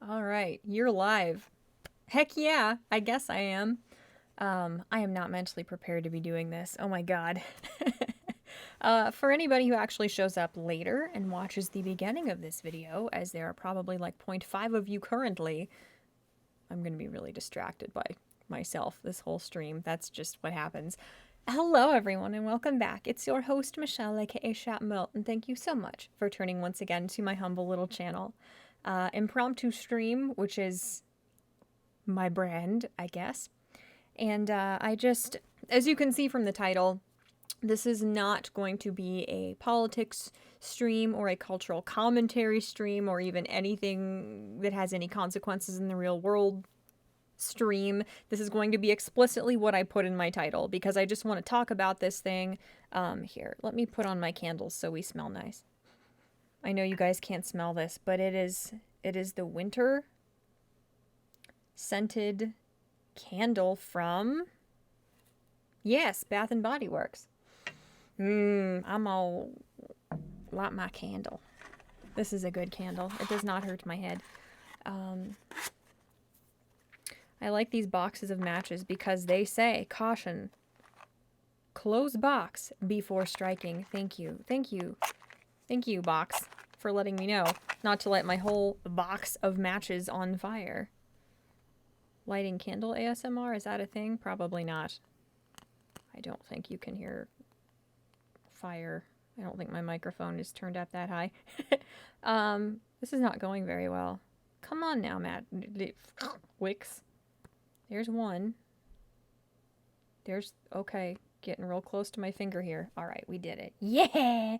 All right, you're live. Heck yeah, I guess I am. I am not mentally prepared to be doing this. Oh my god. For anybody who actually shows up later and watches the beginning of this video, as there are probably like 0.5 of you currently, I'm going to be really distracted by myself this whole stream. That's just what happens. Hello everyone and welcome back. It's your host Michelle, aka Chat-Mort, and thank you so much for turning once again to my humble little channel. Impromptu stream, which is my brand, I guess. And I just, as you can see from the title, this is not going to be a politics stream or a cultural commentary stream or even anything that has any consequences in the real world stream. This is going to be explicitly what I put in my title because I just want to talk about this thing. Here, let me put on my candles so we smell nice. I know you guys can't smell this, but it is the winter scented candle from, yes, Bath and Body Works. I'm all light my candle. This is a good candle. It does not hurt my head. I like these boxes of matches because they say, caution, close box before striking. Thank you. Thank you. Thank you, box, for letting me know not to light my whole box of matches on fire. Lighting candle ASMR, is that a thing? Probably not. I don't think you can hear fire. I don't think my microphone is turned up that high. This is not going very well. Come on now, Matt. Wicks. There's one. There's, okay, getting real close to my finger here. All right, we did it. Yeah!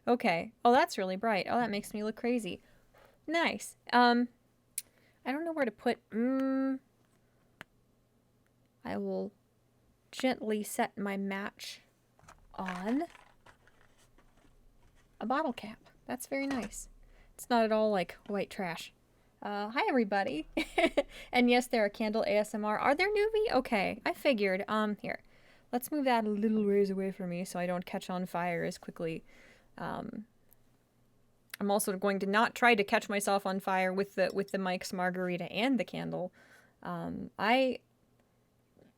Okay. Oh, that's really bright. Oh, that makes me look crazy. Nice. I don't know where to put, I will gently set my match on a bottle cap. That's very nice. It's not at all like white trash. Hi everybody. And yes, there are candle ASMR. Are there newbie? Okay, I figured. Here. Let's move that a little ways away from me so I don't catch on fire as quickly. I'm also going to not try to catch myself on fire with the Mike's margarita and the candle.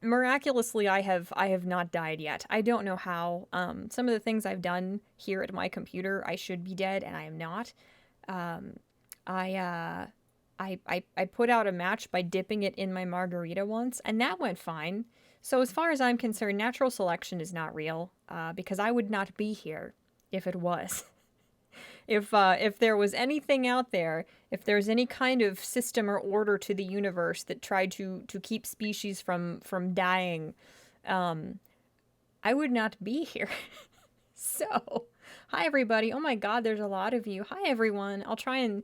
Miraculously, I have not died yet. I don't know how. Some of the things I've done here at my computer, I should be dead, and I am not. I put out a match by dipping it in my margarita once, and that went fine. So as far as I'm concerned, natural selection is not real, because I would not be here if it was. If there was anything out there, if there's any kind of system or order to the universe that tried to keep species from dying, I would not be here. So, hi everybody. Oh my god, there's a lot of you. Hi everyone. I'll try and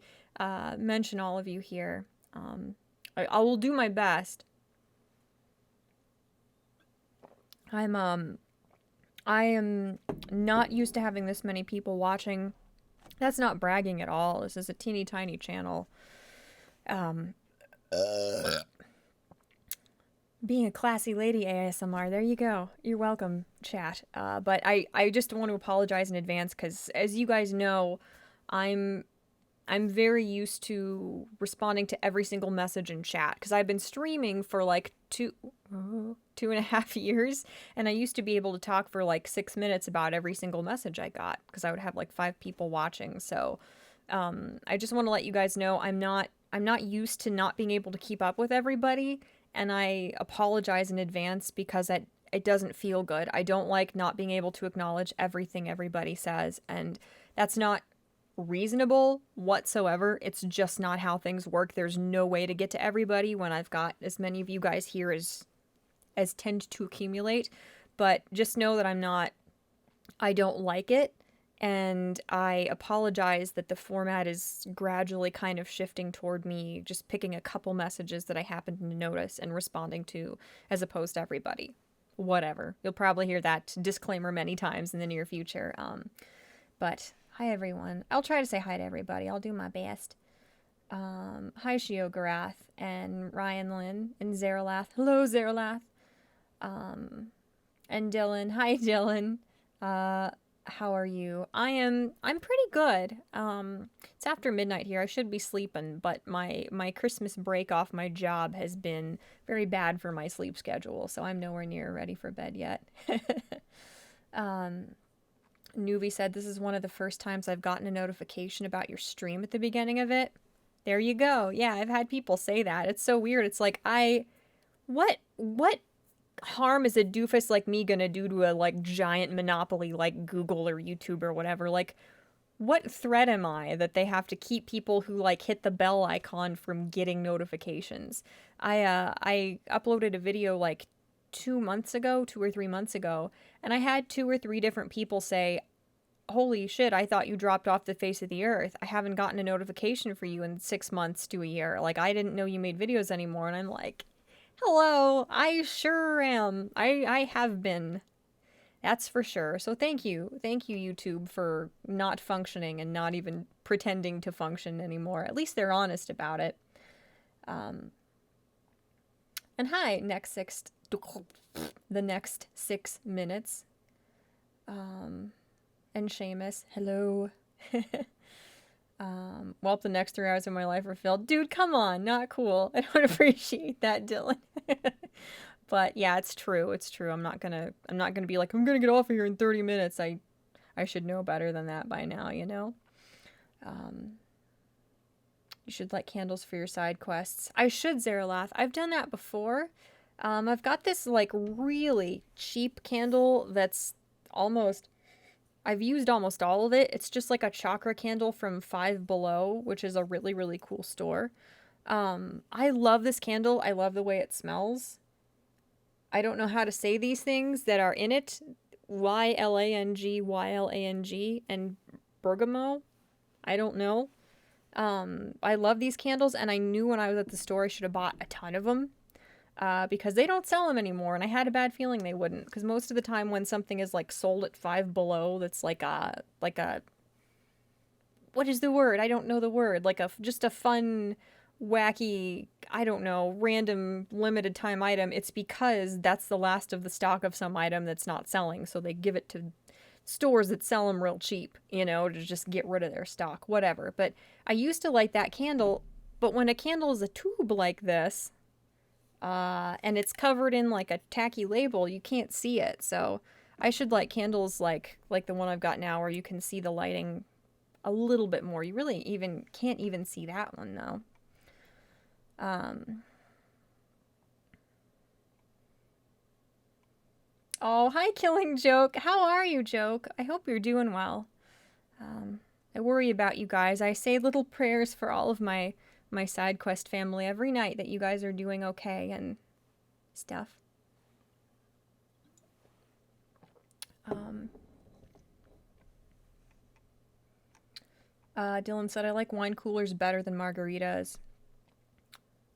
mention all of you here. I will do my best. I am not used to having this many people watching. That's not bragging at all. This is a teeny tiny channel. Being a classy lady ASMR, there you go. You're welcome, chat. But I just want to apologize in advance because, as you guys know, I'm very used to responding to every single message in chat because I've been streaming for like 2.5 years, and I used to be able to talk for like 6 minutes about every single message I got because I would have like 5 people watching. So I just want to let you guys know I'm not used to not being able to keep up with everybody, and I apologize in advance because it doesn't feel good. I don't like not being able to acknowledge everything everybody says, and that's not reasonable whatsoever. It's just not how things work. There's no way to get to everybody when I've got as many of you guys here as tend to accumulate. But just know that I don't like it, and I apologize that the format is gradually kind of shifting toward me just picking a couple messages that I happen to notice and responding to as opposed to everybody. Whatever. You'll probably hear that disclaimer many times in the near future. But hi everyone. I'll try to say hi to everybody. I'll do my best. Hi Shiogarath and Ryan Lynn and Zeralath. Hello Zeralath. And Dylan. Hi Dylan. How are you? I'm pretty good. It's after midnight here. I should be sleeping, but my Christmas break off my job has been very bad for my sleep schedule, so I'm nowhere near ready for bed yet. um, Nuvi said this is one of the first times I've gotten a notification about your stream at the beginning of it. There you go. Yeah, I've had people say that. It's so weird. It's like what harm is a doofus like me gonna do to a like giant monopoly like Google or YouTube or whatever? Like, what threat am I that they have to keep people who like hit the bell icon from getting notifications? I uploaded a video like 2 months ago, 2 or 3 months ago, and I had 2 or 3 different people say, "Holy shit, I thought you dropped off the face of the earth. I haven't gotten a notification for you in 6 months to a year. Like, I didn't know you made videos anymore." And I'm like, hello, I sure am. I have been. That's for sure. So thank you. Thank you, YouTube, for not functioning and not even pretending to function anymore. At least they're honest about it. Um, and hi, the next 6 minutes. And Seamus, hello. Well, the next 3 hours of my life are filled. Dude, come on, not cool. I don't appreciate that, Dylan. But yeah, it's true. It's true. I'm not gonna be like, I'm gonna get off of here in 30 minutes. I should know better than that by now, you know? You should light candles for your side quests. I should, Zaralath. I've done that before. I've got this like really cheap candle that's almost, I've used almost all of it. It's just like a chakra candle from Five Below, which is a really, really cool store. I love this candle. I love the way it smells. I don't know how to say these things that are in it. Ylang, and bergamot. I don't know. I love these candles, and I knew when I was at the store I should have bought a ton of them. Because they don't sell them anymore, and I had a bad feeling they wouldn't. Because most of the time when something is like sold at Five Below, that's like a what is the word? I don't know the word. Like just a fun, wacky, I don't know, random limited time item. It's because that's the last of the stock of some item that's not selling, so they give it to stores that sell them real cheap, you know, to just get rid of their stock, whatever. But I used to light that candle, but when a candle is a tube like this, and it's covered in like a tacky label, you can't see it. So I should light candles like the one I've got now, where you can see the lighting a little bit more. You really even can't even see that one though. Oh, hi, Killing Joke. How are you, Joke? I hope you're doing well. I worry about you guys. I say little prayers for all of my side quest family every night that you guys are doing okay and stuff. Dylan said, I like wine coolers better than margaritas.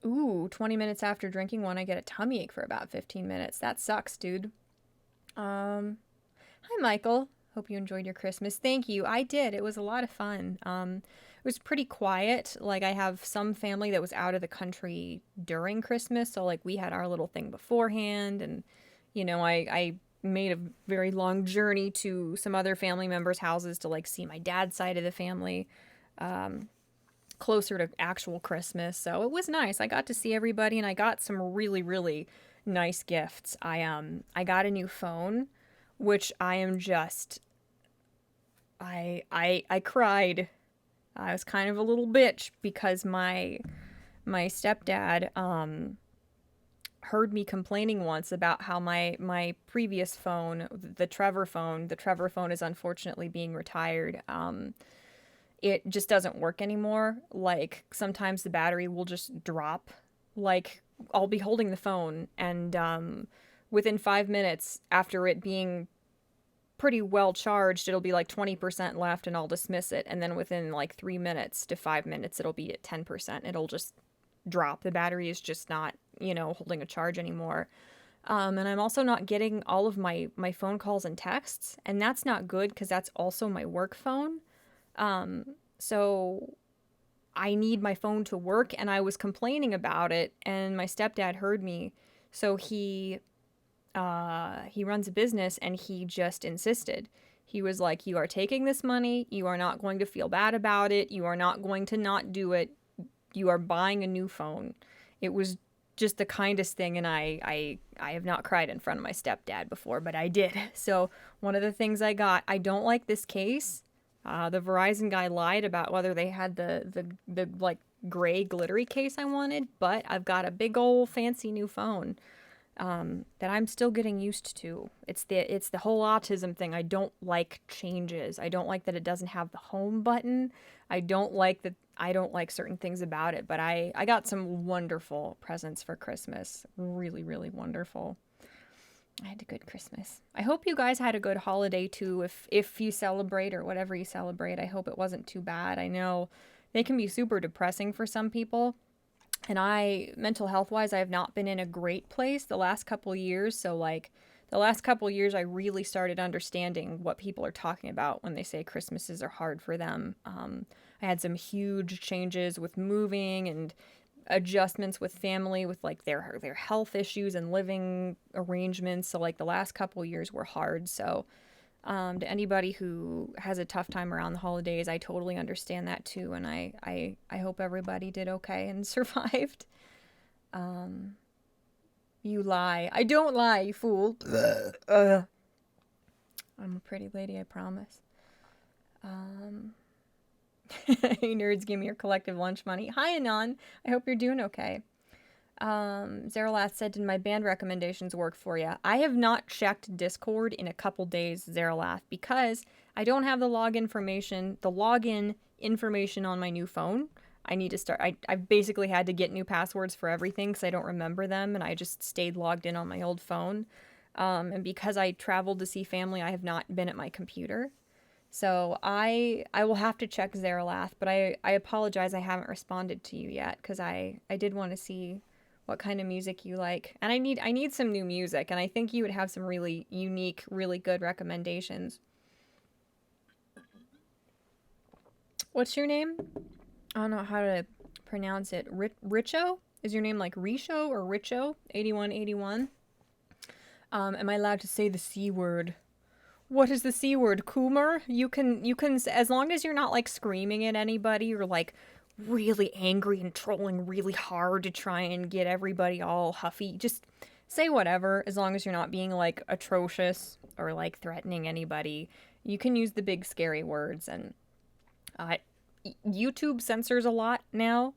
Ooh, 20 minutes after drinking one, I get a tummy ache for about 15 minutes. That sucks, dude. Hi, Michael. Hope you enjoyed your Christmas. Thank you. I did. It was a lot of fun. It was pretty quiet. Like, I have some family that was out of the country during Christmas, so like we had our little thing beforehand, and you know, I made a very long journey to some other family members' houses to like see my dad's side of the family, closer to actual Christmas. So it was nice. I got to see everybody, and I got some really, really nice gifts. I got a new phone, which I am just I cried. I was kind of a little bitch because my stepdad heard me complaining once about how my previous phone, the Trevor phone is unfortunately being retired. It just doesn't work anymore. Like, sometimes the battery will just drop. Like, I'll be holding the phone, and within 5 minutes after it being pretty well charged, it'll be like 20% left, and I'll dismiss it. And then within like 3 minutes to 5 minutes, it'll be at 10%. It'll just drop. The battery is just not, you know, holding a charge anymore. And I'm also not getting all of my phone calls and texts, and that's not good because that's also my work phone. So I need my phone to work, and I was complaining about it, and my stepdad heard me. So he runs a business, and he just insisted. He was like, you are taking this money. You are not going to feel bad about it. You are not going to not do it. You are buying a new phone. It was just the kindest thing, and I have not cried in front of my stepdad before, but I did. So one of the things I got, I don't like this case. The Verizon guy lied about whether they had the like gray glittery case I wanted, but I've got a big old fancy new phone that I'm still getting used to. It's the whole autism thing. I don't like changes. I don't like that it doesn't have the home button. I don't like certain things about it, but I got some wonderful presents for Christmas. Really, really wonderful. I had a good Christmas. I hope you guys had a good holiday too, if you celebrate or whatever you celebrate. I hope it wasn't too bad. I know they can be super depressing for some people. And mental health wise, I have not been in a great place the last couple years. So like the last couple years, I really started understanding what people are talking about when they say Christmases are hard for them. I had some huge changes with moving and adjustments with family, with like their health issues and living arrangements. So like the last couple years were hard. So to anybody who has a tough time around the holidays, I totally understand that too, and I hope everybody did okay and survived. You lie. I don't lie, you fool. I'm a pretty lady, I promise. Hey nerds, give me your collective lunch money. Hi Anon, I hope you're doing okay. Zeralath said, did my band recommendations work for you? I have not checked Discord in a couple days, Zeralath, because I don't have the login information on my new phone. I need to start. I've basically had to get new passwords for everything because I don't remember them, and I just stayed logged in on my old phone. And because I traveled to see family, I have not been at my computer. So I will have to check Zeralath, but I apologize I haven't responded to you yet because I did want to see what kind of music you like. And I need some new music, and I think you would have some really unique, really good recommendations. What's your name? I don't know how to pronounce it. Richo? Is your name like Richo or Richo? 8181. Am I allowed to say the C word? What is the C word? Coomer? You can, as long as you're not like screaming at anybody or like really angry and trolling really hard to try and get everybody all huffy, just say whatever, as long as you're not being like atrocious or like threatening anybody. You can use the big scary words, and YouTube censors a lot now,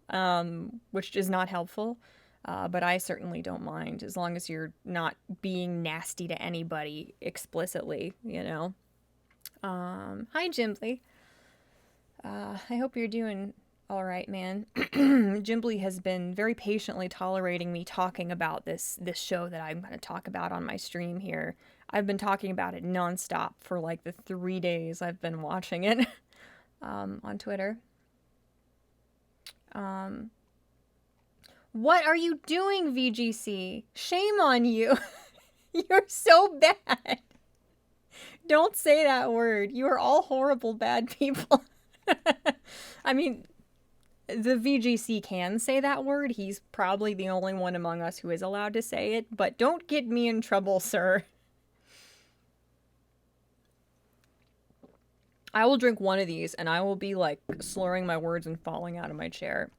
which is not helpful. But I certainly don't mind, as long as you're not being nasty to anybody explicitly, you know. Hi, Jimbly. I hope you're doing all right, man. Jimbly has been very patiently tolerating me talking about this show that I'm going to talk about on my stream here. I've been talking about it nonstop for like the 3 days I've been watching it on Twitter. What are you doing, VGC? Shame on you. You're so bad. Don't say that word. You are all horrible, bad people. I mean, the VGC can say that word. He's probably the only one among us who is allowed to say it, but don't get me in trouble, sir. I will drink one of these, and I will be, like, slurring my words and falling out of my chair.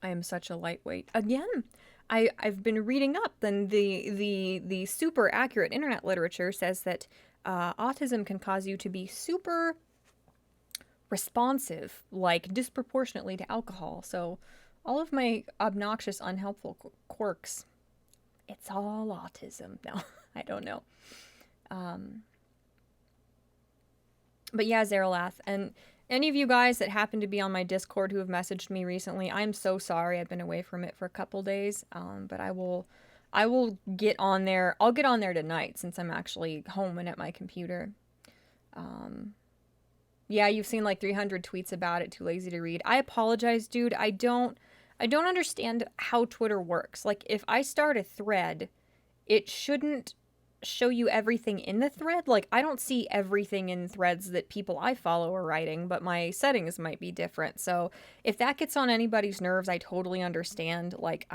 I am such a lightweight. Again, I've been reading up, and the super accurate internet literature says that autism can cause you to be super responsive, like disproportionately to alcohol. So all of my obnoxious, unhelpful quirks, it's all autism. No, I don't know. But yeah, Zeralath, and any of you guys that happen to be on my Discord who have messaged me recently, I'm so sorry. I've been away from it for a couple days, but I will get on there. I'll get on there tonight since I'm actually home and at my computer. Yeah, you've seen like 300 tweets about it. Too lazy to read. I apologize, dude. I don't understand how Twitter works. Like, if I start a thread, it shouldn't show you everything in the thread. Like, I don't see everything in threads that people I follow are writing, but my settings might be different. So if that gets on anybody's nerves, I totally understand. Like,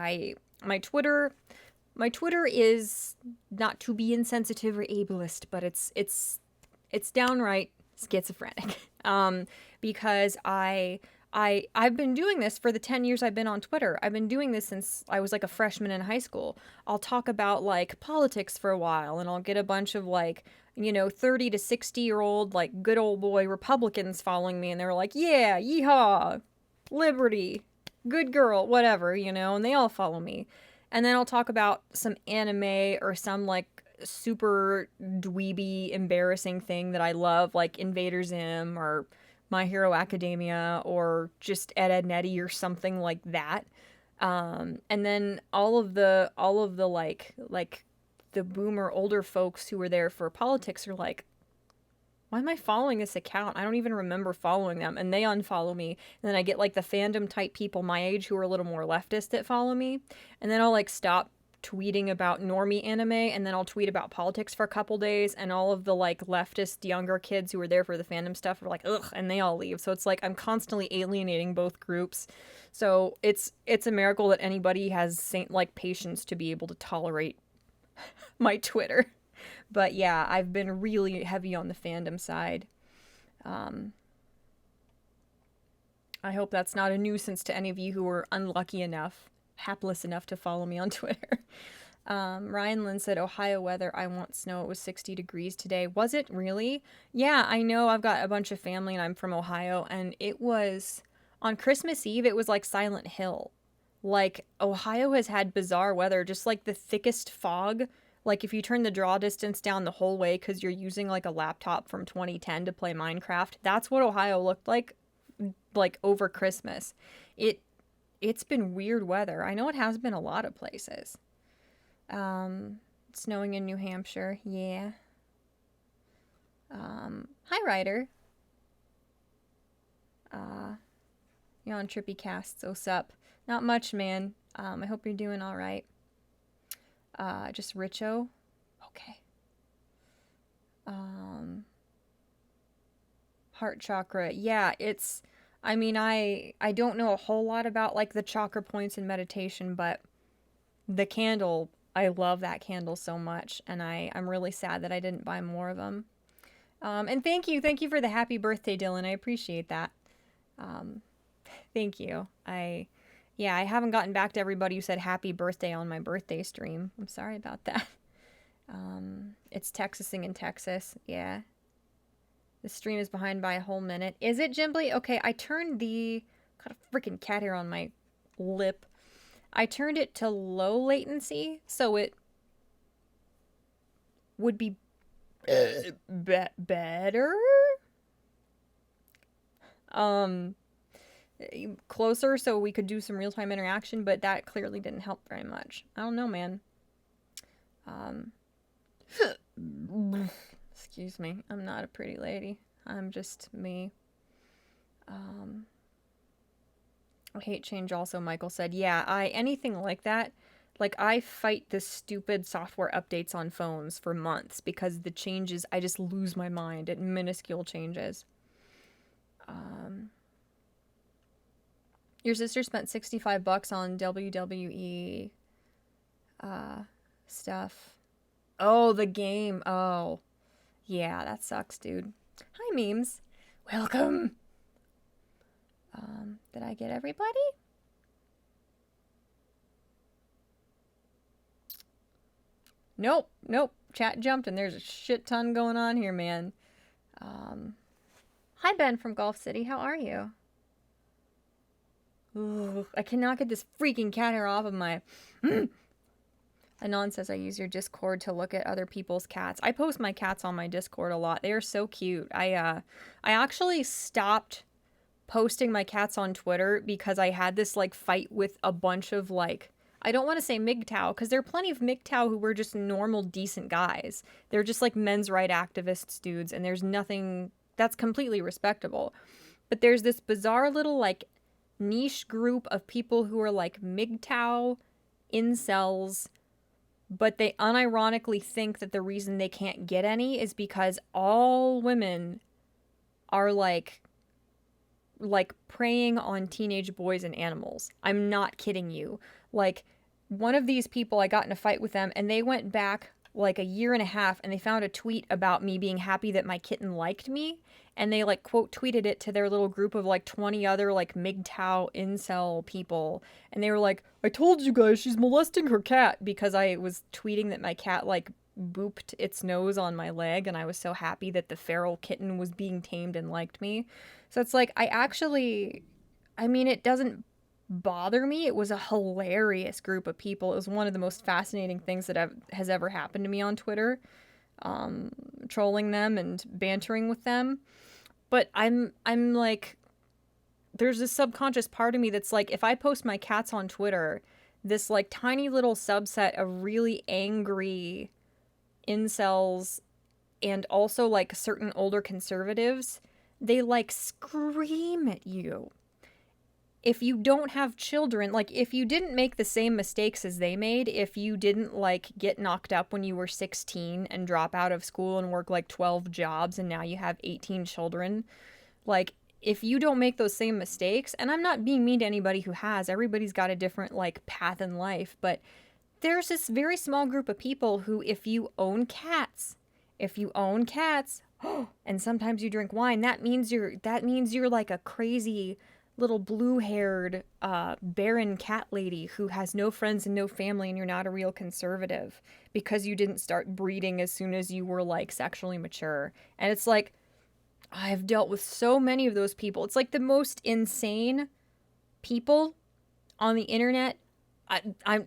my Twitter is not to be insensitive or ableist, but it's It's downright schizophrenic. Because I've been doing this for the 10 years I've been on Twitter. I've been doing this since I was like a freshman in high school. I'll talk about like politics for a while, and I'll get a bunch of like, 30 to 60-year-old, like good old boy Republicans following me, and they're like, yeah, yeehaw, liberty, good girl, whatever, and they all follow me. And then I'll talk about some anime or some like super dweeby, embarrassing thing that I love, like Invader Zim or My Hero Academia or just Ed, Eddy or something like that. And then all of the like the boomer older folks who were there for politics are like, why am I following this account? I don't even remember following them. And they unfollow me. And then I get like the fandom type people my age who are a little more leftist that follow me. And then I'll like stop tweeting about normie anime, and then I'll tweet about politics for a couple days, and all of the like leftist younger kids who were there for the fandom stuff are like, ugh, and they all leave. So it's like I'm constantly alienating both groups. So it's a miracle that anybody has saint-like patience to be able to tolerate my Twitter. But yeah, I've been really heavy on the fandom side. I hope that's not a nuisance to any of you who were unlucky enough, hapless enough to follow me on Twitter. Ryan Lynn said, Ohio weather, I want snow. It was 60 degrees today. Was it really? Yeah, I know. I've got a bunch of family and I'm from Ohio, and it was, on Christmas Eve, it was like Silent Hill. Like, Ohio has had bizarre weather, just like the thickest fog. Like, if you turn the draw distance down the whole way because you're using like a laptop from 2010 to play Minecraft, that's what Ohio looked like over Christmas. It's been weird weather. I know it has been a lot of places. Snowing in New Hampshire, yeah. Hi, Ryder. You're on Trippy Casts. Oh, sup? Not much, man. I hope you're doing all right. Just Richo. Okay. Heart chakra. Yeah, it's, I mean, I don't know a whole lot about like the chakra points in meditation, but the candle, I love that candle so much, and I'm really sad that I didn't buy more of them. And thank you for the happy birthday, Dylan. I appreciate that. Thank you. I haven't gotten back to everybody who said happy birthday on my birthday stream. I'm sorry about that. It's Texasing in Texas. Yeah. The stream is behind by a whole minute. Is it, Jimbly? Okay, I turned got a freaking cat hair on my lip. I turned it to low latency, so it would be better? Closer so we could do some real-time interaction, but that clearly didn't help very much. I don't know, man. Excuse me. I'm not a pretty lady. I'm just me. I hate change also, Michael said. Yeah, anything like that, like I fight the stupid software updates on phones for months because the changes, I just lose my mind at minuscule changes. Your sister spent $65 on WWE stuff. Oh, the game. Oh. Yeah, that sucks, dude. Hi, memes. Welcome. Did I get everybody? Nope. Chat jumped and there's a shit ton going on here, man. Hi, Ben from Golf City. How are you? Ugh, I cannot get this freaking cat hair off of my... Anon says I use your Discord to look at other people's cats. I post my cats on my Discord a lot. They are so cute. I actually stopped posting my cats on Twitter because I had this like fight with a bunch of like, I don't want to say MGTOW because there are plenty of MGTOW who were just normal, decent guys. They're just like men's right activists dudes, and there's nothing that's completely respectable. But there's this bizarre little like niche group of people who are like MGTOW incels, but they unironically think that the reason they can't get any is because all women are like preying on teenage boys and animals. I'm not kidding you. Like, one of these people, I got in a fight with them, and they went back like a year and a half, and they found a tweet about me being happy that my kitten liked me, and they like quote tweeted it to their little group of like 20 other like MGTOW incel people, and they were like, I told you guys she's molesting her cat, because I was tweeting that my cat like booped its nose on my leg, and I was so happy that the feral kitten was being tamed and liked me. So it's like, I mean, it doesn't bother me. It was a hilarious group of people. It was one of the most fascinating things that has ever happened to me on Twitter, trolling them and bantering with them. But I'm like, there's this subconscious part of me that's like, if I post my cats on Twitter, this like tiny little subset of really angry incels and also like certain older conservatives, they like scream at you. If you don't have children, like if you didn't make the same mistakes as they made, if you didn't like get knocked up when you were 16 and drop out of school and work like 12 jobs and now you have 18 children, like if you don't make those same mistakes, and I'm not being mean to anybody who has, everybody's got a different like path in life, but there's this very small group of people who, if you own cats, and sometimes you drink wine, that means you're like a crazy little blue-haired barren cat lady who has no friends and no family, and you're not a real conservative because you didn't start breeding as soon as you were like sexually mature. And it's like, I've dealt with so many of those people. It's like the most insane people on the internet.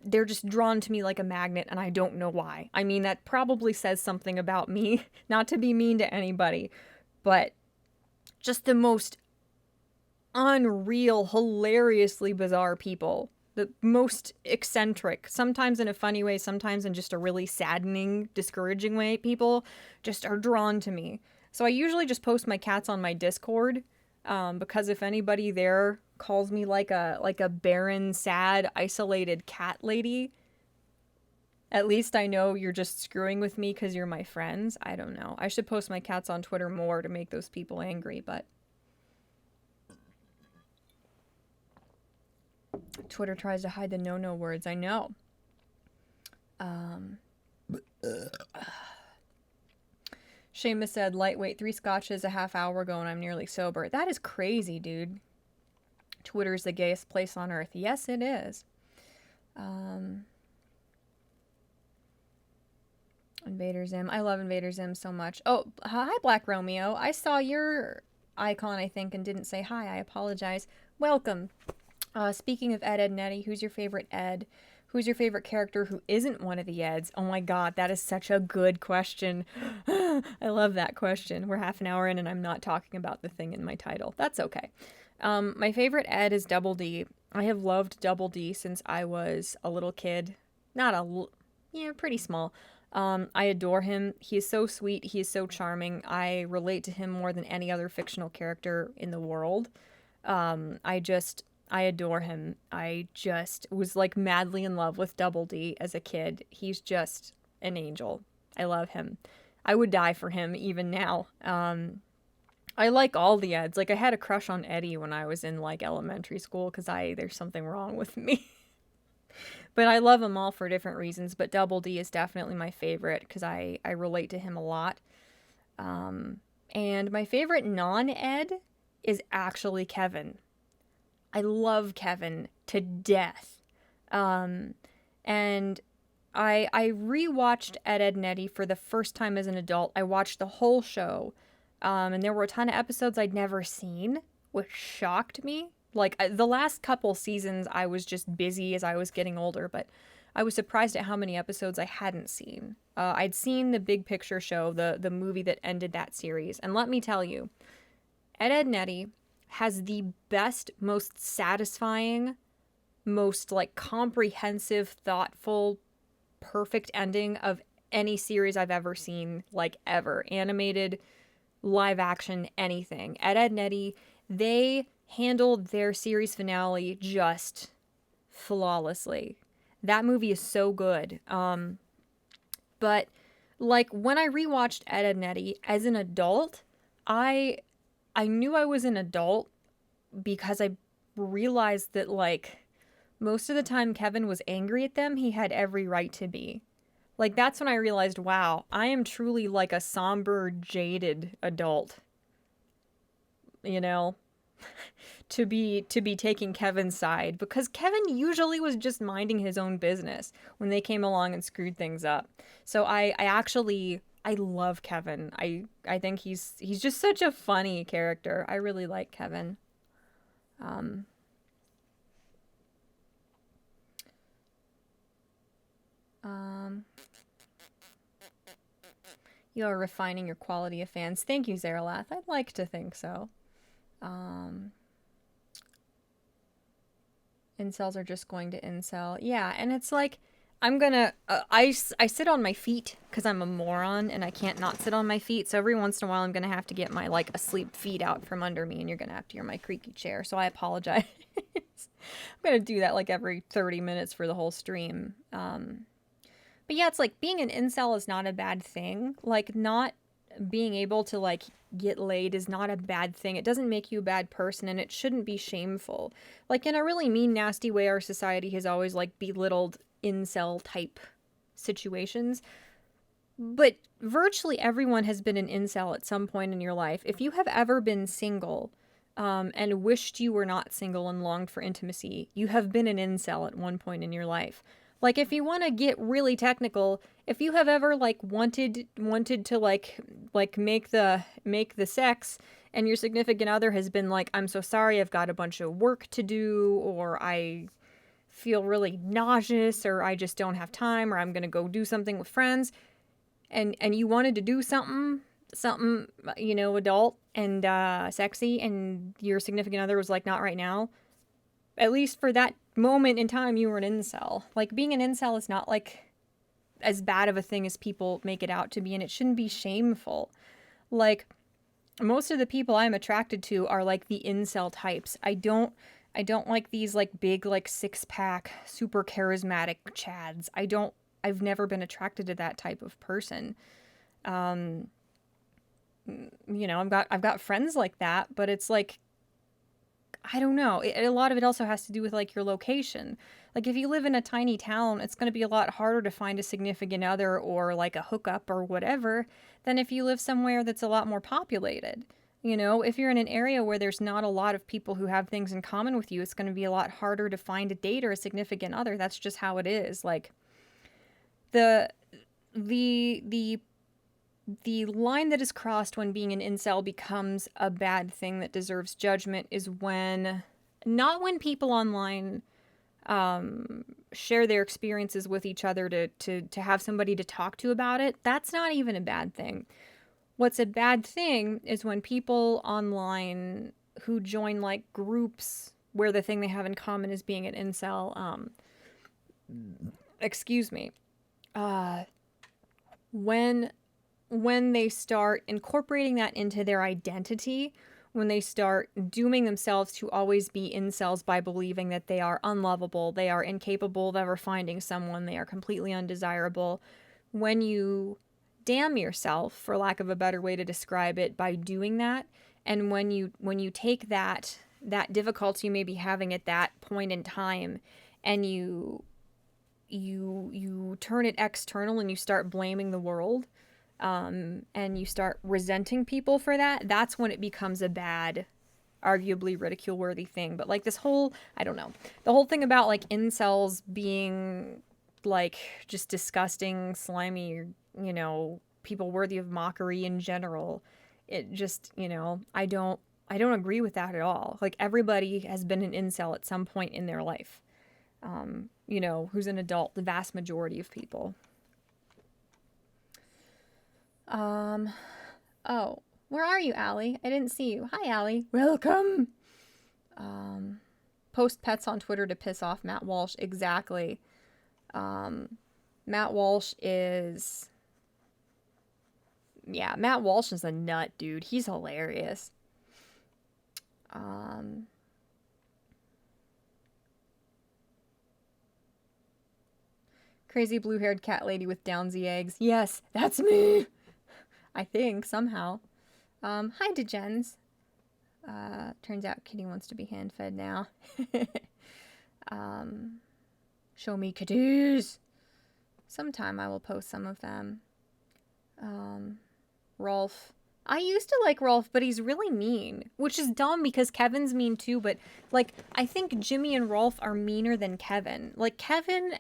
They're just drawn to me like a magnet, and I don't know why. I mean, that probably says something about me, not to be mean to anybody, but just the most unreal, hilariously bizarre people. The most eccentric, sometimes in a funny way, sometimes in just a really saddening, discouraging way, people just are drawn to me. So I usually just post my cats on my Discord, because if anybody there calls me like a barren, sad, isolated cat lady, at least I know you're just screwing with me because you're my friends. I don't know. I should post my cats on Twitter more to make those people angry, but Twitter tries to hide the no-no words. I know. Seamus said, lightweight, 3 scotches a half hour ago and I'm nearly sober. That is crazy, dude. Twitter's the gayest place on earth. Yes, it is. Invader Zim. I love Invader Zim so much. Oh, hi, Black Romeo. I saw your icon, I think, and didn't say hi. I apologize. Welcome. Speaking of Ed, and Eddy, who's your favorite Ed? Who's your favorite character who isn't one of the Eds? Oh my god, that is such a good question. I love that question. We're half an hour in and I'm not talking about the thing in my title. That's okay. My favorite Ed is Double D. I have loved Double D since I was a little kid. Pretty small. I adore him. He is so sweet. He is so charming. I relate to him more than any other fictional character in the world. I adore him. I just was like madly in love with Double D as a kid. He's just an angel. I love him. I would die for him even now. I like all the Eds. Like I had a crush on Eddy when I was in like elementary school because there's something wrong with me. But I love them all for different reasons. But Double D is definitely my favorite because I relate to him a lot. And my favorite non-Ed is actually Kevin. I love Kevin to death. And I rewatched Ed, Edd n Eddy for the first time as an adult. I watched the whole show. And there were a ton of episodes I'd never seen, which shocked me. Like, the last couple seasons, I was just busy as I was getting older, but I was surprised at how many episodes I hadn't seen. I'd seen the Big Picture show, the movie that ended that series. And let me tell you, Ed, Edd n Eddy has the best, most satisfying, most like comprehensive, thoughtful, perfect ending of any series I've ever seen, like ever. Animated, live action, anything. Ed, Edd n Eddy, they handled their series finale just flawlessly. That movie is so good. But like when I rewatched Ed, Edd n Eddy as an adult, I knew I was an adult because I realized that, like, most of the time Kevin was angry at them, he had every right to be. Like, that's when I realized, wow, I am truly like a somber, jaded adult, you know, to be taking Kevin's side, because Kevin usually was just minding his own business when they came along and screwed things up. So I actually I love Kevin. I think he's just such a funny character. I really like Kevin. Um um you are refining your quality of fans. Thank you, Zaralath. I'd like to think so. Um Incels are just going to incel. Yeah, and it's like, I'm gonna. I sit on my feet because I'm a moron and I can't not sit on my feet. So every once in a while, I'm gonna have to get my like asleep feet out from under me, and you're gonna have to hear my creaky chair. So I apologize. I'm gonna do that like every 30 minutes for the whole stream. But yeah, it's like being an incel is not a bad thing. Like, not being able to like get laid is not a bad thing. It doesn't make you a bad person, and it shouldn't be shameful. Like, in a really mean, nasty way, our society has always like belittled incel type situations. But virtually everyone has been an incel at some point in your life. If you have ever been single, and wished you were not single and longed for intimacy, you have been an incel at one point in your life. Like, if you want to get really technical, if you have ever like wanted to like make the sex, and your significant other has been like, I'm so sorry, I've got a bunch of work to do, or I feel really nauseous, or I just don't have time, or I'm going to go do something with friends, and you wanted to do something, you know, adult and sexy, and your significant other was like, not right now, at least for that moment in time, you were an incel. Like, being an incel is not like as bad of a thing as people make it out to be, and it shouldn't be shameful. Like, most of the people I'm attracted to are like the incel types. I don't like these like big like six-pack super charismatic chads. I've never been attracted to that type of person. Um you know, I've got friends like that, but it's like, I don't know. A lot of it also has to do with like your location. Like, if you live in a tiny town, it's going to be a lot harder to find a significant other or like a hookup or whatever than if you live somewhere that's a lot more populated. You know, if you're in an area where there's not a lot of people who have things in common with you, it's going to be a lot harder to find a date or a significant other. That's just how it is. Like, the the the the line that is crossed when being an incel becomes a bad thing that deserves judgment is when, not when people online share their experiences with each other to have somebody to talk to about it. That's not even a bad thing. What's a bad thing is when people online who join like groups where the thing they have in common is being an incel, excuse me, uh, when when they start incorporating that into their identity, when they start dooming themselves to always be incels by believing that they are unlovable, they are incapable of ever finding someone, they are completely undesirable, when you damn yourself, for lack of a better way to describe it, by doing that, and when you take that difficulty you may be having at that point in time, and you turn it external and you start blaming the world, and you start resenting people for that, that's when it becomes a bad, arguably ridicule-worthy thing. But like, this whole, I don't know, the whole thing about like incels being like just disgusting, slimy, you know, people worthy of mockery in general, it just, you know, I don't agree with that at all. Like, everybody has been an incel at some point in their life. You know, who's an adult, the vast majority of people. Oh, where are you, Allie? I didn't see you. Hi, Allie. Welcome. Post pets on Twitter to piss off Matt Walsh. Exactly. Matt Walsh is... Yeah, Matt Walsh is a nut, dude. He's hilarious. Crazy blue-haired cat lady with downsy eggs. Yes, that's me. I think, somehow. Hi, Degens. Turns out Kitty wants to be hand-fed now. Show me kitties. Sometime I will post some of them. Rolf. I used to like Rolf, but he's really mean, which is dumb because Kevin's mean too, but like I think Jimmy and Rolf are meaner than Kevin. Like Kevin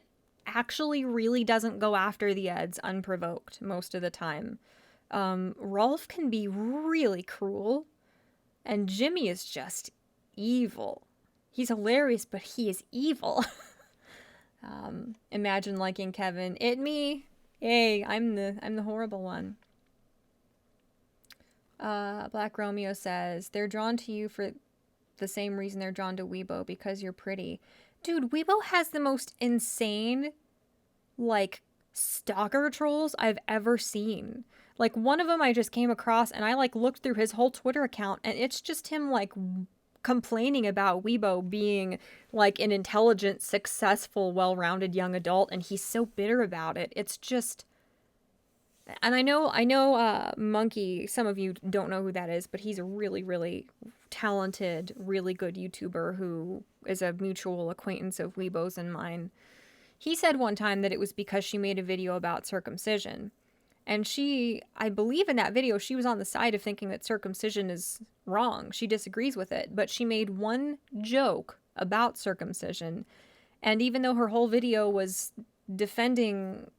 actually really doesn't go after the Eds unprovoked most of the time. Rolf can be really cruel, and Jimmy is just evil. He's hilarious, but he is evil. Imagine liking Kevin. It me. Yay, I'm the horrible one. Black Romeo says, they're drawn to you for the same reason they're drawn to Weibo, because you're pretty. Dude, Weibo has the most insane, like, stalker trolls I've ever seen. Like, one of them I just came across, and I, like, looked through his whole Twitter account, and it's just him, like, complaining about Weibo being, like, an intelligent, successful, well-rounded young adult, and he's so bitter about it. It's just... And I know, Monkey, some of you don't know who that is, but he's a really, really talented, really good YouTuber who is a mutual acquaintance of Weibo's and mine. He said one time that it was because she made a video about circumcision. And I believe in that video, she was on the side of thinking that circumcision is wrong. She disagrees with it, but she made one joke about circumcision. And even though her whole video was defending,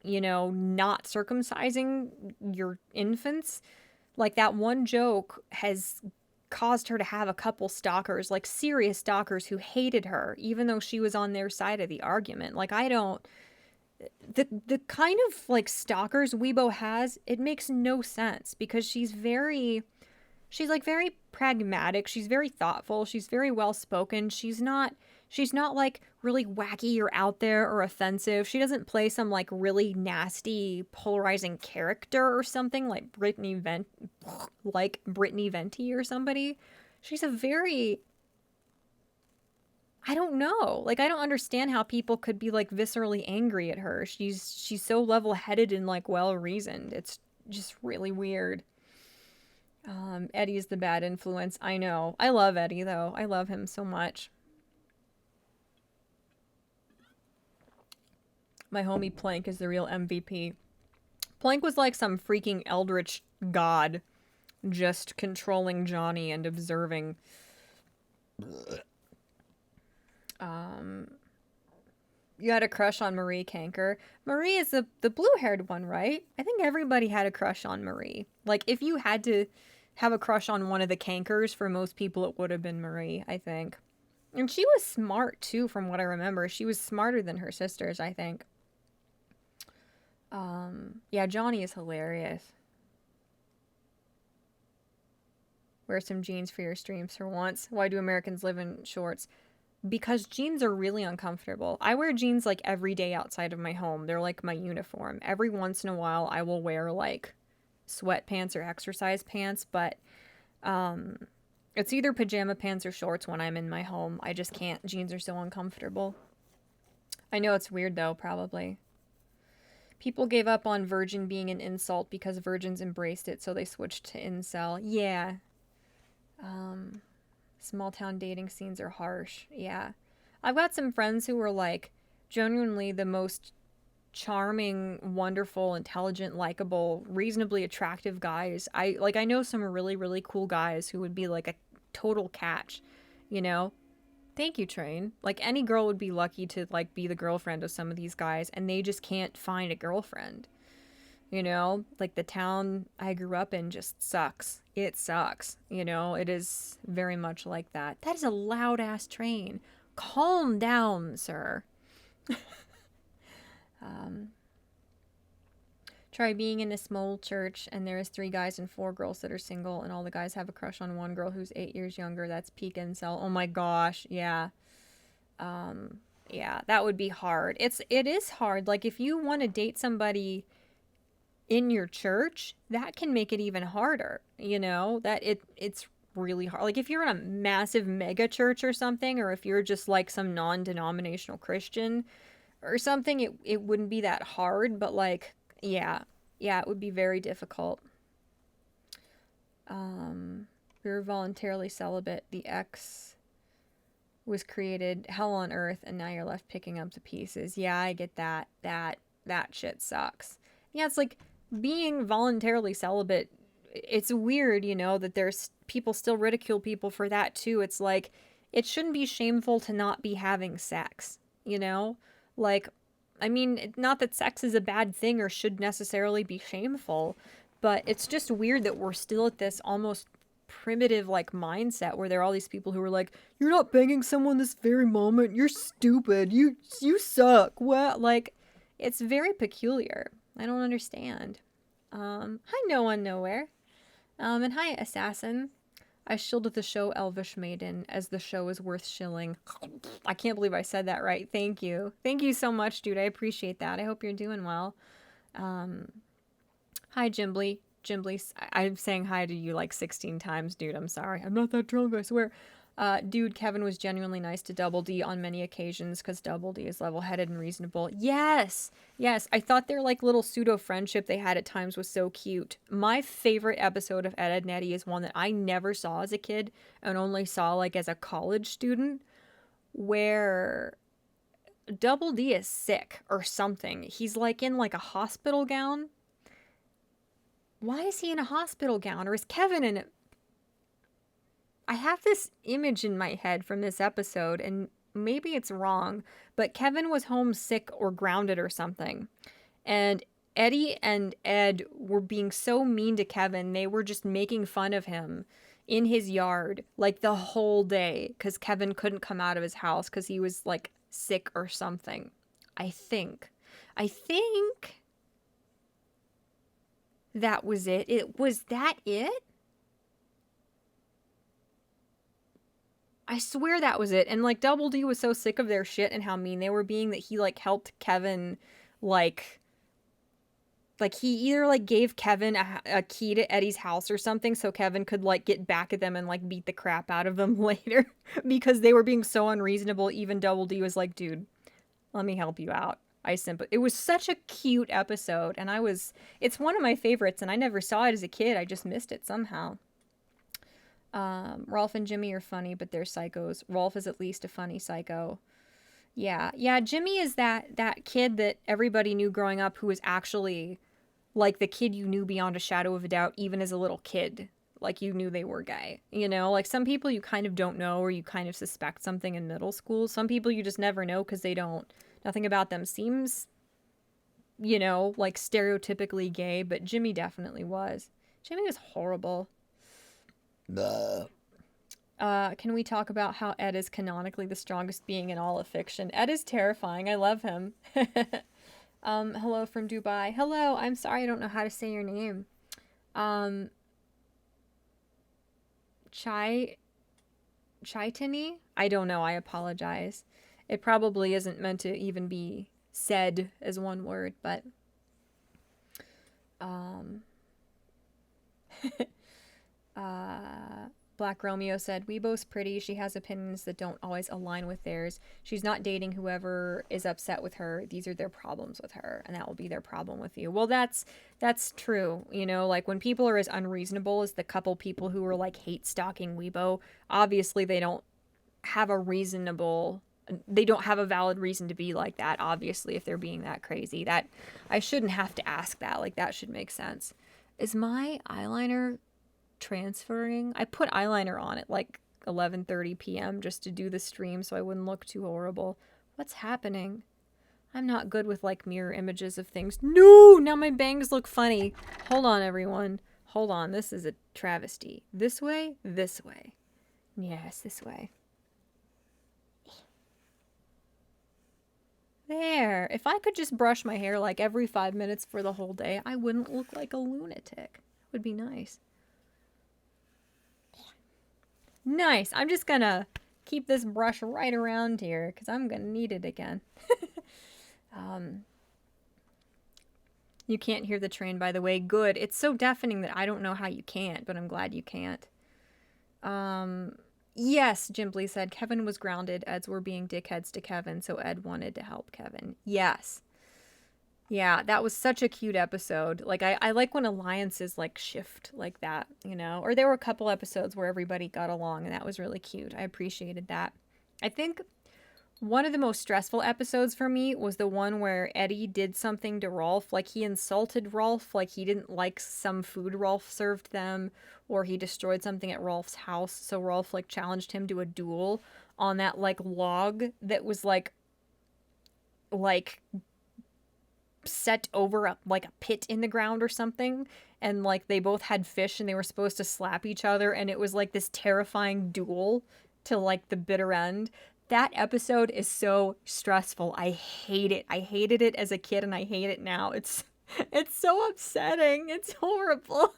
not circumcising your infants, like that one joke has caused her to have a couple stalkers, like serious stalkers who hated her, even though she was on their side of the argument. Like, the kind of like stalkers Weibo has, it makes no sense because she's like very pragmatic. She's very thoughtful. She's very well spoken. She's not like really wacky or out there or offensive. She doesn't play some like really nasty, polarizing character or something like Brittany Venti or somebody. She's a very, I don't know. Like, I don't understand how people could be like viscerally angry at her. She's so level-headed and like well-reasoned. It's just really weird. Eddy's the bad influence. I know. I love Eddy though. I love him so much. My homie Plank is the real MVP. Plank was like some freaking eldritch god, just controlling Johnny and observing. You had a crush on Marie Canker. Marie is the blue-haired one, right? I think everybody had a crush on Marie. Like, if you had to have a crush on one of the Cankers, for most people it would have been Marie, I think. And she was smart, too, from what I remember. She was smarter than her sisters, I think. Yeah, Johnny is hilarious. Wear some jeans for your streams for once. Why do Americans live in shorts? Because jeans are really uncomfortable. I wear jeans like every day outside of my home. They're like my uniform. Every once in a while I will wear like sweatpants or exercise pants, but it's either pajama pants or shorts when I'm in my home. I just can't. Jeans are so uncomfortable. I know it's weird though, probably. People gave up on virgin being an insult because virgins embraced it, so they switched to incel. Yeah. Small town dating scenes are harsh. Yeah. I've got some friends who were like genuinely the most charming, wonderful, intelligent, likable, reasonably attractive guys. I know some really, really cool guys who would be like a total catch, you know? Thank you, Train. Like, any girl would be lucky to like be the girlfriend of some of these guys, and they just can't find a girlfriend. You know, like the town I grew up in just sucks. It sucks. You know, it is very much like that. That is a loud ass train. Calm down, sir. Try being in a small church and there is 3 guys and 4 girls that are single, and all the guys have a crush on one girl who's 8 years younger. That's peak incel. Oh my gosh, yeah. Yeah, that would be hard. It is hard. Like, if you want to date somebody in your church, that can make it even harder, you know? It's really hard. Like, if you're in a massive mega church or something, or if you're just like some non-denominational Christian or something, it wouldn't be that hard, but like, yeah, it would be very difficult. We were voluntarily celibate. The X was created, hell on earth, and now you're left picking up the pieces. Yeah, I get that. that shit sucks. Yeah, it's like being voluntarily celibate. It's weird, you know, that there's people still ridicule people for that too. It's like it shouldn't be shameful to not be having sex, you know? Like, I mean, not that sex is a bad thing or should necessarily be shameful, but it's just weird that we're still at this almost primitive like mindset where there are all these people who are like, you're not banging someone this very moment, you're stupid, you suck. What? Like, it's very peculiar. I don't understand. Hi, no one nowhere. And hi, assassin. I shielded the show Elvish Maiden as the show is worth shilling. I can't believe I said that right. Thank you. Thank you so much, dude. I appreciate that. I hope you're doing well. Hi, Jimbly. Jimbly, I'm saying hi to you like 16 times, dude. I'm sorry. I'm not that drunk, I swear. Dude, Kevin was genuinely nice to Double D on many occasions because Double D is level-headed and reasonable. Yes! Yes, I thought their like little pseudo-friendship they had at times was so cute. My favorite episode of Ed, Edd n Eddy is one that I never saw as a kid and only saw like as a college student, where Double D is sick or something. He's like in like a hospital gown. Why is he in a hospital gown? Or is Kevin in it? I have this image in my head from this episode, and maybe it's wrong, but Kevin was homesick or grounded or something. And Eddy and Ed were being so mean to Kevin, they were just making fun of him in his yard, like the whole day, because Kevin couldn't come out of his house because he was like sick or something. I think that was it. Was that it? I swear that was it. And like Double D was so sick of their shit and how mean they were being that he like helped Kevin like he either like gave Kevin a key to Eddy's house or something so Kevin could like get back at them and like beat the crap out of them later because they were being so unreasonable. Even Double D was like, dude, let me help you out. It was such a cute episode, and it's one of my favorites, and I never saw it as a kid. I just missed it somehow. Rolf and Jimmy are funny, but they're psychos. Rolf is at least a funny psycho. Yeah, Jimmy is that kid that everybody knew growing up who was actually like the kid you knew beyond a shadow of a doubt, even as a little kid. Like you knew they were gay, you know? Like some people you kind of don't know or you kind of suspect something in middle school. Some people you just never know because nothing about them seems, you know, like stereotypically gay, but Jimmy definitely was. Jimmy was horrible. Can we talk about how Ed is canonically the strongest being in all of fiction? Ed is terrifying. I love him. Hello from Dubai. Hello. I'm sorry I don't know how to say your name. Chaitani? I don't know. I apologize. It probably isn't meant to even be said as one word, but Black Romeo said, Weibo's pretty. She has opinions that don't always align with theirs. She's not dating whoever is upset with her. These are their problems with her, and that will be their problem with you. Well, that's true. You know, like when people are as unreasonable as the couple people who were like hate stalking Weibo, obviously they don't have a valid reason to be like that, obviously, if they're being that crazy. That I shouldn't have to ask that. Like, that should make sense. Is my eyeliner transferring? I put eyeliner on at like 11:30 p.m. just to do the stream so I wouldn't look too horrible. What's happening? I'm not good with like mirror images of things. No! Now my bangs look funny. Hold on, everyone. Hold on. This is a travesty. This way? This way. Yes, this way. There. If I could just brush my hair like every 5 minutes for the whole day, I wouldn't look like a lunatic. It would be nice. Nice. I'm just gonna keep this brush right around here because I'm gonna need it again. You can't hear the train, by the way. Good. It's so deafening that I don't know how you can't, but I'm glad you can't. Yes, Jimbly said Kevin was grounded. Eds were being dickheads to Kevin, so Ed wanted to help Kevin. Yes. Yeah, that was such a cute episode. Like, I like when alliances, like, shift like that, you know? Or there were a couple episodes where everybody got along, and that was really cute. I appreciated that. I think One of the most stressful episodes for me was the one where Eddy did something to Rolf. Like, he insulted Rolf, like he didn't like some food Rolf served them, or he destroyed something at Rolf's house. So Rolf, like, challenged him to a duel on that, like, log that was, like set over like a pit in the ground or something, and like they both had fish and they were supposed to slap each other, and it was like this terrifying duel to like the bitter end. That episode is so stressful. I hate it. I hated it as a kid and I hate it now. It's so upsetting. It's horrible.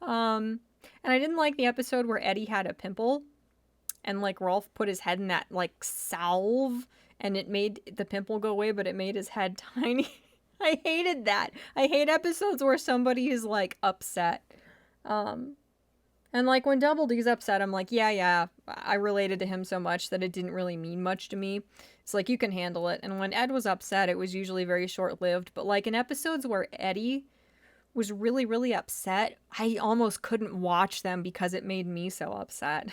And I didn't like the episode where Eddy had a pimple and like Rolf put his head in that like salve and it made the pimple go away, but it made his head tiny. I hated that. I hate episodes where somebody is like upset. And like when Double D's upset, I'm like, yeah, I related to him so much that it didn't really mean much to me. It's like, you can handle it. And when Ed was upset, it was usually very short-lived. But like in episodes where Eddy was really, really upset, I almost couldn't watch them because it made me so upset.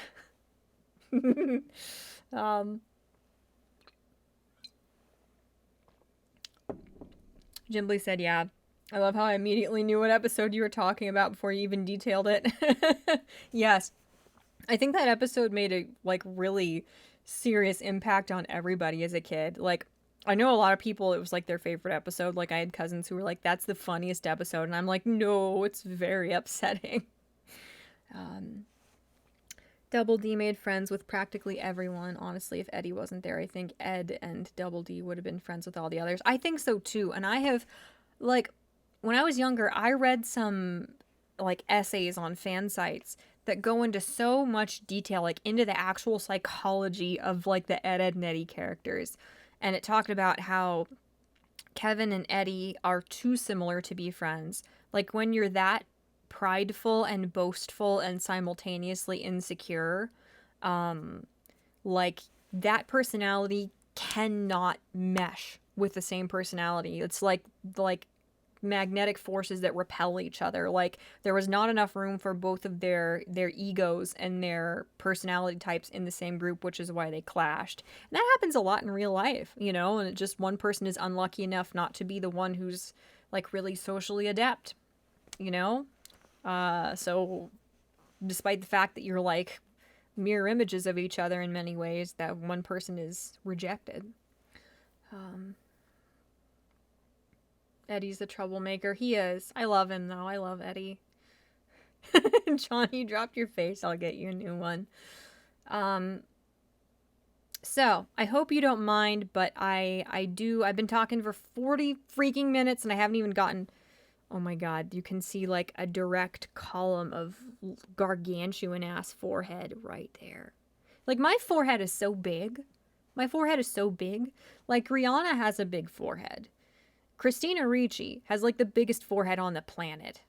Jimbly said, yeah. I love how I immediately knew what episode you were talking about before you even detailed it. Yes. I think that episode made a, like, really serious impact on everybody as a kid. Like, I know a lot of people, it was, like, their favorite episode. Like, I had cousins who were like, that's the funniest episode. And I'm like, no, it's very upsetting. Double D made friends with practically everyone. Honestly, if Eddy wasn't there, I think Ed and Double D would have been friends with all the others. I think so, too. And I have, like, when I was younger, I read some, like, essays on fan sites that go into so much detail, like, into the actual psychology of, like, the Ed and Eddy characters. And it talked about how Kevin and Eddy are too similar to be friends. Like, when you're that prideful and boastful and simultaneously insecure, like, that personality cannot mesh with the same personality. It's like magnetic forces that repel each other. Like, there was not enough room for both of their egos and their personality types in the same group, which is why they clashed. And that happens a lot in real life, you know, and it just one person is unlucky enough not to be the one who's like really socially adept, you know? So despite the fact that you're like mirror images of each other in many ways, that one person is rejected. Eddy's the troublemaker. He is. I love him, though. I love Eddy. Johnny, drop your face. I'll get you a new one. So, I hope you don't mind, but I've been talking for 40 freaking minutes, and I haven't even gotten... Oh my god, you can see, like, a direct column of gargantuan-ass forehead right there. Like, my forehead is so big. My forehead is so big. Like, Rihanna has a big forehead. Christina Ricci has, like, the biggest forehead on the planet.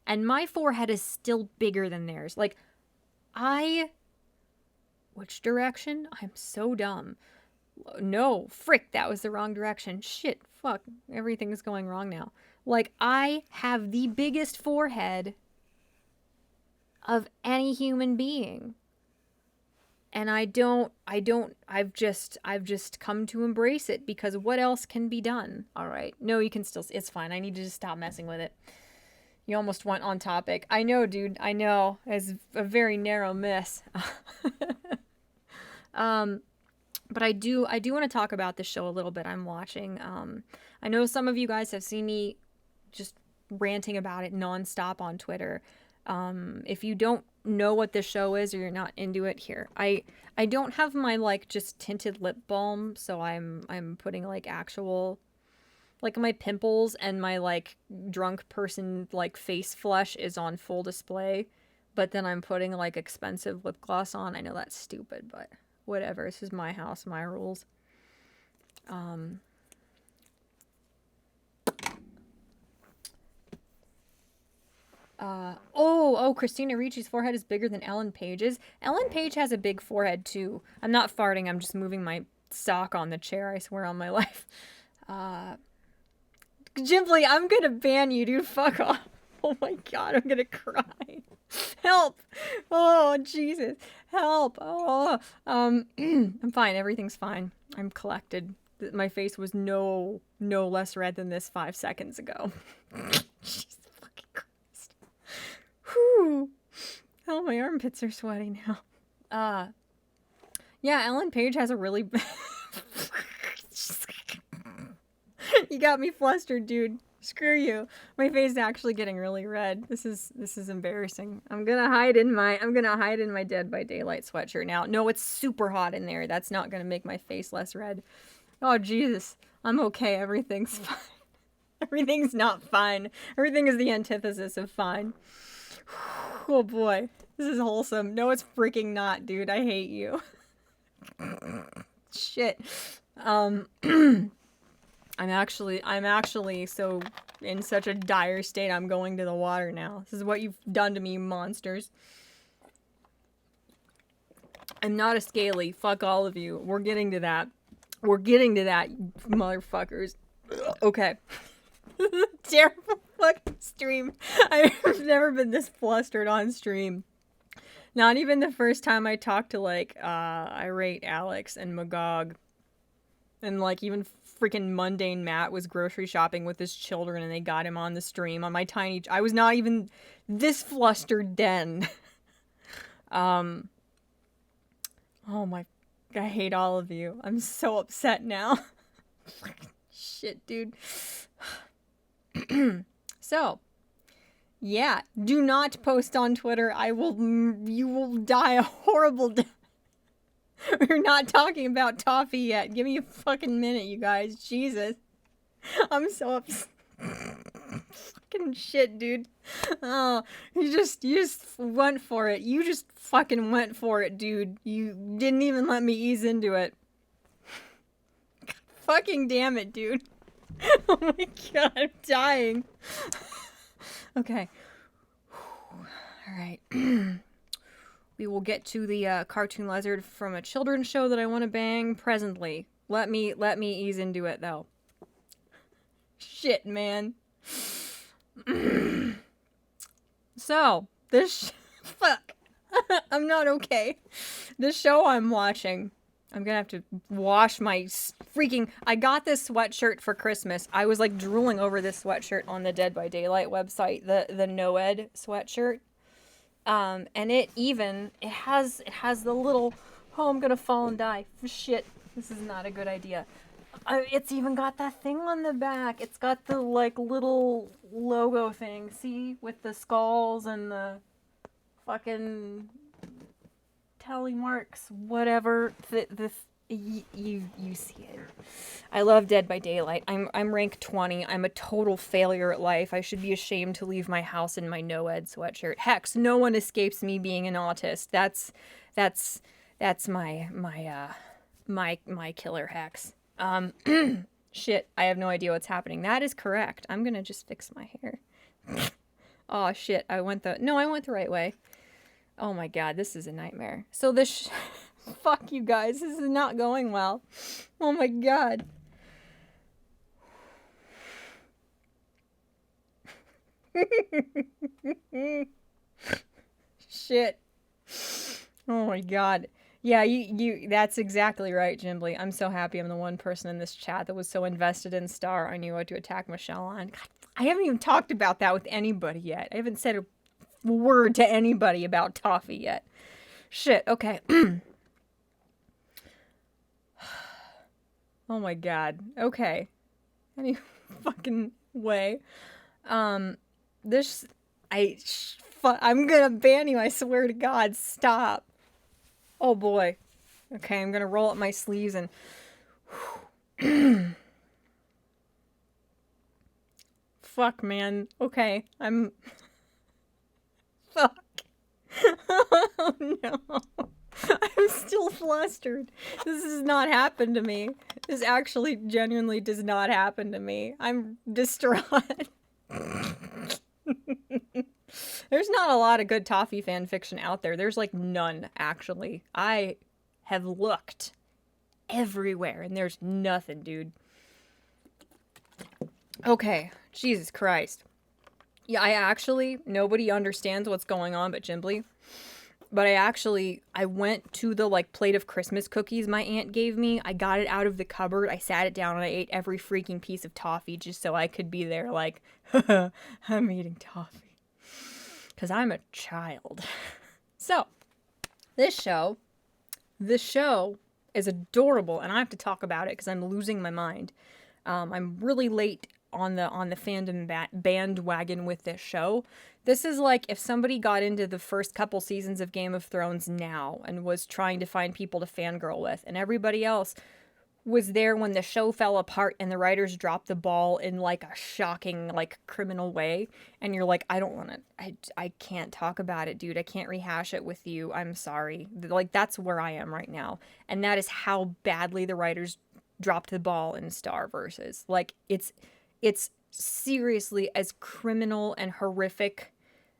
And my forehead is still bigger than theirs. Like, Which direction? I'm so dumb. No, frick, that was the wrong direction. Shit, fuck, everything is going wrong now. Like, I have the biggest forehead of any human being. And I've just come to embrace it, because what else can be done? All right. No, you can still, it's fine. I need to just stop messing with it. You almost went on topic. I know, dude. I know. It's a very narrow miss. But I do want to talk about the show a little bit I'm watching. I know some of you guys have seen me just ranting about it nonstop on Twitter. If you don't know what this show is, or you're not into it, here, I don't have my like just tinted lip balm, so I'm putting like actual, like, my pimples and my like drunk person like face flush is on full display, but then I'm putting like expensive lip gloss on. I know that's stupid, but whatever. This is my house, my rules. Christina Ricci's forehead is bigger than Ellen Page's. Ellen Page has a big forehead too. I'm not farting, I'm just moving my sock on the chair, I swear on my life. Jimbly, I'm gonna ban you, dude. Fuck off. Oh my god, I'm gonna cry. Help! Oh, Jesus. Help! Oh, I'm fine. Everything's fine. I'm collected. My face was no less red than this 5 seconds ago. Jesus fucking Christ. Whew. Oh, my armpits are sweaty now. Yeah, Ellen Page has a really... You got me flustered, dude. Screw you. My face is actually getting really red. This is embarrassing. I'm gonna hide in my Dead by Daylight sweatshirt now. No, it's super hot in there. That's not gonna make my face less red. Oh Jesus. I'm okay. Everything's fine. Everything's not fine. Everything is the antithesis of fine. Oh boy. This is wholesome. No, it's freaking not, dude. I hate you. Shit. I'm actually so in such a dire state. I'm going to the water now. This is what you've done to me, you monsters. I'm not a scaly. Fuck all of you. We're getting to that. We're getting to that, motherfuckers. Okay. Terrible fucking stream. I've never been this flustered on stream. Not even the first time I talked to, like, irate Alex and Magog. And, like, even freaking mundane Matt was grocery shopping with his children and they got him on the stream on my tiny... I was not even this flustered then. Oh my... I hate all of you. I'm so upset now. Shit, dude. So... yeah, do not post on Twitter. You will die a horrible death. We're not talking about Toffee yet. Give me a fucking minute, you guys. Jesus. I'm so upset. Fucking shit, dude. Oh, you just went for it. You just fucking went for it, dude. You didn't even let me ease into it. Fucking damn it, dude. Oh my god, I'm dying. Okay. Alright. We will get to the cartoon lizard from a children's show that I want to bang presently. Let me ease into it, though. Shit, man. So, fuck. I'm not okay. This show I'm watching... I'm gonna have to wash my freaking... I got this sweatshirt for Christmas. I was, like, drooling over this sweatshirt on the Dead by Daylight website. The No-Ed sweatshirt. And it has the little... Oh, I'm gonna fall and die. Shit. This is not a good idea. It's even got that thing on the back. It's got the, like, little logo thing. See? With the skulls and the fucking... tally marks, whatever. You see it. I love Dead by Daylight. I'm rank 20. I'm a total failure at life. I should be ashamed to leave my house in my No-Ed sweatshirt. Hex, no one escapes me being an autist. That's my killer Hex. Shit, I have no idea what's happening. That is correct. I'm gonna just fix my hair. Oh shit, I went the right way. Oh my god, this is a nightmare. So this... Fuck you guys, this is not going well. Oh my god. Shit. Oh my god. Yeah, you that's exactly right, Jimbly. I'm so happy I'm the one person in this chat that was so invested in Star I knew what to attack Michelle on. God, I haven't even talked about that with anybody yet. I haven't said a word to anybody about Toffee yet. Shit, okay. Oh my god. Okay. Any fucking way. I'm gonna ban you, I swear to god. Stop. Oh boy. Okay, I'm gonna roll up my sleeves and... Fuck, man. Okay, Fuck. Oh no. I'm still flustered. This has not happened to me. This actually genuinely does not happen to me. I'm distraught. There's not a lot of good Toffee fan fiction out there. There's like none, actually. I have looked everywhere and there's nothing, dude. Okay, Jesus Christ. Yeah, nobody understands what's going on but Jimbly. But I went to the like plate of Christmas cookies my aunt gave me. I got it out of the cupboard. I sat it down and I ate every freaking piece of toffee just so I could be there like, I'm eating toffee. Because I'm a child. So, this show is adorable, and I have to talk about it because I'm losing my mind. I'm really late on the fandom bandwagon with this show. This is like if somebody got into the first couple seasons of Game of Thrones now and was trying to find people to fangirl with, and everybody else was there when the show fell apart and the writers dropped the ball in like a shocking, like criminal way. And you're like, I don't want to, I can't talk about it, dude. I can't rehash it with you. I'm sorry. Like, that's where I am right now. And that is how badly the writers dropped the ball in Star Versus. Like, it's seriously as criminal and horrific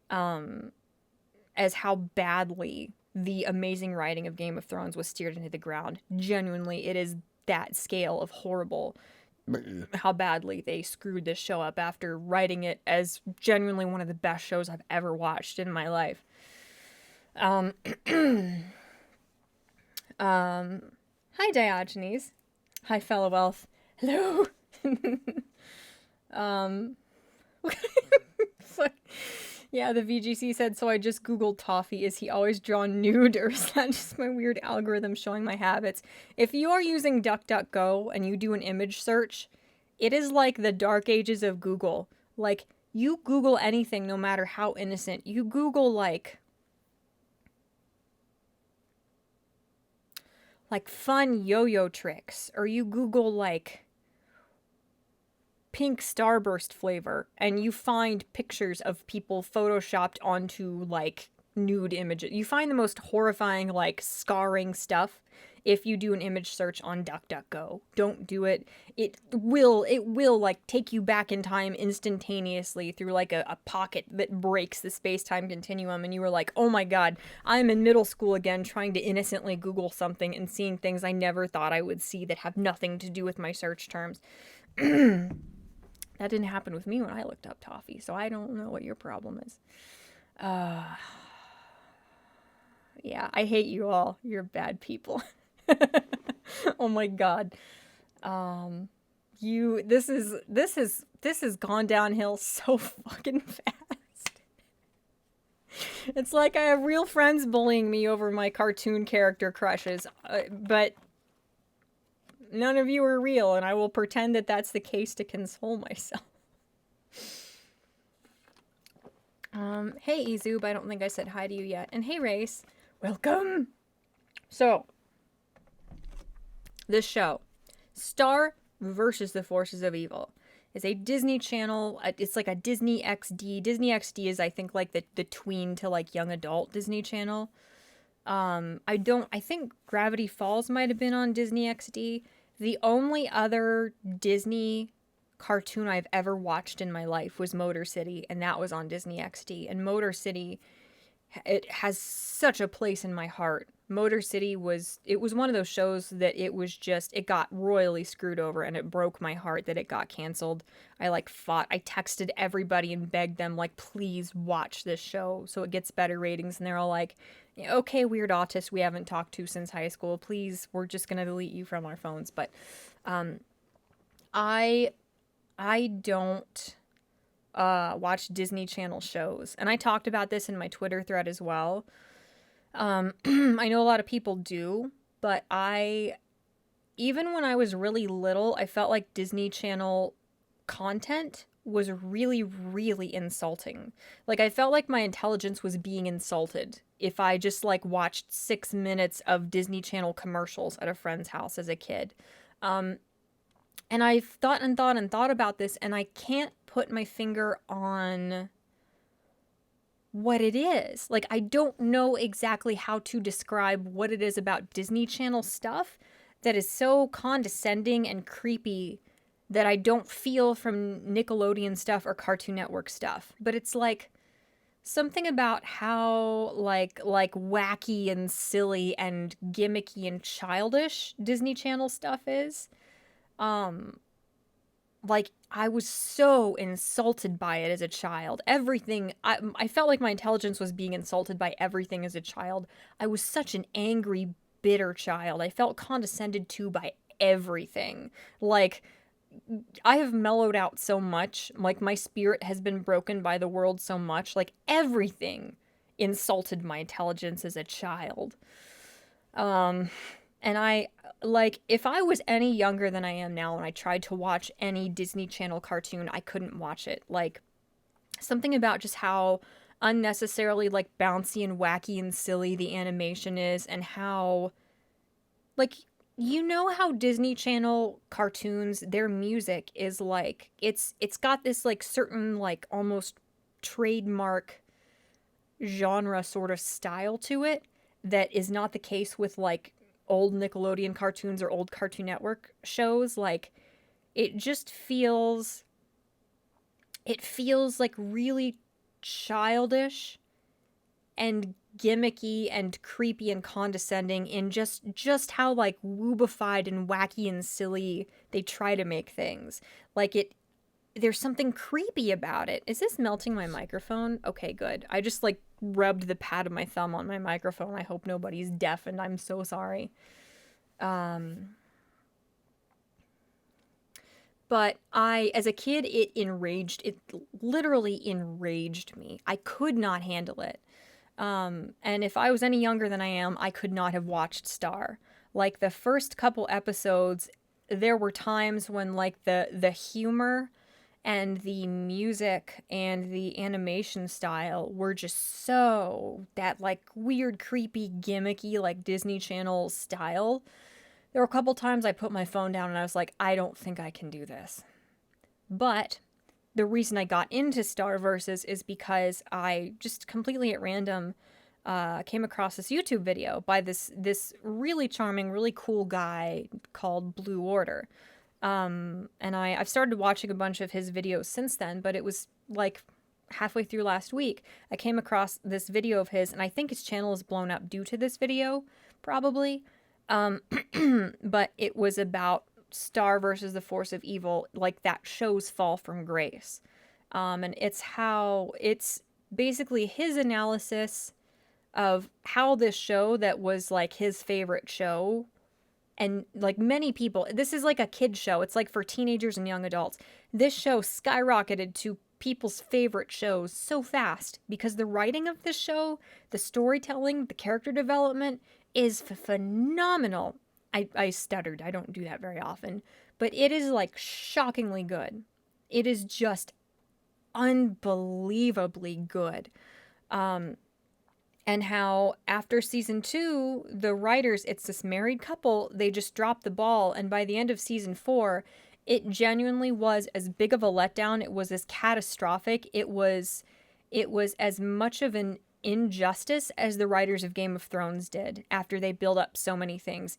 as how badly the amazing writing of Game of Thrones was steered into the ground. Genuinely, it is that scale of horrible how badly they screwed this show up after writing it as genuinely one of the best shows I've ever watched in my life. Hi Diogenes. Hi fellow elf. Hello. Yeah, the VGC said, so I just Googled Toffee. Is he always drawn nude, or is that just my weird algorithm showing my habits? If you are using DuckDuckGo and you do an image search, it is like the dark ages of Google. Like, you Google anything, no matter how innocent. You Google, like fun yo-yo tricks, or you Google, like, pink starburst flavor, and you find pictures of people photoshopped onto like nude images. You find the most horrifying, like, scarring stuff if you do an image search on DuckDuckGo. Don't do it. It will like take you back in time instantaneously through like a pocket that breaks the space-time continuum, and you were like, oh my god, I'm in middle school again trying to innocently Google something and seeing things I never thought I would see that have nothing to do with my search terms. That didn't happen with me when I looked up Toffee, so I don't know what your problem is. Yeah, I hate you all. You're bad people. Oh my god. This has gone downhill so fucking fast. It's like I have real friends bullying me over my cartoon character crushes, but none of you are real, and I will pretend that that's the case to console myself. Hey, Ezoob, I don't think I said hi to you yet. And hey, Race. Welcome! So, this show, Star versus the Forces of Evil, is a Disney Channel, it's like a Disney XD. Disney XD is, I think, like the tween to, like, young adult Disney Channel. I think Gravity Falls might have been on Disney XD. The only other Disney cartoon I've ever watched in my life was Motor City, and that was on Disney XD. And Motor City, it has such a place in my heart. Motor City was one of those shows that it got royally screwed over, and it broke my heart that it got canceled. I texted everybody and begged them, like, please watch this show so it gets better ratings, and they're all like, okay, weird autist we haven't talked to since high school, please, we're just gonna delete you from our phones. But I don't watch Disney Channel shows, and I talked about this in my Twitter thread as well. I know a lot of people do, but even when I was really little, I felt like Disney Channel content was really, really insulting. Like, I felt like my intelligence was being insulted if I just, like, watched 6 minutes of Disney Channel commercials at a friend's house as a kid. And I've thought about this, and I can't put my finger on what it is. Like, I don't know exactly how to describe what it is about Disney Channel stuff that is so condescending and creepy that I don't feel from Nickelodeon stuff or Cartoon Network stuff. But it's like something about how like wacky and silly and gimmicky and childish Disney Channel stuff is. like, I was so insulted by it as a child. Everything, I felt like my intelligence was being insulted by everything as a child. I was such an angry, bitter child. I felt condescended to by everything. Like, I have mellowed out so much. Like, my spirit has been broken by the world so much. Like, everything insulted my intelligence as a child. Um, and I, like, if I was any younger than I am now and I tried to watch any Disney Channel cartoon, I couldn't watch it. Like, something about just how unnecessarily, like, bouncy and wacky and silly the animation is, and how, like, you know how Disney Channel cartoons, their music is like, it's got this, like, certain, like, almost trademark genre sort of style to it that is not the case with, like, old Nickelodeon cartoons or old Cartoon Network shows. Like, it just feels, it feels like really childish and gimmicky and creepy and condescending in just how, like, woobified and wacky and silly they try to make things. Like, it, there's something creepy about it. Is this melting my microphone? Okay, good. I just, like, rubbed the pad of my thumb on my microphone. I hope nobody's deaf, and I'm so sorry. But as a kid, it literally enraged me. I could not handle it. And if I was any younger than I am, I could not have watched Star. Like, the first couple episodes, there were times when, like, the humor and the music and the animation style were just so that, like, weird, creepy, gimmicky, like, Disney Channel style. There were a couple times I put my phone down and I was like, I don't think I can do this. But the reason I got into Star Versus is because I just completely at random came across this YouTube video by this really charming, really cool guy called Blue Order. And I've started watching a bunch of his videos since then, but it was like halfway through last week, I came across this video of his, and I think his channel is blown up due to this video, probably. But it was about Star versus the force of evil, like that show's fall from grace. And it's basically his analysis of how this show that was like his favorite show, and like many people, this is like a kid show. It's like for teenagers and young adults. This show skyrocketed to people's favorite shows so fast because the writing of this show, the storytelling, the character development is phenomenal. I stuttered. I don't do that very often. But it is, like, shockingly good. It is just unbelievably good. And how after season 2, the writers, it's this married couple, they just dropped the ball. And by the end of season 4, it genuinely was as big of a letdown. It was as catastrophic. It was as much of an injustice as the writers of Game of Thrones did after they build up so many things.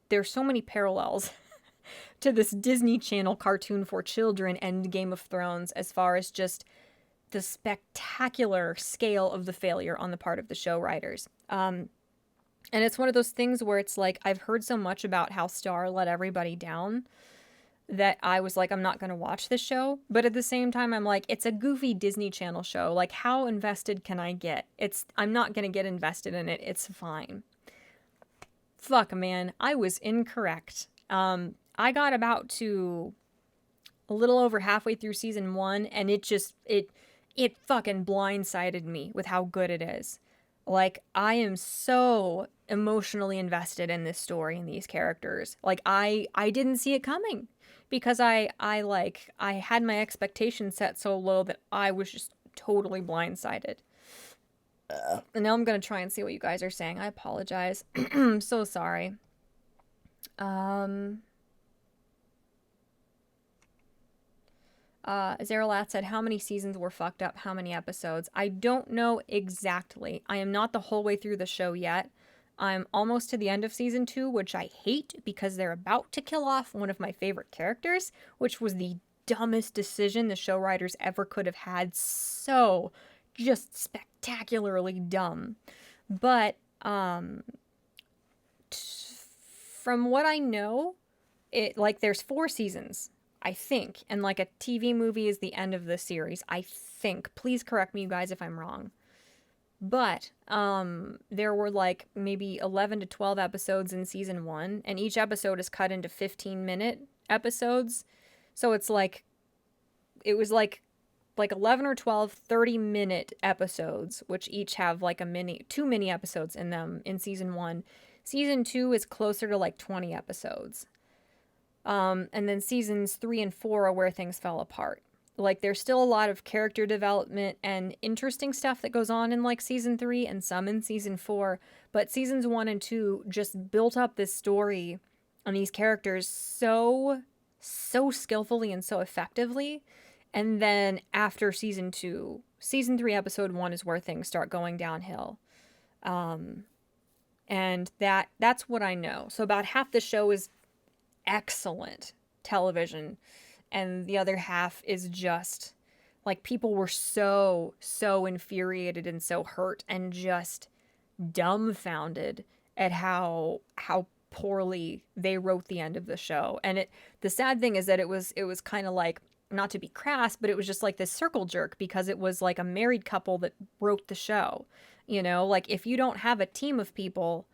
There's so many parallels to this Disney Channel cartoon for children and Game of Thrones as far as just the spectacular scale of the failure on the part of the show writers. And it's one of those things where it's like, I've heard so much about how Star let everybody down that I was like, I'm not going to watch this show. But at the same time, I'm like, it's a goofy Disney Channel show. Like, how invested can I get? I'm not going to get invested in it. It's fine. Fuck, man. I was incorrect. I got about to a little over halfway through season 1, and it fucking blindsided me with how good it is. Like, I am so emotionally invested in this story and these characters. Like, I didn't see it coming because I had my expectations set so low that I was just totally blindsided. And now I'm going to try and see what you guys are saying. I apologize. I'm so sorry. Zeralat said, how many seasons were fucked up? How many episodes? I don't know exactly. I am not the whole way through the show yet. I'm almost to the end of season 2, which I hate because they're about to kill off one of my favorite characters, which was the dumbest decision the show writers ever could have had. So just spectacularly dumb. But from what I know, there's 4 seasons. I think. And like a TV movie is the end of the series, I think. Please correct me, you guys, if I'm wrong. But there were like maybe 11 to 12 episodes in season 1, and each episode is cut into 15-minute episodes. So it's like it was like 11 or 12 30-minute episodes, which each have like two mini episodes in them in season 1. Season 2 is closer to like 20 episodes. And then seasons 3 and 4 are where things fell apart. Like, there's still a lot of character development and interesting stuff that goes on in like season 3 and some in season 4, but seasons 1 and 2 just built up this story and these characters so skillfully and so effectively. And then after season 2, season 3 episode 1 is where things start going downhill. And that's what I know. So about half the show is excellent television, and the other half is just like, people were so infuriated and so hurt and just dumbfounded at how poorly they wrote the end of the show. And the sad thing is that it was kind of like, not to be crass, but it was just like this circle jerk, because it was like a married couple that wrote the show. You know, like, if you don't have a team of people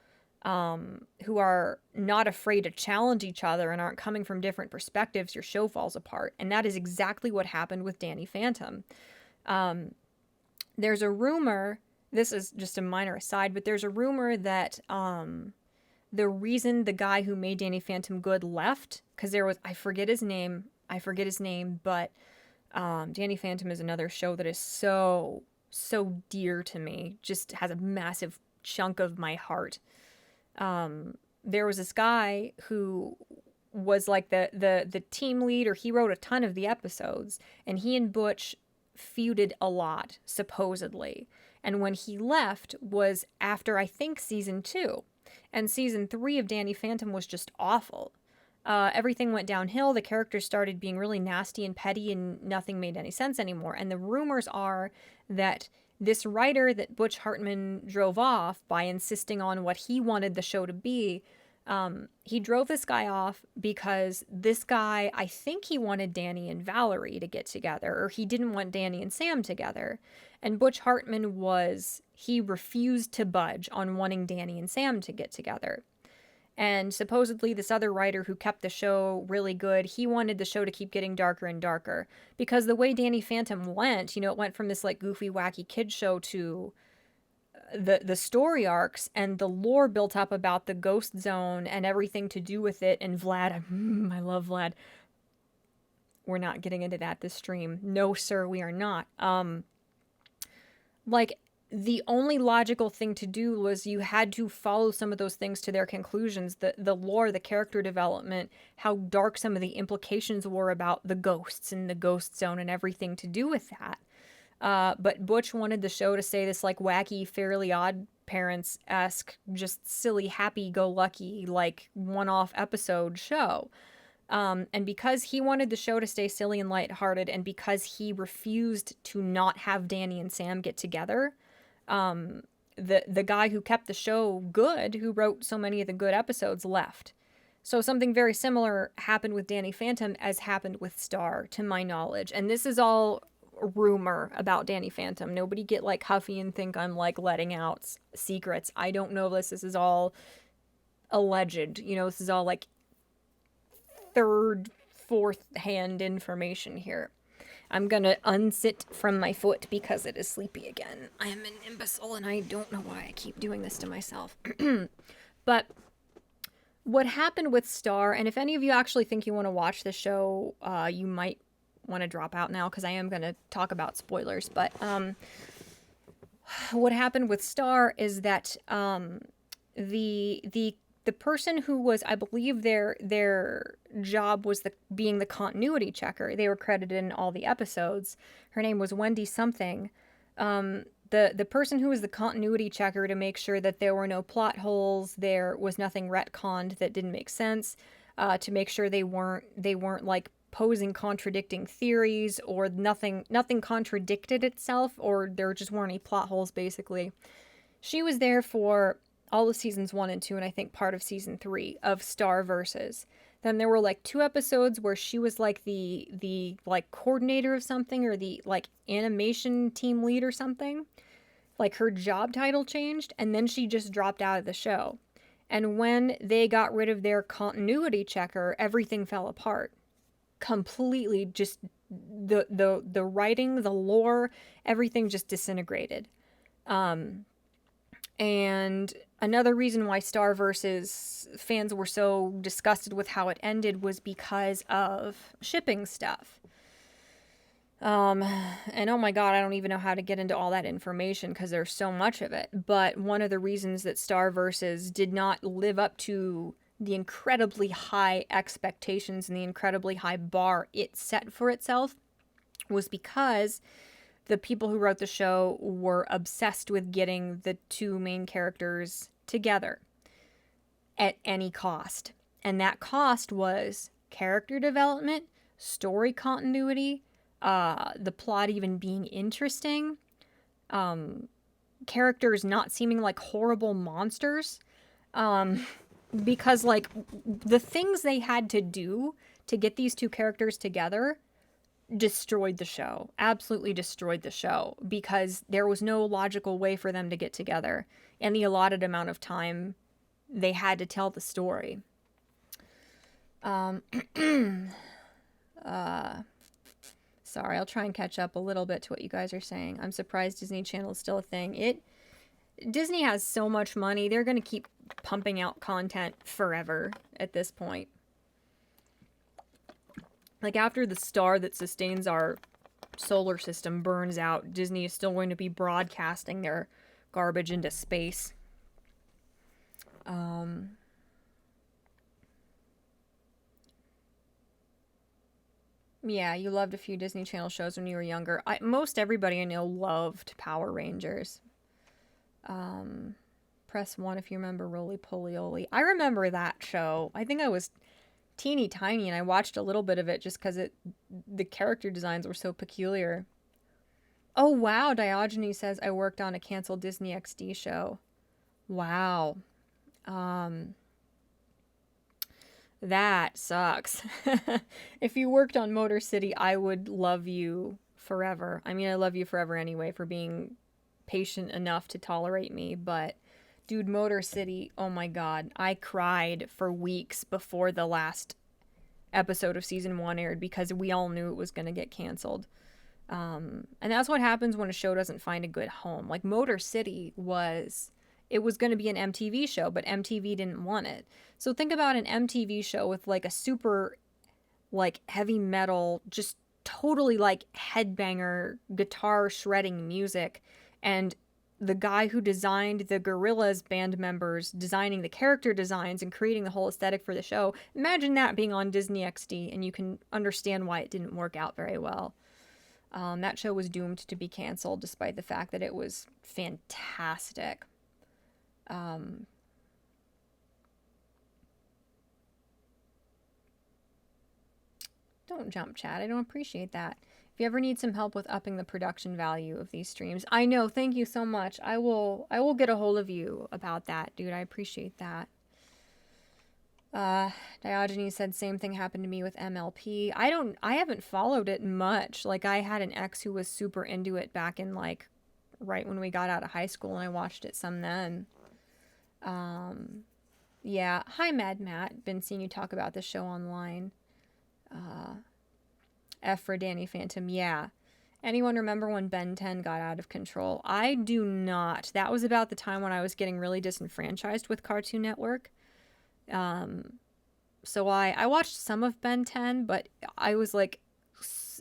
who are not afraid to challenge each other and aren't coming from different perspectives, your show falls apart. And that is exactly what happened with Danny Phantom. There's a rumor, this is just a minor aside, but there's a rumor that the reason the guy who made Danny Phantom good left, because there was, I forget his name, but Danny Phantom is another show that is so dear to me, just has a massive chunk of my heart. There was this guy who was like the team lead, or he wrote a ton of the episodes, and he and Butch feuded a lot, supposedly. And when he left was after, I think, season 2. And season 3 of Danny Phantom was just awful. Everything went downhill. The characters started being really nasty and petty, and nothing made any sense anymore. And the rumors are that this writer that Butch Hartman drove off by insisting on what he wanted the show to be, he drove this guy off because this guy, I think he wanted Danny and Valerie to get together, or he didn't want Danny and Sam together. And Butch Hartman he refused to budge on wanting Danny and Sam to get together. And supposedly this other writer who kept the show really good, he wanted the show to keep getting darker and darker. Because the way Danny Phantom went, you know, it went from this like goofy, wacky kid show to the story arcs and the lore built up about the ghost zone and everything to do with it. And Vlad, I love Vlad. We're not getting into that this stream. No, sir, we are not. Like, the only logical thing to do was you had to follow some of those things to their conclusions. The lore, the character development, how dark some of the implications were about the ghosts and the ghost zone and everything to do with that. But Butch wanted the show to stay this like wacky, Fairly Odd Parents-esque, just silly, happy-go-lucky, like one-off episode show. And because he wanted the show to stay silly and lighthearted, and because he refused to not have Danny and Sam get together, the guy who kept the show good, who wrote so many of the good episodes, left. So something very similar happened with Danny Phantom as happened with Star, to my knowledge. And this is all rumor about Danny Phantom. Nobody get like huffy and think I'm like letting out secrets. I don't know this. This is all alleged. You know, this is all like third, fourth hand information here. I'm gonna unsit from my foot because it is sleepy again. I am an imbecile and I don't know why I keep doing this to myself. But what happened with Star, and if any of you actually think you want to watch the show, you might want to drop out now because I am going to talk about spoilers. But what happened with Star is that the person who was, I believe their job was being the continuity checker. They were credited in all the episodes. Her name was Wendy something. The person who was the continuity checker to make sure that there were no plot holes, there was nothing retconned that didn't make sense, to make sure they weren't like posing contradicting theories, or nothing contradicted itself, or there just weren't any plot holes, basically. She was there for all of seasons 1 and 2, and I think part of season 3 of Star Versus. Then there were like 2 episodes where she was like the like coordinator of something, or the like animation team lead or something. Like her job title changed, and then she just dropped out of the show. And when they got rid of their continuity checker, everything fell apart. Completely, just the writing, the lore, everything just disintegrated. And another reason why Starverse's fans were so disgusted with how it ended was because of shipping stuff. And oh my god, I don't even know how to get into all that information because there's so much of it. But one of the reasons that Starverses did not live up to the incredibly high expectations and the incredibly high bar it set for itself was because the people who wrote the show were obsessed with getting the 2 main characters together at any cost. And that cost was character development, story continuity, the plot even being interesting, characters not seeming like horrible monsters. Because, like, the things they had to do to get these 2 characters together destroyed the show. Absolutely destroyed the show, because there was no logical way for them to get together and the allotted amount of time they had to tell the story. Sorry, I'll try and catch up a little bit to what you guys are saying. I'm surprised Disney Channel is still a thing. Disney has so much money, they're going to keep pumping out content forever at this point. Like, after the star that sustains our solar system burns out, Disney is still going to be broadcasting their garbage into space. Yeah, you loved a few Disney Channel shows when you were younger. Most everybody I know loved Power Rangers. Press 1 if you remember Roly Poly Oly. I remember that show. I think I was teeny tiny and I watched a little bit of it just because the character designs were so peculiar. Oh wow, Diogenes says I worked on a canceled Disney XD show. Wow. That sucks. If you worked on Motor City, I would love you forever. I mean, I love you forever anyway for being patient enough to tolerate me, but dude, Motor City, oh my god, I cried for weeks before the last episode of season 1 aired because we all knew it was going to get canceled. And that's what happens when a show doesn't find a good home. Like, Motor City was going to be an MTV show, but MTV didn't want it. So think about an MTV show with like a super like heavy metal, just totally like headbanger, guitar shredding music, and the guy who designed the Gorillaz band members designing the character designs and creating the whole aesthetic for the show. Imagine that being on Disney XD, and you can understand why it didn't work out very well. That show was doomed to be canceled despite the fact that it was fantastic. Don't jump, chat. I don't appreciate that. If you ever need some help with upping the production value of these streams, I know. Thank you so much. I will get a hold of you about that, dude. I appreciate that. Diogenes said same thing happened to me with MLP. I haven't followed it much. Like, I had an ex who was super into it back in like right when we got out of high school, and I watched it some then. Yeah. Hi, Mad Matt. Been seeing you talk about this show online. F for Danny Phantom. Yeah. Anyone remember when Ben 10 got out of control? I do not. That was about the time when I was getting really disenfranchised with Cartoon Network. So I watched some of Ben 10, but I was like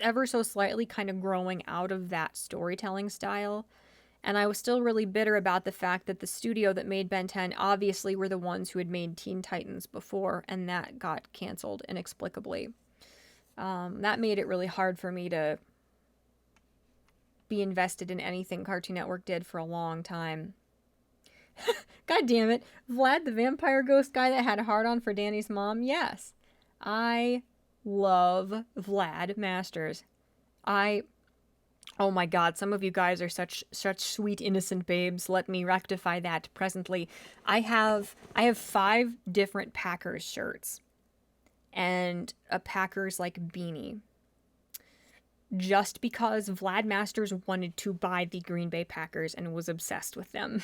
ever so slightly kind of growing out of that storytelling style. And I was still really bitter about the fact that the studio that made Ben 10 obviously were the ones who had made Teen Titans before, and that got canceled inexplicably. That made it really hard for me to be invested in anything Cartoon Network did for a long time. God damn it. Vlad, the vampire ghost guy that had a hard-on for Danny's mom? Yes. I love Vlad Masters. Oh my god, some of you guys are such sweet innocent babes. Let me rectify that presently. I have 5 different Packers shirts. and a Packers like beanie. Just because Vlad Masters wanted to buy the Green Bay Packers and was obsessed with them.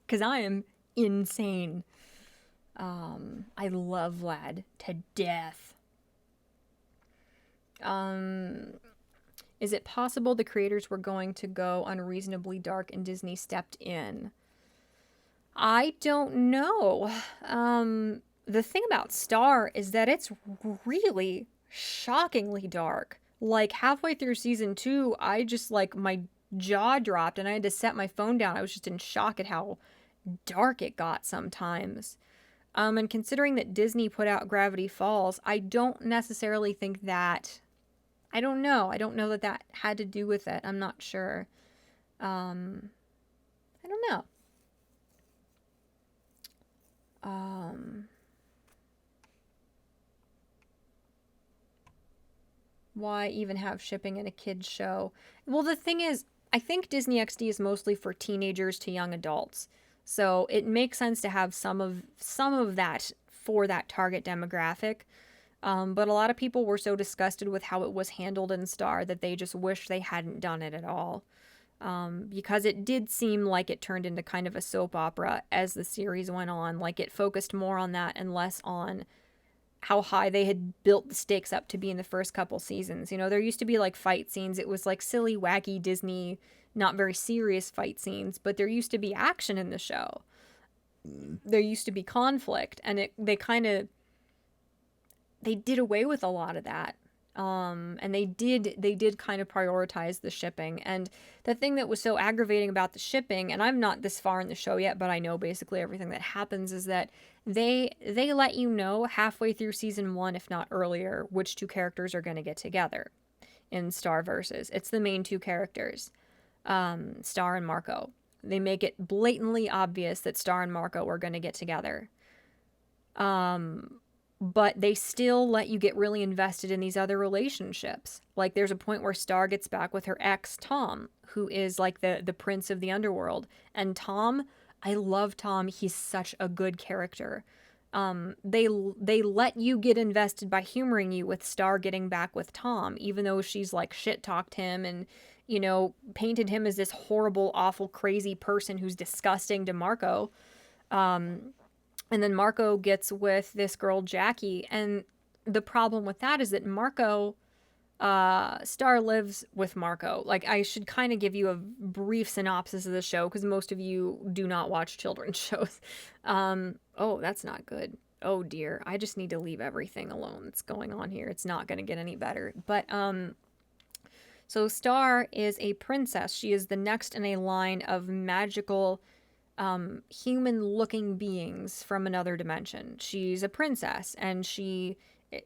Because I am insane. I love Vlad to death. Is it possible the creators were going to go unreasonably dark and Disney stepped in? I don't know. The thing about Star is that it's really shockingly dark. Like halfway through season 2, I just like my jaw dropped and I had to set my phone down. I was just in shock at how dark it got sometimes. And considering that Disney put out Gravity Falls, I don't necessarily think that... I don't know. I don't know that that had to do with it. I'm not sure. I don't know. Why even have shipping in a kid's show? Well, the thing is, I think Disney XD is mostly for teenagers to young adults. So it makes sense to have some of that for that target demographic. But a lot of people were so disgusted with how it was handled in Star that they just wish they hadn't done it at all. Because it did seem like it turned into kind of a soap opera as the series went on. Like it focused more on that and less on how high they had built the stakes up to be in the first couple seasons. You know, there used to be like fight scenes. It was like silly, wacky Disney, not very serious fight scenes, but there used to be action in the show. There used to be conflict, and they did away with a lot of that. And they did kind of prioritize the shipping. And the thing that was so aggravating about the shipping, and I'm not this far in the show yet, but I know basically everything that happens, is that they let you know halfway through season 1, if not earlier, which two characters are going to get together in Star Versus. It's the main two characters, Star and Marco. They make it blatantly obvious that Star and Marco are going to get together. But they still let you get really invested in these other relationships. Like there's a point where Star gets back with her ex, Tom, who is like the prince of the underworld. And Tom, I love Tom. He's such a good character. They let you get invested by humoring you with Star getting back with Tom, even though she's like shit-talked him and, you know, painted him as this horrible, awful, crazy person who's disgusting to Marco. And then Marco gets with this girl, Jackie. And the problem with that is that Marco, Star lives with Marco. Like, I should kind of give you a brief synopsis of the show because most of you do not watch children's shows. Oh, that's not good. Oh, dear. I just need to leave everything alone that's going on here. It's not going to get any better. But, so Star is a princess. She is the next in a line of magical human-looking beings from another dimension. She's a princess, and she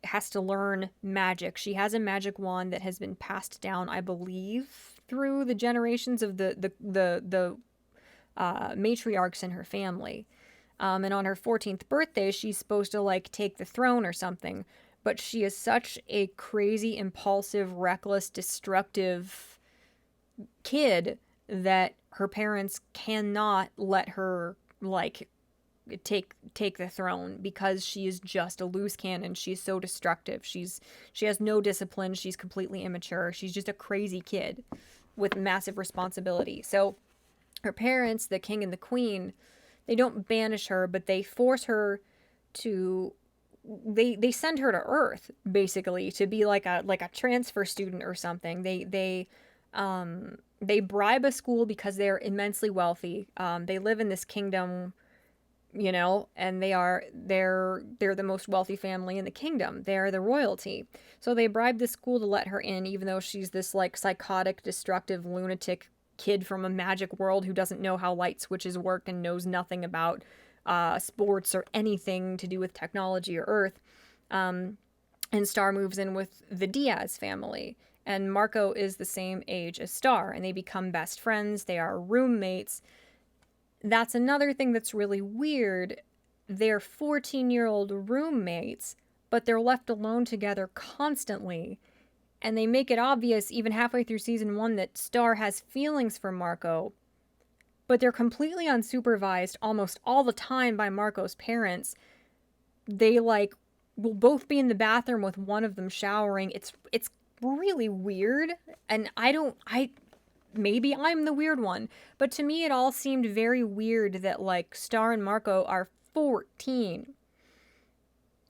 has to learn magic. She has a magic wand that has been passed down, I believe, through the generations of the matriarchs in her family. And on her 14th birthday, she's supposed to, like, take the throne or something. But she is such a crazy, impulsive, reckless, destructive kid that her parents cannot let her, like, take the throne because she is just a loose cannon. She's so destructive. She has no discipline. She's completely immature. She's just a crazy kid with massive responsibility. So her parents, the king and the queen, they don't banish her, but they force her to... They send her to Earth, basically, to be like a transfer student or something. They bribe a school because they're immensely wealthy. They live in this kingdom, you know, and they're the most wealthy family in the kingdom. They're the royalty. So they bribe the school to let her in, even though she's this like psychotic, destructive, lunatic kid from a magic world who doesn't know how light switches work and knows nothing about sports or anything to do with technology or Earth. And Star moves in with the Diaz family. And Marco is the same age as Star, and they become best friends. They are roommates. That's another thing that's really weird. They're 14-year-old roommates, but they're left alone together constantly. And they make it obvious, even halfway through season 1, that Star has feelings for Marco, but they're completely unsupervised almost all the time by Marco's parents. they like will both be in the bathroom with one of them showering. It's really weird, and I maybe I'm the weird one, but to me it all seemed very weird that like Star and Marco are 14.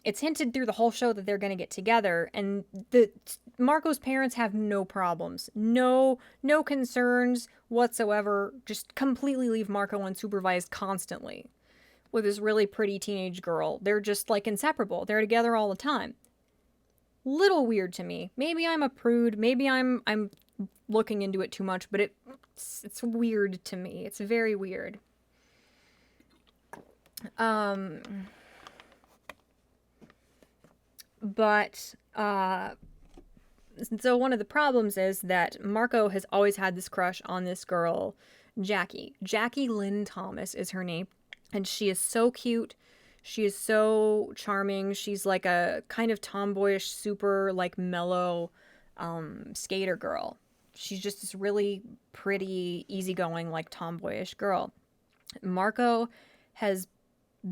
It's hinted through the whole show that they're going to get together, and the Marco's parents have no problems, no concerns whatsoever, just completely leave Marco unsupervised constantly with this really pretty teenage girl. They're just like inseparable. They're together all the time. Little weird to me. Maybe I'm a prude, maybe I'm looking into it too much, but it's weird to me. It's very weird. But so one of the problems is that Marco has always had this crush on this girl, Jackie. Jackie Lynn Thomas is her name, and she is so cute. She is so charming. She's like a kind of tomboyish, super like mellow skater girl. She's just this really pretty, easygoing, like tomboyish girl. Marco has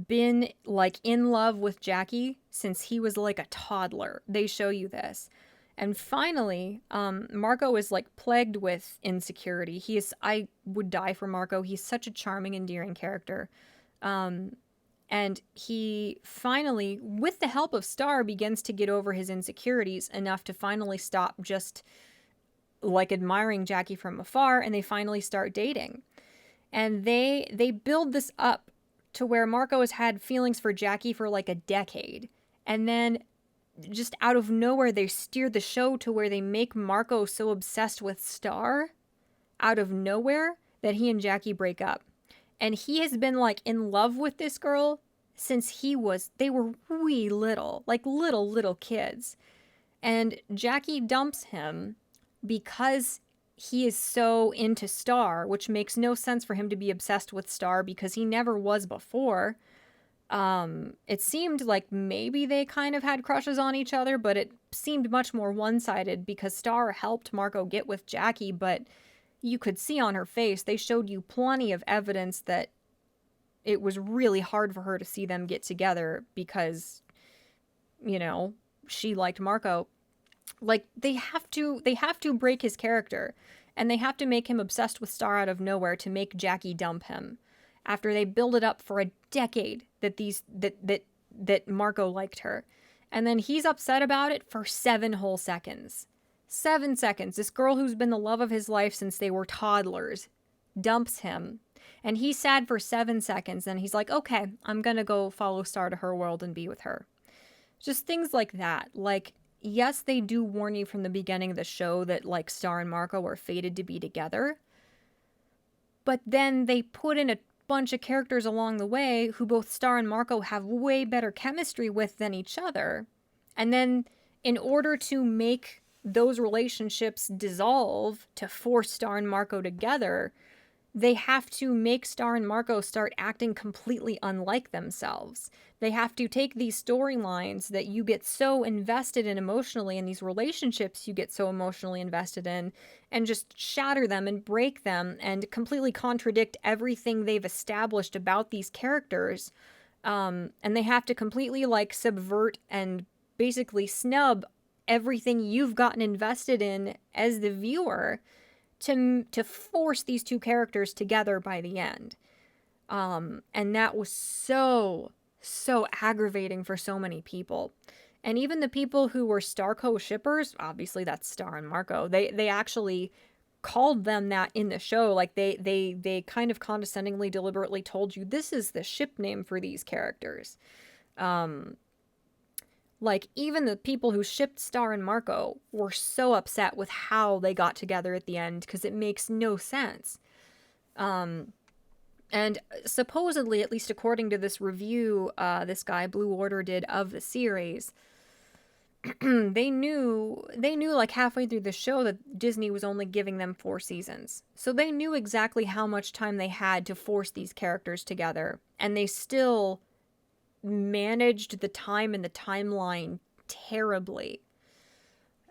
been like in love with Jackie since he was like a toddler. They show you this. And finally, Marco is like plagued with insecurity. I would die for Marco. He's such a charming, endearing character. And he finally, with the help of Star, begins to get over his insecurities enough to finally stop just like admiring Jackie from afar, and they finally start dating. And they build this up to where Marco has had feelings for Jackie for like a decade. And then just out of nowhere, they steer the show to where they make Marco so obsessed with Star out of nowhere that he and Jackie break up. And he has been like in love with this girl since they were wee little, like little kids. And Jackie dumps him because he is so into Star, which makes no sense for him to be obsessed with Star because he never was before. It seemed like maybe they kind of had crushes on each other, but it seemed much more one-sided because Star helped Marco get with Jackie, but you could see on her face, they showed you plenty of evidence that it was really hard for her to see them get together because, you know, she liked Marco. Like, they have to break his character, and they have to make him obsessed with Star out of nowhere to make Jackie dump him after they build it up for a decade that Marco liked her. And then he's upset about it for 7 whole seconds. 7 seconds. This girl who's been the love of his life since they were toddlers dumps him. And he's sad for 7 seconds. Then he's like, okay, I'm going to go follow Star to her world and be with her. Just things like that. Like, yes, they do warn you from the beginning of the show that, like, Star and Marco are fated to be together. But then they put in a bunch of characters along the way who both Star and Marco have way better chemistry with than each other. And then in order to make those relationships dissolve, to force Star and Marco together, they have to make Star and Marco start acting completely unlike themselves. They have to take these storylines that you get so invested in emotionally, and these relationships you get so emotionally invested in, and just shatter them and break them and completely contradict everything they've established about these characters. And they have to completely like subvert and basically snub everything you've gotten invested in as the viewer to force these two characters together by the end. And that was so aggravating for so many people. And even the people who were Starco shippers, obviously that's Star and Marco, they actually called them that in the show. Like they kind of condescendingly, deliberately told you this is the ship name for these characters. Like, even the people who shipped Star and Marco were so upset with how they got together at the end because it makes no sense. And supposedly, at least according to this review this guy, Blue Order, did of the series, they knew like halfway through the show that Disney was only giving them 4 seasons. So they knew exactly how much time they had to force these characters together. And they still managed the time and the timeline terribly.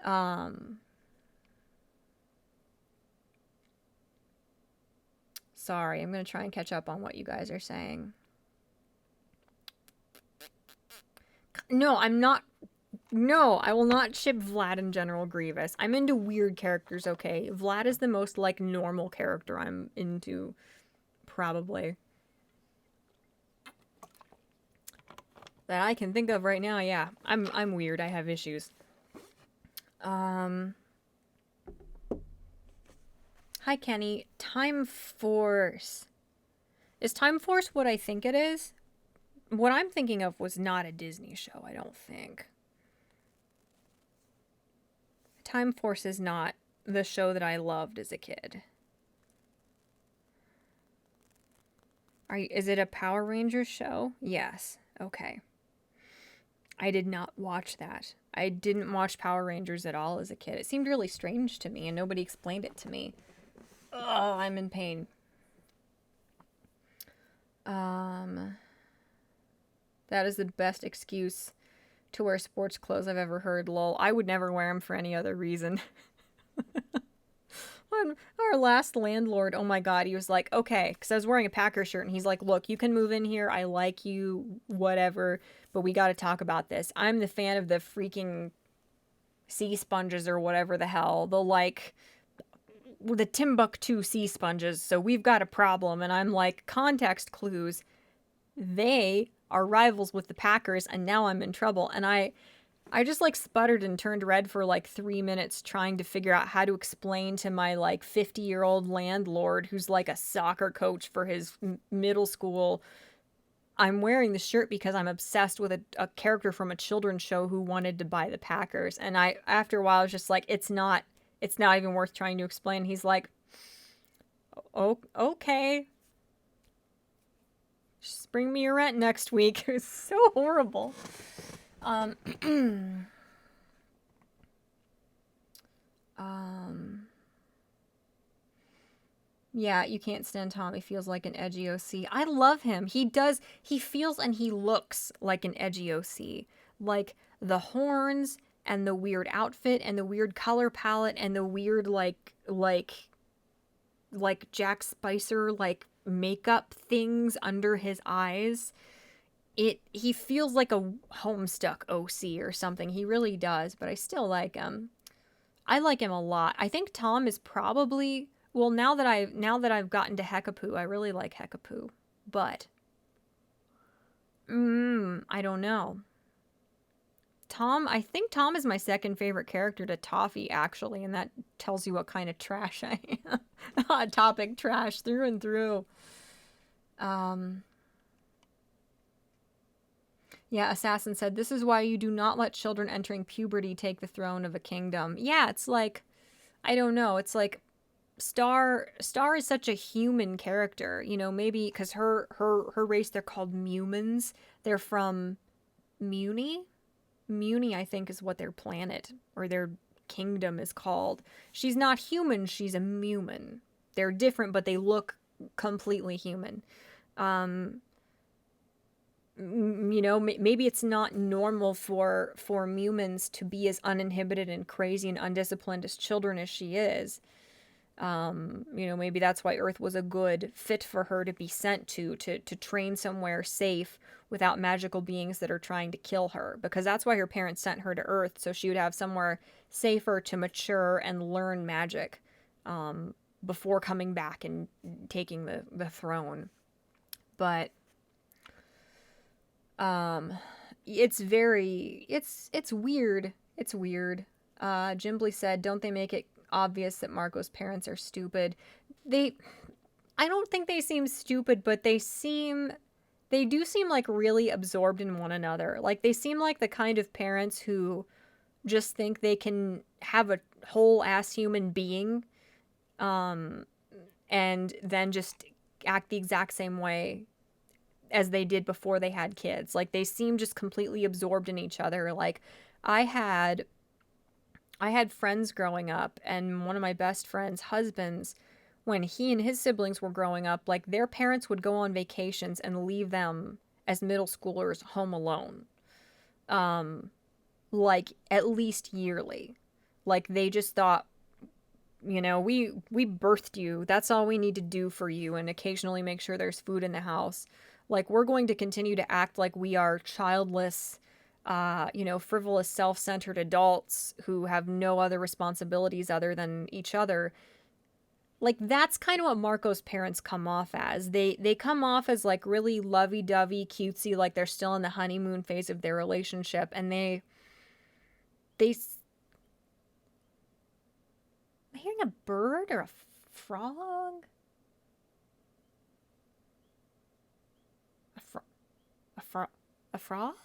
Sorry, I'm going to try and catch up on what you guys are saying. No, I'm not. No, I will not ship Vlad and General Grievous. I'm into weird characters, okay? Vlad is the most, like, normal character I'm into, probably. That I can think of right now, yeah. I'm weird. I have issues. Hi, Kenny. Time Force. Is Time Force what I think it is? What I'm thinking of was not a Disney show, I don't think. Time Force is not the show that I loved as a kid. Is it a Power Rangers show? Yes. Okay. I did not watch that. I didn't watch Power Rangers at all as a kid. It seemed really strange to me, and nobody explained it to me. Oh, I'm in pain. That is the best excuse to wear sports clothes I've ever heard. Lol. I would never wear them for any other reason. Our last landlord, oh my god, he was like, okay, because I was wearing a Packer shirt, and he's like, look, you can move in here, I like you, whatever, but we got to talk about this. I'm the fan of the freaking sea sponges or whatever the hell, the Timbuktu sea sponges, so we've got a problem. And I'm like, context clues, they are rivals with the Packers, and now I'm in trouble. And I just like sputtered and turned red for like 3 minutes trying to figure out how to explain to my like 50-year-old landlord who's like a soccer coach for his middle school. I'm wearing the shirt because I'm obsessed with a character from a children's show who wanted to buy the Packers. And after a while, I was just like, it's not even worth trying to explain. He's like, oh, okay. Just bring me your rent next week. It was so horrible. Yeah, you can't stand Tom. He feels like an edgy OC. I love him. He feels and he looks like an edgy OC. Like the horns and the weird outfit and the weird color palette and the weird like Jack Spicer like makeup things under his eyes. He feels like a Homestuck OC or something. He really does, but I still like him. I like him a lot. I think Tom is probably, well, now that I've gotten to Hekapoo, I really like Hekapoo. But I don't know. I think Tom is my second favorite character to Toffee, actually, and that tells you what kind of trash I am. Hot topic trash through and through. Yeah, Assassin said, this is why you do not let children entering puberty take the throne of a kingdom. Yeah, it's like, I don't know, it's like, Star is such a human character, you know, maybe because her race, they're called Mumans. They're from Muni? Muni, I think, is what their planet or their kingdom is called. She's not human, she's a Muman. They're different, but they look completely human. You know, maybe it's not normal for Mumans to be as uninhibited and crazy and undisciplined as children as she is. You know, maybe that's why Earth was a good fit for her to be sent to train somewhere safe without magical beings that are trying to kill her. Because that's why her parents sent her to Earth, so she would have somewhere safer to mature and learn magic before coming back and taking the throne. But it's weird. It's weird. Jimbly said, don't they make it obvious that Marco's parents are stupid? I don't think they seem stupid, but they do seem like really absorbed in one another. Like they seem like the kind of parents who just think they can have a whole ass human being, and then just act the exact same way as they did before they had kids. Like they seem just completely absorbed in each other. Like I had friends growing up, and one of my best friends' husbands, when he and his siblings were growing up, like their parents would go on vacations and leave them as middle schoolers home alone. Like at least yearly. Like they just thought, you know, we birthed you. That's all we need to do for you, and occasionally make sure there's food in the house. Like we're going to continue to act like we are childless, frivolous, self-centered adults who have no other responsibilities other than each other. Like, that's kind of what Marco's parents come off as. They come off as, like, really lovey-dovey, cutesy, like they're still in the honeymoon phase of their relationship, and they am I hearing a bird or a frog? A frog?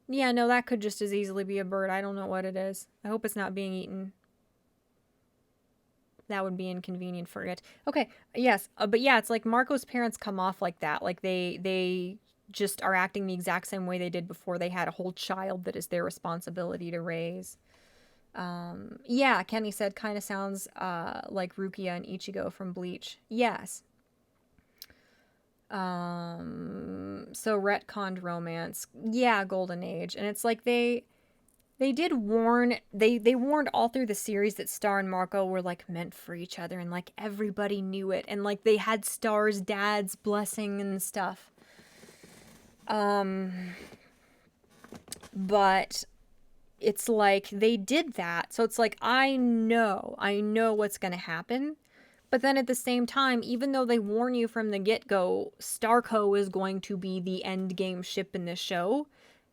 Yeah, no, that could just as easily be a bird. I don't know what it is. I hope it's not being eaten. That would be inconvenient for it. Okay, yes, but yeah, it's like Marco's parents come off like that. Like they just are acting the exact same way they did before they had a whole child that is their responsibility to raise. Yeah, Kenny said kind of sounds like Rukia and Ichigo from Bleach. Yes. So retconned romance. Yeah, Golden Age. And it's like they did warn, they warned all through the series that Star and Marco were like meant for each other, and like everybody knew it, and like they had Star's dad's blessing and stuff. But it's like they did that. So it's like, I know what's going to happen. But then at the same time, even though they warn you from the get-go, Starco is going to be the end game ship in this show,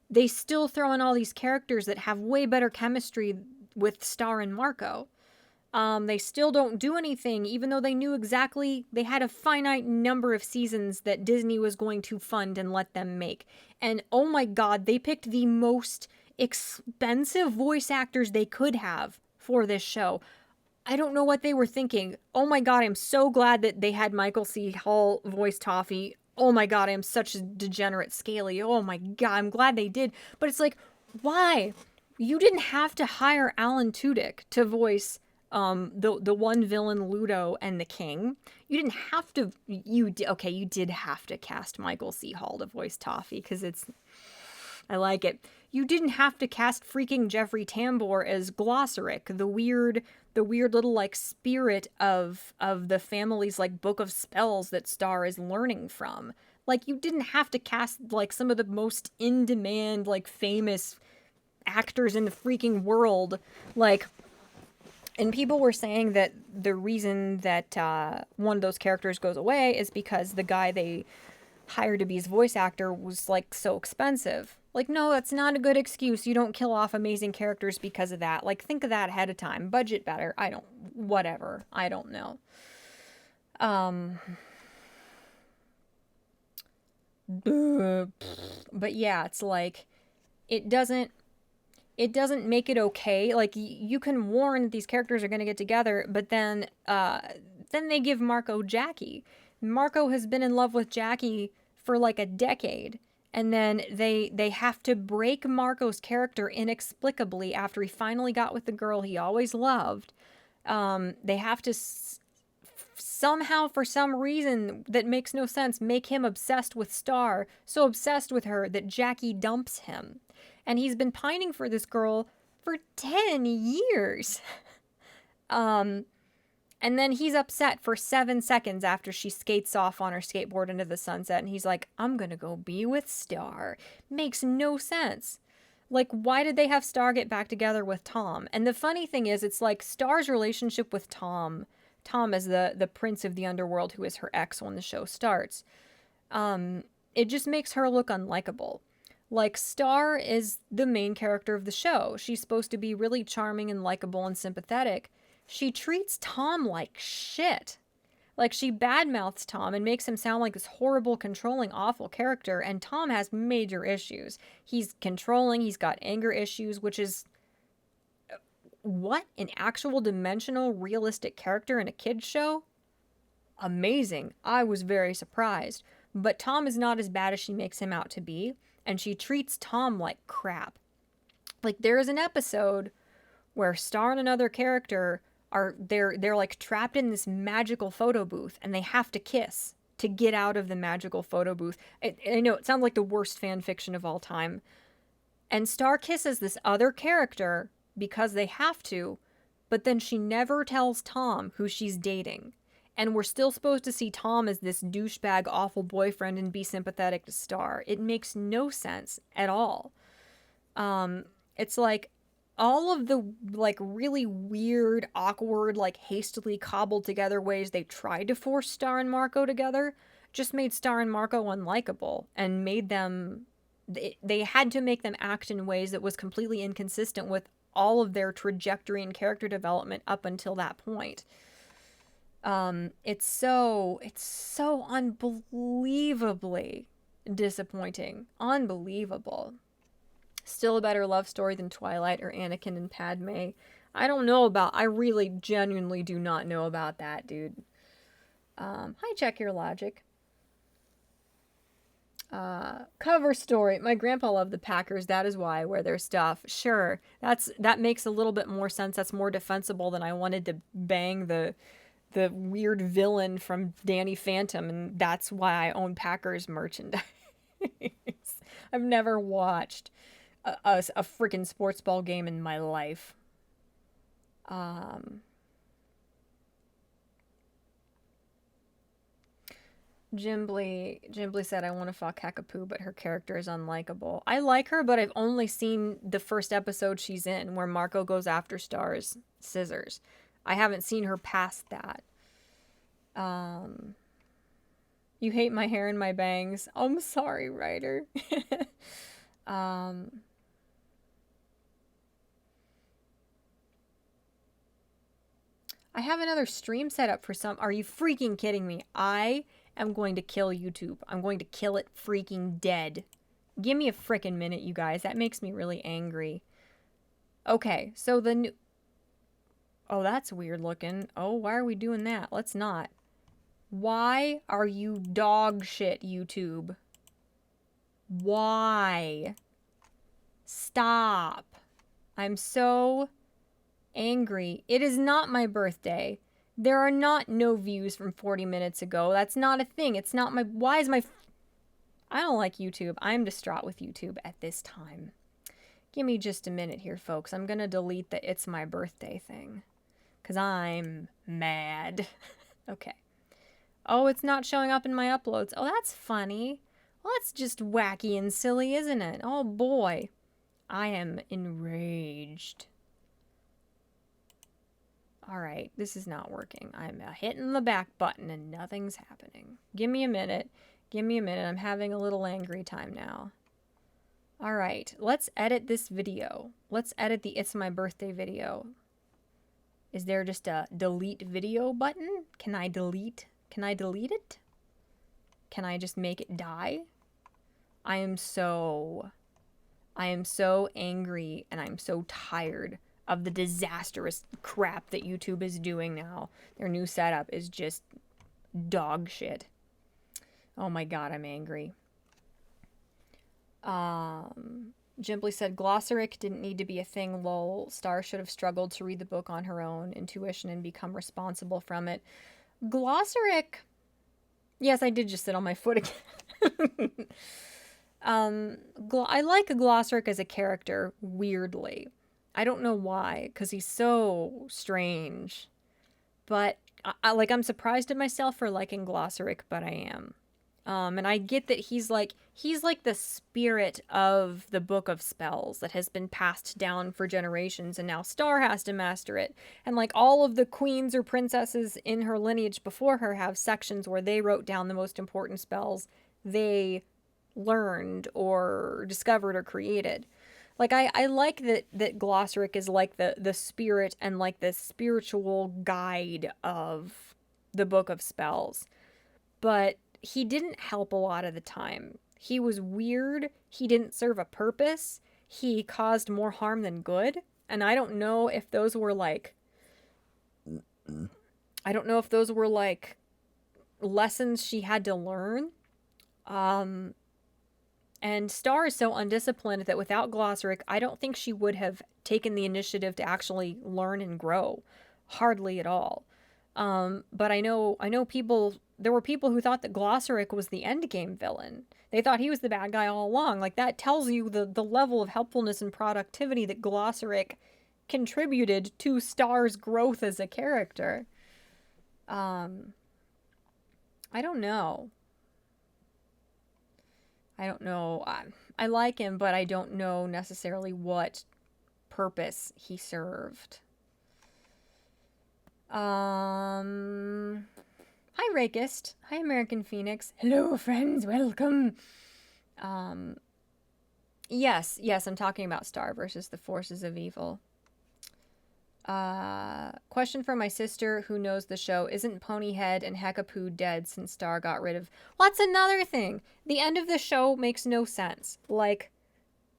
they still throw in all these characters that have way better chemistry with Star and Marco. They still don't do anything, even though they knew exactly they had a finite number of seasons that Disney was going to fund and let them make. And oh my god, they picked the most expensive voice actors they could have for this show. I don't know what they were thinking. Oh my god, I'm so glad that they had Michael C. Hall voice Toffee. Oh my god, I am such a degenerate Scaly. Oh my god, I'm glad they did. But it's like, why? You didn't have to hire Alan Tudyk to voice the one villain Ludo and the King. You didn't have to. You did have to cast Michael C. Hall to voice Toffee because I like it. You didn't have to cast freaking Jeffrey Tambor as Glossaric, the weird little like spirit of the family's like book of spells that Star is learning from. Like, you didn't have to cast like some of the most in demand like famous actors in the freaking world. Like, and people were saying that the reason that one of those characters goes away is because the guy they hired to be his voice actor was like so expensive. Like, no, that's not a good excuse. You don't kill off amazing characters because of that. Like, think of that ahead of time. Budget better. I don't know. But yeah, it's like, it doesn't make it okay. Like, you can warn that these characters are going to get together, but then they give Marco Jackie. Marco has been in love with Jackie for like a decade. And then they have to break Marco's character inexplicably after he finally got with the girl he always loved. They have to somehow, for some reason that makes no sense, make him obsessed with Star, so obsessed with her that Jackie dumps him. And he's been pining for this girl for 10 years. And then he's upset for 7 seconds after she skates off on her skateboard into the sunset. And he's like, I'm going to go be with Star. Makes no sense. Like, why did they have Star get back together with Tom? And the funny thing is, it's like Star's relationship with Tom is the prince of the underworld who is her ex when the show starts. It just makes her look unlikable. Like, Star is the main character of the show. She's supposed to be really charming and likable and sympathetic. She treats Tom like shit. Like, she badmouths Tom and makes him sound like this horrible, controlling, awful character, and Tom has major issues. He's controlling, he's got anger issues, which is... What? An actual dimensional, realistic character in a kid's show? Amazing. I was very surprised. But Tom is not as bad as she makes him out to be, and she treats Tom like crap. Like, there is an episode where Star and another character they're like trapped in this magical photo booth, and they have to kiss to get out of the magical photo booth. I know it sounds like the worst fan fiction of all time. And Star kisses this other character because they have to, but then she never tells Tom who she's dating. And we're still supposed to see Tom as this douchebag, awful boyfriend and be sympathetic to Star. It makes no sense at all. It's like all of the like really weird, awkward, like hastily cobbled together ways they tried to force Star and Marco together just made Star and Marco unlikable and made them, they had to make them act in ways that was completely inconsistent with all of their trajectory and character development up until that point. It's so unbelievably disappointing. Unbelievable. Still a better love story than Twilight or Anakin and Padme. I don't know about, I really genuinely do not know about that, dude. Hi, Check Your Logic. Cover story. My grandpa loved the Packers. That is why I wear their stuff. Sure. That makes a little bit more sense. That's more defensible than I wanted to bang the weird villain from Danny Phantom, and that's why I own Packers merchandise. I've never watched a freaking sports ball game in my life. Jimbly said, I want to fuck Hekapoo, but her character is unlikable. I like her, but I've only seen the first episode she's in, where Marco goes after Star's scissors. I haven't seen her past that. You hate my hair and my bangs. I'm sorry, writer. I have another stream set up for some. Are you freaking kidding me? I am going to kill YouTube. I'm going to kill it freaking dead. Give me a freaking minute, you guys. That makes me really angry. Okay, so the new... Oh, that's weird looking. Oh, why are we doing that? Let's not. Why are you dog shit, YouTube? Why? Stop. I'm so angry. It is not my birthday. There are not no views from 40 minutes ago. That's not a thing. It's not my... Why is my... I don't like YouTube. I'm distraught with YouTube at this time. Give me just a minute here, folks. I'm gonna delete the it's my birthday thing. Because I'm mad. Okay. Oh, it's not showing up in my uploads. Oh, that's funny. Well, that's just wacky and silly, isn't it? Oh, boy. I am enraged. Alright, this is not working. I'm hitting the back button and nothing's happening. Give me a minute. Give me a minute. I'm having a little angry time now. Alright, let's edit this video. Let's edit the It's My Birthday video. Is there just a delete video button? Can I delete it? Can I just make it die? I am so angry and I'm so tired of the disastrous crap that YouTube is doing now. Their new setup is just dog shit. Oh my god, I'm angry. Jimbly said, Glossaric didn't need to be a thing, lol. Star should have struggled to read the book on her own intuition and become responsible from it. Glossaric... Yes, I did just sit on my foot again. I like Glossaric as a character, weirdly. I don't know why, because he's so strange. But, I'm surprised at myself for liking Glossaric, but I am. And I get that he's like the spirit of the Book of Spells that has been passed down for generations, and now Star has to master it. And like all of the queens or princesses in her lineage before her have sections where they wrote down the most important spells they learned or discovered or created. Like, I like that Glossaric is like the spirit and like the spiritual guide of the Book of Spells. But he didn't help a lot of the time. He was weird. He didn't serve a purpose. He caused more harm than good. And I don't know if those were like... I don't know if those were like lessons she had to learn. And Star is so undisciplined that without Glossaric, I don't think she would have taken the initiative to actually learn and grow. Hardly at all. But I know people... There were people who thought that Glossaric was the endgame villain. They thought he was the bad guy all along. Like, that tells you the level of helpfulness and productivity that Glossaric contributed to Star's growth as a character. I don't know. I don't know. I like him, but I don't know necessarily what purpose he served. Hi, Rakist. Hi, American Phoenix. Hello, friends. Welcome. Um, yes, I'm talking about Star versus the Forces of Evil. Question from my sister who knows the show. Isn't Ponyhead and Hekapoo dead since Star got rid of... Well, that's another thing. The end of the show makes no sense. Like,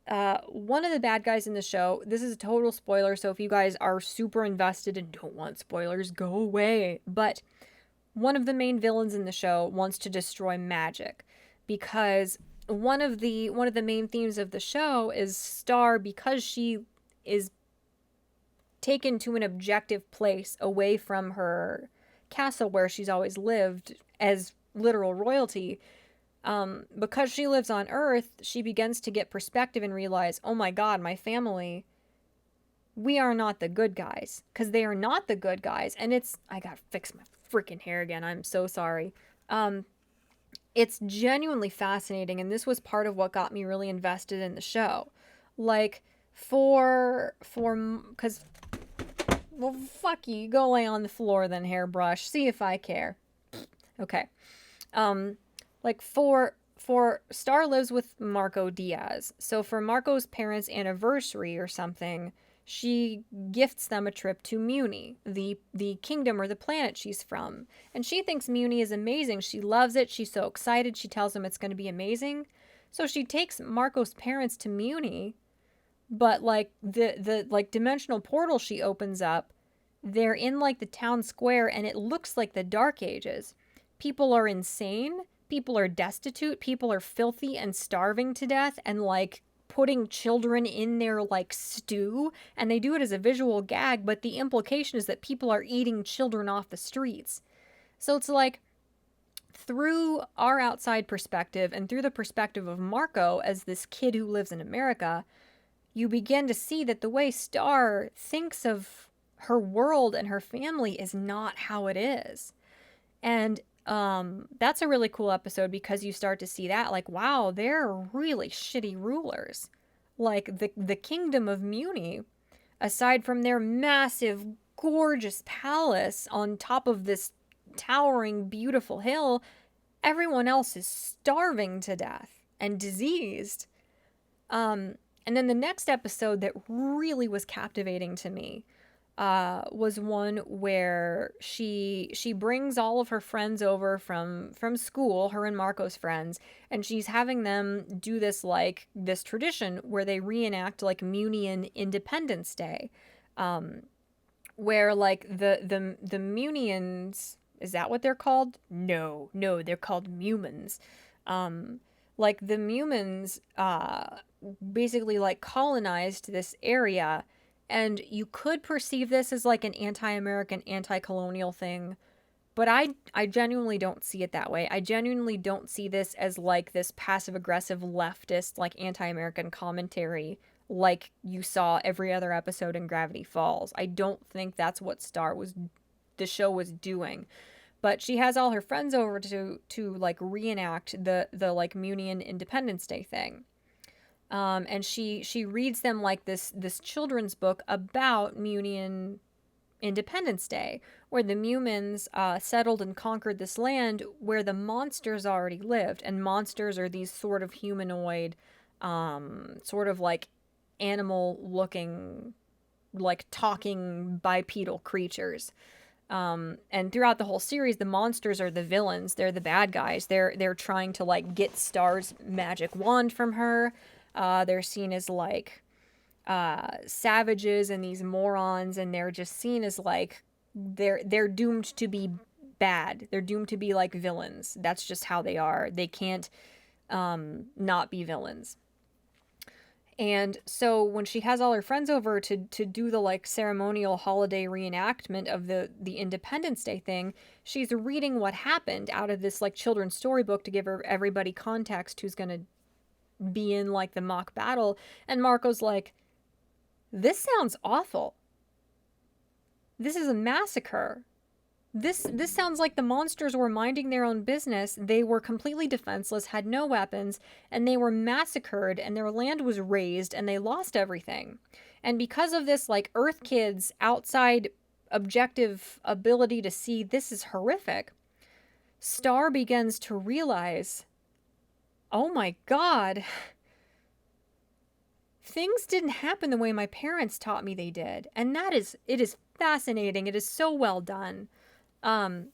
one of the bad guys in the show, this is a total spoiler, so if you guys are super invested and don't want spoilers, go away. But one of the main villains in the show wants to destroy magic because one of the main themes of the show is Star, because she is taken to an objective place away from her castle where she's always lived as literal royalty. Because she lives on Earth, she begins to get perspective and realize, oh my god, my family, we are not the good guys. Because they are not the good guys. And I gotta fix my freaking hair again. I'm so sorry. It's genuinely fascinating, and this was part of what got me really invested in the show. Like, because, well, fuck you. Go lay on the floor then, hairbrush. See if I care. Okay. Like, for Star lives with Marco Diaz. So for Marco's parents' anniversary or something, she gifts them a trip to Muni, the kingdom or the planet she's from. And she thinks Muni is amazing. She loves it. She's so excited. She tells them it's going to be amazing. So she takes Marco's parents to Muni, but like the like dimensional portal she opens up, they're in like the town square and it looks like the Dark Ages. People are insane. People are destitute. People are filthy and starving to death and like putting children in their like stew, and they do it as a visual gag, but the implication is that people are eating children off the streets. So it's like, through our outside perspective and through the perspective of Marco as this kid who lives in America, you begin to see that the way Star thinks of her world and her family is not how it is. And that's a really cool episode because you start to see that, like, wow, they're really shitty rulers. Like, the kingdom of Muni, aside from their massive, gorgeous palace on top of this towering, beautiful hill, everyone else is starving to death and diseased. And then the next episode that really was captivating to me was one where she brings all of her friends over from school, her and Marco's friends, and she's having them do this tradition where they reenact like Munian Independence Day, where like the Munians, is that what they're called? No, they're called Mumans. Like the Mumans basically like colonized this area. And you could perceive this as like an anti-American, anti-colonial thing, but I genuinely don't see it that way. I genuinely don't see this as like this passive-aggressive leftist, like anti-American commentary like you saw every other episode in Gravity Falls. I don't think that's what the show was doing. But she has all her friends over to like reenact the like Munian Independence Day thing. And she reads them like this children's book about Munian Independence Day, where the Mumans settled and conquered this land where the monsters already lived. And monsters are these sort of humanoid, sort of like animal-looking, like talking bipedal creatures. And throughout the whole series, the monsters are the villains. They're the bad guys. They're trying to like get Star's magic wand from her. They're seen as like savages and these morons, and they're just seen as like they're doomed to be bad. They're doomed to be like villains. That's just how they are. They can't not be villains. And so when she has all her friends over to do the like ceremonial holiday reenactment of the Independence Day thing, she's reading what happened out of this like children's storybook to give everybody context who's gonna be in like the mock battle. And Marco's like, this sounds awful. This is a massacre. This sounds like the monsters were minding their own business. They were completely defenseless, had no weapons, and they were massacred, and their land was razed, and they lost everything. And because of this, like, Earth Kid's outside objective ability to see this is horrific, Star begins to realize, oh my god, things didn't happen the way my parents taught me they did. And it is fascinating. It is so well done. Um,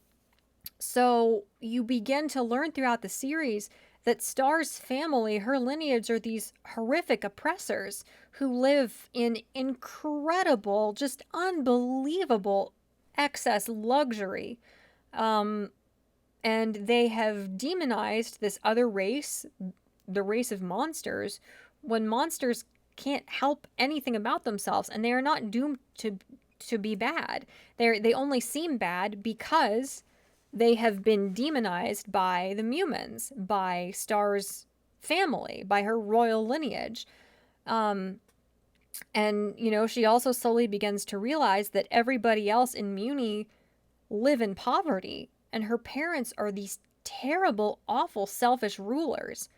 so you begin to learn throughout the series that Star's family, her lineage, are these horrific oppressors who live in incredible, just unbelievable excess luxury. Um, and they have demonized this other race, the race of monsters, when monsters can't help anything about themselves, and they are not doomed to be bad. They only seem bad because they have been demonized by the humans, by Star's family, by her royal lineage. Um, and, you know, she also slowly begins to realize that everybody else in Muni live in poverty, and her parents are these terrible, awful, selfish rulers.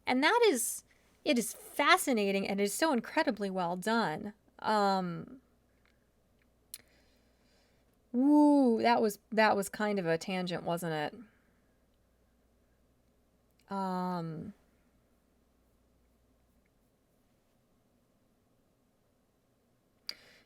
And it is fascinating, and it is so incredibly well done. Woo, that was kind of a tangent, wasn't it? Um,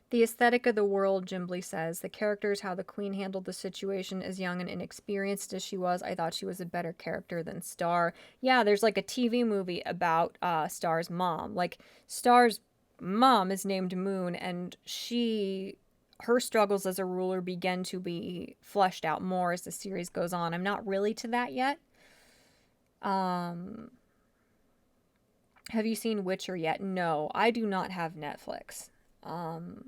the aesthetic of the world, Jimbly says. The characters, how the queen handled the situation as young and inexperienced as she was. I thought she was a better character than Star. Yeah, there's like a TV movie about Star's mom. Like, Star's mom is named Moon, and her struggles as a ruler begin to be fleshed out more as the series goes on. I'm not really to that yet. Um, have you seen Witcher yet? No, I do not have Netflix.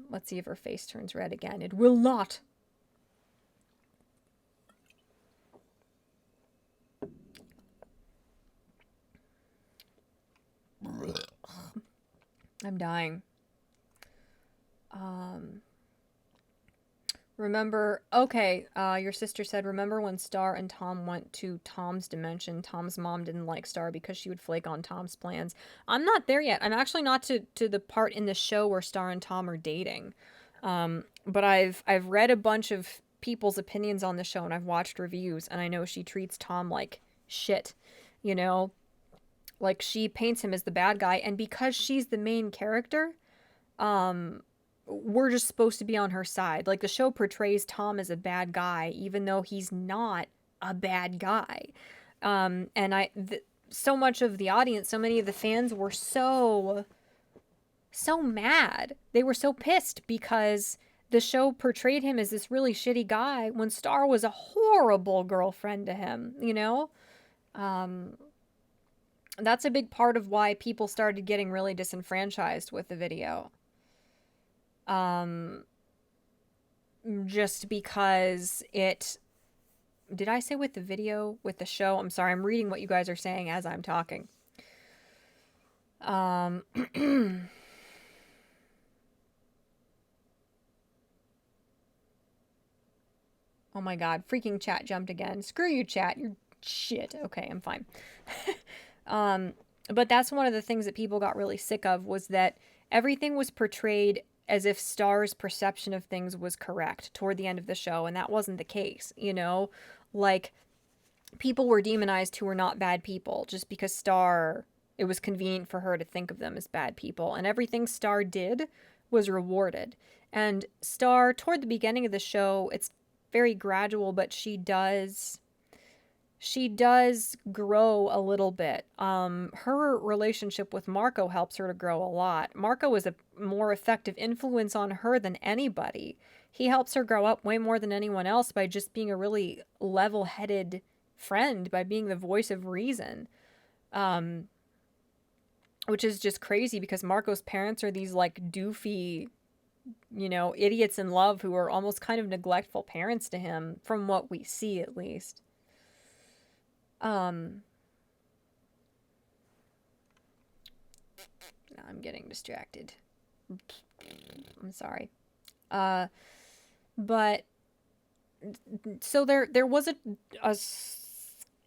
Let's see if her face turns red again. It will not. I'm dying. Remember, okay, your sister said, remember when Star and Tom went to Tom's dimension? Tom's mom didn't like Star because she would flake on Tom's plans. I'm not there yet. I'm actually not to the part in the show where Star and Tom are dating. But I've read a bunch of people's opinions on the show, and I've watched reviews, and I know she treats Tom like shit, you know? Like, she paints him as the bad guy, and because she's the main character, we're just supposed to be on her side. Like, the show portrays Tom as a bad guy, even though he's not a bad guy. And so much of the audience, so many of the fans were so mad. They were so pissed because the show portrayed him as this really shitty guy when Star was a horrible girlfriend to him, you know? That's a big part of why people started getting really disenfranchised with the video. Just because it... Did I say with the video? With the show? I'm sorry, I'm reading what you guys are saying as I'm talking. Oh my god, freaking chat jumped again. Screw you, chat. You're shit. Okay, I'm fine. But that's one of the things that people got really sick of, was that everything was portrayed as if Star's perception of things was correct toward the end of the show, and that wasn't the case, you know? Like, people were demonized who were not bad people just because Star, it was convenient for her to think of them as bad people, and everything Star did was rewarded. And Star, toward the beginning of the show, it's very gradual, but she does grow a little bit. Her relationship with Marco helps her to grow a lot. Marco is a more effective influence on her than anybody. He helps her grow up way more than anyone else by just being a really level-headed friend, by being the voice of reason. Which is just crazy because Marco's parents are these, like, doofy, you know, idiots in love who are almost kind of neglectful parents to him, from what we see at least. Now I'm getting distracted. I'm sorry. But so there was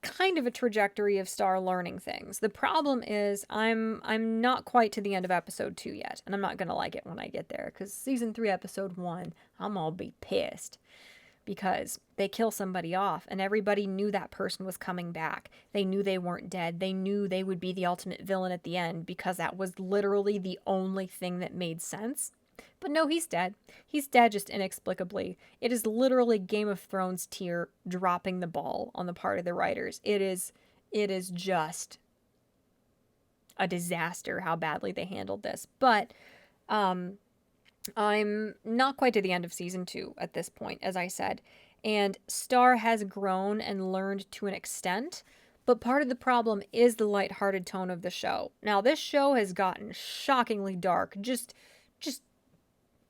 kind of a trajectory of Star learning things. The problem is I'm not quite to the end of episode 2 yet, and I'm not gonna like it when I get there, because season 3 episode 1 I'm gonna be pissed because they kill somebody off and everybody knew that person was coming back. They knew they weren't dead. They knew they would be the ultimate villain at the end because that was literally the only thing that made sense. But no, he's dead. He's dead just inexplicably. It is literally Game of Thrones tier dropping the ball on the part of the writers. It is just a disaster how badly they handled this. But I'm not quite to the end of season 2 at this point, as I said, and Star has grown and learned to an extent, but part of the problem is the lighthearted tone of the show. Now, this show has gotten shockingly dark, just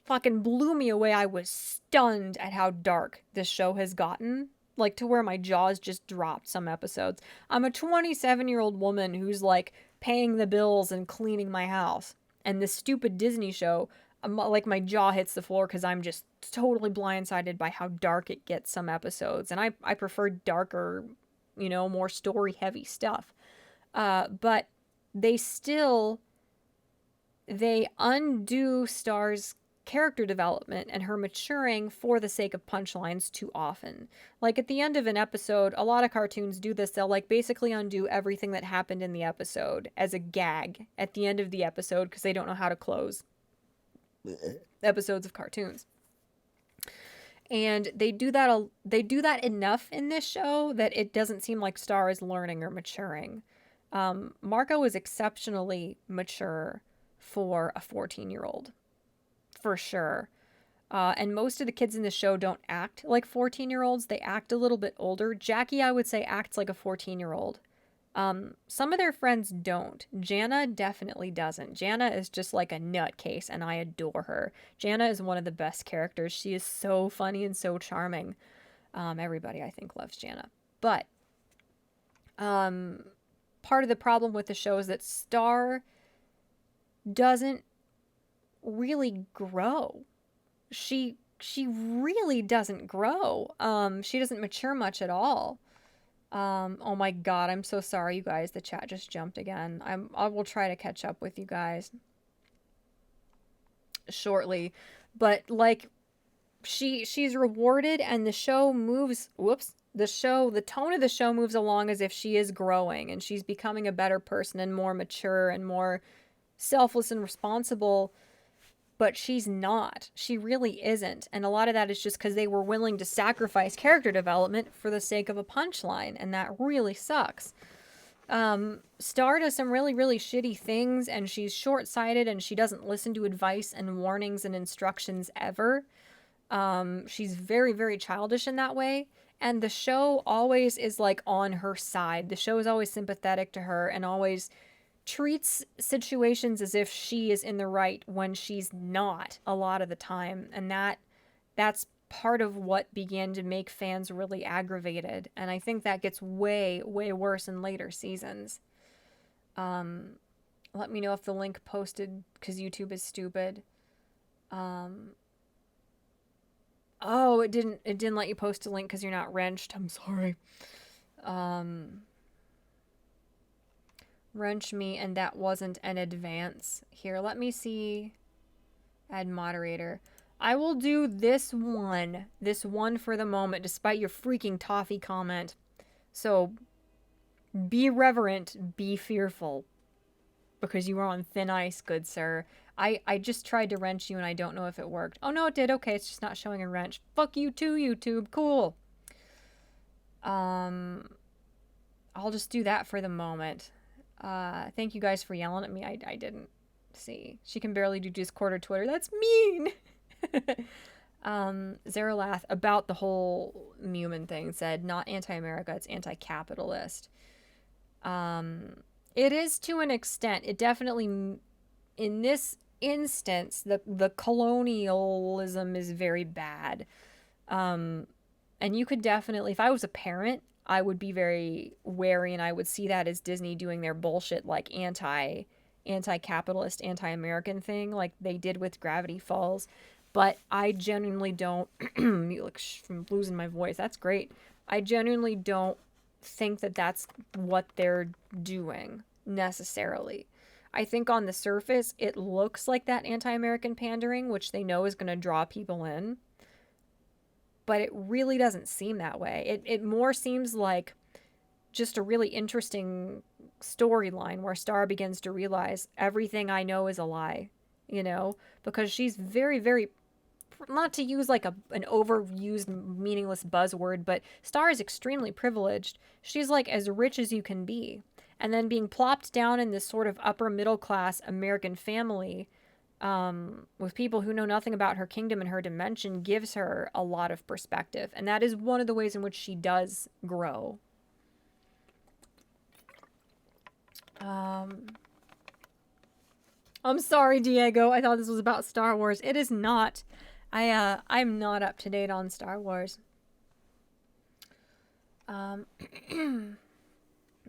fucking blew me away. I was stunned at how dark this show has gotten, like to where my jaws just dropped some episodes. I'm a 27-year-old woman who's like paying the bills and cleaning my house, and this stupid Disney show, like my jaw hits the floor because I'm just totally blindsided by how dark it gets some episodes. And I prefer darker, more story heavy stuff. But they undo Star's character development and her maturing for the sake of punchlines too often. Like at the end of an episode, a lot of cartoons do this. They'll like basically undo everything that happened in the episode as a gag at the end of the episode because they don't know how to close episodes of cartoons. And they do that enough in this show that it doesn't seem like Star is learning or maturing. Marco is exceptionally mature for a 14-year-old, for sure. And most of the kids in the show don't act like 14-year-olds. They act a little bit older. Jackie, I would say, acts like a 14-year-old. Some of their friends don't. Jana definitely doesn't. Jana is just like a nutcase, and I adore her. Jana is one of the best characters. She is so funny and so charming. Everybody, I think, loves Jana. But part of the problem with the show is that Star doesn't really grow. She really doesn't grow. She doesn't mature much at all. Oh my god, I'm so sorry, you guys. The chat just jumped again. I will try to catch up with you guys shortly. But like she's rewarded and the show moves the tone of the show moves along as if she is growing and she's becoming a better person and more mature and more selfless and responsible. But she's not. She really isn't. And a lot of that is just because they were willing to sacrifice character development for the sake of a punchline, and that really sucks. Star does some really, really shitty things, and she's short-sighted, and she doesn't listen to advice and warnings and instructions ever. She's very, very childish in that way, and the show always is, like, on her side. The show is always sympathetic to her and always treats situations as if she is in the right when she's not a lot of the time, and that's part of what began to make fans really aggravated, and I think that gets way, way worse in later seasons. Let me know if the link posted, because YouTube is stupid. Oh, it didn't let you post a link because you're not wrenched. I'm sorry. Wrench me, and that wasn't an advance. Here, let me see. Add moderator. I will do this one for the moment, despite your freaking Toffee comment. So, be reverent, be fearful, because you are on thin ice, good sir. I just tried to wrench you, and I don't know if it worked. Oh, no, it did. Okay, it's just not showing a wrench. Fuck you too, YouTube. Cool. I'll just do that for the moment. Thank you guys for yelling at me. I didn't see. She can barely do Discord or Twitter. That's mean. Zeralath, about the whole Mumin thing, said not anti-America, it's anti-capitalist. It is to an extent. It definitely, in this instance, the colonialism is very bad. And you could definitely, if I was a parent, I would be very wary, and I would see that as Disney doing their bullshit, like anti-capitalist, anti-American thing, like they did with Gravity Falls. But I genuinely don't, like, from losing my voice, that's great. I genuinely don't think that that's what they're doing necessarily. I think on the surface, it looks like that anti-American pandering, which they know is going to draw people in. But it really doesn't seem that way. It more seems like just a really interesting storyline where Star begins to realize everything I know is a lie, because she's very, very, not to use like an overused, meaningless buzzword, but Star is extremely privileged. She's like as rich as you can be. And then being plopped down in this sort of upper middle class American family with people who know nothing about her kingdom and her dimension gives her a lot of perspective. And that is one of the ways in which she does grow. I'm sorry, Diego. I thought this was about Star Wars. It is not. I'm not up to date on Star Wars.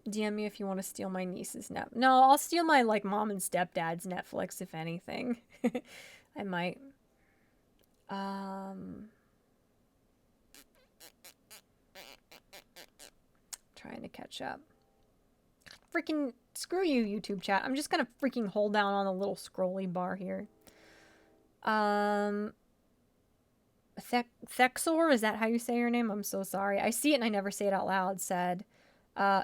DM me if you want to steal my niece's Netflix. No, I'll steal my like mom and stepdad's Netflix if anything. I might. Trying to catch up. Freaking screw you, YouTube chat. I'm just gonna freaking hold down on the little scrolly bar here. Thexor, is that how you say your name? I'm so sorry. I see it and I never say it out loud. Said,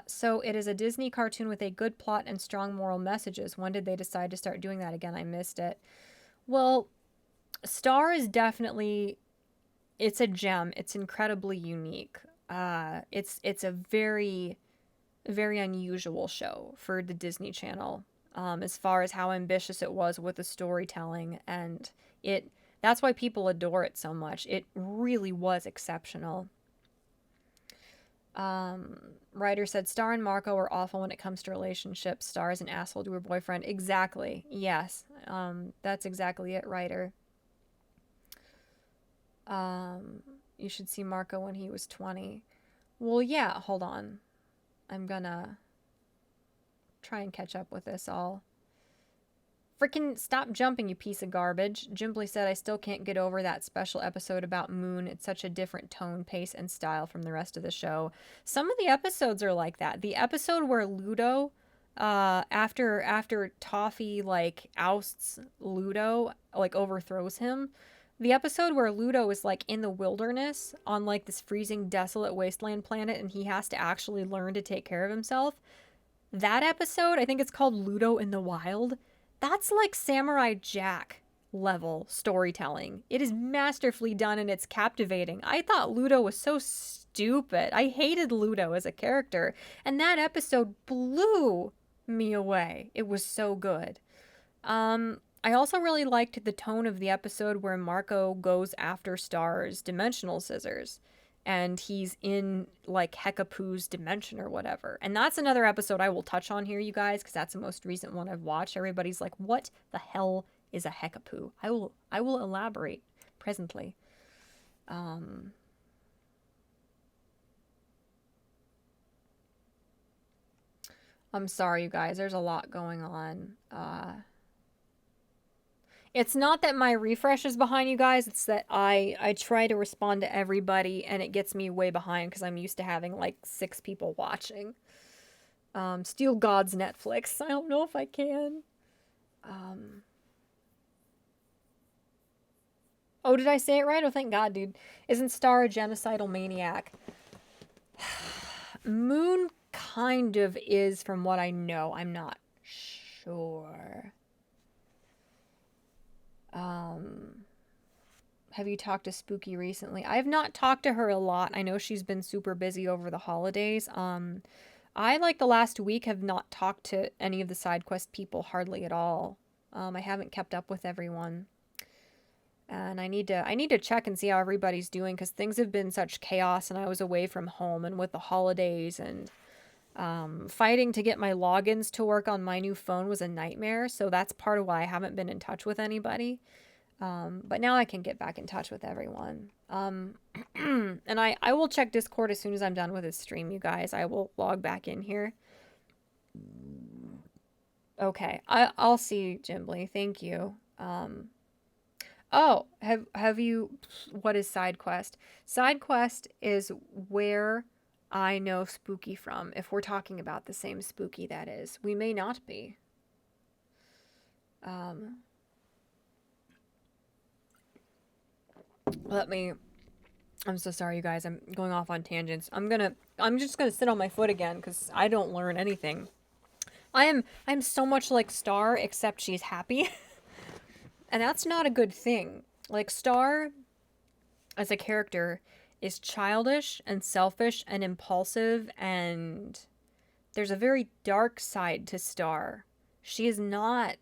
so it is a Disney cartoon with a good plot and strong moral messages. When did they decide to start doing that again? I missed it. Well, Star is definitely, it's a gem. It's incredibly unique. It's a very, very unusual show for the Disney Channel, as far as how ambitious it was with the storytelling, and that's why people adore it so much. It really was exceptional. Ryder said, Star and Marco are awful when it comes to relationships. Star is an asshole to her boyfriend. Exactly. Yes. That's exactly it, Ryder. You should see Marco when he was 20. Well, yeah, hold on. I'm gonna try and catch up with this all. Freaking stop jumping, you piece of garbage. Jimbly said, I still can't get over that special episode about Moon. It's such a different tone, pace, and style from the rest of the show. Some of the episodes are like that. The episode where Ludo, after Toffee, like, ousts Ludo, like, overthrows him. The episode where Ludo is, like, in the wilderness on, like, this freezing, desolate wasteland planet, and he has to actually learn to take care of himself. That episode, I think it's called Ludo in the Wild. That's like Samurai Jack level storytelling. It is masterfully done and it's captivating. I thought Ludo was so stupid. I hated Ludo as a character. And that episode blew me away. It was so good. I also really liked the tone of the episode where Marco goes after Star's dimensional scissors. And he's in, like, Hekapoo's dimension or whatever. And that's another episode I will touch on here, you guys, because that's the most recent one I've watched. Everybody's like, what the hell is a Hekapoo? I will elaborate presently. I'm sorry, you guys. There's a lot going on. It's not that my refresh is behind, you guys. It's that I try to respond to everybody, and it gets me way behind because I'm used to having, like, 6 people watching. Steal God's Netflix. I don't know if I can. Oh, did I say it right? Oh, thank God, dude. Isn't Star a genocidal maniac? Moon kind of is, from what I know. I'm not sure. Have you talked to Spooky recently? I have not talked to her a lot. I know she's been super busy over the holidays. I, like, the last week have not talked to any of the side quest people hardly at all. I haven't kept up with everyone. And I need to check and see how everybody's doing because things have been such chaos and I was away from home and with the holidays and fighting to get my logins to work on my new phone was a nightmare. So that's part of why I haven't been in touch with anybody. But now I can get back in touch with everyone. And I will check Discord as soon as I'm done with this stream, you guys. I will log back in here. Okay, I'll see, Jimbly. Thank you. Oh, have you? What is side quest? Side quest is where I know spooky from. If we're talking about the same spooky, that is. We may not be. Um, let me. I'm so sorry, you guys. I'm going off on tangents. I'm just gonna sit on my foot again because I don't learn anything. I'm so much like Star, except she's happy, and that's not a good thing. Like Star, as a character, is childish and selfish and impulsive, and there's a very dark side to Star. She is not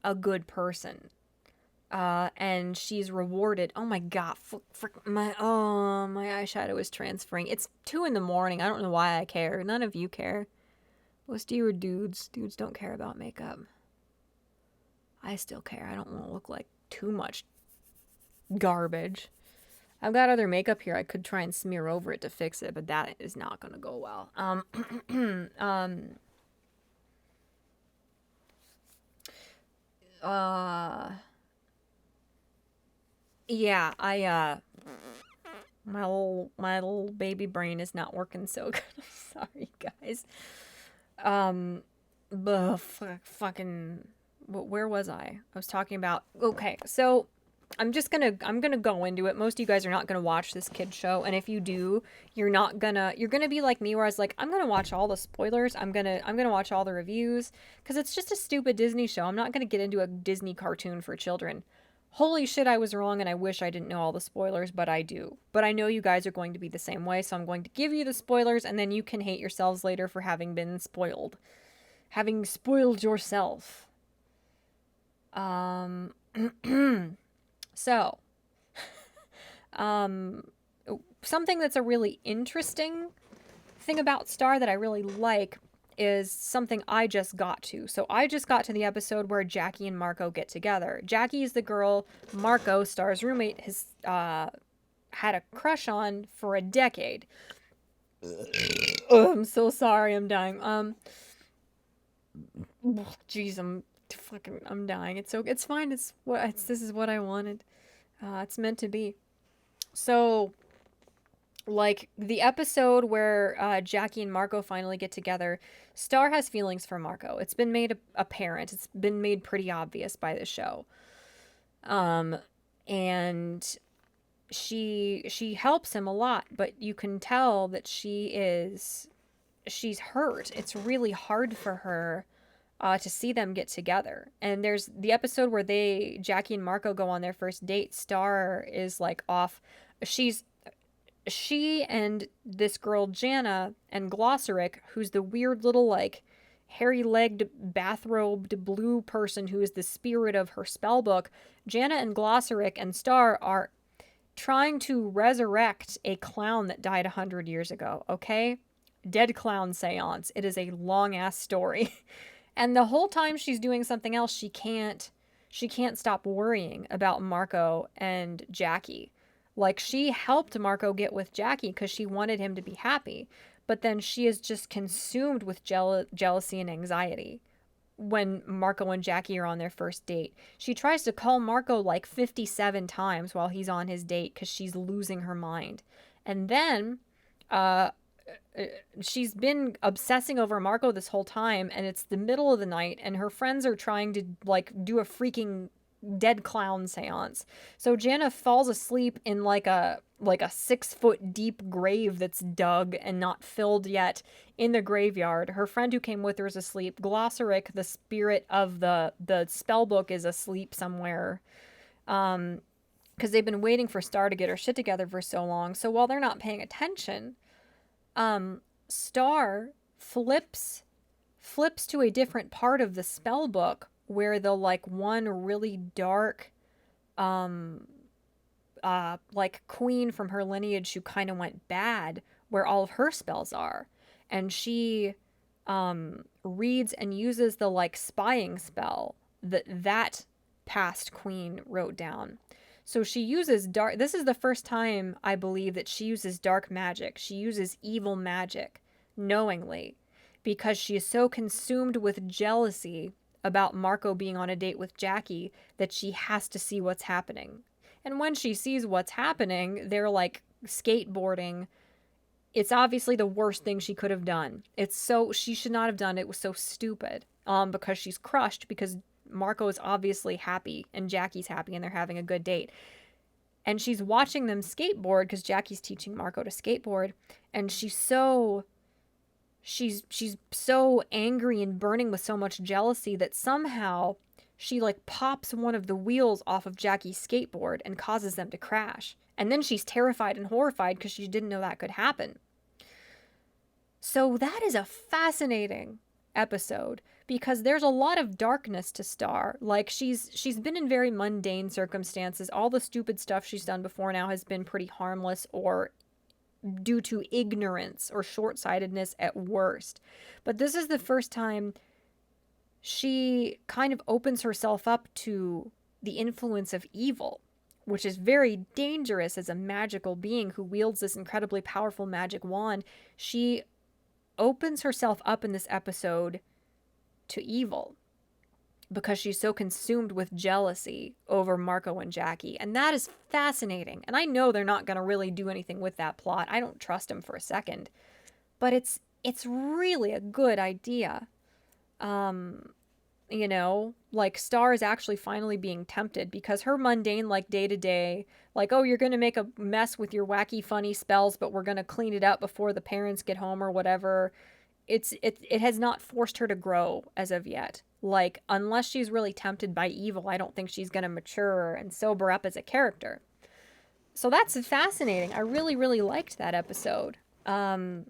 a good person. And she's rewarded. Oh my god, my eyeshadow is transferring. It's 2 in the morning. I don't know why I care. None of you care. Most of you are dudes. Dudes don't care about makeup. I still care. I don't want to look like too much garbage. I've got other makeup here. I could try and smear over it to fix it, but that is not going to go well. Yeah, my little baby brain is not working so good. I'm sorry, guys. Um, fucking, where was I? I was talking about. Okay, so I'm gonna go into it. Most of you guys are not gonna watch this kid show, and if you do, you're gonna be like me, where I was like, I'm gonna watch all the spoilers. I'm gonna watch all the reviews because it's just a stupid Disney show. I'm not gonna get into a Disney cartoon for children. Holy shit, I was wrong, and I wish I didn't know all the spoilers, but I do. But I know you guys are going to be the same way, so I'm going to give you the spoilers, and then you can hate yourselves later for having been spoiled. Having spoiled yourself. So, something that's a really interesting thing about Star that I really like is something I just got to. So I just got to the episode where Jackie and Marco get together. Jackie is the girl Marco, Star's roommate, has had a crush on for a decade. Oh, I'm so sorry, I'm dying. Jeez, I'm dying. It's fine. This is what I wanted. It's meant to be. So, like the episode where Jackie and Marco finally get together, Star has feelings for Marco. It's been made apparent. It's been made pretty obvious by the show. And she helps him a lot, but you can tell that she's hurt. It's really hard for her to see them get together. And there's the episode where Jackie and Marco go on their first date. Star is like off. She and this girl Jana and Glossaric, who's the weird little like hairy-legged bathrobed blue person who is the spirit of her spell book. Jana and Glossaric and Star are trying to resurrect a clown that died 100 years ago, okay? Dead clown seance. It is a long-ass story. And the whole time she's doing something else, she can't stop worrying about Marco and Jackie. Like, she helped Marco get with Jackie because she wanted him to be happy. But then she is just consumed with jealousy and anxiety when Marco and Jackie are on their first date. She tries to call Marco like 57 times while he's on his date because she's losing her mind. And then she's been obsessing over Marco this whole time, and it's the middle of the night, and her friends are trying to like do a freaking dead clown seance. So Jana falls asleep in like a 6-foot deep grave that's dug and not filled yet in the graveyard. Her friend who came with her is asleep. Glossaric, the spirit of the spell book, is asleep somewhere. Because they've been waiting for Star to get her shit together for so long. So while they're not paying attention, Star flips to a different part of the spell book where the like one really dark like queen from her lineage who kind of went bad, where all of her spells are, and she reads and uses the like spying spell that past queen wrote down. So she uses dark. This is the first time I believe that she uses dark magic. She uses evil magic knowingly because she is so consumed with jealousy about Marco being on a date with Jackie that she has to see what's happening. And when she sees what's happening, they're like skateboarding. It's obviously the worst thing she could have done. She should not have done it. It was so stupid. Because she's crushed because Marco is obviously happy and Jackie's happy and they're having a good date. And she's watching them skateboard because Jackie's teaching Marco to skateboard. And she's so angry and burning with so much jealousy that somehow she like pops one of the wheels off of Jackie's skateboard and causes them to crash. And then she's terrified and horrified because she didn't know that could happen. So that is a fascinating episode because there's a lot of darkness to Star. Like she's been in very mundane circumstances. All the stupid stuff she's done before now has been pretty harmless or due to ignorance or short-sightedness at worst. But this is the first time she kind of opens herself up to the influence of evil, which is very dangerous as a magical being who wields this incredibly powerful magic wand. She opens herself up in this episode to evil because she's so consumed with jealousy over Marco and Jackie. And that is fascinating. And I know they're not going to really do anything with that plot. I don't trust them for a second. But it's really a good idea. You know, like Star is actually finally being tempted because her mundane, like day-to-day, like, oh, you're going to make a mess with your wacky, funny spells, but we're going to clean it up before the parents get home or whatever. It has not forced her to grow as of yet. Like, unless she's really tempted by evil, I don't think she's going to mature and sober up as a character. So that's fascinating. I really, really liked that episode. But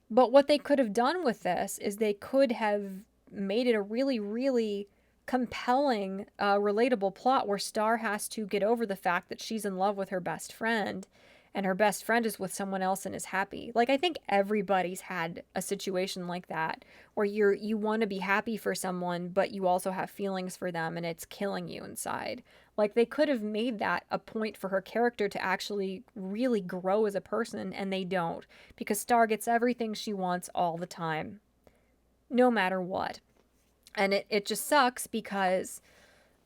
what they could have done with this is they could have made it a really, really compelling, relatable plot where Star has to get over the fact that she's in love with her best friend and her best friend is with someone else and is happy. Like, I think everybody's had a situation like that where you want to be happy for someone, but you also have feelings for them and it's killing you inside. Like, they could have made that a point for her character to actually really grow as a person, and they don't, because Star gets everything she wants all the time, no matter what. And it just sucks because she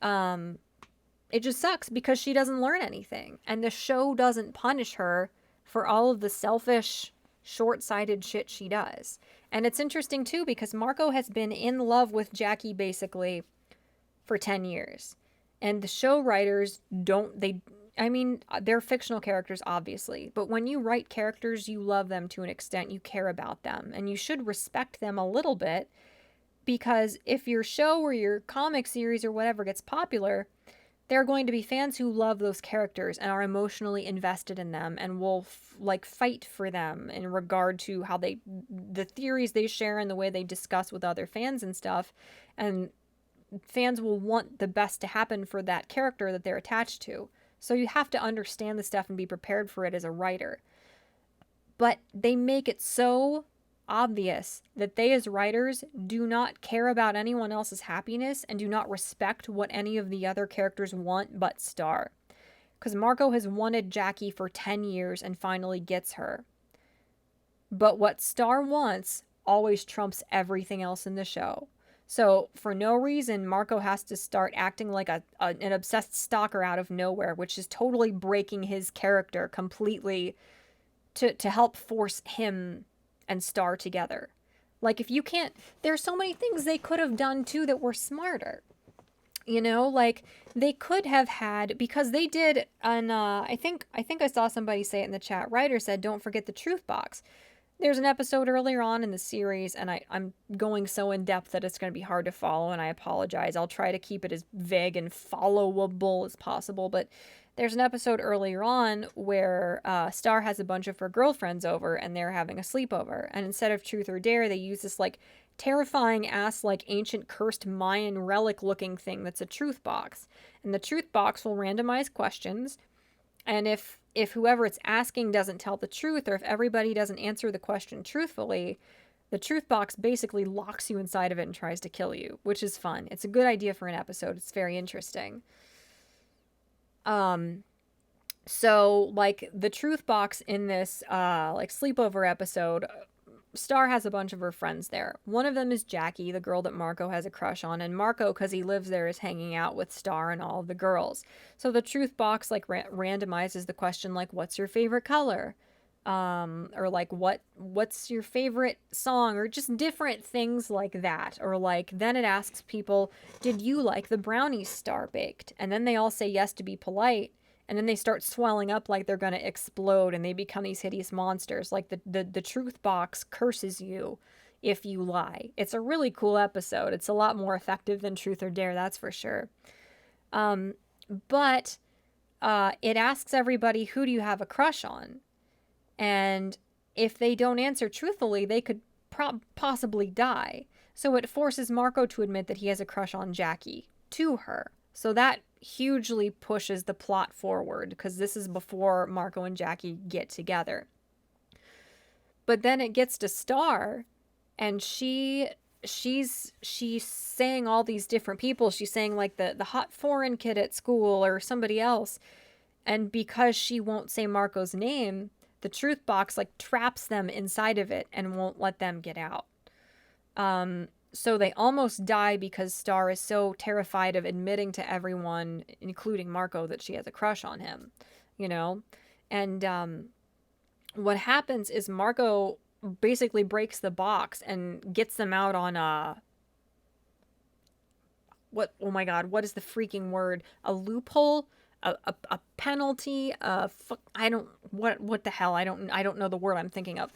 doesn't learn anything. And the show doesn't punish her for all of the selfish, short-sighted shit she does. And it's interesting, too, because Marco has been in love with Jackie, basically, for 10 years. And the show writers they're fictional characters, obviously. But when you write characters, you love them to an extent. You care about them. And you should respect them a little bit. Because if your show or your comic series or whatever gets popular, there are going to be fans who love those characters and are emotionally invested in them and will fight for them in regard to how the theories they share and the way they discuss with other fans and stuff. And fans will want the best to happen for that character that they're attached to. So you have to understand the stuff and be prepared for it as a writer. But they make it so obvious that they as writers do not care about anyone else's happiness and do not respect what any of the other characters want but Star. Because Marco has wanted Jackie for 10 years and finally gets her. But what Star wants always trumps everything else in the show. So for no reason, Marco has to start acting like an obsessed stalker out of nowhere, which is totally breaking his character completely to help force him and Star together. Like, if you can't, there's so many things they could have done too that were smarter. You know, like they could have had, because they did I think I saw somebody say it in the chat. Writer said, don't forget the truth box. There's an episode earlier on in the series, and I'm going so in depth that it's going to be hard to follow, and I apologize. I'll try to keep it as vague and followable as possible, but there's an episode earlier on where Star has a bunch of her girlfriends over, and they're having a sleepover, and instead of truth or dare, they use this, like, terrifying ass, like, ancient cursed Mayan relic-looking thing that's a truth box. And the truth box will randomize questions, and if whoever it's asking doesn't tell the truth, or if everybody doesn't answer the question truthfully, the truth box basically locks you inside of it and tries to kill you, which is fun. It's a good idea for an episode. It's very interesting. So, like, the truth box in this, like, sleepover episode Star has a bunch of her friends there. One of them is Jackie, the girl that Marco has a crush on, and Marco, because he lives there, is hanging out with Star and all of the girls. So the truth box like randomizes the question like, "What's your favorite color?" Or like, what's your favorite song, or just different things like that. Or like, then it asks people, "Did you like the brownies Star baked?" And then they all say yes to be polite. And then they start swelling up like they're going to explode, and they become these hideous monsters. Like the truth box curses you if you lie. It's a really cool episode. It's a lot more effective than Truth or Dare, that's for sure. But it asks everybody, who do you have a crush on? And if they don't answer truthfully, they could possibly die. So it forces Marco to admit that he has a crush on Jackie to her. So that hugely pushes the plot forward, because this is before Marco and Jackie get together. But then it gets to Star, and she's saying all these different people. She's saying like the hot foreign kid at school or somebody else. And because she won't say Marco's name, the truth box like traps them inside of it and won't let them get out. So they almost die because Star is so terrified of admitting to everyone, including Marco, that she has a crush on him, you know? And what happens is Marco basically breaks the box and gets them out on oh my god, what is the freaking word? A loophole? A penalty? What the hell? I don't know the word I'm thinking of.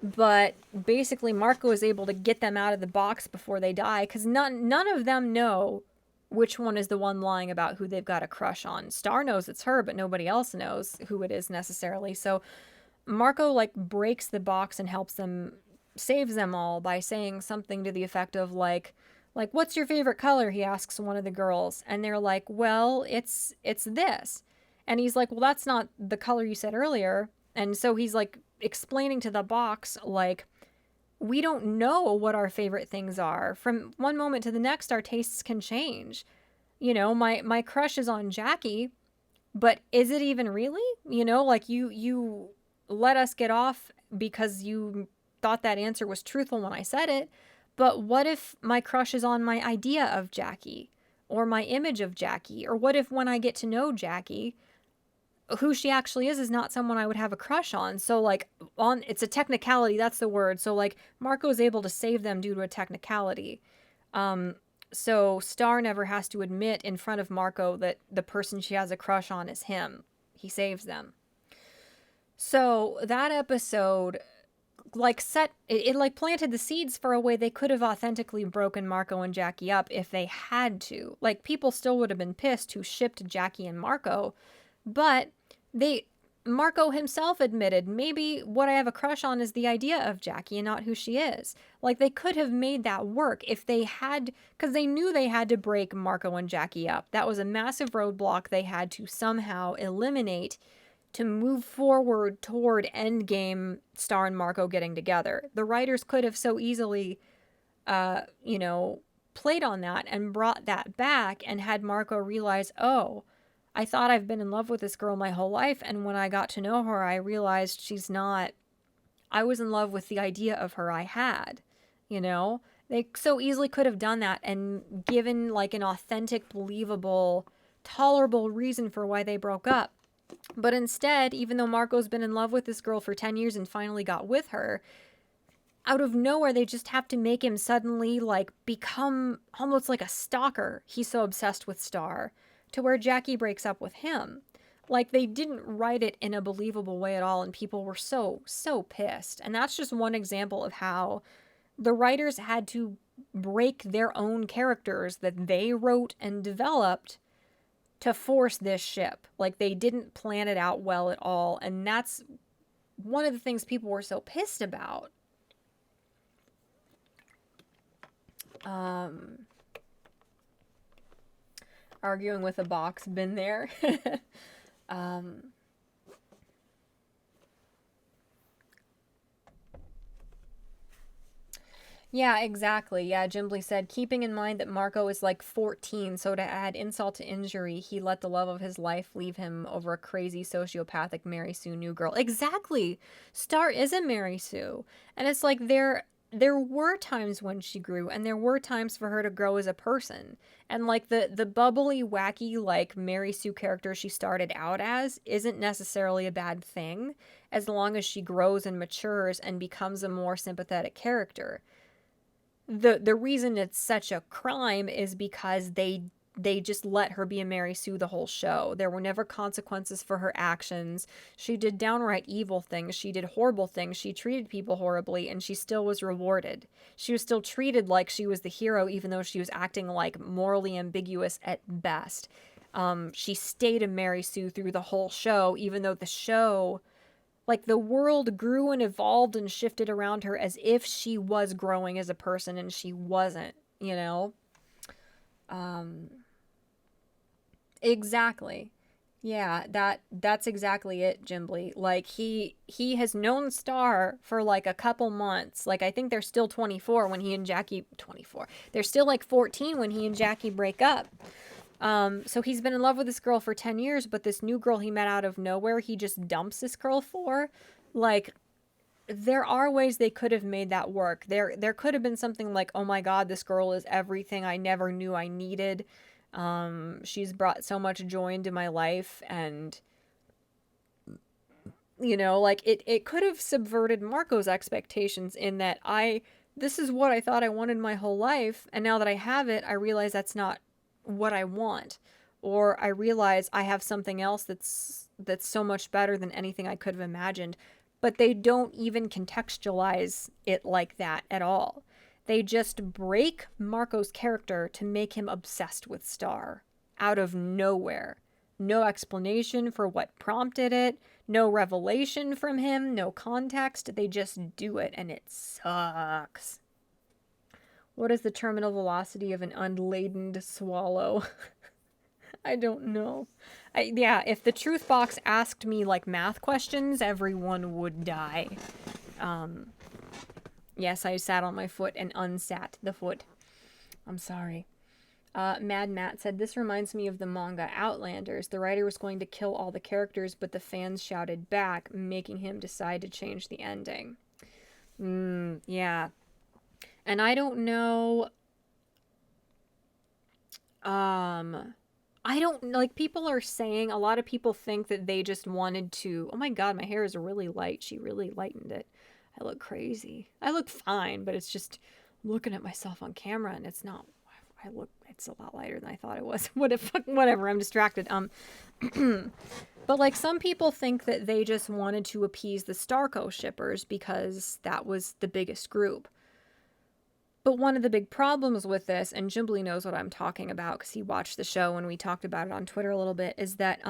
But basically Marco is able to get them out of the box before they die, because none of them know which one is the one lying about who they've got a crush on. Star knows it's her, but nobody else knows who it is necessarily. So Marco like breaks the box and saves them all by saying something to the effect of like, "What's your favorite color?" he asks one of the girls, and they're like, "Well, it's this." And he's like, "Well, that's not the color you said earlier." And so he's like explaining to the box, like, we don't know what our favorite things are. From one moment to the next, our tastes can change. You know, my crush is on Jackie, but is it even really? You know, like you let us get off because you thought that answer was truthful when I said it. But what if my crush is on my idea of Jackie, or my image of Jackie? Or what if when I get to know Jackie, who she actually is not someone I would have a crush on? So like, it's a technicality, that's the word. So like, Marco is able to save them due to a technicality. So Star never has to admit in front of Marco that the person she has a crush on is him. He saves them. So that episode like it planted the seeds for a way they could have authentically broken Marco and Jackie up if they had to. Like, people still would have been pissed who shipped Jackie and Marco, but Marco himself admitted, maybe what I have a crush on is the idea of Jackie and not who she is. Like, they could have made that work if they had, because they knew they had to break Marco and Jackie up. That was a massive roadblock they had to somehow eliminate to move forward toward Endgame, Star and Marco getting together. The writers could have so easily, played on that and brought that back and had Marco realize, oh, I thought I've been in love with this girl my whole life, and when I got to know her, I realized she's not. I was in love with the idea of her I had, you know? They so easily could have done that and given like an authentic, believable, tolerable reason for why they broke up. But instead, even though Marco's been in love with this girl for 10 years and finally got with her, out of nowhere, they just have to make him suddenly, like, become almost like a stalker. He's so obsessed with Star, to where Jackie breaks up with him. Like, they didn't write it in a believable way at all, and people were so pissed. And that's just one example of how the writers had to break their own characters that they wrote and developed to force this ship. Like, they didn't plan it out well at all, and that's one of the things people were so pissed about. Arguing with a box, been there. Yeah, exactly. Yeah, Jimbly said, keeping in mind that Marco is like 14, so to add insult to injury, he let the love of his life leave him over a crazy sociopathic Mary Sue new girl. Exactly. Star is a Mary Sue. And it's like there were times when she grew, and there were times for her to grow as a person. And like the bubbly, wacky, like Mary Sue character she started out as isn't necessarily a bad thing, as long as she grows and matures and becomes a more sympathetic character. The reason it's such a crime is because they just let her be a Mary Sue the whole show. There were never consequences for her actions. She did downright evil things. She did horrible things. She treated people horribly, and she still was rewarded. She was still treated like she was the hero, even though she was acting like morally ambiguous at best. She stayed a Mary Sue through the whole show, even though the show, like, the world grew and evolved and shifted around her as if she was growing as a person, and she wasn't, you know? Um, exactly. Yeah, that's exactly it, Jimbly. Like, he has known Star for like a couple months. Like, I think they're still 24 when he and Jackie 24. They're still like 14 when he and Jackie break up. So he's been in love with this girl for 10 years, but this new girl he met out of nowhere, he just dumps this girl for. Like, there are ways they could have made that work. There could have been something like, oh my god, this girl is everything I never knew I needed. She's brought so much joy into my life, and like, it could have subverted Marco's expectations in that this is what I thought I wanted my whole life, and now that I have it, I realize that's not what I want. Or I realize I have something else that's so much better than anything I could have imagined. But they don't even contextualize it like that at all. They just break Marco's character to make him obsessed with Star out of nowhere. No explanation for what prompted it, no revelation from him, no context. They just do it, and it sucks. What is the terminal velocity of an unladen swallow? I don't know. Yeah, if the truth box asked me like math questions, everyone would die. Yes, I sat on my foot and unsat the foot. I'm sorry. Mad Matt said, this reminds me of the manga Outlanders. The writer was going to kill all the characters, but the fans shouted back, making him decide to change the ending. Yeah. And I don't know. I don't, like, people are saying, a lot of people think that they just wanted to, oh my god, my hair is really light. She really lightened it. I look crazy. I look fine, but it's just looking at myself on camera and it's not, it's a lot lighter than I thought it was. Whatever, I'm distracted. But like, some people think that they just wanted to appease the Starco shippers because that was the biggest group. But one of the big problems with this, and Jimbly knows what I'm talking about because he watched the show and we talked about it on Twitter a little bit, is that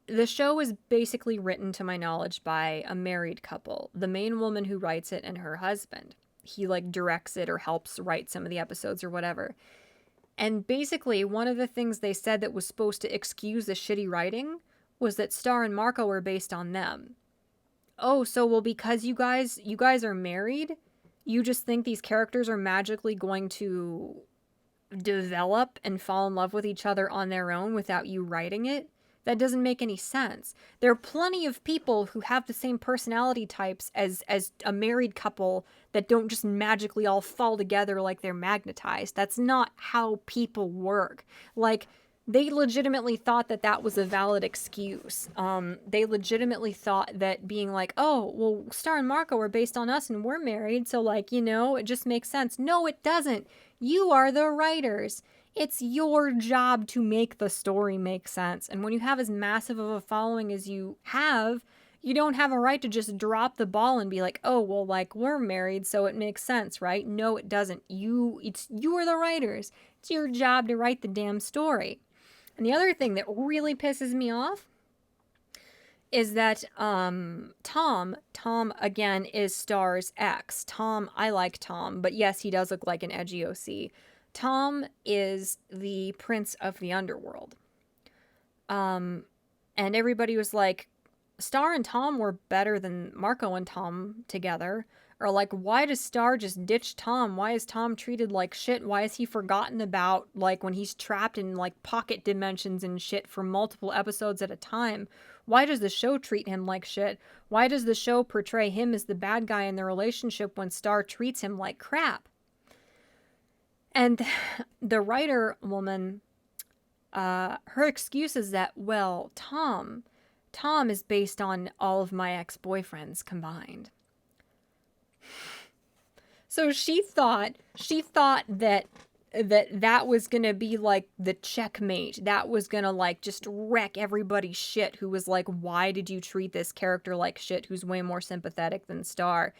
the show is basically written, to my knowledge, by a married couple. The main woman who writes it and her husband. He like directs it or helps write some of the episodes or whatever. And basically, one of the things they said that was supposed to excuse the shitty writing was that Star and Marco were based on them. Oh, so, well, because you guys are married, you just think these characters are magically going to develop and fall in love with each other on their own without you writing it? That doesn't make any sense. There are plenty of people who have the same personality types as a married couple that don't just magically all fall together like they're magnetized. That's not how people work. Like, they legitimately thought that was a valid excuse. They legitimately thought that being like, oh, well, Star and Marco are based on us and we're married, so, like, it just makes sense. No, it doesn't. You are the writers. It's your job to make the story make sense. And when you have as massive of a following as you have, you don't have a right to just drop the ball and be like, oh, well, like, we're married, so it makes sense, right? No, it doesn't. You are the writers. It's your job to write the damn story. And the other thing that really pisses me off is that Tom again is Star's ex. Tom, I like Tom, but yes, he does look like an edgy OC. Tom is the prince of the underworld. And everybody was like, Star and Tom were better than Marco and Tom together. Or like, why does Star just ditch Tom? Why is Tom treated like shit? Why is he forgotten about, like, when he's trapped in, like, pocket dimensions and shit for multiple episodes at a time? Why does the show treat him like shit? Why does the show portray him as the bad guy in the relationship when Star treats him like crap? And the writer woman, her excuse is that, well, Tom is based on all of my ex-boyfriends combined. So she thought that was gonna be like the checkmate. That was gonna like just wreck everybody's shit who was like, why did you treat this character like shit who's way more sympathetic than Star?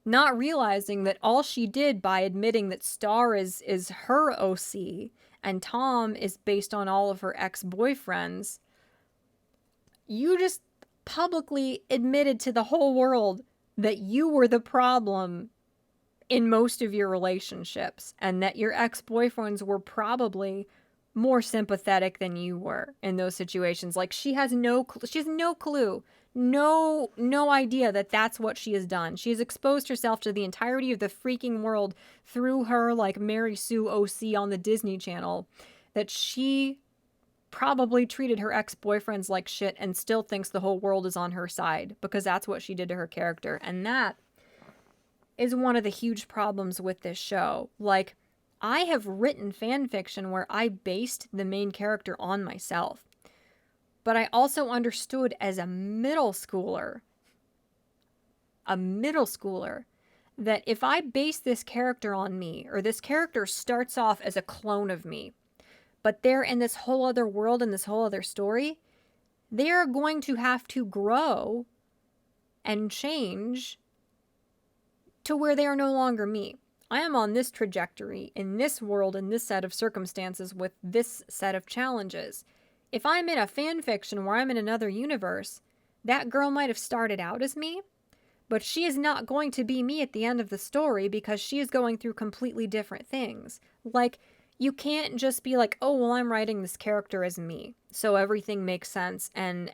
Not realizing that all she did by admitting that Star is her OC and Tom is based on all of her ex-boyfriends, you just publicly admitted to the whole world that you were the problem in most of your relationships and that your ex-boyfriends were probably more sympathetic than you were in those situations. Like, she has no clue, no idea that that's what she has done. She has exposed herself to the entirety of the freaking world through her, like, Mary Sue OC on the Disney Channel, that she probably treated her ex-boyfriends like shit and still thinks the whole world is on her side because that's what she did to her character. And that is one of the huge problems with this show. Like, I have written fan fiction where I based the main character on myself. But I also understood as a middle schooler, that if I base this character on me, or this character starts off as a clone of me, but they're in this whole other world and this whole other story, they are going to have to grow and change to where they are no longer me. I am on this trajectory, in this world, in this set of circumstances, with this set of challenges. If I'm in a fan fiction where I'm in another universe, that girl might have started out as me, but she is not going to be me at the end of the story because she is going through completely different things. Like, you can't just be like, oh, well, I'm writing this character as me, so everything makes sense, and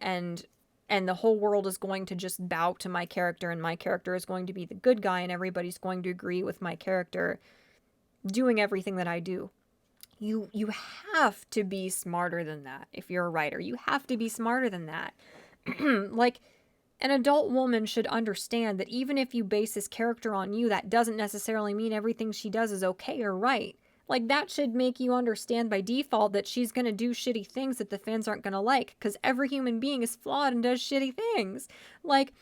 the whole world is going to just bow to my character, and my character is going to be the good guy, and everybody's going to agree with my character doing everything that I do. You have to be smarter than that if you're a writer. You have to be smarter than that. Like, an adult woman should understand that even if you base this character on you, that doesn't necessarily mean everything she does is okay or right. Like, that should make you understand by default that she's going to do shitty things that the fans aren't going to like, because every human being is flawed and does shitty things. Like,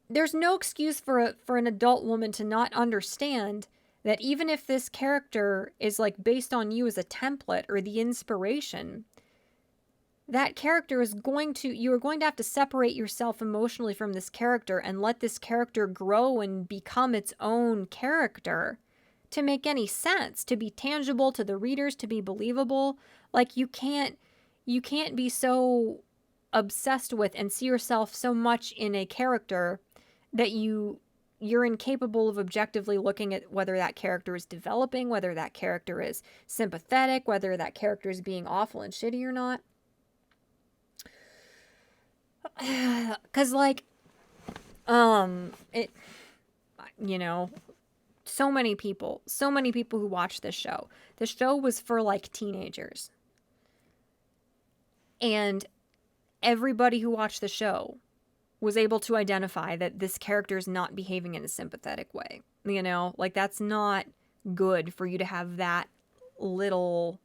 there's no excuse for an adult woman to not understand that even if this character is, like, based on you as a template or the inspiration, that character is you are going to have to separate yourself emotionally from this character and let this character grow and become its own character to make any sense, to be tangible to the readers, to be believable. Like, you can't be so obsessed with and see yourself so much in a character that you're incapable of objectively looking at whether that character is developing, whether that character is sympathetic, whether that character is being awful and shitty or not. Because, like, so many people who watch this show. The show was for, like, teenagers. And everybody who watched the show was able to identify that this character is not behaving in a sympathetic way. You know, like, that's not good for you to have that little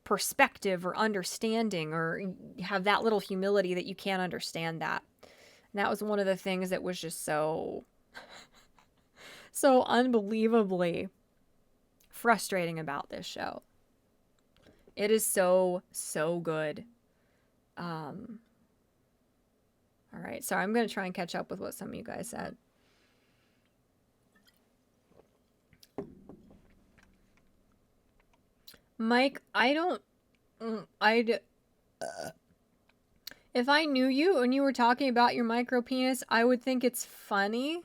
perspective or understanding, or have that little humility that you can't understand that. And that was one of the things that was just so unbelievably frustrating about this show. It is so good. All right, sorry, I'm going to try and catch up with what some of you guys said. Mike, if I knew you and you were talking about your micro penis, I would think it's funny,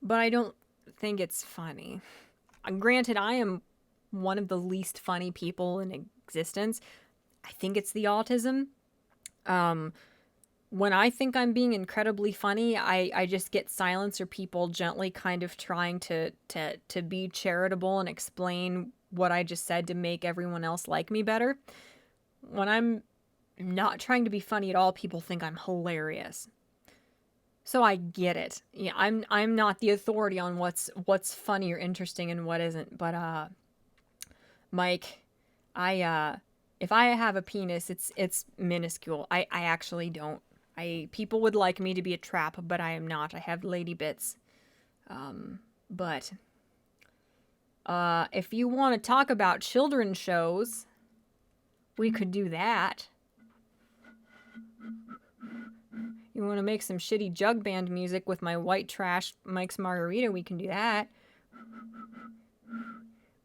but I don't think it's funny. Granted, I am one of the least funny people in existence. I think it's the autism. when I think I'm being incredibly funny, I just get silence or people gently kind of trying to be charitable and explain what I just said to make everyone else like me better. When I'm not trying to be funny at all, people think I'm hilarious. So I get it. Yeah, I'm not the authority on what's funny or interesting and what isn't, but Mike, I if I have a penis, it's minuscule. I actually don't. People would like me to be a trap, but I am not. I have lady bits. But if you want to talk about children's shows, we could do that. You want to make some shitty jug band music with my white trash Mike's Margarita, we can do that.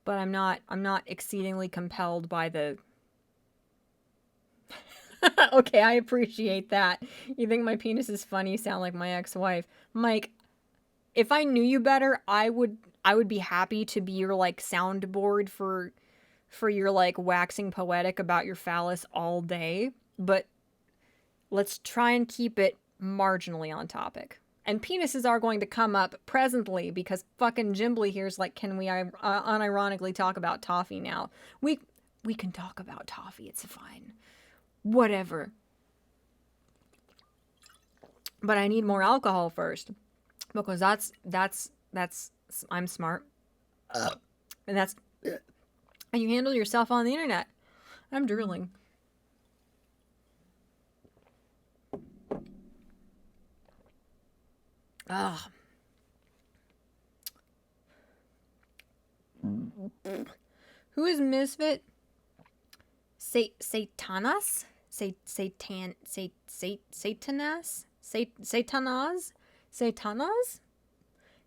But I'm not exceedingly compelled by the Okay, I appreciate that. You think my penis is funny, you sound like my ex-wife. Mike, if I knew you better, I would be happy to be your like soundboard for your like waxing poetic about your phallus all day, but let's try and keep it marginally on topic. And penises are going to come up presently because fucking Jimbly here's like, can we unironically talk about Toffee now? We can talk about Toffee, it's fine. Whatever. But I need more alcohol first because that's I'm smart. And that's and you handle yourself on the internet. I'm drooling. Ah. Who is Misfit? Satanas? Satanas?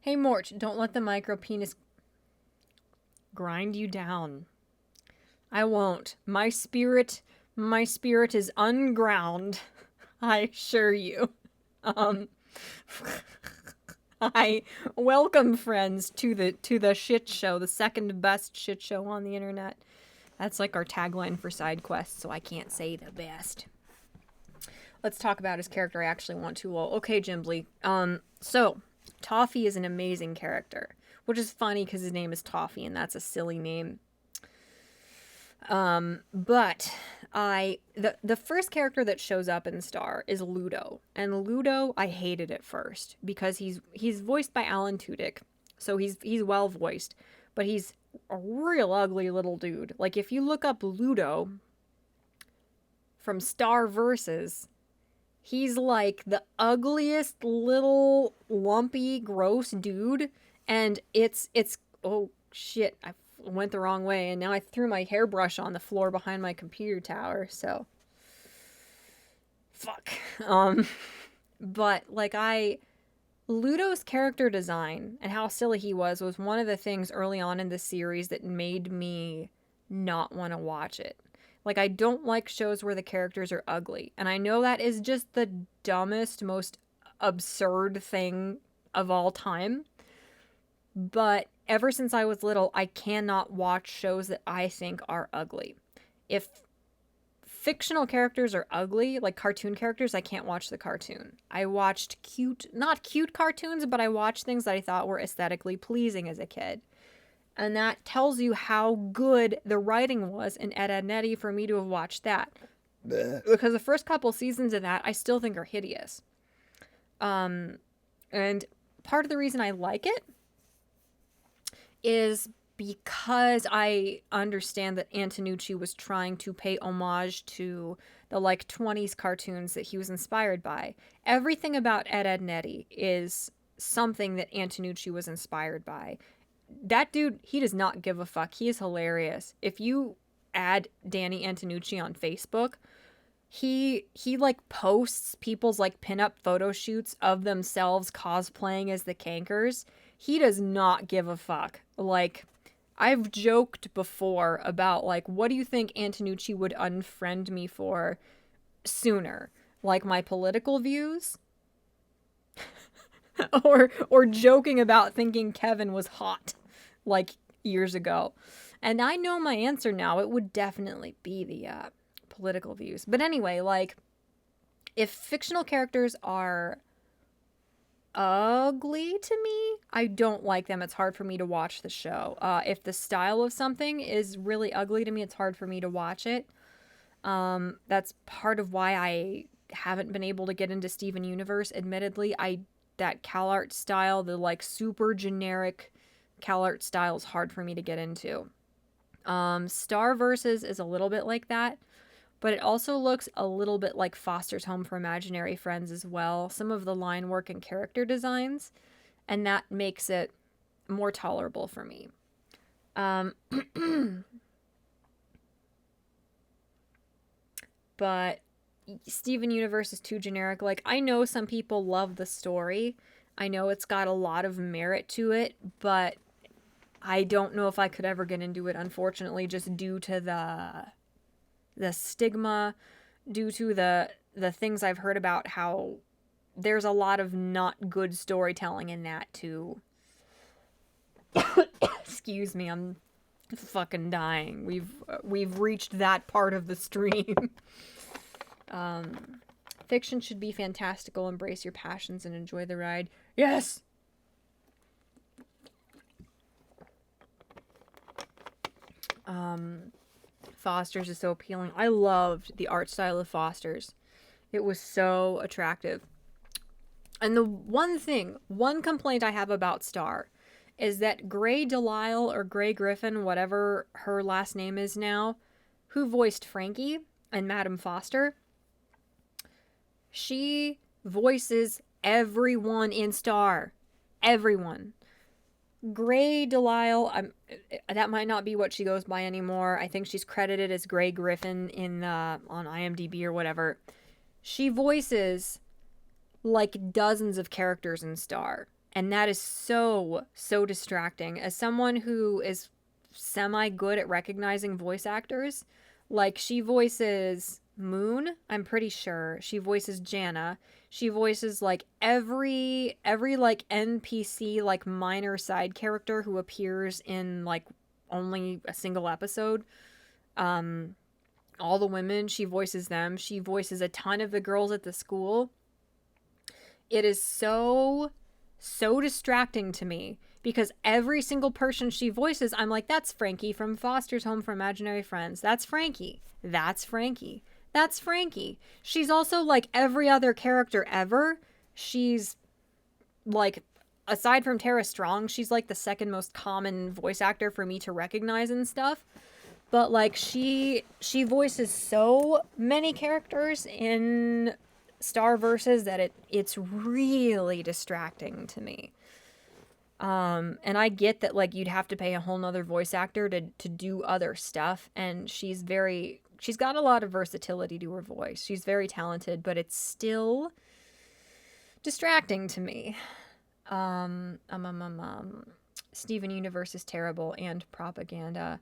Hey Mort, don't let the micro penis grind you down. I won't. My spirit is unground. I assure you. Hi, welcome friends to the shit show, the second best shit show on the internet. That's like our tagline for side quests, so I can't say the best. Let's talk about his character. I actually want to. Well, okay, Jimbly. So Toffee is an amazing character, which is funny because his name is Toffee, and that's a silly name. But the first character that shows up in Star is Ludo, and Ludo I hated at first because he's voiced by Alan Tudyk, so he's well voiced, but he's a real ugly little dude. Like if you look up Ludo from Star Versus, he's like the ugliest little lumpy gross dude, and it's oh shit, I went the wrong way and now I threw my hairbrush on the floor behind my computer tower, so fuck. But like Ludo's character design and how silly he was one of the things early on in the series that made me not want to watch it. Like, I don't like shows where the characters are ugly. And I know that is just the dumbest, most absurd thing of all time. But ever since I was little, I cannot watch shows that I think are ugly. If fictional characters are ugly, like cartoon characters, I can't watch the cartoon. I watched not cute cartoons, but I watched things that I thought were aesthetically pleasing as a kid. And that tells you how good the writing was in Ed, Edd n Eddy for me to have watched that. Because the first couple seasons of that, I still think are hideous. And part of the reason I like it is because I understand that Antonucci was trying to pay homage to the like 20s cartoons that he was inspired by. Everything about Ed, Edd n Eddy is something that Antonucci was inspired by. That dude, he does not give a fuck. He is hilarious. If you add Danny Antonucci on Facebook, he like posts people's like pinup photo shoots of themselves cosplaying as the Cankers. He does not give a fuck. Like, I've joked before about like, what do you think Antonucci would unfriend me for sooner? Like my political views? or joking about thinking Kevin was hot like years ago. And I know my answer now. It would definitely be the political views. But anyway, like if fictional characters are ugly to me, I don't like them. It's hard for me to watch the show. If the style of something is really ugly to me, it's hard for me to watch it. That's part of why I haven't been able to get into Steven Universe. Admittedly, that CalArt style, the like super generic CalArt style, is hard for me to get into. Star Versus is a little bit like that, but it also looks a little bit like Foster's Home for Imaginary Friends as well. Some of the line work and character designs, and that makes it more tolerable for me. But Steven Universe is too generic. Like, I know some people love the story. I know it's got a lot of merit to it, but I don't know if I could ever get into it, unfortunately, just due to the stigma, due to the things I've heard about how there's a lot of not good storytelling in that too. Excuse me, I'm fucking dying. We've reached that part of the stream. Fiction should be fantastical, embrace your passions and enjoy the ride. Yes. Foster's is so appealing. I loved the art style of Foster's. It was so attractive. And the one complaint I have about Star is that Grey Delisle or Grey Griffin, whatever her last name is now, who voiced Frankie and Madame Foster, she voices everyone in Star. Everyone. Grey Delisle, that might not be what she goes by anymore. I think she's credited as Grey Griffin on IMDb or whatever. She voices like dozens of characters in Star, and that is so distracting. As someone who is semi good at recognizing voice actors, like she voices Moon, I'm pretty sure. She voices Jana. She voices like every like NPC, like minor side character who appears in like only a single episode. All the women, she voices them. She voices a ton of the girls at the school. It is so distracting to me because every single person she voices, I'm like, that's Frankie from Foster's Home for Imaginary Friends. That's Frankie. That's Frankie. That's Frankie. She's also like every other character ever. She's like, aside from Tara Strong, she's like the second most common voice actor for me to recognize and stuff. But like she voices so many characters in Star Versus that it's really distracting to me. And I get that like you'd have to pay a whole nother voice actor to do other stuff, and she's got a lot of versatility to her voice. She's very talented, but it's still distracting to me. Steven Universe is terrible and propaganda.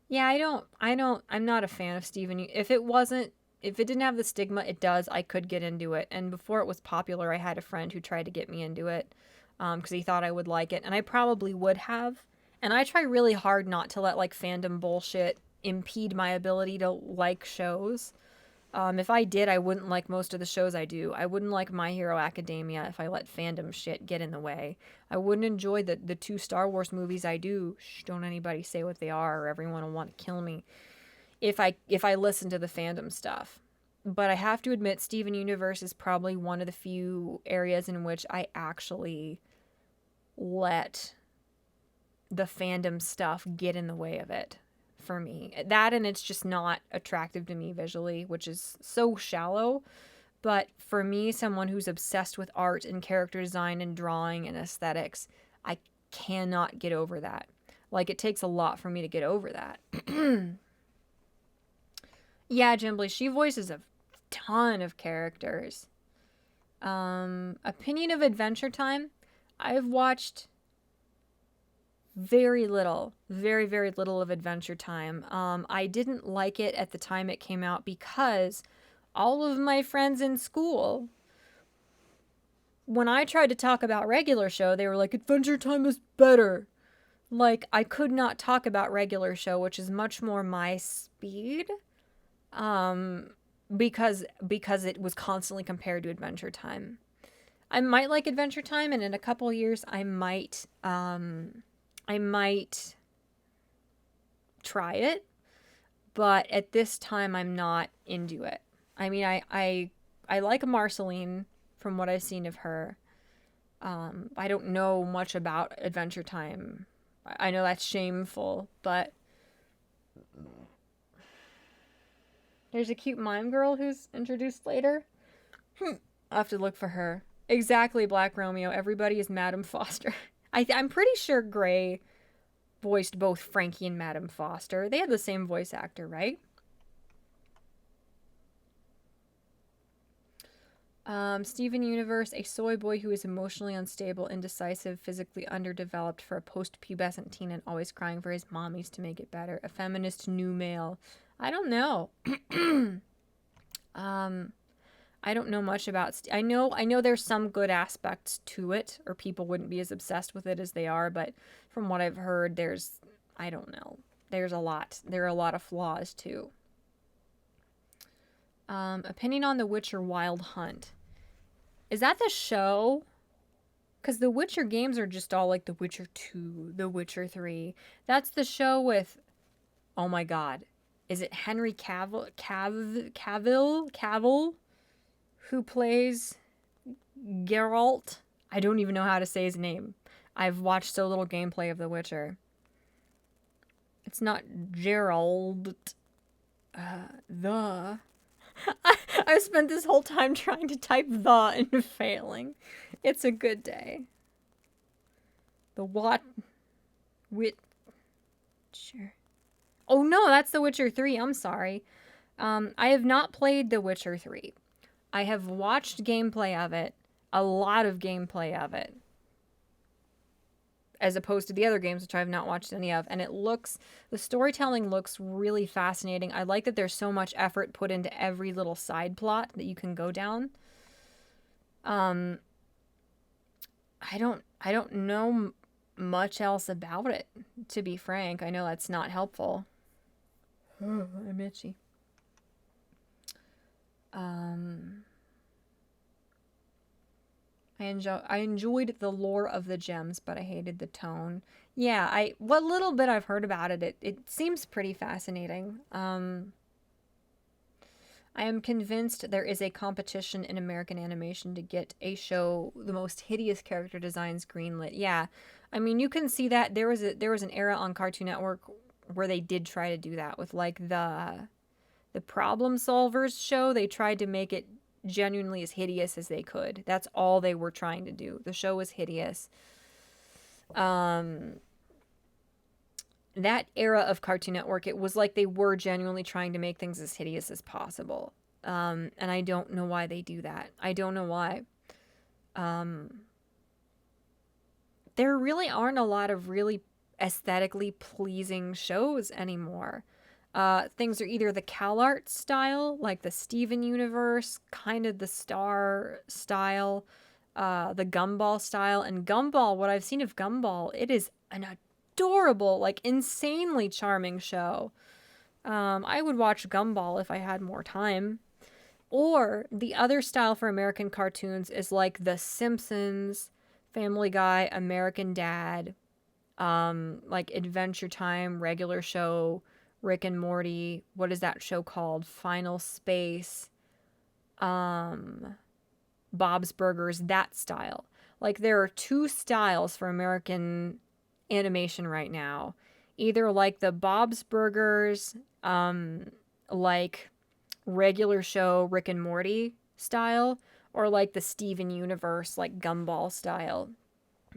Yeah, I'm not a fan of Steven. If it didn't have the stigma it does, I could get into it. And before it was popular, I had a friend who tried to get me into it because he thought I would like it, and I probably would have. And I try really hard not to let like fandom bullshit impede my ability to like shows. If I did, I wouldn't like most of the shows I do. I wouldn't like My Hero Academia if I let fandom shit get in the way. I wouldn't enjoy the 2 Star Wars movies I do. Shh, don't anybody say what they are or everyone will want to kill me. If I listen to the fandom stuff. But I have to admit, Steven Universe is probably one of the few areas in which I actually let the fandom stuff get in the way of it. For me, that, and it's just not attractive to me visually, which is so shallow. But for me, someone who's obsessed with art and character design and drawing and aesthetics, I cannot get over that. Like, it takes a lot for me to get over that. Yeah, Jimbly, she voices a ton of characters. Opinion of Adventure Time, I've watched very little, very, very little of Adventure Time. I didn't like it at the time it came out because all of my friends in school, when I tried to talk about regular show, they were like, Adventure Time is better. Like, I could not talk about regular show, which is much more my speed. because it was constantly compared to Adventure Time. I might like Adventure Time, and in a couple of years I might try it, but at this time I'm not into it. I mean, I like Marceline from what I've seen of her. I don't know much about Adventure Time. I know that's shameful, but there's a cute mime girl who's introduced later. I'll have to look for her. Exactly, Black Romeo. Everybody is Madame Foster. I'm pretty sure Gray voiced both Frankie and Madame Foster. They had the same voice actor, right? Steven Universe, a soy boy who is emotionally unstable, indecisive, physically underdeveloped for a post-pubescent teen and always crying for his mommies to make it better. A feminist new male. I don't know. I don't know much about... I know there's some good aspects to it, or people wouldn't be as obsessed with it as they are, but from what I've heard, there's... I don't know. There's a lot. There are a lot of flaws, too. Opinion on The Witcher Wild Hunt. Is that the show? Because the Witcher games are just all like The Witcher 2, The Witcher 3. That's the show with... Oh my god. Is it Henry Cavill? Who plays Geralt? I don't even know how to say his name. I've watched so little gameplay of The Witcher. It's not Gerald. I've spent this whole time trying to type the and failing. It's a good day. The Witcher. Oh no, that's The Witcher 3. I'm sorry. I have not played The Witcher 3. I have watched gameplay of it. A lot of gameplay of it. As opposed to the other games, which I have not watched any of. And the storytelling looks really fascinating. I like that there's so much effort put into every little side plot that you can go down. I don't know much else about it, to be frank. I know that's not helpful. Oh, I'm itchy. I enjoyed the lore of the gems, but I hated the tone. Yeah, what little bit I've heard about it, it seems pretty fascinating. I am convinced there is a competition in American animation to get a show the most hideous character designs greenlit. Yeah, I mean, you can see that there was an era on Cartoon Network where they did try to do that with like the Problem Solvers show. They tried to make it genuinely as hideous as they could. That's all they were trying to do. The show was hideous. That era of Cartoon Network, it was like they were genuinely trying to make things as hideous as possible. And I don't know why they do that. I don't know why. There really aren't a lot of really aesthetically pleasing shows anymore. Things are either the CalArt style, like the Steven Universe, kind of the Star style, the Gumball style. And Gumball, what I've seen of Gumball, it is an adorable, like insanely charming show. I would watch Gumball if I had more time. Or the other style for American cartoons is like The Simpsons, Family Guy, American Dad, like Adventure Time, Regular Show, Rick and Morty, what is that show called? Final Space, Bob's Burgers, that style. Like there are two styles for American animation right now. Either like the Bob's Burgers, like Regular Show, Rick and Morty style, or like the Steven Universe, like Gumball style.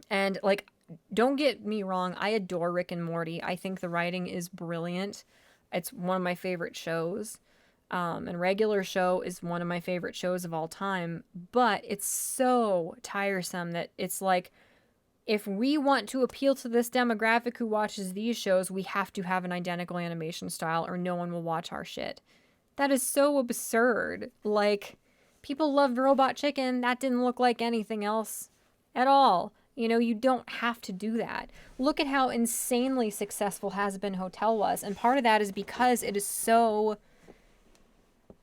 And like, don't get me wrong, I adore Rick and Morty. I think the writing is brilliant. It's one of my favorite shows. And Regular Show is one of my favorite shows of all time. But it's so tiresome that it's like, if we want to appeal to this demographic who watches these shows, we have to have an identical animation style or no one will watch our shit. That is so absurd. Like, people loved Robot Chicken. That didn't look like anything else at all. You know, you don't have to do that. Look at how insanely successful Has Been Hotel was. And part of that is because it is so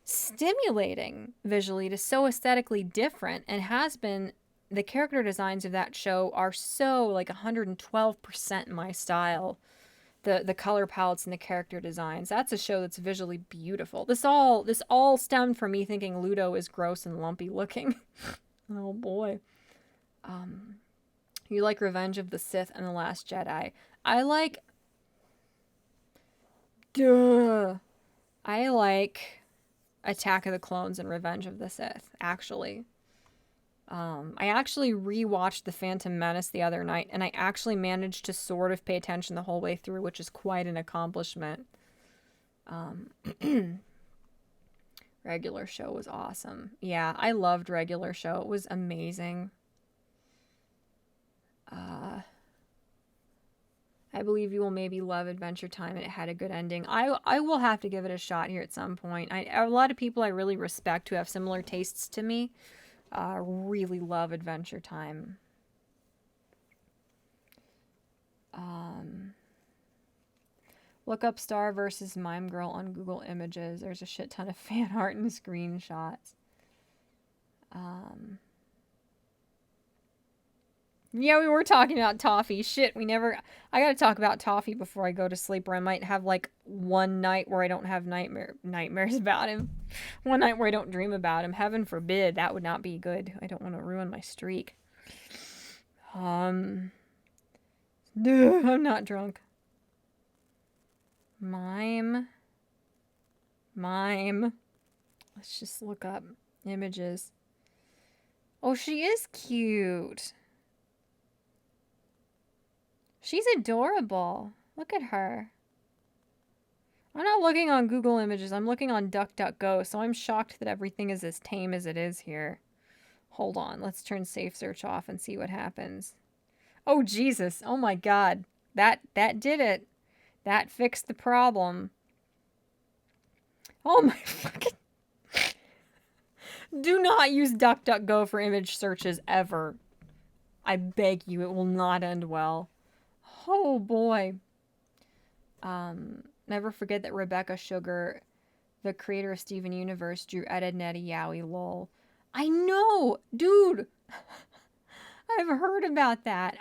stimulating visually. It is so aesthetically different and has been. The character designs of that show are so like 112% my style. The color palettes and the character designs. That's a show that's visually beautiful. This all stemmed from me thinking Ludo is gross and lumpy looking. Oh boy. You like Revenge of the Sith and The Last Jedi. I like I like Attack of the Clones and Revenge of the Sith, actually. I actually rewatched The Phantom Menace the other night, and I actually managed to sort of pay attention the whole way through, which is quite an accomplishment. Regular Show was awesome. Yeah, I loved Regular Show. It was amazing. I believe you will maybe love Adventure Time, and it had a good ending. I will have to give it a shot here at some point. A lot of people I really respect who have similar tastes to me really love Adventure Time. Look up Star versus Mime Girl on Google Images. There's a shit ton of fan art and screenshots. Yeah, we were talking about Toffee. Shit, I gotta talk about Toffee before I go to sleep, or I might have like one night where I don't have nightmares about him. One night where I don't dream about him. Heaven forbid. That would not be good. I don't want to ruin my streak. I'm not drunk. Mime. Let's just look up images. Oh, she is cute. She's adorable. Look at her. I'm not looking on Google Images. I'm looking on DuckDuckGo, so I'm shocked that everything is as tame as it is here. Hold on. Let's turn Safe Search off and see what happens. Oh, Jesus. Oh, my God. That did it. That fixed the problem. Oh, my fucking... Do not use DuckDuckGo for image searches ever. I beg you, it will not end well. Oh boy. Never forget that Rebecca Sugar, the creator of Steven Universe, drew Ed, Edd n Eddy Yowie lol. I know, dude. I've heard about that.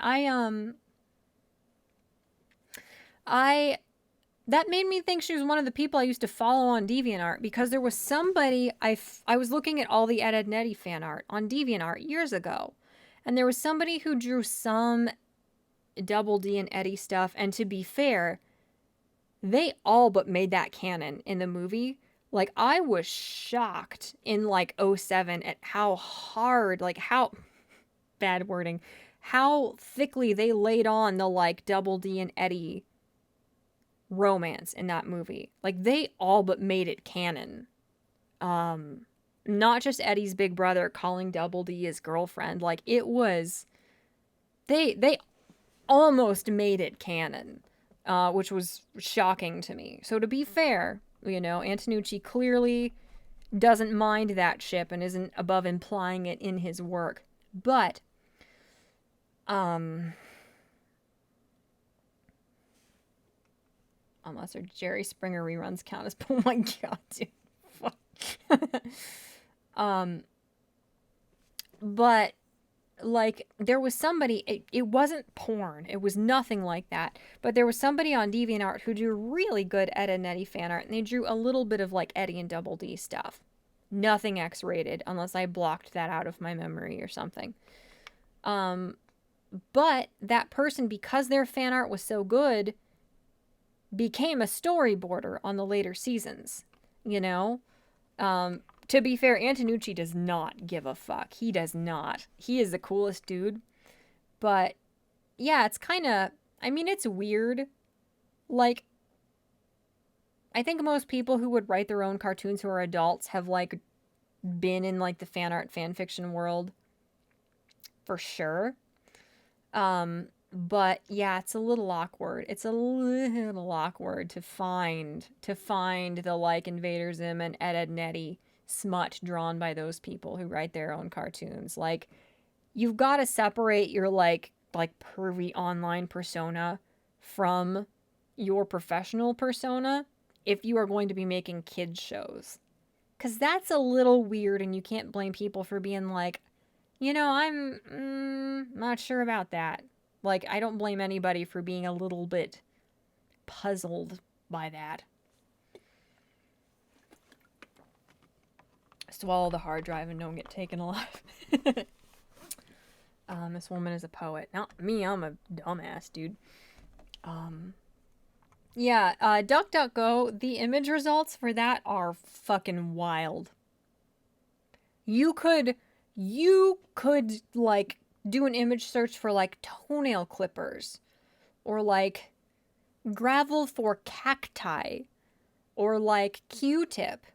That made me think she was one of the people I used to follow on DeviantArt, because there was somebody I was looking at all the Ed, Edd n Eddy fan art on DeviantArt years ago, and there was somebody who drew some Double D and Eddy stuff, and to be fair, they all but made that canon in the movie. Like, I was shocked in like 07 at how hard, like how bad wording, how thickly they laid on the like Double D and Eddy romance in that movie. Like, they all but made it canon. Not just Eddy's big brother calling Double D his girlfriend. Like, it was, they almost made it canon, which was shocking to me. So to be fair, you know, Antonucci clearly doesn't mind that ship and isn't above implying it in his work. But, unless our Jerry Springer reruns count as, oh my God, dude. Fuck. But, like, there was somebody, it wasn't porn, it was nothing like that, but there was somebody on DeviantArt who drew really good Ed, Edd n Eddy fan art, and they drew a little bit of, like, Eddy and Double D stuff. Nothing X-rated, unless I blocked that out of my memory or something. But that person, because their fan art was so good, became a storyboarder on the later seasons, you know? To be fair, Antonucci does not give a fuck. He does not. He is the coolest dude. But, yeah, it's kind of... I mean, it's weird. Like, I think most people who would write their own cartoons who are adults have, like, been in, like, the fan art fanfiction world. For sure. But, yeah, it's a little awkward. It's a little awkward to find the, like, Invader Zim and Ed, Edd n Eddy smut drawn by those people who write their own cartoons. Like, you've got to separate your like pervy online persona from your professional persona if you are going to be making kids shows, Because that's a little weird, and you can't blame people for being like, I'm not sure about that. Like, I don't blame anybody for being a little bit puzzled by that. Swallow the hard drive and don't get taken alive. This woman is a poet. Not me, I'm a dumbass, dude. Yeah, DuckDuckGo, the image results for that are fucking wild. You could, like, do an image search for, like, toenail clippers. Or, like, gravel for cacti. Or, like, Q-tip.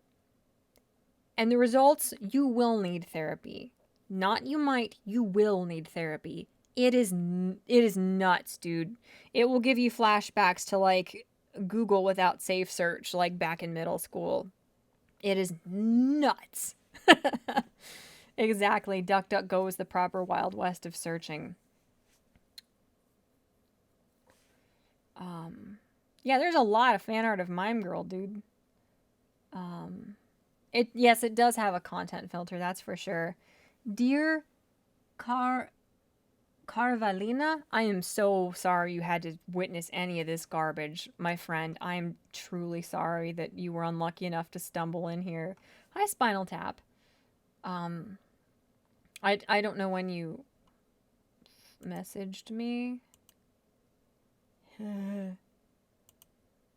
And the results, you will need therapy. Not you might, you will need therapy. It is nuts, dude. It will give you flashbacks to, like, Google without safe search, like back in middle school. It is nuts. Exactly. DuckDuckGo is the proper Wild West of searching. Yeah, there's a lot of fan art of Mime Girl, dude. Yes, it does have a content filter, that's for sure. Dear Carvalina, I am so sorry you had to witness any of this garbage, my friend. I am truly sorry that you were unlucky enough to stumble in here. Hi, Spinal Tap. I don't know when you messaged me.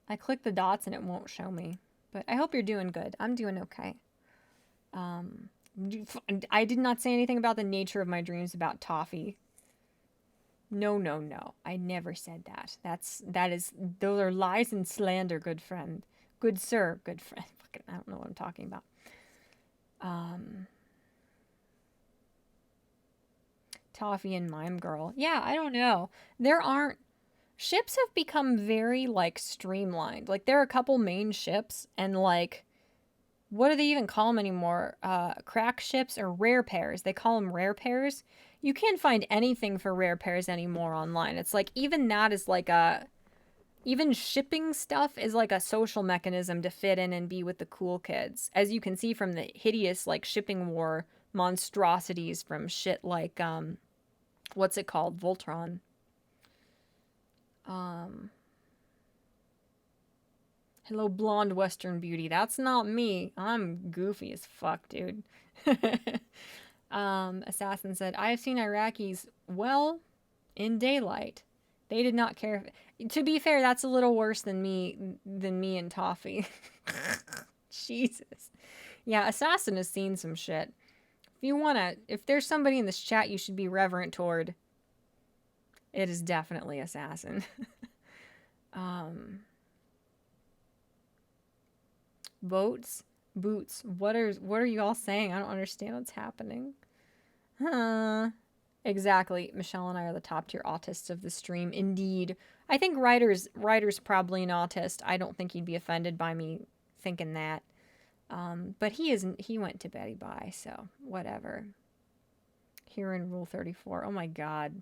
I clicked the dots and it won't show me. But I hope you're doing good. I'm doing okay. I did not say anything about the nature of my dreams about Toffee. No. I never said that. Those are lies and slander, good friend. Good sir, good friend. Fucking, I don't know what I'm talking about. Toffee and Mime Girl. Yeah, I don't know. Ships have become very, like, streamlined. Like, there are a couple main ships, and, like, what do they even call them anymore? Crack ships or rare pairs. They call them rare pairs. You can't find anything for rare pairs anymore online. It's like, even that is like even shipping stuff is like a social mechanism to fit in and be with the cool kids. As you can see from the hideous, like, shipping war monstrosities from shit like, what's it called? Voltron. Hello, blonde Western beauty. That's not me. I'm goofy as fuck, dude. Assassin said, I have seen Iraqis, well, in daylight. They did not care. To be fair, that's a little worse than me and Toffee. Jesus. Yeah, Assassin has seen some shit. If there's somebody in this chat you should be reverent toward, it is definitely Assassin. Boots. What are you all saying? I don't understand what's happening. Exactly. Michelle and I are the top tier autists of the stream. Indeed. I think Ryder's probably an autist. I don't think he'd be offended by me thinking that. But he isn't. He went to Betty Bye, so whatever. Here in Rule 34. Oh my god.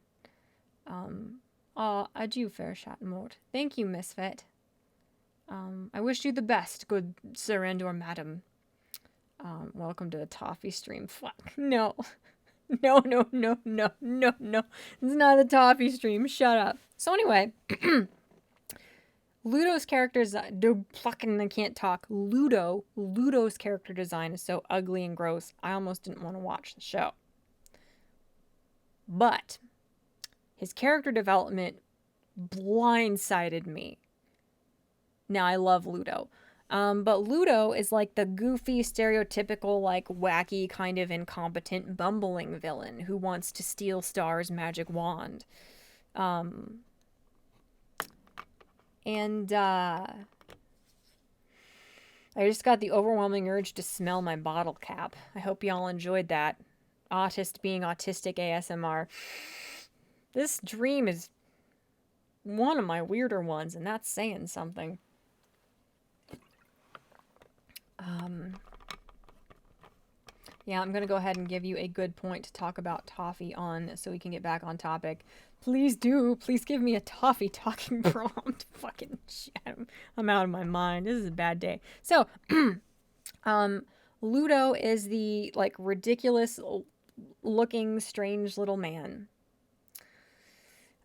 Adieu, fair Chat-Mort. Thank you, Misfit. I wish you the best, good sir and or madam. Welcome to the Toffee stream. Fuck. No. No. It's not a Toffee stream. Shut up. So anyway, Ludo's character's I can't talk. Ludo's character design is so ugly and gross. I almost didn't want to watch the show. But his character development blindsided me. Now, I love Ludo. But Ludo is like the goofy, stereotypical, like, wacky, kind of incompetent, bumbling villain who wants to steal Star's magic wand. I just got the overwhelming urge to smell my bottle cap. I hope y'all enjoyed that. Autist being autistic ASMR. This dream is one of my weirder ones, and that's saying something. Yeah, I'm going to go ahead and give you a good point to talk about Toffee on so we can get back on topic. Please do. Please give me a Toffee talking prompt. Fucking shit. I'm out of my mind. This is a bad day. So, Ludo is the, like, ridiculous looking strange little man.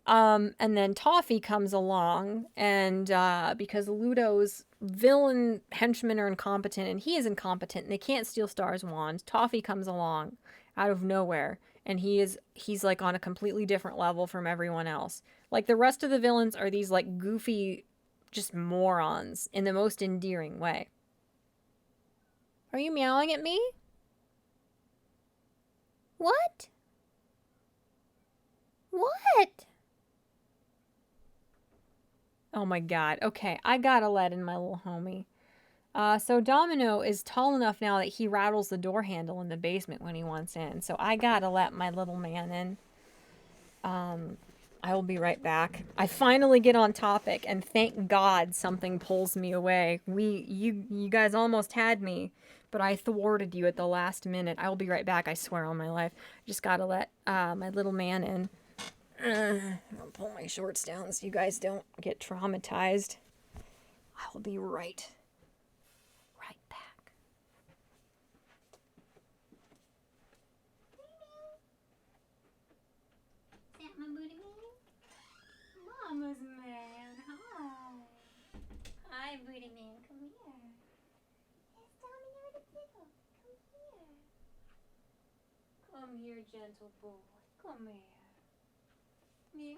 And then Toffee comes along, and because Ludo's villain henchmen are incompetent, and he is incompetent, and they can't steal Star's wand, Toffee comes along out of nowhere, and he's like on a completely different level from everyone else. Like, the rest of the villains are these, like, goofy, just morons in the most endearing way. Are you meowing at me? What? What? Oh my god. Okay, I gotta let in my little homie. So Domino is tall enough now that he rattles the door handle in the basement when he wants in. So I gotta let my little man in. I will be right back. I finally get on topic, and thank God something pulls me away. You guys almost had me, but I thwarted you at the last minute. I will be right back, I swear on my life. I just gotta let my little man in. I'll pull my shorts down so you guys don't get traumatized. I will be right back. Is that my booty man? Mama's man, hi. Hi, booty man, come here. Yes, Domino the pickle, come here. Come here, gentle boy, come here. Yeah.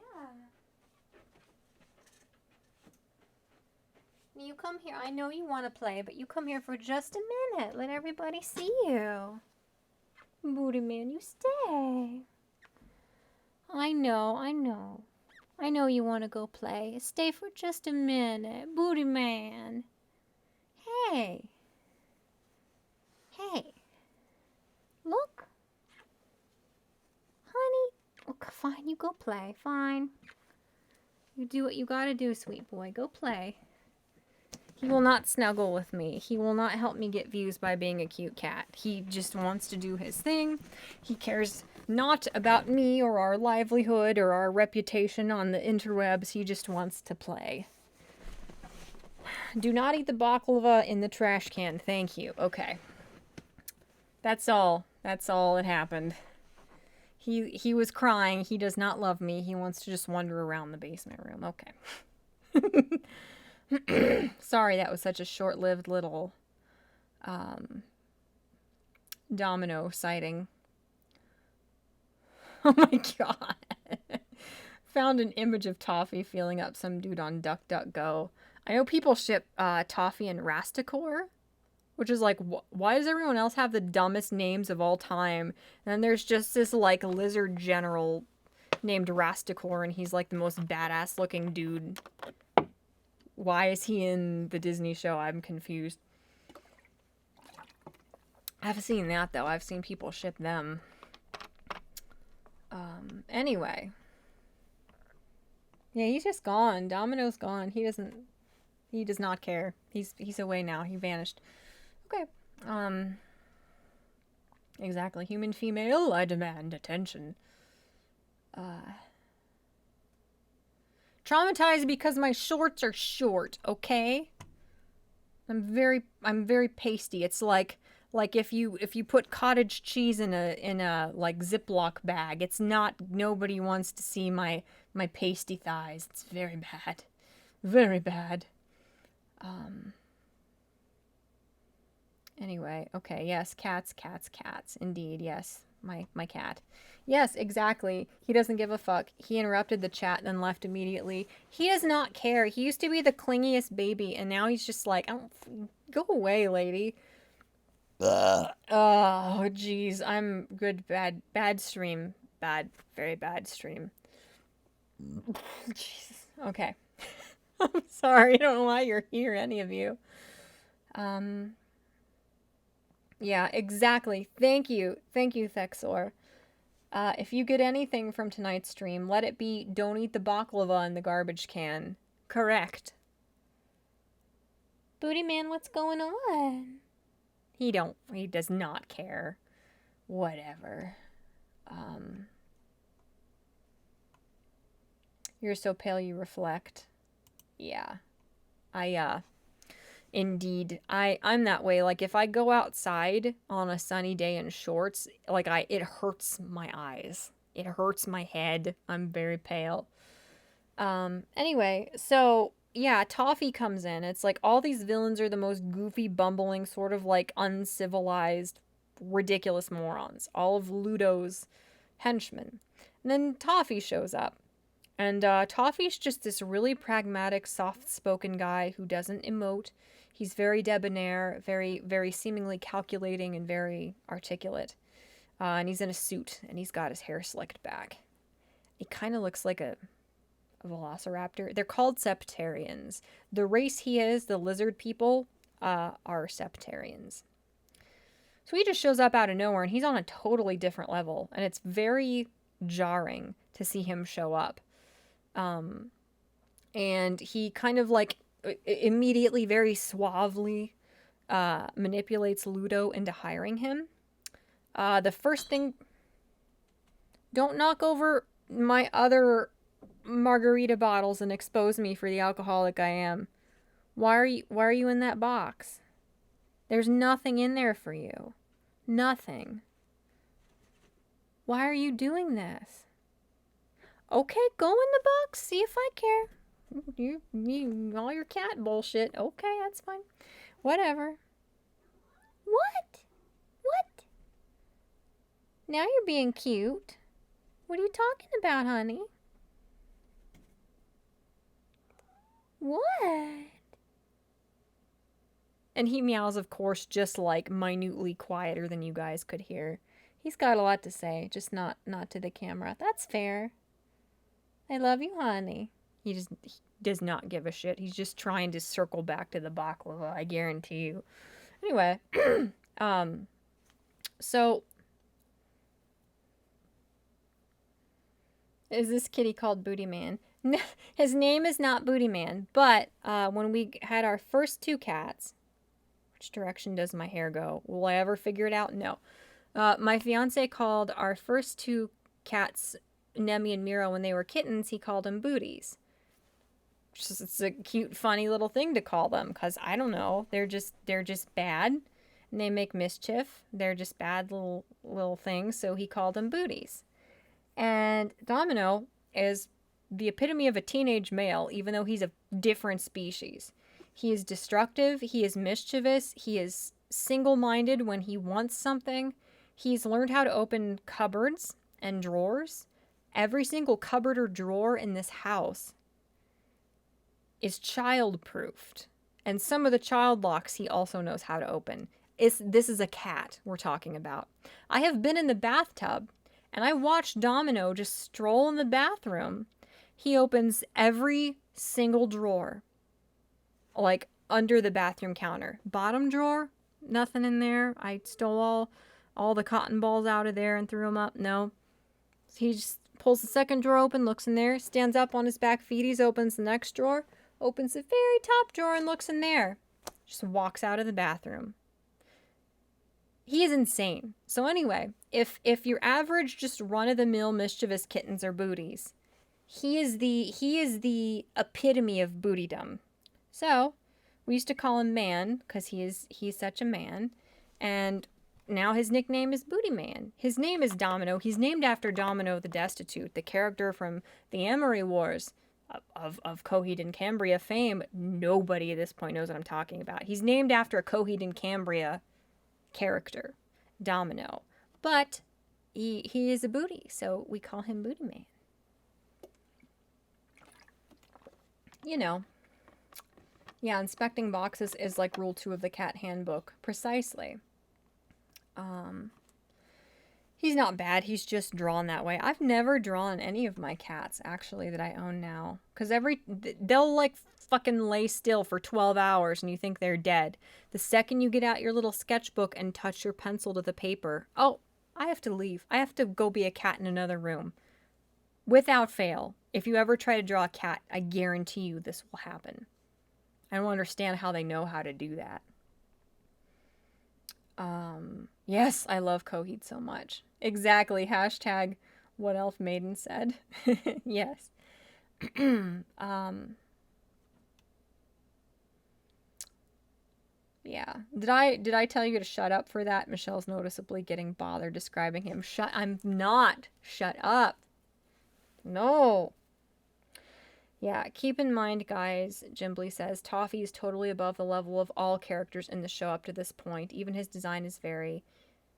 You come here. I know you want to play, but you come here for just a minute. Let everybody see you. Booty man, you stay. I know. I know you want to go play. Stay for just a minute. Booty man. Hey. Hey. Look. Honey. Oh, fine, you go play. Fine. You do what you gotta do, sweet boy. Go play. He will not snuggle with me. He will not help me get views by being a cute cat. He just wants to do his thing. He cares not about me or our livelihood or our reputation on the interwebs. He just wants to play. Do not eat the baklava in the trash can. Thank you. Okay. That's all. That's all that happened. He was crying. He does not love me. He wants to just wander around the basement room. Okay. Sorry, that was such a short-lived little Domino sighting. Oh my god. Found an image of Toffee feeling up some dude on DuckDuckGo. I know people ship Toffee and Rasticore, which is like, why does everyone else have the dumbest names of all time? And then there's just this, like, lizard general named Rasticore, and he's, like, the most badass looking dude. Why is he in the Disney show? I'm confused. I haven't seen that, though. I've seen people ship them. Anyway. Yeah, he's just gone. Domino's gone. He does not care. He's away now. He vanished. Okay. Exactly. Human female, I demand attention. Traumatized because my shorts are short, okay? I'm very pasty. It's like if you put cottage cheese in a like Ziploc bag. It's not, nobody wants to see my pasty thighs. It's very bad. Very bad. Anyway, okay, yes, cats. Indeed, yes. My cat. Yes, exactly. He doesn't give a fuck. He interrupted the chat and then left immediately. He does not care. He used to be the clingiest baby, and now he's just like, go away, lady. Oh, jeez. I'm good, bad stream. Bad, very bad stream. Jesus. Okay. I'm sorry. I don't know why you're here, any of you. Yeah, exactly. Thank you, Thexor. If you get anything from tonight's stream, let it be don't eat the baklava in the garbage can. Correct. Booty man, what's going on? He does not care. Whatever. You're so pale you reflect. Yeah. Indeed. I'm that way. Like if I go outside on a sunny day in shorts, like it hurts my eyes. It hurts my head. I'm very pale. Anyway, so yeah, Toffee comes in. It's like all these villains are the most goofy, bumbling, sort of like uncivilized, ridiculous morons. All of Ludo's henchmen. And then Toffee shows up. And Toffee's just this really pragmatic, soft-spoken guy who doesn't emote. He's very debonair, very, very seemingly calculating, and very articulate. And he's in a suit, and he's got his hair slicked back. He kind of looks like a velociraptor. They're called septarians. The race he is, the lizard people, are septarians. So he just shows up out of nowhere, and he's on a totally different level, and it's very jarring to see him show up. And he kind of like immediately, very suavely, manipulates Ludo into hiring him. The first thing, don't knock over my other margarita bottles and expose me for the alcoholic I am. Why are you in that box? There's nothing in there for you. Nothing. Why are you doing this? Okay, go in the box. See if I care. You all your cat bullshit. Okay, that's fine. Whatever. What? Now you're being cute. What are you talking about, honey? What? And he meows, of course, just like minutely quieter than you guys could hear. He's got a lot to say, just not to the camera. That's fair. I love you, honey. He does not give a shit. He's just trying to circle back to the baklava, I guarantee you. Anyway, so is this kitty called Booty Man? No, his name is not Booty Man, but when we had our first two cats, which direction does my hair go? Will I ever figure it out? No. My fiance called our first two cats, Nemi and Miro, when they were kittens, he called them booties. It's a cute, funny little thing to call them, because I don't know, they're just bad, and they make mischief. They're just bad little things, so he called them booties. And Domino is the epitome of a teenage male, even though he's a different species. He is destructive, he is mischievous, he is single-minded when he wants something. He's learned how to open cupboards and drawers. Every single cupboard or drawer in this house is child-proofed. And some of the child locks he also knows how to open. This is a cat we're talking about. I have been in the bathtub, and I watched Domino just stroll in the bathroom. He opens every single drawer, like under the bathroom counter. Bottom drawer, nothing in there. I stole all the cotton balls out of there and threw them up. No. He just pulls the second drawer open, looks in there, stands up on his back feet, opens the next drawer, opens the very top drawer and looks in there. Just walks out of the bathroom. He is insane. So anyway, if your average just run-of-the-mill mischievous kittens are booties, he is the epitome of bootydom. So we used to call him Man, because he's such a man, and now his nickname is Booty Man. His name is Domino. He's named after Domino the Destitute, the character from the Amory Wars of Coheed and Cambria fame. Nobody at this point knows what I'm talking about. He's named after a Coheed and Cambria character, Domino. But he is a booty, so we call him Booty Man. You know. Yeah, inspecting boxes is like rule 2 of the cat handbook. Precisely. He's not bad. He's just drawn that way. I've never drawn any of my cats, actually, that I own now. Because they'll, like, fucking lay still for 12 hours and you think they're dead. The second you get out your little sketchbook and touch your pencil to the paper, oh, I have to leave. I have to go be a cat in another room. Without fail. If you ever try to draw a cat, I guarantee you this will happen. I don't understand how they know how to do that. Yes, I love Coheed so much. Exactly. Hashtag what Elf Maiden said. Yes. Yeah. Did I tell you to shut up for that? Michelle's noticeably getting bothered describing him. I'm not. Shut up. No. Yeah, keep in mind, guys, Jimbly says, Toffee is totally above the level of all characters in the show up to this point. Even his design is very...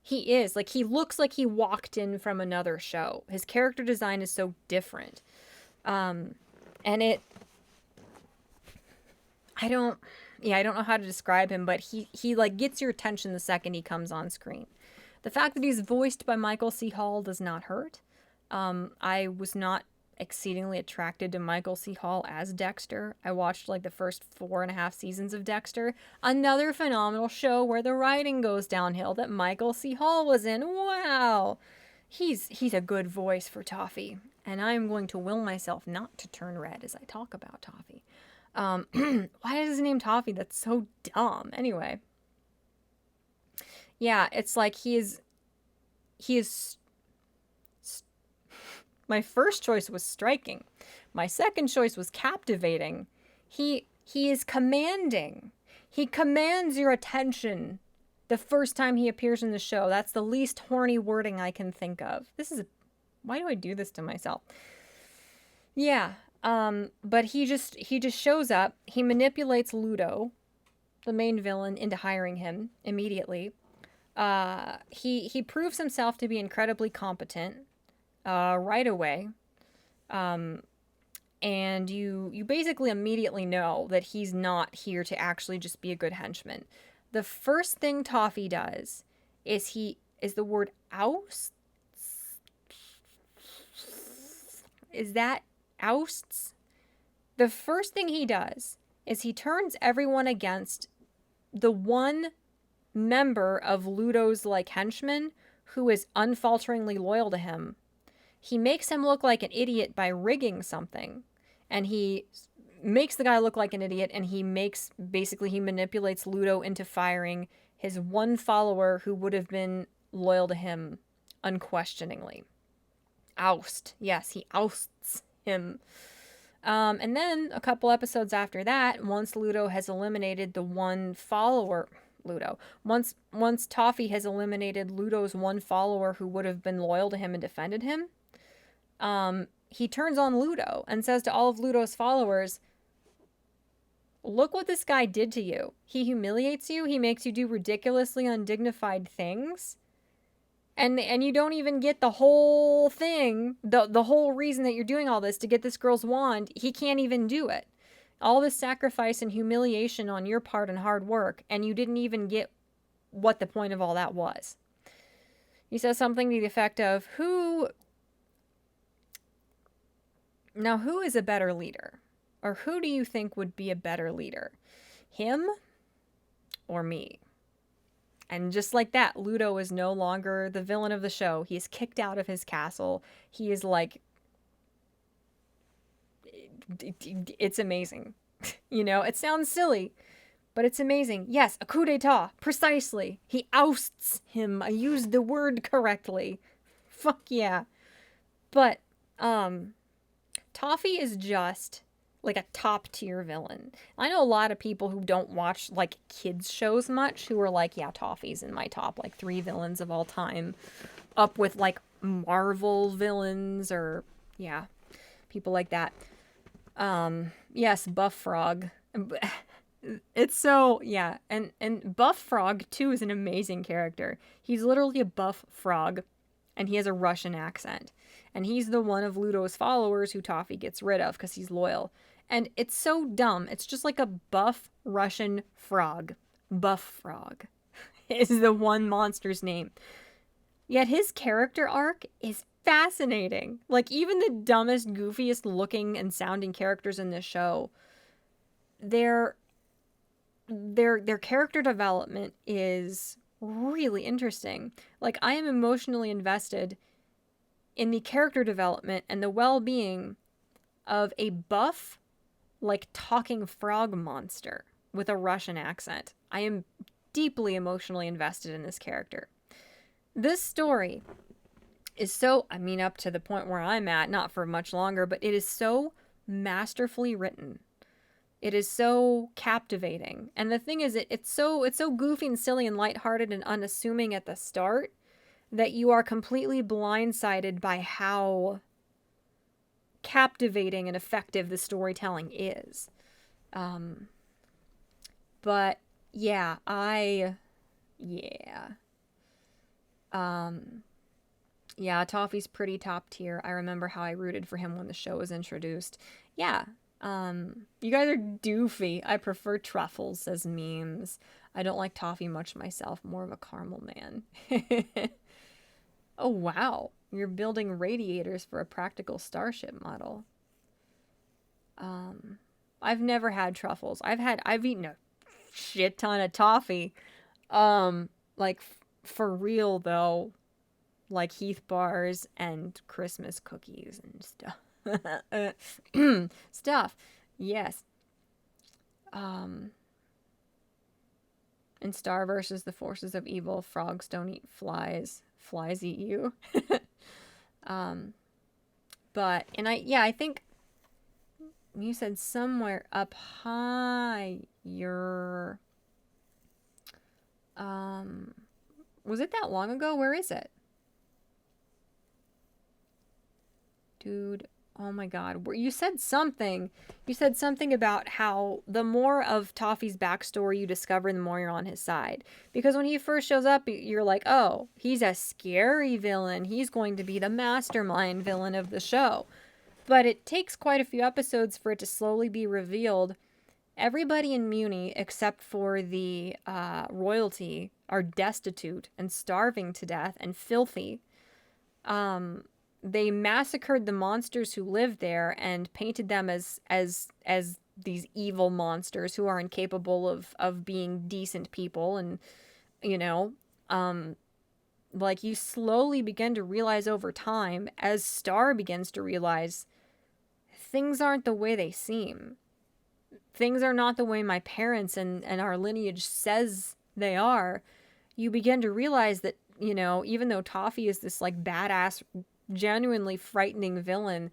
He is. Like, he looks like he walked in from another show. His character design is so different. And it... I don't know how to describe him, but he like gets your attention the second he comes on screen. The fact that he's voiced by Michael C. Hall does not hurt. I was not exceedingly attracted to Michael C. Hall as Dexter. I watched like the first 4.5 seasons of Dexter. Another phenomenal show where the writing goes downhill that Michael C. Hall was in. Wow. He's a good voice for Toffee. And I'm going to will myself not to turn red as I talk about Toffee. Why is his name Toffee? That's so dumb. Anyway. Yeah, it's like he is... My first choice was striking. My second choice was captivating. He is commanding. He commands your attention the first time he appears in the show. That's the least horny wording I can think of. Why do I do this to myself? Yeah. But he just shows up. He manipulates Ludo, the main villain, into hiring him immediately. He proves himself to be incredibly competent right away. And you basically immediately know that he's not here to actually just be a good henchman. The first thing Toffee does is the word ousts. Is that ousts? The first thing he does is he turns everyone against the one member of Ludo's like henchman who is unfalteringly loyal to him. He makes him look like an idiot by rigging something, and he makes the guy look like an idiot, and he manipulates Ludo into firing his one follower who would have been loyal to him unquestioningly. Oust. Yes, he ousts him. And then a couple episodes after that, once Ludo has eliminated the one follower, once Toffee has eliminated Ludo's one follower who would have been loyal to him and defended him, he turns on Ludo and says to all of Ludo's followers, look what this guy did to you. He humiliates you. He makes you do ridiculously undignified things. And you don't even get the whole thing, the whole reason that you're doing all this to get this girl's wand. He can't even do it. All this sacrifice and humiliation on your part and hard work, and you didn't even get what the point of all that was. He says something to the effect of, who is a better leader? Or who do you think would be a better leader? Him or me? And just like that, Ludo is no longer the villain of the show. He is kicked out of his castle. He is like... It's amazing. You know, it sounds silly, but it's amazing. Yes, a coup d'etat. Precisely. He ousts him. I used the word correctly. Fuck yeah. But, Toffee is just... like a top tier villain. I know a lot of people who don't watch like kids shows much who are like, yeah, Toffee's in my top like 3 villains of all time, up with like Marvel villains or yeah, people like that. Yes, Buff Frog. It's so yeah, and Buff Frog too is an amazing character. He's literally a buff frog, and he has a Russian accent. And he's the one of Ludo's followers who Toffee gets rid of because he's loyal. And it's so dumb. It's just like a buff Russian frog. Buff Frog is the one monster's name. Yet his character arc is fascinating. Like, even the dumbest, goofiest looking and sounding characters in this show, their character development is really interesting. Like, I am emotionally invested in the character development and the well-being of a buff, like, talking frog monster with a Russian accent. I am deeply emotionally invested in this character. This story is so, I mean, up to the point where I'm at, not for much longer, but it is so masterfully written. It is so captivating. And the thing is, it's so goofy and silly and lighthearted and unassuming at the start that you are completely blindsided by how captivating and effective the storytelling is. But yeah, yeah. Yeah, Toffee's pretty top tier. I remember how I rooted for him when the show was introduced. Yeah. You guys are doofy. I prefer truffles, says memes. I don't like toffee much myself. More of a caramel man. Oh, wow. You're building radiators for a practical starship model. I've never had truffles. I've eaten a shit ton of toffee. Like for real though, like Heath bars and Christmas cookies and stuff. Stuff. Yes. In Star versus the Forces of Evil, frogs don't eat flies. Flies eat you. But I think you said somewhere up higher. Was it that long ago? Where is it? Dude, oh my god. You said something. You said something about how the more of Toffee's backstory you discover, the more you're on his side. Because when he first shows up, you're like, oh, he's a scary villain. He's going to be the mastermind villain of the show. But it takes quite a few episodes for it to slowly be revealed. Everybody in Muni, except for the royalty, are destitute and starving to death and filthy. They massacred the monsters who lived there and painted them as these evil monsters who are incapable of being decent people. And, like you slowly begin to realize over time, as Star begins to realize, things aren't the way they seem. Things are not the way my parents and our lineage says they are. You begin to realize that, even though Toffee is this like badass, genuinely frightening villain,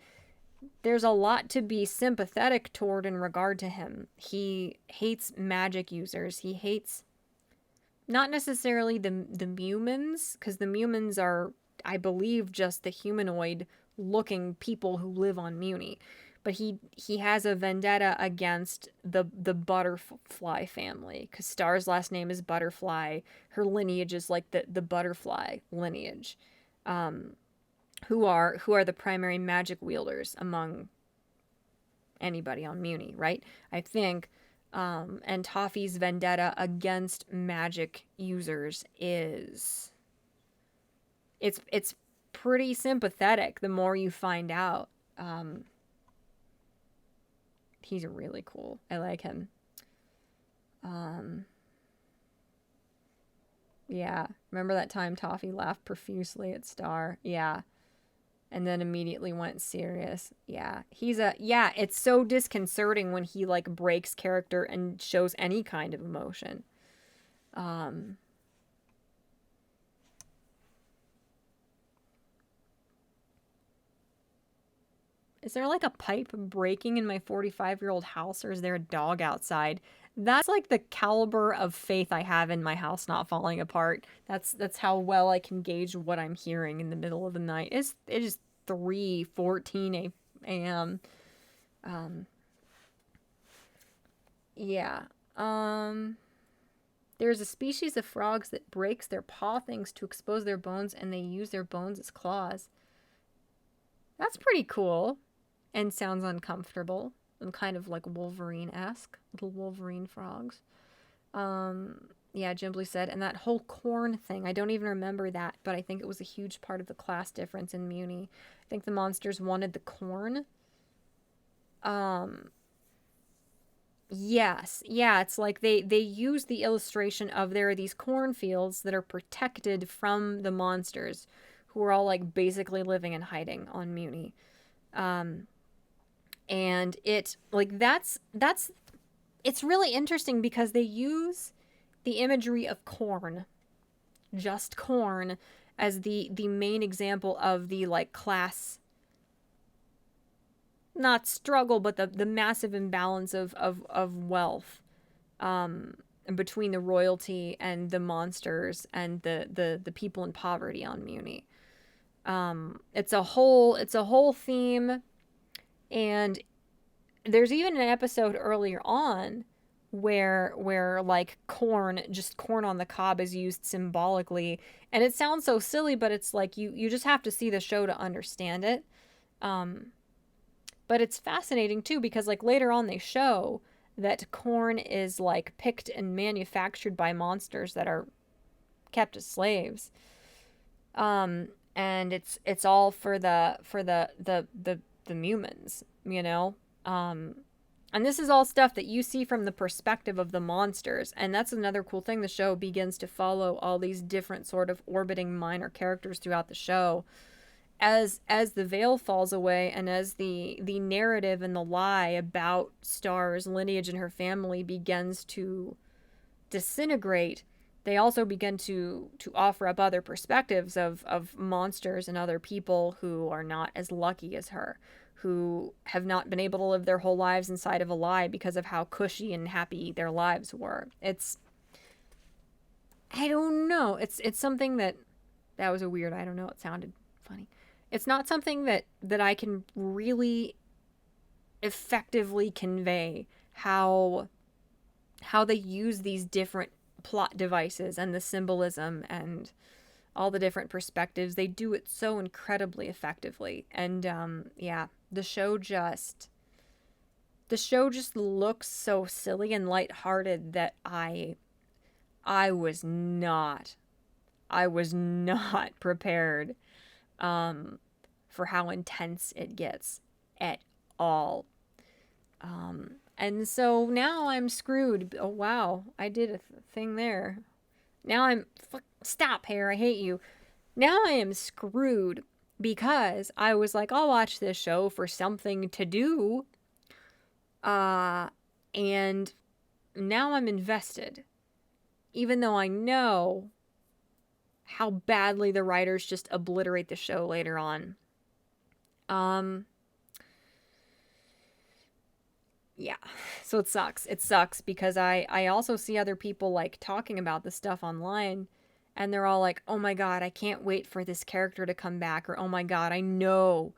there's a lot to be sympathetic toward in regard to him. He hates magic users. He hates not necessarily the Mumins, because the Mumins are, I believe, just the humanoid looking people who live on Muni. But he has a vendetta against the Butterfly family, because Star's last name is Butterfly. Her lineage is like the Butterfly lineage, who are the primary magic wielders among anybody on Muni, right? I think, and Toffee's vendetta against magic users is it's pretty sympathetic the more you find out. He's really cool. I like him. Yeah. Remember that time Toffee laughed profusely at Star? Yeah. And then immediately went serious. Yeah. It's so disconcerting when he like breaks character and shows any kind of emotion. Is there like a pipe breaking in my 45-year-old house, or is there a dog outside? That's like the caliber of faith I have in my house not falling apart. That's how well I can gauge what I'm hearing in the middle of the night. It is 3:14 a.m. Yeah. There's a species of frogs that breaks their paw things to expose their bones, and they use their bones as claws. That's pretty cool. And sounds uncomfortable and kind of like Wolverine-esque. Little Wolverine frogs. Yeah, Jimbly said, and that whole corn thing, I don't even remember that, but I think it was a huge part of the class difference in Muni. I think the monsters wanted the corn. Yes. Yeah, it's like they use the illustration of there are these cornfields that are protected from the monsters who are all like basically living and hiding on Muni. And it like that's it's really interesting because they use the imagery of corn, just corn, as the main example of the like class not struggle, but the massive imbalance of wealth between the royalty and the monsters and the people in poverty on Muni. It's a whole theme, and there's even an episode earlier on where like corn on the cob is used symbolically, and it sounds so silly, but it's like you just have to see the show to understand it. But it's fascinating too, because like later on they show that corn is like picked and manufactured by monsters that are kept as slaves. And it's all for the humans, you know. And this is all stuff that you see from the perspective of the monsters, and that's another cool thing. The show begins to follow all these different sort of orbiting minor characters throughout the show. As the veil falls away, and as the narrative and the lie about Star's lineage and her family begins to disintegrate, they also begin to offer up other perspectives of monsters and other people who are not as lucky as her, who have not been able to live their whole lives inside of a lie because of how cushy and happy their lives were. I don't know. It's something that was a weird, I don't know, it sounded funny. It's not something that I can really effectively convey how they use these different plot devices and the symbolism and all the different perspectives. They do it so incredibly effectively. And yeah, the show just looks so silly and lighthearted that I was not prepared for how intense it gets at all. And so now I'm screwed. Oh, wow. I did a thing there. Now stop, Hair. I hate you. Now I am screwed because I was like, I'll watch this show for something to do. And now I'm invested. Even though I know how badly the writers just obliterate the show later on. Yeah, so it sucks. It sucks because I also see other people like talking about this stuff online, and they're all like, oh my god, I can't wait for this character to come back, or oh my god, I know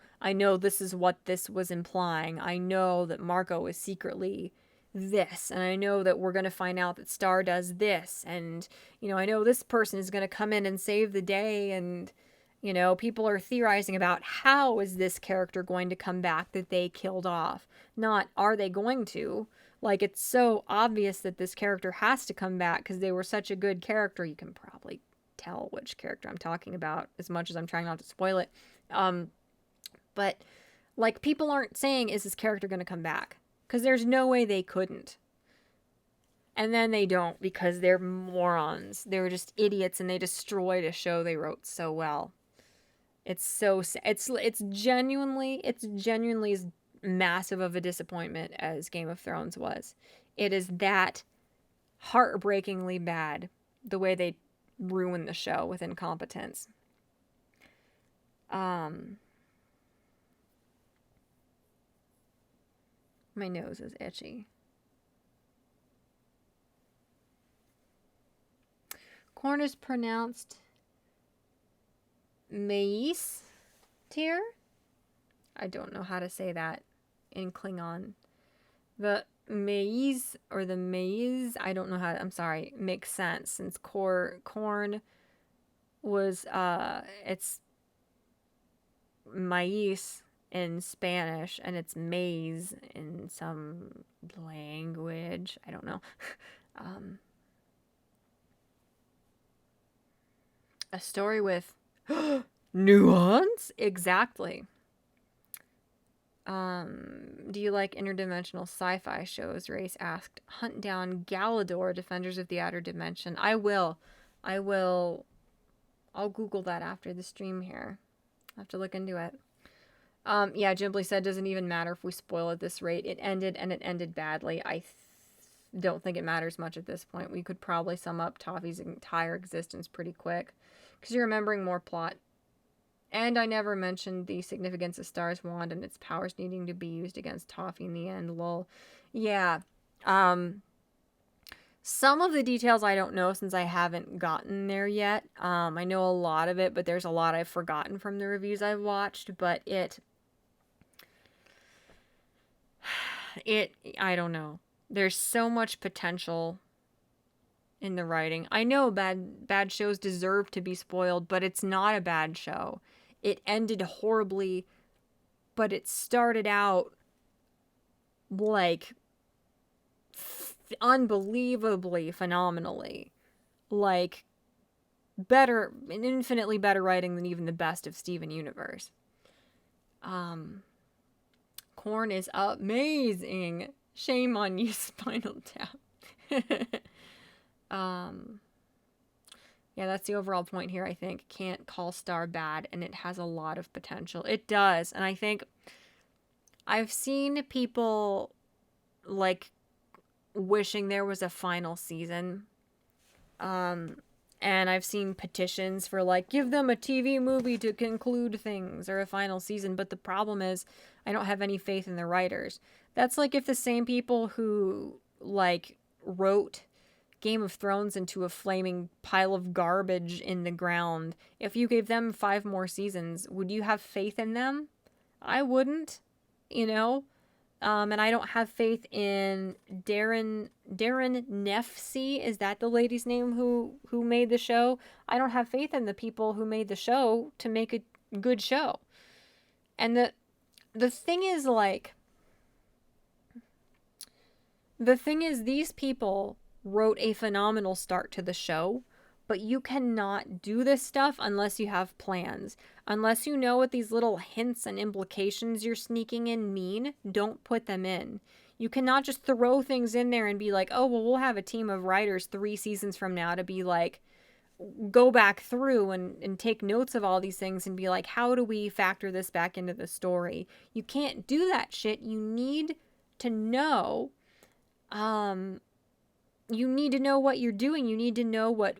this is what this was implying. I know that Marco is secretly this, and I know that we're going to find out that Star does this, and, you know, I know this person is going to come in and save the day, and, you know, people are theorizing about how is this character going to come back that they killed off, not are they going to. Like, it's so obvious that this character has to come back because they were such a good character. You can probably tell which character I'm talking about, as much as I'm trying not to spoil it. But, like, people aren't saying, is this character going to come back? Because there's no way they couldn't. And then they don't, because they're morons. They're just idiots, and they destroyed a show they wrote so well. It's so it's genuinely as massive of a disappointment as Game of Thrones was. It is that heartbreakingly bad, the way they ruined the show with incompetence. My nose is itchy. Corn is pronounced maize tier. I don't know how to say that in Klingon. The maize or the maize, I don't know how, I'm sorry, makes sense since corn was, it's maíz in Spanish, and it's maize in some language. I don't know. A story with nuance? Exactly. Do you like interdimensional sci-fi shows? Race asked. Hunt down Galador, Defenders of the Outer Dimension. I will. I'll Google that after the stream here. I'll have to look into it. Yeah, Jimbly said, doesn't even matter if we spoil at this rate. It ended, and it ended badly. I don't think it matters much at this point. We could probably sum up Toffee's entire existence pretty quick, because you're remembering more plot. And I never mentioned the significance of Star's wand and its powers needing to be used against Toffee in the end, lol. Yeah. Some of the details I don't know since I haven't gotten there yet. I know a lot of it, but there's a lot I've forgotten from the reviews I've watched, but I don't know. There's so much potential in the writing. I know bad shows deserve to be spoiled, but it's not a bad show. It ended horribly, but it started out like unbelievably phenomenally. Like better, infinitely better writing than even the best of Steven Universe. Korn is amazing. Shame on you, Spinal Tap. Yeah, that's the overall point here, I think. Can't call Star bad, and it has a lot of potential. It does, and I think I've seen people, like, wishing there was a final season. And I've seen petitions for, like, give them a TV movie to conclude things, or a final season, but the problem is I don't have any faith in the writers. That's like if the same people who, like, wrote Game of Thrones into a flaming pile of garbage in the ground, if you gave them 5 more seasons, would you have faith in them? I wouldn't, you know? And I don't have faith in Darren Nefsey. Is that the lady's name who made the show? I don't have faith in the people who made the show to make a good show. And the thing is, like, these people wrote a phenomenal start to the show, but you cannot do this stuff unless you have plans. Unless you know what these little hints and implications you're sneaking in mean, don't put them in. You cannot just throw things in there and be like, oh, well, we'll have a team of writers 3 seasons from now to be like, go back through and take notes of all these things and be like, how do we factor this back into the story? You can't do that shit. You need to know, you need to know what you're doing. You need to know what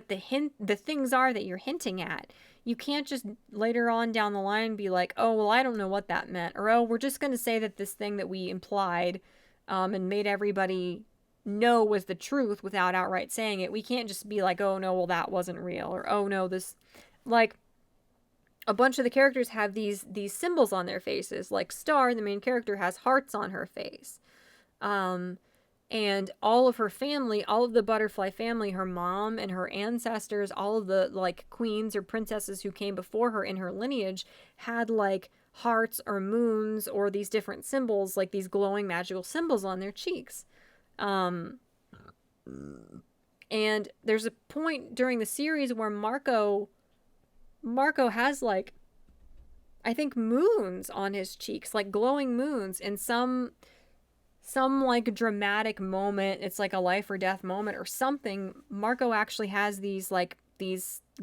the things are that you're hinting at. You can't just later on down the line be like, oh, well, I don't know what that meant. Or, oh, we're just going to say that this thing that we implied and made everybody know was the truth without outright saying it. We can't just be like, oh, no, well, that wasn't real. Or, oh, no, this... Like, a bunch of the characters have these symbols on their faces. Like Star, the main character, has hearts on her face. And all of her family, all of the butterfly family, her mom and her ancestors, all of the, like, queens or princesses who came before her in her lineage had, like, hearts or moons or these different symbols, like these glowing magical symbols on their cheeks. And there's a point during the series where Marco has, like, I think moons on his cheeks, like glowing moons, and some like dramatic moment, it's like a life or death moment or something, Marco actually has these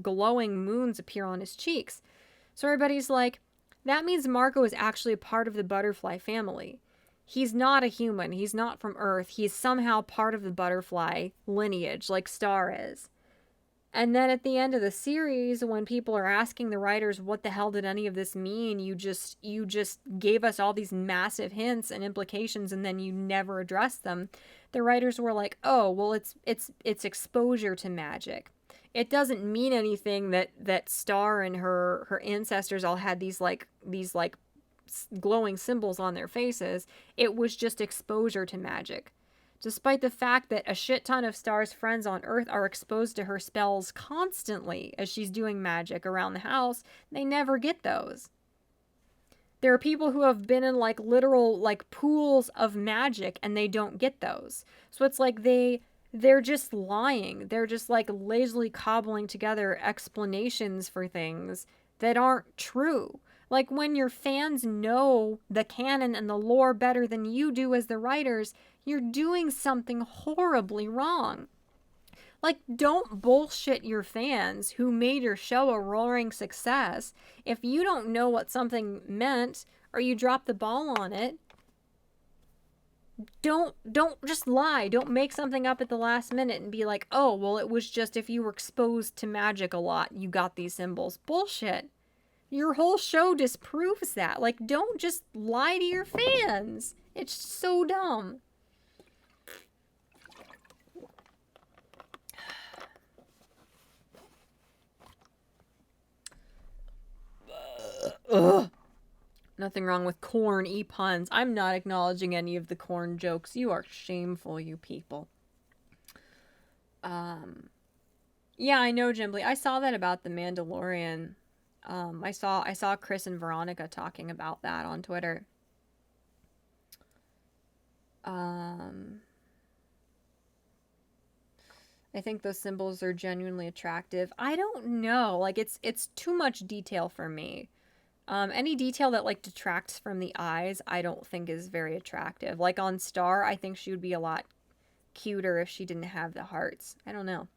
glowing moons appear on his cheeks. So everybody's like, that means Marco is actually a part of the butterfly family. He's not a human. He's not from Earth. He's somehow part of the butterfly lineage, like Star is. And then at the end of the series, when people are asking the writers, what the hell did any of this mean? You just gave us all these massive hints and implications, and then you never addressed them. The writers were like, oh, well, it's exposure to magic. It doesn't mean anything that Star and her ancestors all had these glowing symbols on their faces. It was just exposure to magic. Despite the fact that a shit ton of Star's friends on Earth are exposed to her spells constantly as she's doing magic around the house, they never get those. There are people who have been in, like, literal, like, pools of magic and they don't get those. So it's like they're just lying. They're just, like, lazily cobbling together explanations for things that aren't true. Like, when your fans know the canon and the lore better than you do as the writers, you're doing something horribly wrong. Like, don't bullshit your fans who made your show a roaring success. If you don't know what something meant or you drop the ball on it, don't just lie. Don't make something up at the last minute and be like, oh, well, it was just if you were exposed to magic a lot, you got these symbols. Bullshit. Your whole show disproves that. Like, don't just lie to your fans. It's so dumb. Ugh. Nothing wrong with corn, puns. I'm not acknowledging any of the corn jokes. You are shameful, you people. Yeah, I know, Jimbly. I saw that about the Mandalorian. I saw Chris and Veronica talking about that on Twitter. I think those symbols are genuinely attractive. I don't know. Like, it's too much detail for me. Any detail that, like, detracts from the eyes, I don't think is very attractive. Like, on Star, I think she would be a lot cuter if she didn't have the hearts. I don't know.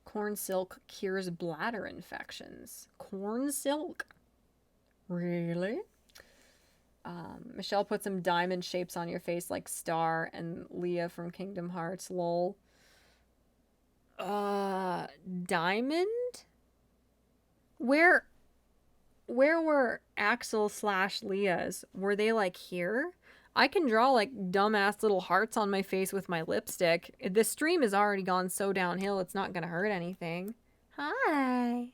Corn silk cures bladder infections. Corn silk? Really? Michelle put some diamond shapes on your face like Star and Leah from Kingdom Hearts. Lol. Diamond? Where were Axel / Leah's? Were they, like, here? I can draw, like, dumbass little hearts on my face with my lipstick. The stream has already gone so downhill, it's not gonna hurt anything. Hi.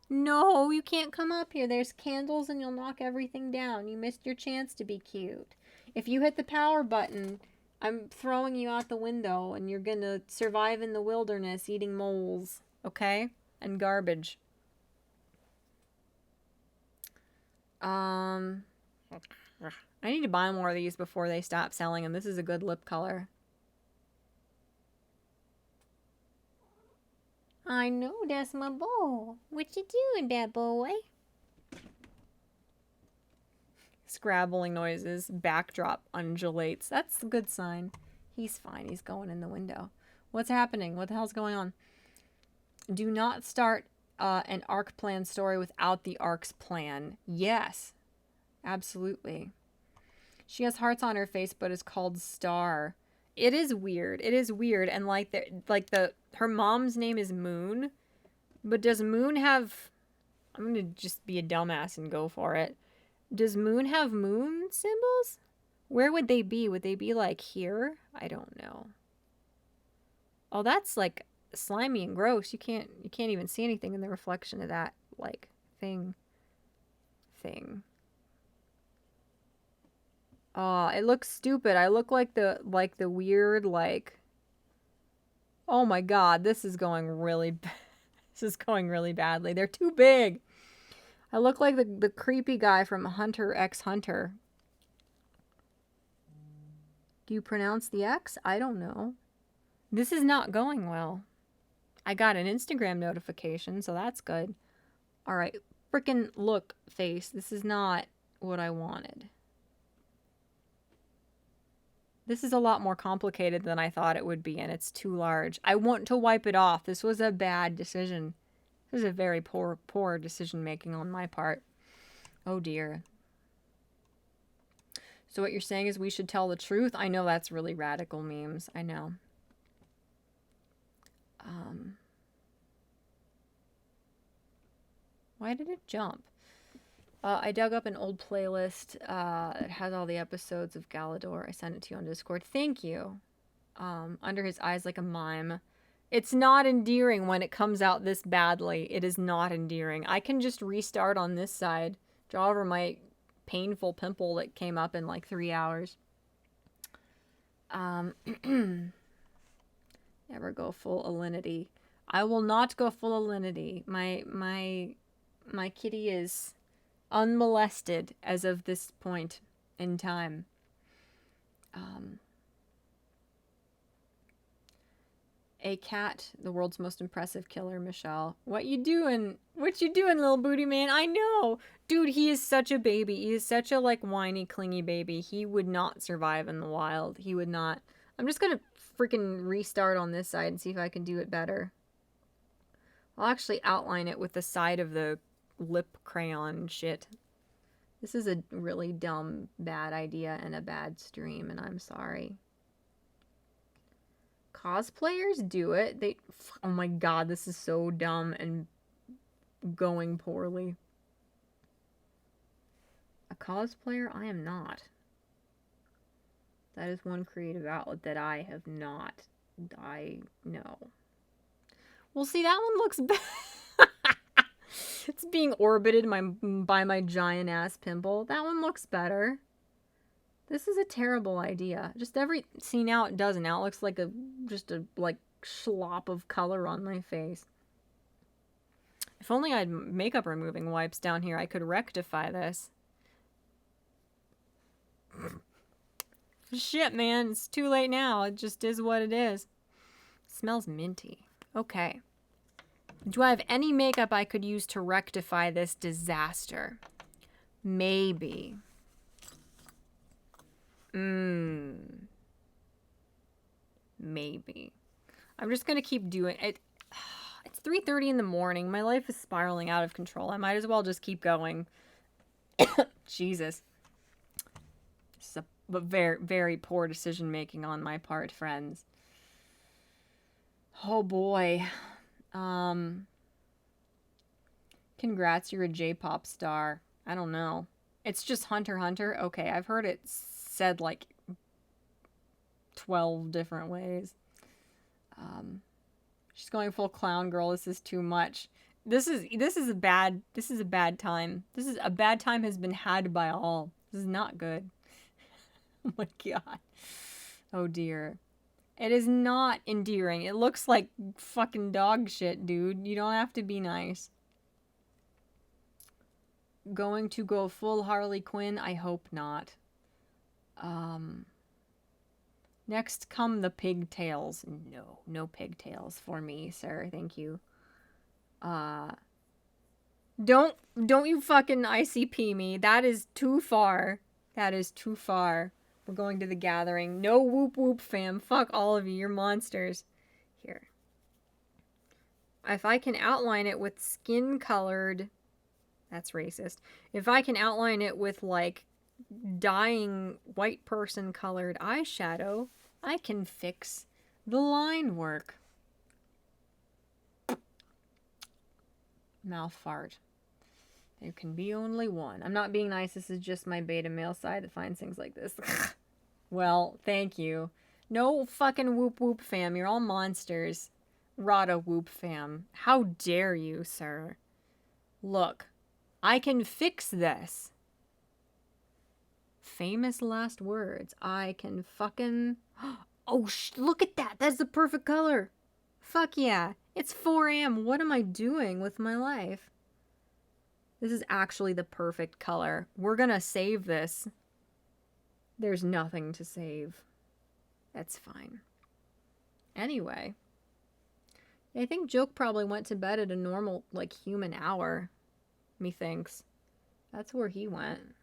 No, you can't come up here. There's candles and you'll knock everything down. You missed your chance to be cute. If you hit the power button, I'm throwing you out the window and you're gonna survive in the wilderness eating moles, okay? And garbage. I need to buy more of these before they stop selling them. This is a good lip color. I know, that's my boy. What you doing, bad boy? Scrabbling noises. Backdrop undulates. That's a good sign. He's fine. He's going in the window. What's happening? What the hell's going on? Do not start an arc plan story without the arc's plan. Yes. Absolutely. She has hearts on her face, but is called Star. It is weird. It is weird. And her mom's name is Moon. But does Moon have... I'm going to just be a dumbass and go for it. Does Moon have moon symbols? Where would they be? Would they be, like, here? I don't know. Oh, that's, like, slimy and gross. You can't even see anything in the reflection of that, like, thing. It looks stupid. I look like the weird, like... Oh my god, this is going really... this is going really badly. They're too big. I look like the creepy guy from Hunter x Hunter. Do you pronounce the X? I don't know. This is not going well. I got an Instagram notification, so that's good. Alright, frickin' look, face. This is not what I wanted. This is a lot more complicated than I thought it would be, and it's too large. I want to wipe it off. This was a bad decision. This is a very poor decision-making on my part. Oh, dear. So what you're saying is we should tell the truth? I know that's really radical memes. I know. Why did it jump? I dug up an old playlist. It has all the episodes of Galador. I sent it to you on Discord. Thank you. Under his eyes like a mime. It's not endearing when it comes out this badly. It is not endearing. I can just restart on this side. Draw over my painful pimple that came up in like 3 hours. Never go full alinity. I will not go full alinity. My kitty is unmolested as of this point in time. A cat, the world's most impressive killer, Michelle. What you doing? What you doing, little booty man? I know. Dude, he is such a baby. He is such a, like, whiny, clingy baby. He would not survive in the wild. He would not. I'm just gonna freaking restart on this side and see if I can do it better. I'll actually outline it with the side of the lip crayon shit. This is a really dumb, bad idea and a bad stream, and I'm sorry. Cosplayers do it. Oh my god, this is so dumb and going poorly. A cosplayer? I am not. That is one creative outlet that I have not. I know. Well, see, that one looks bad. It's being orbited by my giant ass pimple. That one looks better. This is a terrible idea. See, now it doesn't. Now it looks like just a slop of color on my face. If only I had makeup removing wipes down here, I could rectify this. Shit, man, it's too late now. It just is what it is. Smells minty. Okay. Do I have any makeup I could use to rectify this disaster? Maybe. Maybe. I'm just gonna keep doing it. It's 3:30 in the morning. My life is spiraling out of control. I might as well just keep going. Jesus. This is a very, very poor decision making on my part, friends. Oh boy. Congrats, you're a J-pop star. I don't know. It's just Hunter x Hunter? Okay, I've heard it said like 12 different ways. She's going full clown girl. This is too much. This is a bad time. A bad time has been had by all. This is not good. Oh my god. Oh dear. It is not endearing. It looks like fucking dog shit, dude. You don't have to be nice. Going to go full Harley Quinn? I hope not. Next come the pigtails. No pigtails for me, sir. Thank you. Don't you fucking ICP me. That is too far. That is too far. We're going to the gathering. No whoop whoop fam. Fuck all of you. You're monsters. Here. If I can outline it with skin colored... That's racist. If I can outline it with, like, dyeing white person colored eyeshadow, I can fix the line work. Mouth fart. There can be only one. I'm not being nice. This is just my beta male side that finds things like this. Well, thank you. No fucking whoop whoop fam. You're all monsters. Rada whoop fam. How dare you, sir? Look. I can fix this. Famous last words. I can fucking... Oh, look at that. That's the perfect color. Fuck yeah. It's 4 a.m. What am I doing with my life? This is actually the perfect color. We're gonna save this. There's nothing to save. That's fine. Anyway. I think Joke probably went to bed at a normal, like, human hour. Methinks. That's where he went.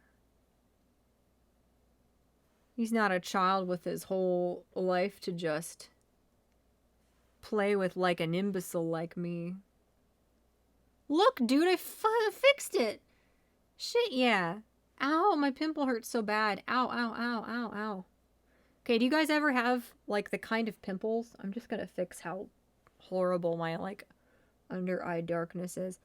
He's not a child with his whole life to just play with like an imbecile like me. Look, dude, I fixed it. Shit, yeah. Ow, my pimple hurts so bad. Ow, ow, ow, ow, ow. Okay, do you guys ever have, like, the kind of pimples? I'm just gonna fix how horrible my, like, under eye darkness is.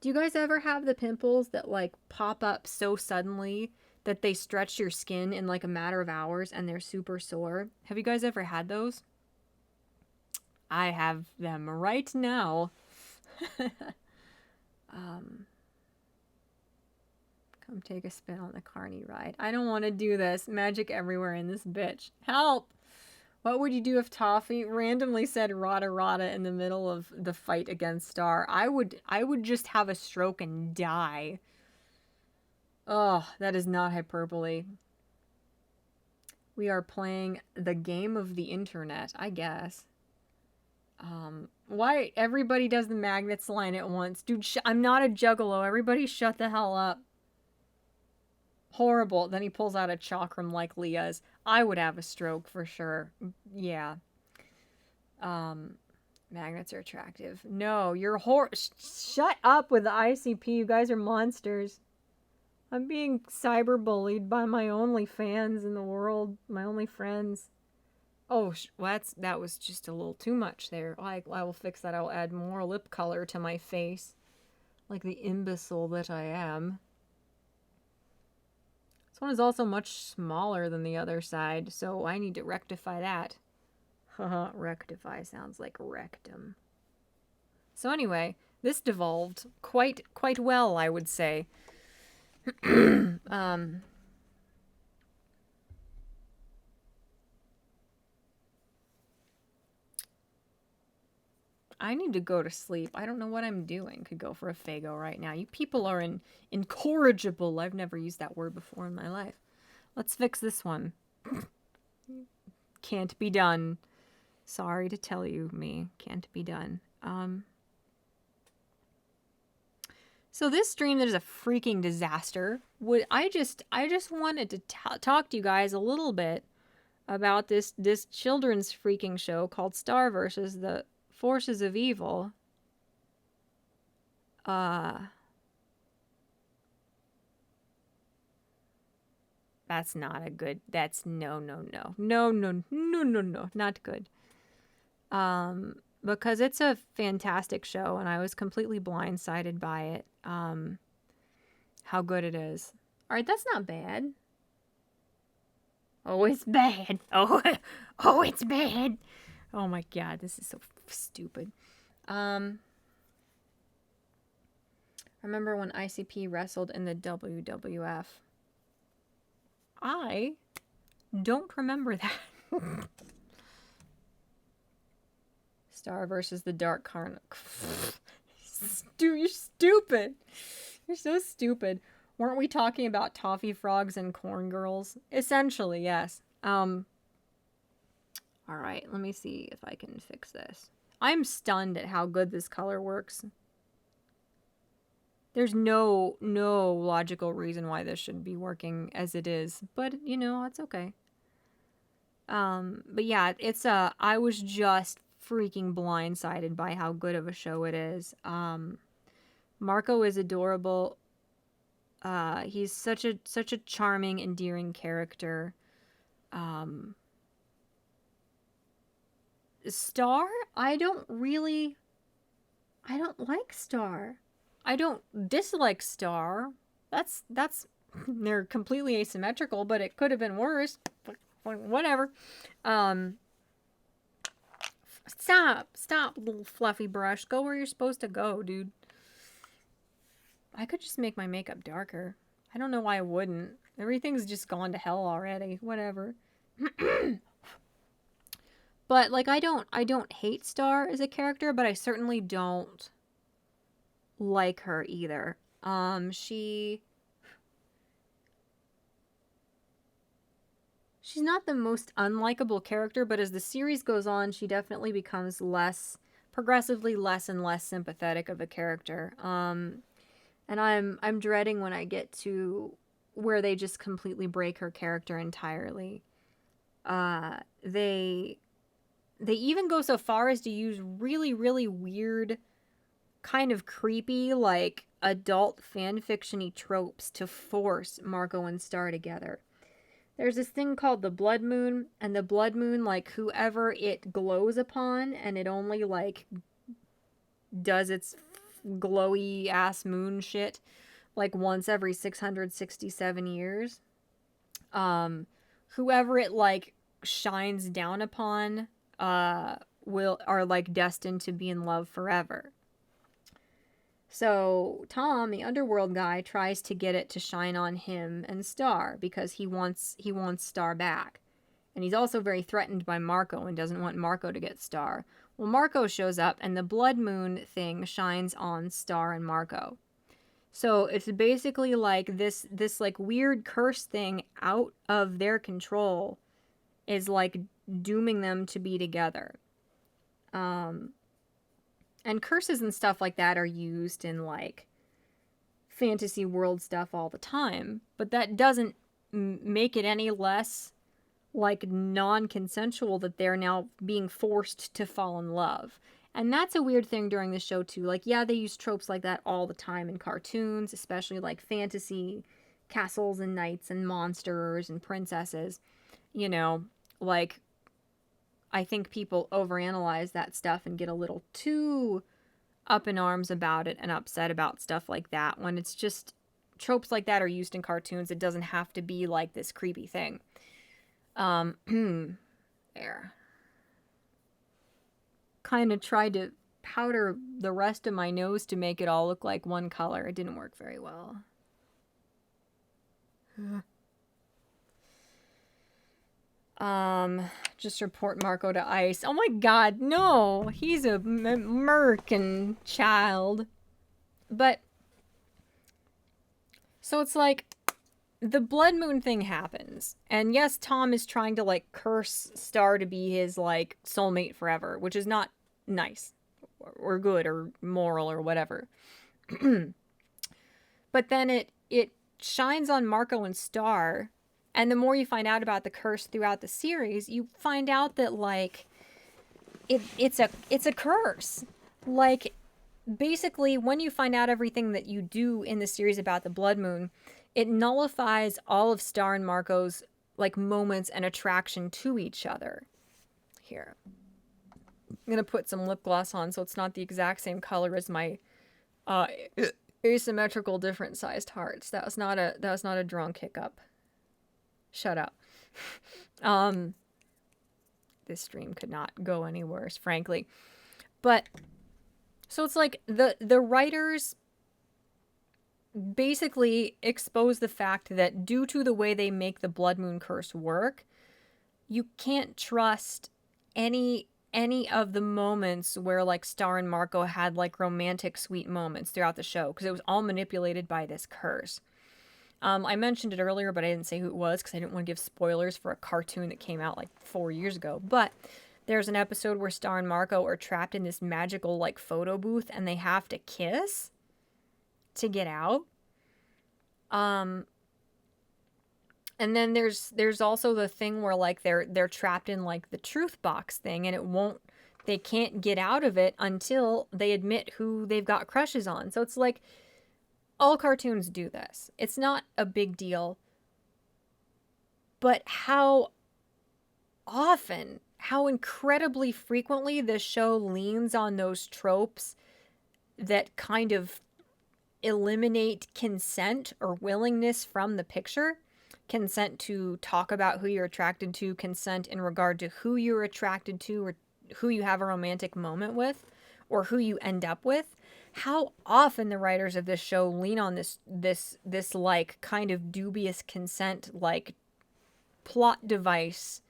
Do you guys ever have the pimples that, like, pop up so suddenly that they stretch your skin in, like, a matter of hours and they're super sore? Have you guys ever had those? I have them right now. Come take a spin on the carny ride. I don't want to do this. Magic everywhere in this bitch. Help! What would you do if Toffee randomly said rada rada in the middle of the fight against Star? I would just have a stroke and die. Oh, that is not hyperbole. We are playing the game of the internet, I guess. Why everybody does the magnets line at once? Dude, I'm not a juggalo. Everybody shut the hell up. Horrible. Then he pulls out a chakram like Leah's. I would have a stroke for sure. Yeah. Magnets are attractive. No, you're shut up with the ICP. You guys are monsters. I'm being cyberbullied by my only fans in the world. My only friends. Oh, well, that was just a little too much there. I will fix that. I will add more lip color to my face. like the imbecile that I am. This one is also much smaller than the other side, so I need to rectify that. Haha, rectify sounds like rectum. So anyway, this devolved quite well, I would say. I need to go to sleep. I don't know what I'm doing. Could go for a Faygo right now. You people are incorrigible. I've never used that word before in my life. Let's fix this one. Can't be done. Sorry to tell you, me. Can't be done. So this stream that is a freaking disaster. I just wanted to talk to you guys a little bit about this children's freaking show called Star versus the Forces of Evil. That's not a good. That's no, not good. Because it's a fantastic show, and I was completely blindsided by it. How good it is. All right, that's not bad. Oh, it's bad. Oh, it's bad. Oh my god, this is so stupid. I remember when ICP wrestled in the WWF. I don't remember that. Star versus the Dark Carnival. You're stupid. You're so stupid. Weren't we talking about toffee frogs and corn girls? Essentially, yes. Alright, let me see if I can fix this. I'm stunned at how good this color works. There's no logical reason why this shouldn't be working as it is. But, you know, it's okay. But yeah, it's I was just freaking blindsided by how good of a show it is. Marco is adorable. He's such a charming, endearing character. Star? I don't like Star. I don't dislike Star. That's they're completely asymmetrical, but it could have been worse. Whatever. Stop, little fluffy brush. Go where you're supposed to go, dude. I could just make my makeup darker. I don't know why I wouldn't. Everything's just gone to hell already. Whatever. But like I don't hate Star as a character, but I certainly don't like her either. She's not the most unlikable character, but as the series goes on, she definitely becomes progressively less and less sympathetic of a character. And I'm dreading when I get to where they just completely break her character entirely. They even go so far as to use really, really weird, kind of creepy, like, adult fanfiction-y tropes to force Marco and Star together. There's this thing called the blood moon, and the blood moon, like, whoever it glows upon, and it only, like, does its glowy-ass moon shit, like, once every 667 years. Whoever it, like, shines down upon, are, like, destined to be in love forever. So Tom, the underworld guy, tries to get it to shine on him and Star because he wants Star back. And he's also very threatened by Marco and doesn't want Marco to get Star. Well, Marco shows up and the blood moon thing shines on Star and Marco. So it's basically like this like weird curse thing out of their control is like dooming them to be together. And curses and stuff like that are used in, like, fantasy world stuff all the time. But that doesn't make it any less, like, non-consensual that they're now being forced to fall in love. And that's a weird thing during the show, too. Like, yeah, they use tropes like that all the time in cartoons, especially, like, fantasy castles and knights and monsters and princesses. You know, like, I think people overanalyze that stuff and get a little too up in arms about it and upset about stuff like that. When it's just tropes like that are used in cartoons, it doesn't have to be like this creepy thing. There. Kind of tried to powder the rest of my nose to make it all look like one color. It didn't work very well. Just report Marco to ICE. Oh my god, no! He's a American child. But, so it's like, the blood moon thing happens. And yes, Tom is trying to, like, curse Star to be his, like, soulmate forever, which is not nice or good or moral or whatever. But then it shines on Marco and Star, and the more you find out about the curse throughout the series, you find out that, like, it's a curse. Like, basically, when you find out everything that you do in the series about the blood moon, it nullifies all of Star and Marco's, like, moments and attraction to each other. Here. I'm gonna put some lip gloss on so it's not the exact same color as my asymmetrical different sized hearts. That was not a drunk hiccup. Shut up. This stream could not go any worse, frankly. But so it's like the writers basically expose the fact that due to the way they make the blood moon curse work, you can't trust any of the moments where, like, Star and Marco had, like, romantic sweet moments throughout the show, because it was all manipulated by this curse. I mentioned it earlier, but I didn't say who it was because I didn't want to give spoilers for a cartoon that came out like 4 years ago. But there's an episode where Star and Marco are trapped in this magical, like, photo booth, and they have to kiss to get out. And then there's also the thing where, like, they're trapped in, like, the truth box thing, and they can't get out of it until they admit who they've got crushes on. So it's like, all cartoons do this. It's not a big deal. But how often, how incredibly frequently this show leans on those tropes that kind of eliminate consent or willingness from the picture. Consent to talk about who you're attracted to, consent in regard to who you're attracted to or who you have a romantic moment with or who you end up with. How often the writers of this show lean on this like kind of dubious consent, like, plot device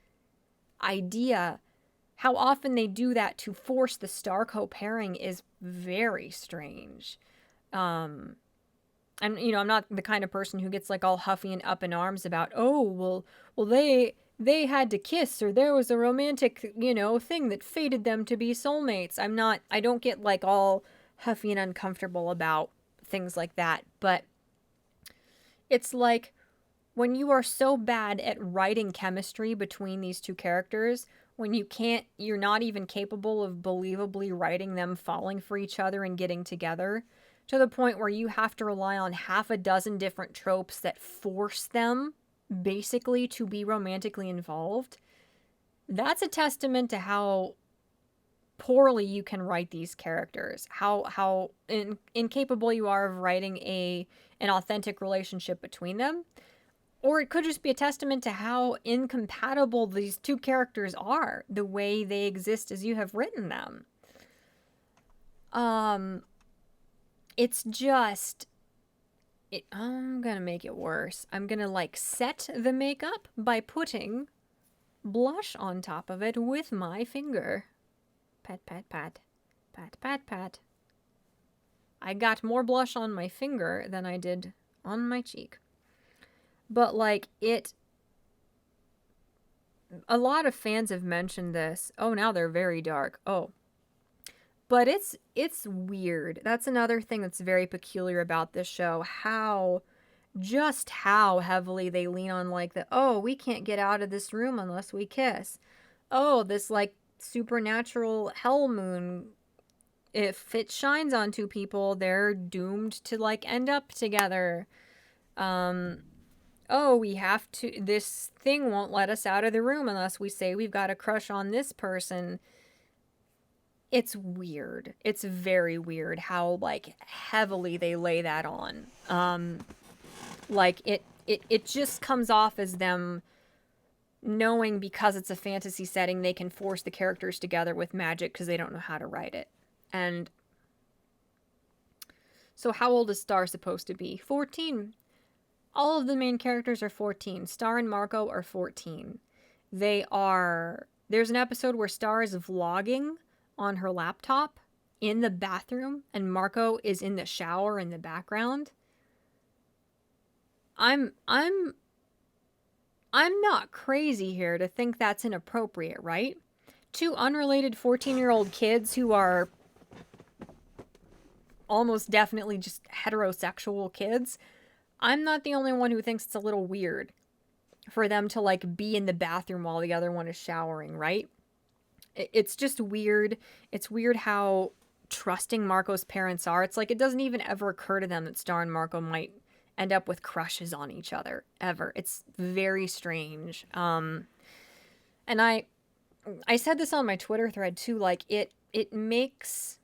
idea. How often they do that to force the Star co-pairing is very strange. And, you know, I'm not the kind of person who gets, like, all huffy and up in arms about, oh, well, they had to kiss, or there was a romantic, you know, thing that fated them to be soulmates. I don't get, like, all huffy and uncomfortable about things like that. But it's like, when you are so bad at writing chemistry between these two characters, when you're not even capable of believably writing them falling for each other and getting together, to the point where you have to rely on half a dozen different tropes that force them basically to be romantically involved. That's a testament to how poorly you can write these characters, how incapable you are of writing an authentic relationship between them. Or it could just be a testament to how incompatible these two characters are, the way they exist as you have written them. It's just, I'm gonna make it worse. I'm gonna, like, set the makeup by putting blush on top of it with my finger. Pat, pat, pat. Pat, pat, pat. I got more blush on my finger than I did on my cheek. But, like, a lot of fans have mentioned this. Oh, now they're very dark. Oh. But it's weird. That's another thing that's very peculiar about this show. How heavily they lean on, like, we can't get out of this room unless we kiss. Oh, this, like, supernatural hell moon. If it shines on two people, they're doomed to, like, end up together. This thing won't let us out of the room unless we say we've got a crush on this person. it's weird. It's very weird how, like, heavily they lay that on. Like, it just comes off as them knowing because it's a fantasy setting, they can force the characters together with magic because they don't know how to write it. And so how old is Star supposed to be? 14. All of the main characters are 14. Star and Marco are 14. There's an episode where Star is vlogging on her laptop in the bathroom and Marco is in the shower in the background. I'm not crazy here to think that's inappropriate, right? Two unrelated 14-year-old kids who are almost definitely just heterosexual kids. I'm not the only one who thinks it's a little weird for them to, like, be in the bathroom while the other one is showering, right? It's just weird. It's weird how trusting Marco's parents are. It's like it doesn't even ever occur to them that Star and Marco might end up with crushes on each other, ever. It's very strange. And I said this on my Twitter thread too, like, it makes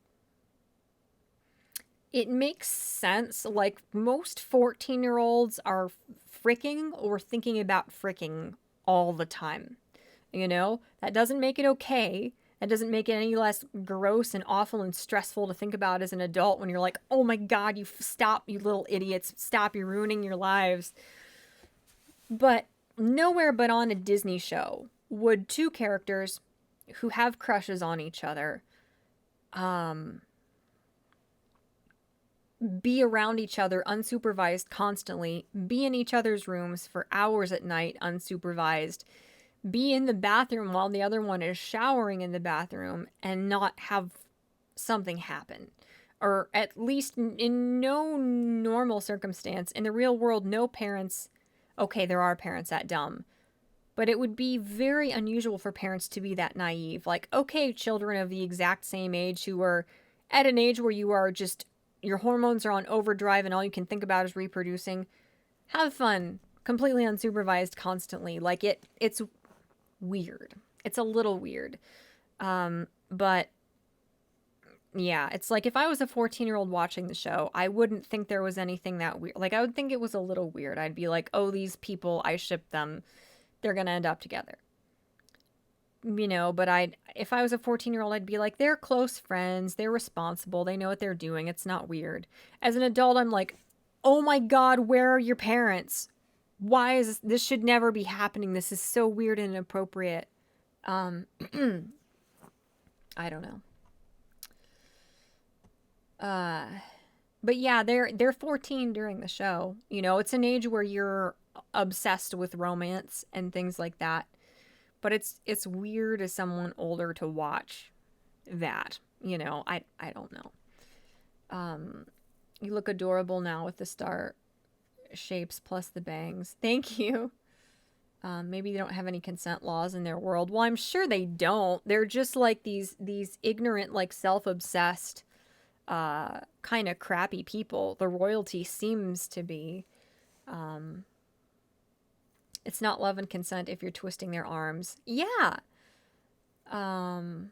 sense. Like, most 14-year-olds are fricking or thinking about fricking all the time. You know? That doesn't make it okay. That doesn't make it any less gross and awful and stressful to think about as an adult when you're like, oh my god, you stop, you little idiots. Stop, you're ruining your lives. But nowhere but on a Disney show would two characters who have crushes on each other be around each other unsupervised constantly, be in each other's rooms for hours at night unsupervised, be in the bathroom while the other one is showering in the bathroom and not have something happen. Or at least in no normal circumstance. In the real world, no parents... Okay, there are parents that dumb. But it would be very unusual for parents to be that naive. Like, okay, children of the exact same age who are at an age where you are just... Your hormones are on overdrive and all you can think about is reproducing. Have fun. Completely unsupervised constantly. Like, it's weird. It's a little weird. But yeah, it's like if I was a 14-year-old watching the show, I wouldn't think there was anything that weird. Like, I would think it was a little weird. I'd be like, oh, these people, I ship them. They're going to end up together. You know, but if I was a 14-year-old, I'd be like, they're close friends. They're responsible. They know what they're doing. It's not weird. As an adult, I'm like, oh my God, where are your parents? Why is this should never be happening. This is so weird and inappropriate. I don't know. But yeah, they're 14 during the show. You know, it's an age where you're obsessed with romance and things like that. But it's weird as someone older to watch that. You know, I don't know. You look adorable now with the star shapes plus the bangs. Thank you. Maybe they don't have any consent laws in their world. Well, I'm sure they don't. They're just like these ignorant, like self-obsessed, kind of crappy people. The royalty seems to be. It's not love and consent if you're twisting their arms. Yeah. I'm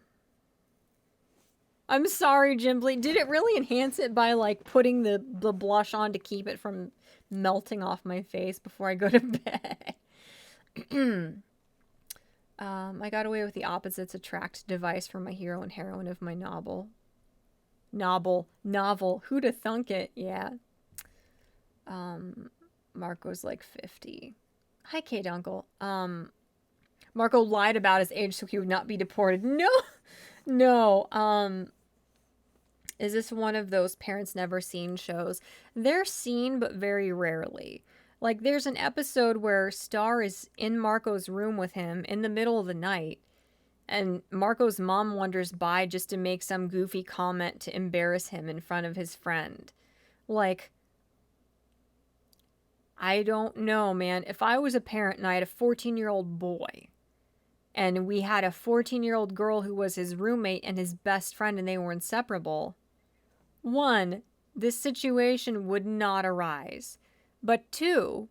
sorry, Jimbly. Did it really enhance it by, like, putting the blush on to keep it from melting off my face before I go to bed? I got away with the opposites attract device for my hero and heroine of my novel. Novel. Who'da thunk it? Yeah. Marco's like 50. Hi, Kate Uncle. Marco lied about his age so he would not be deported. No. Is this one of those parents never seen shows? They're seen, but very rarely. Like, there's an episode where Star is in Marco's room with him in the middle of the night, and Marco's mom wanders by just to make some goofy comment to embarrass him in front of his friend. Like, I don't know, man. If I was a parent and I had a 14-year-old boy, and we had a 14-year-old girl who was his roommate and his best friend and they were inseparable, one, this situation would not arise. But two,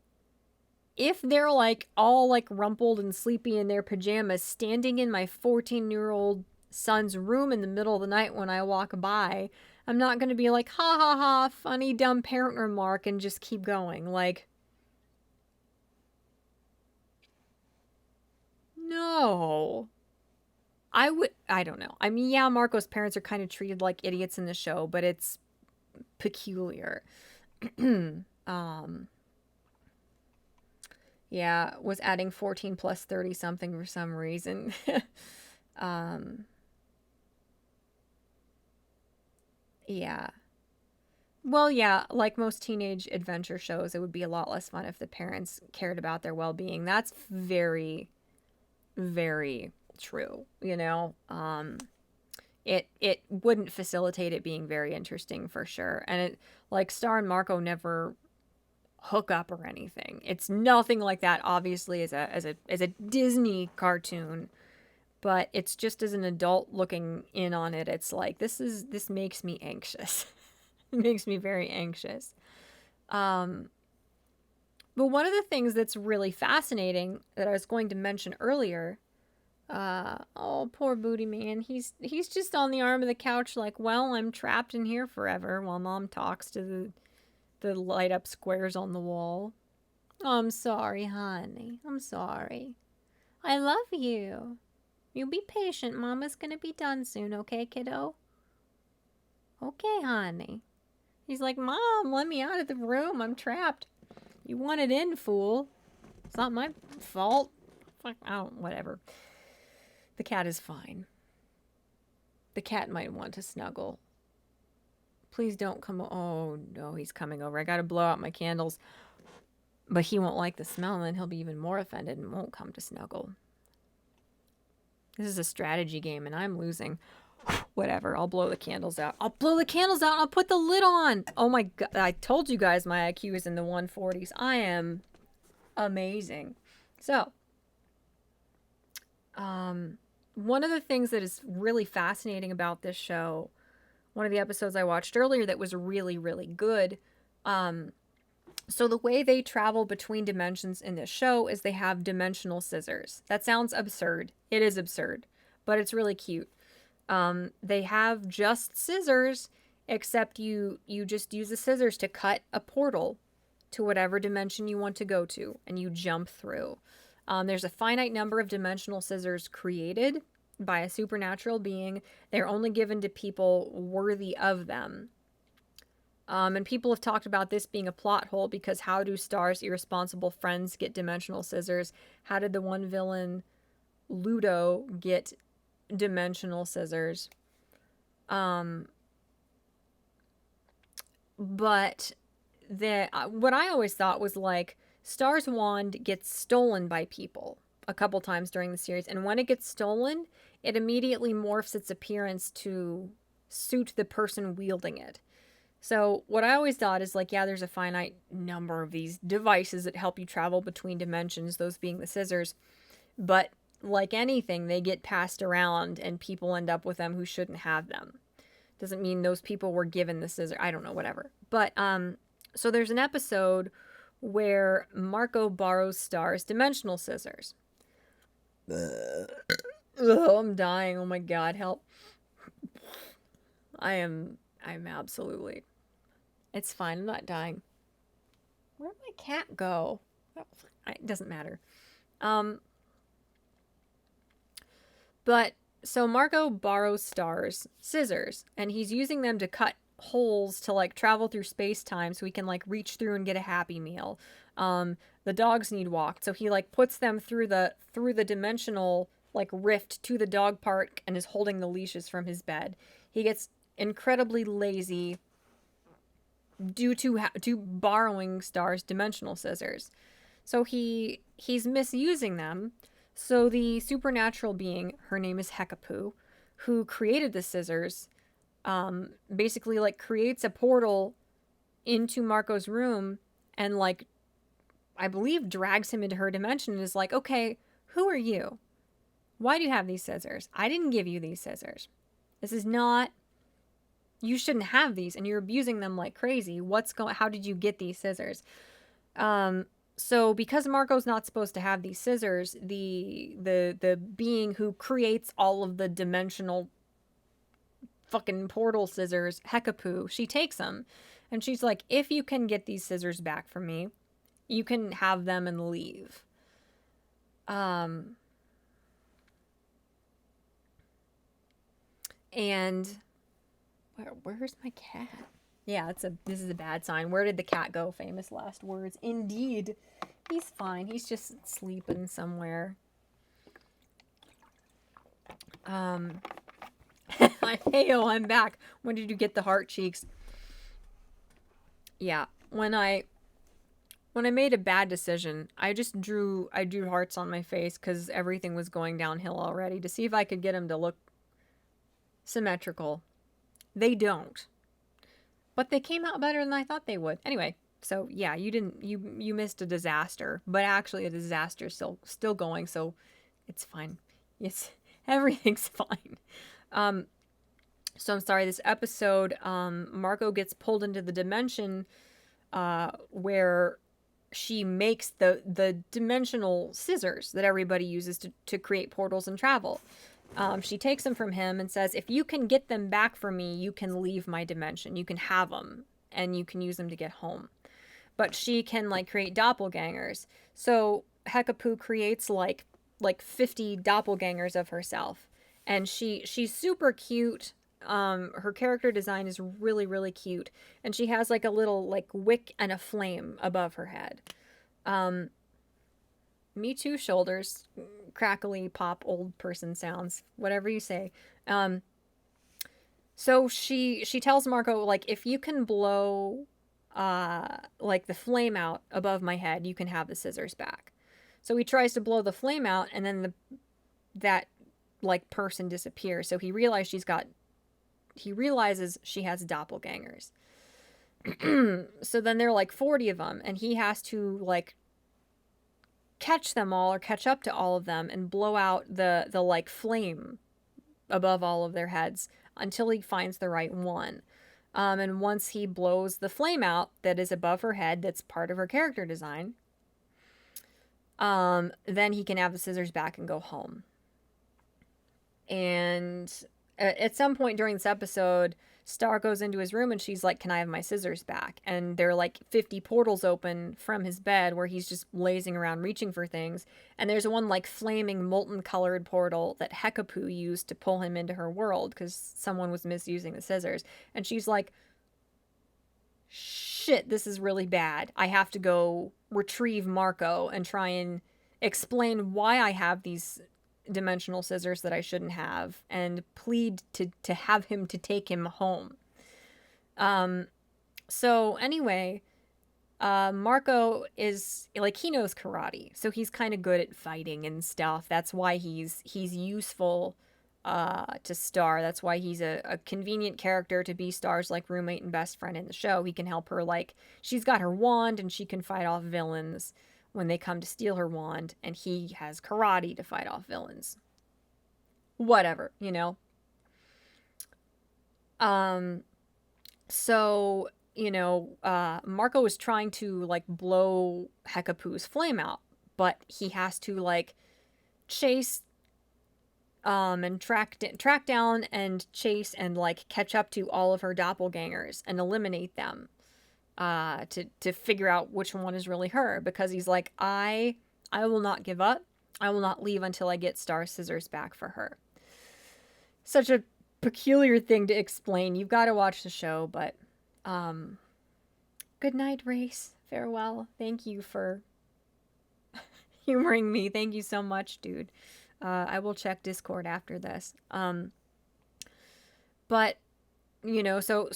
if they're like all like rumpled and sleepy in their pajamas standing in my 14-year-old son's room in the middle of the night when I walk by, I'm not going to be like, ha ha ha, funny dumb parent remark, and just keep going. Like, no. I don't know. I mean, yeah, Marco's parents are kind of treated like idiots in the show, but it's peculiar. Yeah, was adding 14 plus 30 something for some reason. Yeah. Well, yeah, like most teenage adventure shows, it would be a lot less fun if the parents cared about their well-being. That's very, very true, you know? It wouldn't facilitate it being very interesting for sure. And it, like, Star and Marco never hook up or anything. It's nothing like that, obviously, as a Disney cartoon. But it's just as an adult looking in on it, it's like this makes me anxious. It makes me very anxious. Um, but one of the things that's really fascinating that I was going to mention earlier, oh poor Booty Man, he's just on the arm of the couch like, well, I'm trapped in here forever while Mom talks to the light up squares on the wall. Oh, I'm sorry, honey. I'm sorry. I love you. You be patient. Mama's gonna be done soon, okay, kiddo? Okay, honey. He's like, Mom, let me out of the room. I'm trapped. You wanted in, fool. It's not my fault. Fuck, I don't, whatever. The cat is fine. The cat might want to snuggle. Please don't come. Oh, no, he's coming over. I gotta blow out my candles. But he won't like the smell, and then he'll be even more offended and won't come to snuggle. This is a strategy game, and I'm losing. Whatever, I'll blow the candles out. I'll blow the candles out and I'll put the lid on. Oh my god, I told you guys my IQ is in the 140s. I am amazing. So, one of the things that is really fascinating about this show, one of the episodes I watched earlier that was really, really good, so the way they travel between dimensions in this show is they have dimensional scissors. That sounds absurd. It is absurd, but it's really cute. They have just scissors, except you just use the scissors to cut a portal to whatever dimension you want to go to, and you jump through. There's a finite number of dimensional scissors created by a supernatural being. They're only given to people worthy of them. And people have talked about this being a plot hole because how do Star's irresponsible friends get dimensional scissors? How did the one villain, Ludo, get dimensional scissors? But what I always thought was like Star's wand gets stolen by people a couple times during the series, and when it gets stolen, it immediately morphs its appearance to suit the person wielding it. So what I always thought is like, yeah, there's a finite number of these devices that help you travel between dimensions, those being the scissors, but like anything, they get passed around and people end up with them who shouldn't have them. Doesn't mean those people were given the scissor. I don't know, whatever. But so there's an episode where Marco borrows Star's dimensional scissors. Ugh, I'm dying. Oh my god, help. I'm absolutely. It's fine. I'm not dying. Where'd my cat go? It doesn't matter. But so Marco borrows Star's scissors, and he's using them to cut holes to like travel through space-time so he can like reach through and get a Happy Meal. The dogs need walked, so he like puts them through the dimensional like rift to the dog park and is holding the leashes from his bed. He gets incredibly lazy due to borrowing Star's dimensional scissors. So he's misusing them. So the supernatural being, her name is Hekapoo, who created the scissors, basically like creates a portal into Marco's room and like, I believe drags him into her dimension and is like, okay, who are you? Why do you have these scissors? I didn't give you these scissors. This is not, you shouldn't have these and you're abusing them like crazy. How did you get these scissors? So because Marco's not supposed to have these scissors, the being who creates all of the dimensional fucking portal scissors, Hekapoo, she takes them. And she's like, if you can get these scissors back from me, you can have them and leave. And where's my cat? Yeah, this is a bad sign. Where did the cat go? Famous last words. Indeed. He's fine. He's just sleeping somewhere. Heyo, I'm back. When did you get the heart cheeks? Yeah, when I made a bad decision, I drew hearts on my face because everything was going downhill already to see if I could get them to look symmetrical. They don't. But they came out better than I thought they would. Anyway, so yeah, you missed a disaster, but actually a disaster is still going, so it's fine. Yes, everything's fine. So I'm sorry, this episode, Marco gets pulled into the dimension where she makes the dimensional scissors that everybody uses to create portals and travel. She takes them from him and says, if you can get them back for me, you can leave my dimension. You can have them, and you can use them to get home. But she can, like, create doppelgangers. So Hekapoo creates, like 50 doppelgangers of herself. And she's super cute. Her character design is really, really cute. And she has, like, a little, like, wick and a flame above her head. Me too, shoulders. Crackly pop old person sounds. Whatever you say. So she tells Marco, like, if you can blow, like, the flame out above my head, you can have the scissors back. So he tries to blow the flame out, and then that, like, person disappears. So he realizes she has doppelgangers. So then there are, like, 40 of them, and he has to, like, catch them all or catch up to all of them and blow out the like flame above all of their heads until he finds the right one. And once he blows the flame out that is above her head, that's part of her character design, then he can have the scissors back and go home. And at some point during this episode, Star goes into his room and she's like, can I have my scissors back? And there are like 50 portals open from his bed where he's just lazing around reaching for things. And there's one like flaming molten colored portal that Hekapoo used to pull him into her world because someone was misusing the scissors. And she's like, shit, this is really bad. I have to go retrieve Marco and try and explain why I have these dimensional scissors that I shouldn't have and plead to have him to take him home. So anyway, Marco is like, he knows karate, so he's kind of good at fighting and stuff. That's why he's useful to Star. That's why he's a convenient character to be Star's like roommate and best friend in the show. He can help her, like, she's got her wand and she can fight off villains when they come to steal her wand, and he has karate to fight off villains. Whatever, you know? So, you know, Marco is trying to, like, blow Hekapoo's flame out, but he has to, like, chase, and track down and chase and, like, catch up to all of her doppelgangers and eliminate them. To figure out which one is really her, because he's like, I will not give up. I will not leave until I get Star's scissors back for her. Such a peculiar thing to explain. You've got to watch the show, but good night, Race. Farewell. Thank you for humoring me. Thank you so much, dude. I will check Discord after this. But you know, so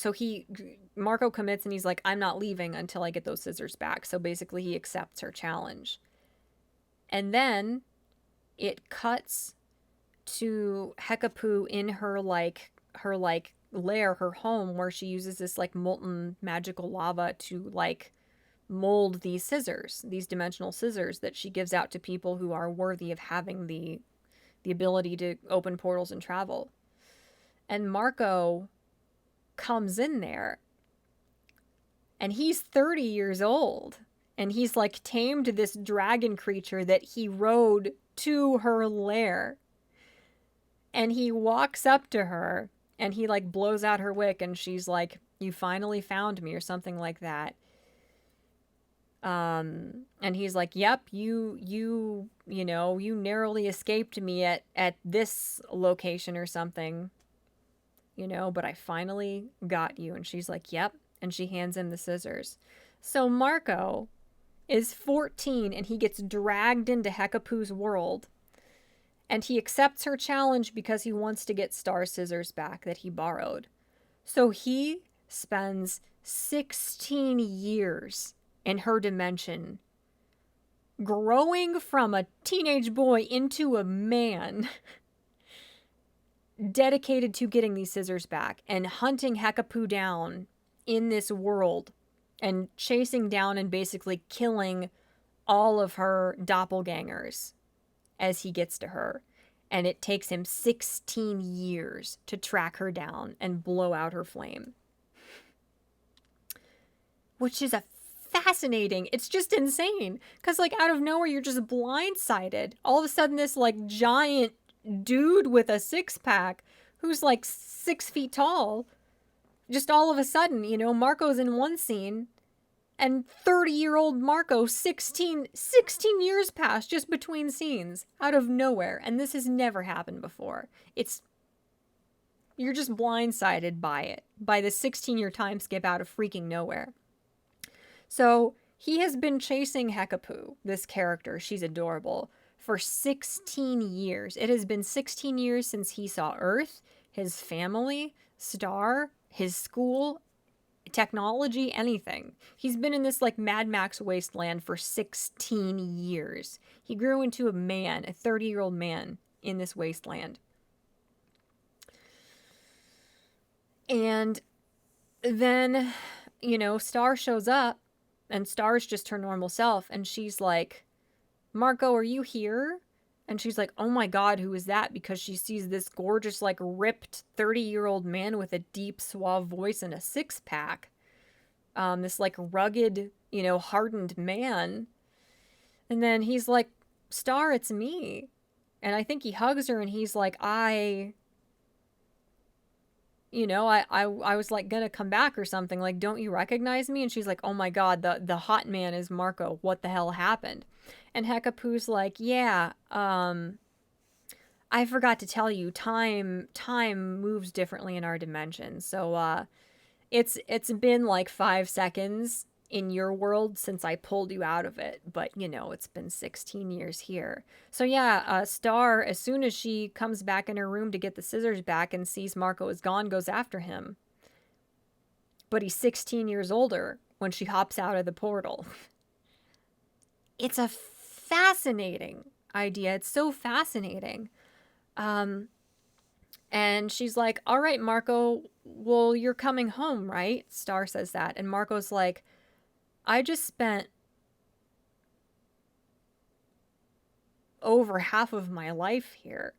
Marco commits and he's like, I'm not leaving until I get those scissors back. So basically he accepts her challenge. And then it cuts to Hekapoo in her lair, her home, where she uses this like molten magical lava to like mold these scissors, these dimensional scissors that she gives out to people who are worthy of having the ability to open portals and travel. And Marco comes in there, and he's 30 years old, And he's like tamed this dragon creature that he rode to her lair. And he walks up to her and he like blows out her wick and she's like, "You finally found me," or something like that. And he's like, "Yep, you know, you narrowly escaped me at this location or something, you know, but I finally got you." And she's like, "Yep." And she hands him the scissors. So Marco is 14 and he gets dragged into Hekapoo's world. And he accepts her challenge because he wants to get Star's scissors back that he borrowed. So he spends 16 years in her dimension, growing from a teenage boy into a man, dedicated to getting these scissors back and hunting Hekapoo down in this world and chasing down and basically killing all of her doppelgangers as he gets to her. And it takes him 16 years to track her down and blow out her flame. Which is a fascinating, it's just insane. Because like out of nowhere, you're just blindsided. All of a sudden this like giant dude with a six-pack who's like 6 feet tall, just all of a sudden, you know, Marco's in one scene and 30-year-old Marco, 16 years passed just between scenes, out of nowhere. And this has never happened before. You're just blindsided by it, by the 16-year time skip out of freaking nowhere. So he has been chasing Hekapoo, this character, she's adorable, for 16 years. It has been 16 years since he saw Earth, his family, Star, his school, technology, anything. He's been in this like Mad Max wasteland for 16 years. He grew into a man, a 30-year-old man in this wasteland. And then, you know, Star shows up and Star's just her normal self. And she's like, "Marco, are you here?" And she's like, "Oh my God, who is that?" Because she sees this gorgeous, like ripped 30-year-old man with a deep, suave voice and a six-pack. This like rugged, you know, hardened man. And then he's like, "Star, it's me." And I think he hugs her and he's like, I was like gonna come back or something. Like, "Don't you recognize me?" And she's like, "Oh my God, the hot man is Marco. What the hell happened?" And Hekapoo's like, "Yeah, I forgot to tell you, time moves differently in our dimension. So it's been like 5 seconds in your world since I pulled you out of it, but you know, it's been 16 years here." So yeah, Star, as soon as she comes back in her room to get the scissors back and sees Marco is gone, goes after him. But he's 16 years older when she hops out of the portal. It's a fascinating idea. It's so fascinating. And she's like, "All right, Marco, well, you're coming home, right?" Star says that. And Marco's like, "I just spent over half of my life here.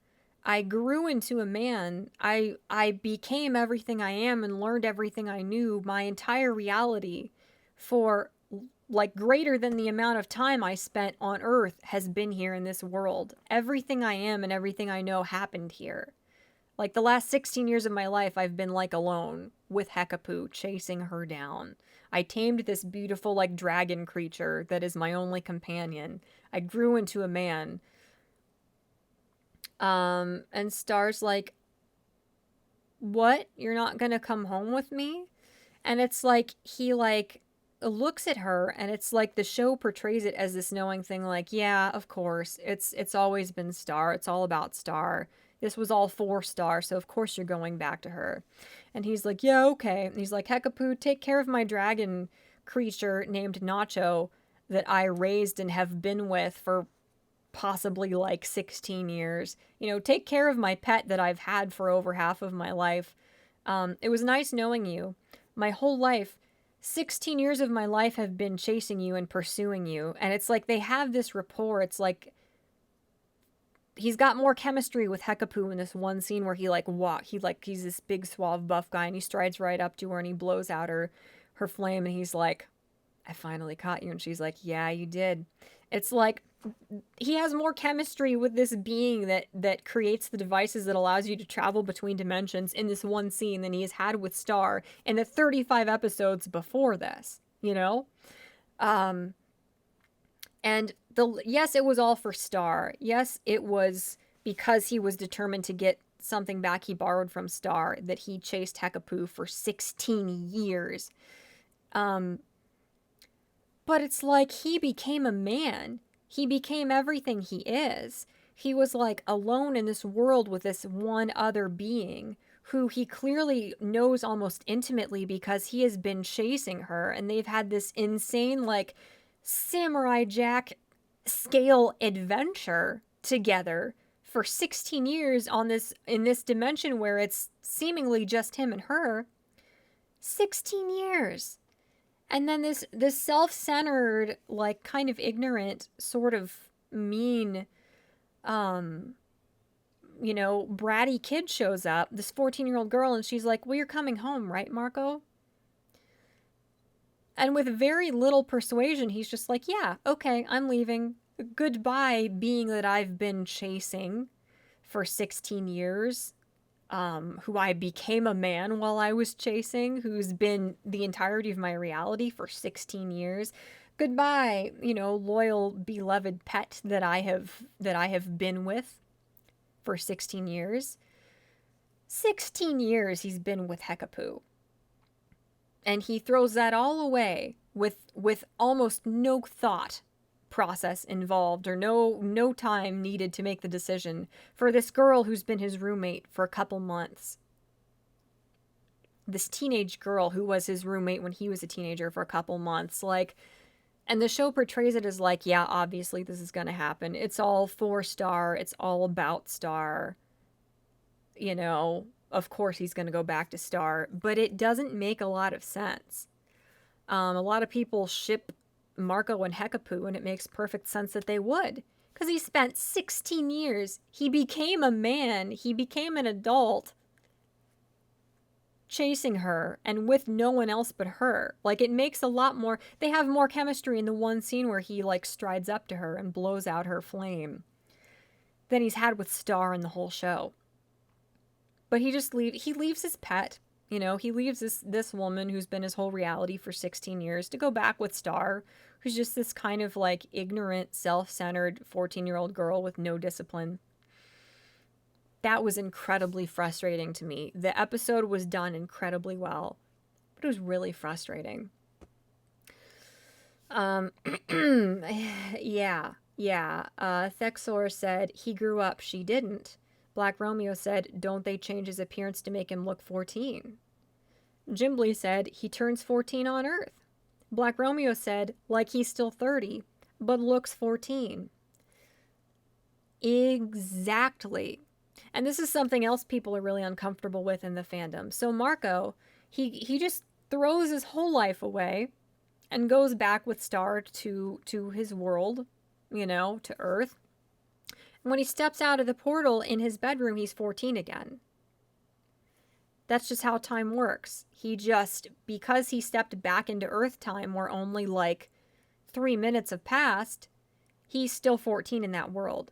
I grew into a man. I became everything I am and learned everything I knew. My entire reality for like greater than the amount of time I spent on Earth has been here in this world. Everything I am and everything I know happened here. Like the last 16 years of my life, I've been like alone with Hekapoo, chasing her down. I tamed this beautiful like dragon creature that is my only companion. I grew into a man." And Star's like, "What? You're not gonna come home with me?" And it's like, he like looks at her and it's like the show portrays it as this knowing thing, like, "Yeah, of course, it's always been Star. It's all about Star. This was all for Star, so of course you're going back to her." And he's like, "Yeah, okay." And he's like, "Hekapoo, take care of my dragon creature named Nacho that I raised and have been with for possibly like 16 years. You know, take care of my pet that I've had for over half of my life. It was nice knowing you. My whole life, 16 years of my life have been chasing you and pursuing you." And it's like they have this rapport. It's like he's got more chemistry with Hekapoo in this one scene where he like he's this big suave buff guy and he strides right up to her and he blows out her flame and he's like, I finally caught you. And she's like, yeah, you did. It's like he has more chemistry with this being that creates the devices that allows you to travel between dimensions in this one scene than he has had with Star in the 35 episodes before this, you know? Um, and yes, it was all for Star. Yes, it was because he was determined to get something back he borrowed from Star that he chased Hekapoo for 16 years. Um, but it's like he became a man. He became everything he is. He was like alone in this world with this one other being who he clearly knows almost intimately because he has been chasing her and they've had this insane like Samurai Jack scale adventure together for 16 years on this in this dimension where it's seemingly just him and her. 16 years. And then this self-centered, like kind of ignorant, sort of mean, um, bratty kid shows up, this 14-year-old girl, and she's like, well, you're coming home, right, Marco? And with very little persuasion, he's just like, yeah, okay, I'm leaving. Goodbye, being that I've been chasing for 16 years. Who I became a man while I was chasing, who's been the entirety of my reality for 16 years. Goodbye, loyal, beloved pet that I have been with for 16 years. 16 years he's been with Hekapoo. And he throws that all away with almost no thought process involved or no time needed to make the decision for this girl who's been his roommate for a couple months. This teenage girl who was his roommate when he was a teenager for a couple months. Like, and the show portrays it as like, yeah, obviously this is going to happen. It's all for Star. It's all about Star. Of course he's going to go back to Star, but it doesn't make a lot of sense. A lot of people ship Marco and Hekapoo, and it makes perfect sense that they would. Because he spent 16 years. He became a man. He became an adult chasing her and with no one else but her. Like, it makes a lot more... They have more chemistry in the one scene where he, like, strides up to her and blows out her flame than he's had with Star in the whole show. But he leaves his pet. He leaves this woman who's been his whole reality for 16 years to go back with Star, who's just this kind of like ignorant, self-centered 14-year-old girl with no discipline. That was incredibly frustrating to me. The episode was done incredibly well, but it was really frustrating. Yeah. Thexor said, he grew up, she didn't. Black Romeo said, don't they change his appearance to make him look 14? Jimbly said, he turns 14 on Earth. Black Romeo said, like he's still 30, but looks 14. Exactly. And this is something else people are really uncomfortable with in the fandom. So Marco, he just throws his whole life away and goes back with Star to his world, to Earth. And when he steps out of the portal in his bedroom, he's 14 again. That's just how time works. Because he stepped back into Earth time where only like 3 minutes have passed, he's still 14 in that world.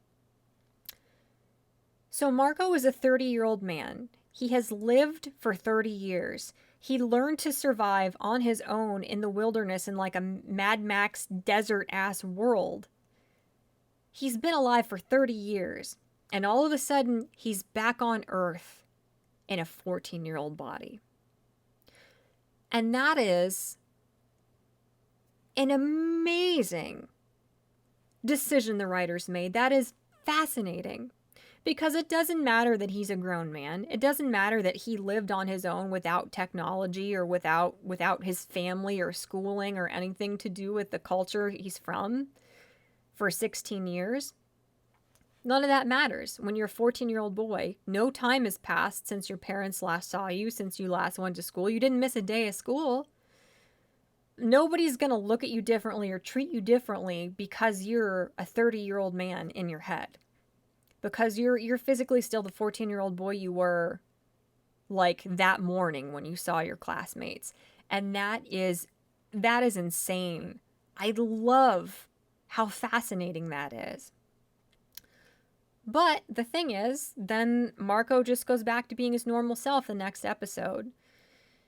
So Marco is a 30-year-old man. He has lived for 30 years. He learned to survive on his own in the wilderness in like a Mad Max desert-ass world. He's been alive for 30 years, and all of a sudden, he's back on Earth in a 14-year-old body. And that is an amazing decision the writers made. That is fascinating. Because it doesn't matter that he's a grown man. It doesn't matter that he lived on his own without technology or without his family or schooling or anything to do with the culture he's from for 16 years. None of that matters. When you're a 14-year-old boy, no time has passed since your parents last saw you, since you last went to school. You didn't miss a day of school. Nobody's going to look at you differently or treat you differently because you're a 30-year-old man in your head. Because you're physically still the 14-year-old boy you were like that morning when you saw your classmates. And that is that is insane. I love how fascinating that is. But the thing is, then Marco just goes back to being his normal self the next episode.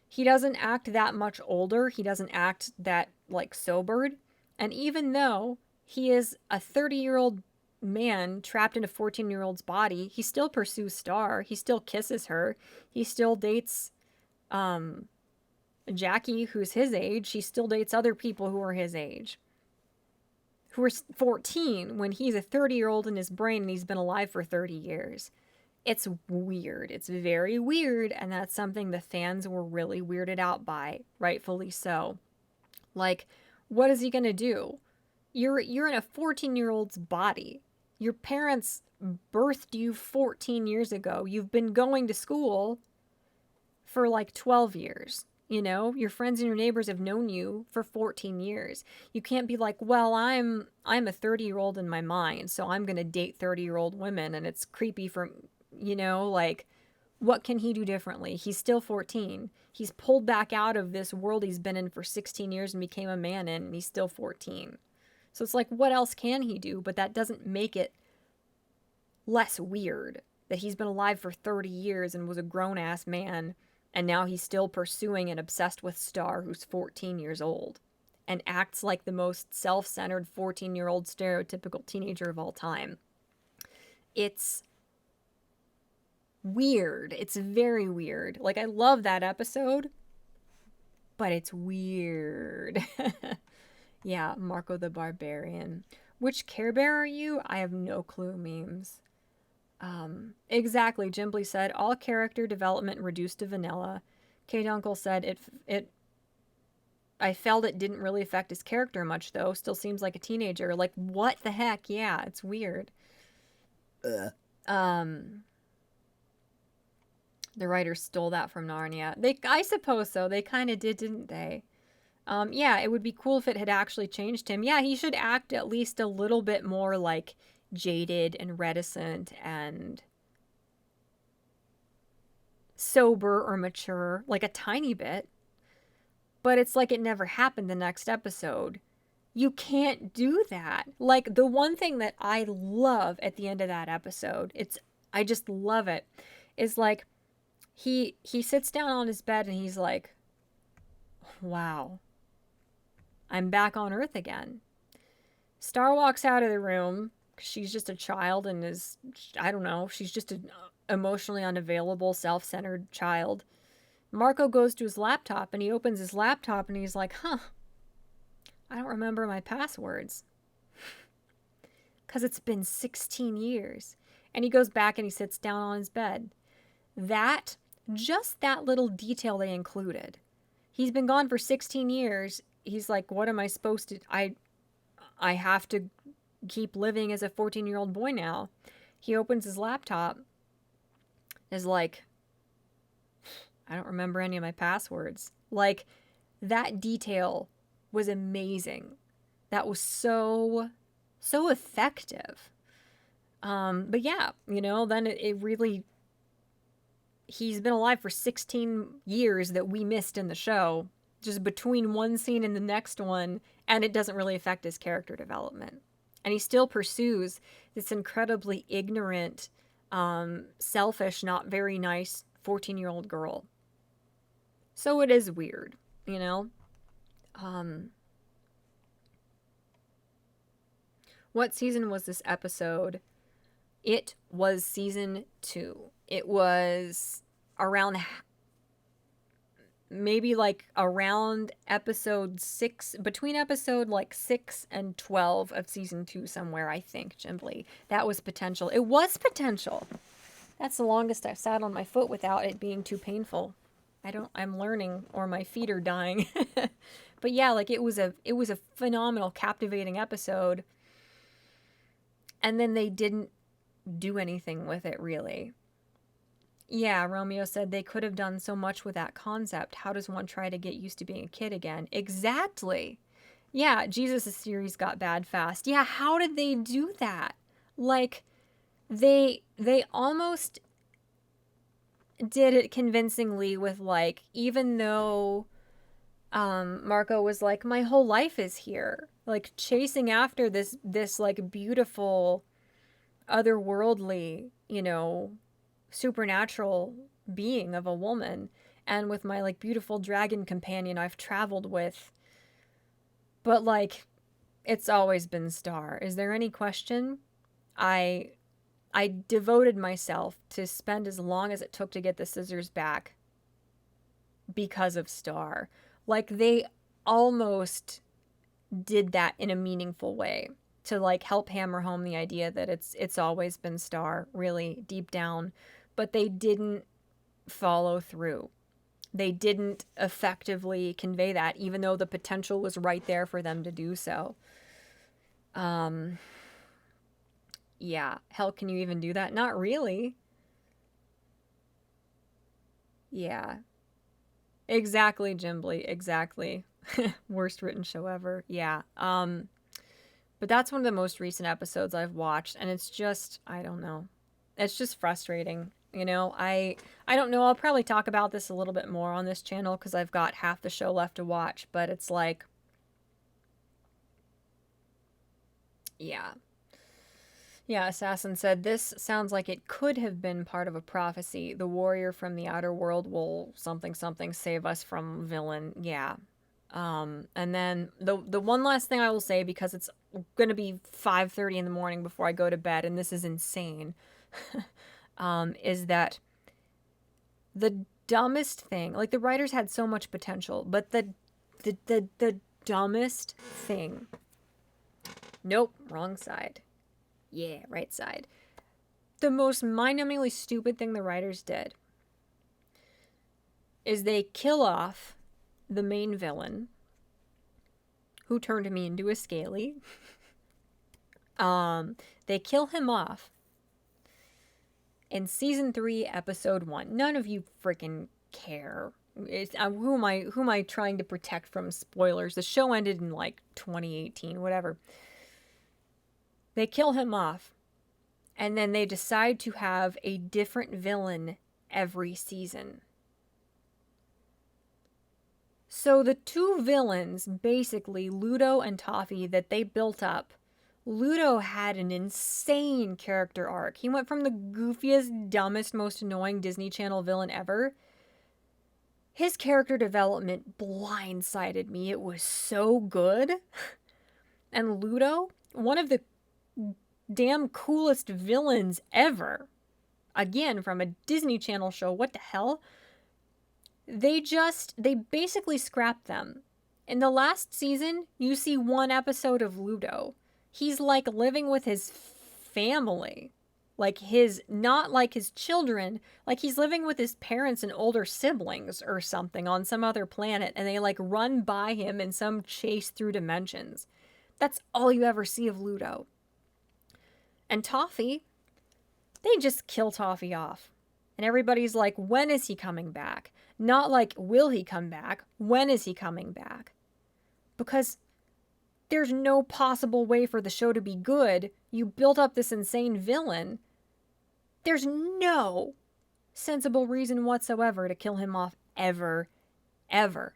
He doesn't act that much older. He doesn't act that, like, sobered. And even though he is a 30-year-old man trapped in a 14-year-old's body, he still pursues Star. He still kisses her. He still dates Jackie, who's his age. He still dates other people who are his age, who are 14 when he's a 30-year-old in his brain and he's been alive for 30 years. It's weird. It's very weird, and that's something the fans were really weirded out by, rightfully so. Like, what is he going to do? You're in a 14-year-old's body. Your parents birthed you 14 years ago. You've been going to school for like 12 years. You know, your friends and your neighbors have known you for 14 years. You can't be like, well, I'm a 30-year-old in my mind, so I'm going to date 30-year-old women, and it's creepy for, you know, like, what can he do differently? He's still 14. He's pulled back out of this world he's been in for 16 years and became a man in, and he's still 14. So it's like, what else can he do? But that doesn't make it less weird that he's been alive for 30 years and was a grown-ass man, and now he's still pursuing and obsessed with Star, who's 14 years old, and acts like the most self-centered 14-year-old stereotypical teenager of all time. It's weird. It's very weird. Like, I love that episode, but it's weird. Yeah, Marco the Barbarian. Which Care Bear are you? I have no clue, memes. Exactly, Jimbly said, all character development reduced to vanilla. Kate Uncle said, I felt it didn't really affect his character much, though. Still seems like a teenager. Like, what the heck? Yeah, it's weird. The writers stole that from Narnia. I suppose so. They kind of did, didn't they? Yeah, it would be cool if it had actually changed him. Yeah, he should act at least a little bit more, like, jaded and reticent and sober or mature, like a tiny bit. But it's like it never happened the next episode. You can't do that. Like, the one thing that I love at the end of that episode, I just love it, is like, he sits down on his bed and he's like, wow, I'm back on Earth again. Star walks out of the room. She's just a child and is, I don't know, she's just an emotionally unavailable, self-centered child. Marco goes to his laptop and he opens his laptop and he's like, I don't remember my passwords. Because it's been 16 years. And he goes back and he sits down on his bed. Just that little detail they included. He's been gone for 16 years. He's like, what am I supposed to, I have to keep living as a 14-year-old boy now. He opens his laptop, is like, I don't remember any of my passwords. Like, that detail was amazing. That was so effective. But yeah, you know, then it really, he's been alive for 16 years that we missed in the show, just between one scene and the next one, and it doesn't really affect his character development. And he still pursues this incredibly ignorant, selfish, not very nice 14-year-old girl. So it is weird, you know? What season was this episode? It was season 2. It was around, maybe like around episode 6, between episode like 6 and 12 of season 2 somewhere, I think, Jimbly. That was potential. It was potential. That's the longest I've sat on my foot without it being too painful. I'm learning, or my feet are dying. But yeah, like, it was a phenomenal, captivating episode. And then they didn't do anything with it, really. Yeah, Romeo said they could have done so much with that concept. How does one try to get used to being a kid again? Exactly. Yeah, Jesus' series got bad fast. Yeah, how did they do that? Like, they almost did it convincingly with, like, even though Marco was like, my whole life is here, like chasing after this like beautiful, otherworldly, supernatural being of a woman, and with my like beautiful dragon companion I've traveled with. But like, it's always been Star. Is there any question? I I devoted myself to spend as long as it took to get the scissors back because of Star. Like, they almost did that in a meaningful way to like help hammer home the idea that it's always been Star, really deep down, but they didn't follow through. They didn't effectively convey that, even though the potential was right there for them to do so. Yeah, hell, can you even do that? Not really. Yeah, exactly, Jimbly, exactly. Worst written show ever. Yeah. But that's one of the most recent episodes I've watched, and it's just, I don't know. It's just frustrating. I don't know. I'll probably talk about this a little bit more on this channel because I've got half the show left to watch, but it's like, yeah. Yeah, Assassin said, this sounds like it could have been part of a prophecy. The warrior from the outer world will something something save us from villain. Yeah. And then the one last thing I will say, because it's gonna be 5:30 in the morning before I go to bed, and this is insane, is that the dumbest thing, like, the writers had so much potential, but the dumbest thing. Nope, wrong side. Yeah, right side. The most mind-numbingly stupid thing the writers did is they kill off the main villain, who turned me into a scaly. They kill him off in season 3, episode 1. None of you freaking care. Who am I trying to protect from spoilers? The show ended in like 2018, whatever. They kill him off, and then they decide to have a different villain every season. So the two villains, basically, Ludo and Toffee, that they built up, Ludo had an insane character arc. He went from the goofiest, dumbest, most annoying Disney Channel villain ever. His character development blindsided me. It was so good. And Ludo, one of the damn coolest villains ever. Again, from a Disney Channel show. What the hell? They basically scrapped them. In the last season, you see one episode of Ludo. He's like living with his family. Like not like his children, like he's living with his parents and older siblings or something on some other planet, and they like run by him in some chase through dimensions. That's all you ever see of Ludo. And Toffee, they just kill Toffee off. And everybody's like, when is he coming back? Not like, will he come back? When is he coming back? Because there's no possible way for the show to be good. You built up this insane villain. There's no sensible reason whatsoever to kill him off ever, ever.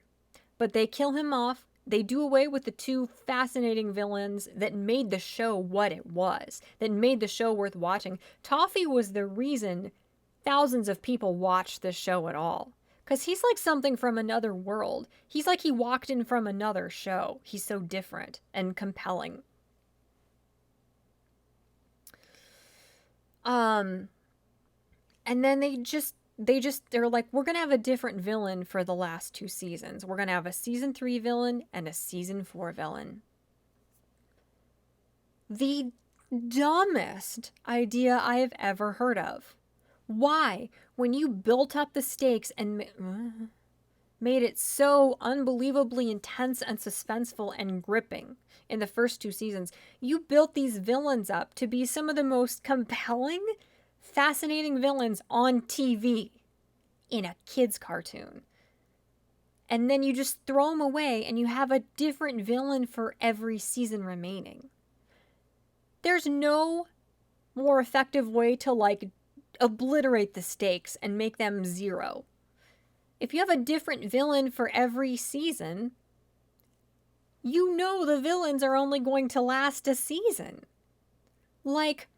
But they kill him off. They do away with the two fascinating villains that made the show what it was, that made the show worth watching. Toffee was the reason thousands of people watched this show at all. Because he's like something from another world. He's like he walked in from another show. He's so different and compelling. And then they're like, we're gonna have a different villain for the last 2 seasons. We're gonna have a season 3 villain and a season 4 villain. The dumbest idea I have ever heard of. Why? When you built up the stakes and made it so unbelievably intense and suspenseful and gripping in the first 2 seasons, you built these villains up to be some of the most compelling, fascinating villains on TV in a kid's cartoon. And then you just throw them away and you have a different villain for every season remaining. There's no more effective way to like obliterate the stakes and make them 0 If you have a different villain for every season, you know the villains are only going to last a season. Like,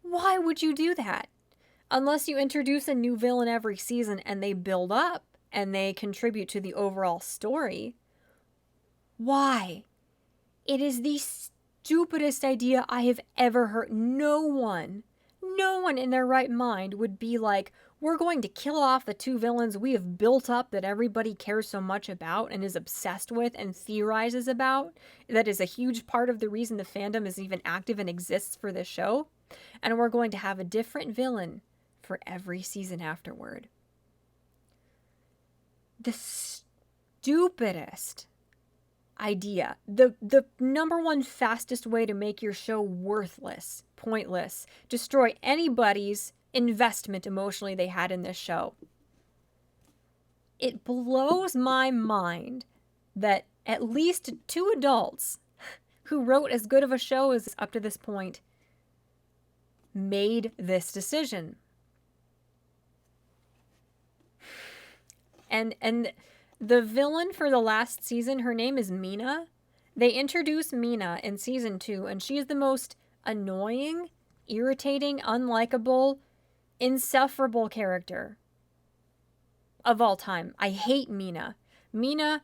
why would you do that? Unless you introduce a new villain every season and they build up and they contribute to the overall story. Why? It is the stupidest idea I have ever heard. No one in their right mind would be like, we're going to kill off the two villains we have built up that everybody cares so much about and is obsessed with and theorizes about. That is a huge part of the reason the fandom is even active and exists for this show. And we're going to have a different villain for every season afterward. The stupidest idea. The number one fastest way to make your show worthless, pointless, destroy anybody's investment emotionally they had in this show. It blows my mind that at least two adults who wrote as good of a show as up to this point made this decision. And the villain for the last season, her name is Mina. They introduce Mina in season 2, and she is the most annoying, irritating, unlikable, insufferable character of all time. I hate Mina. Mina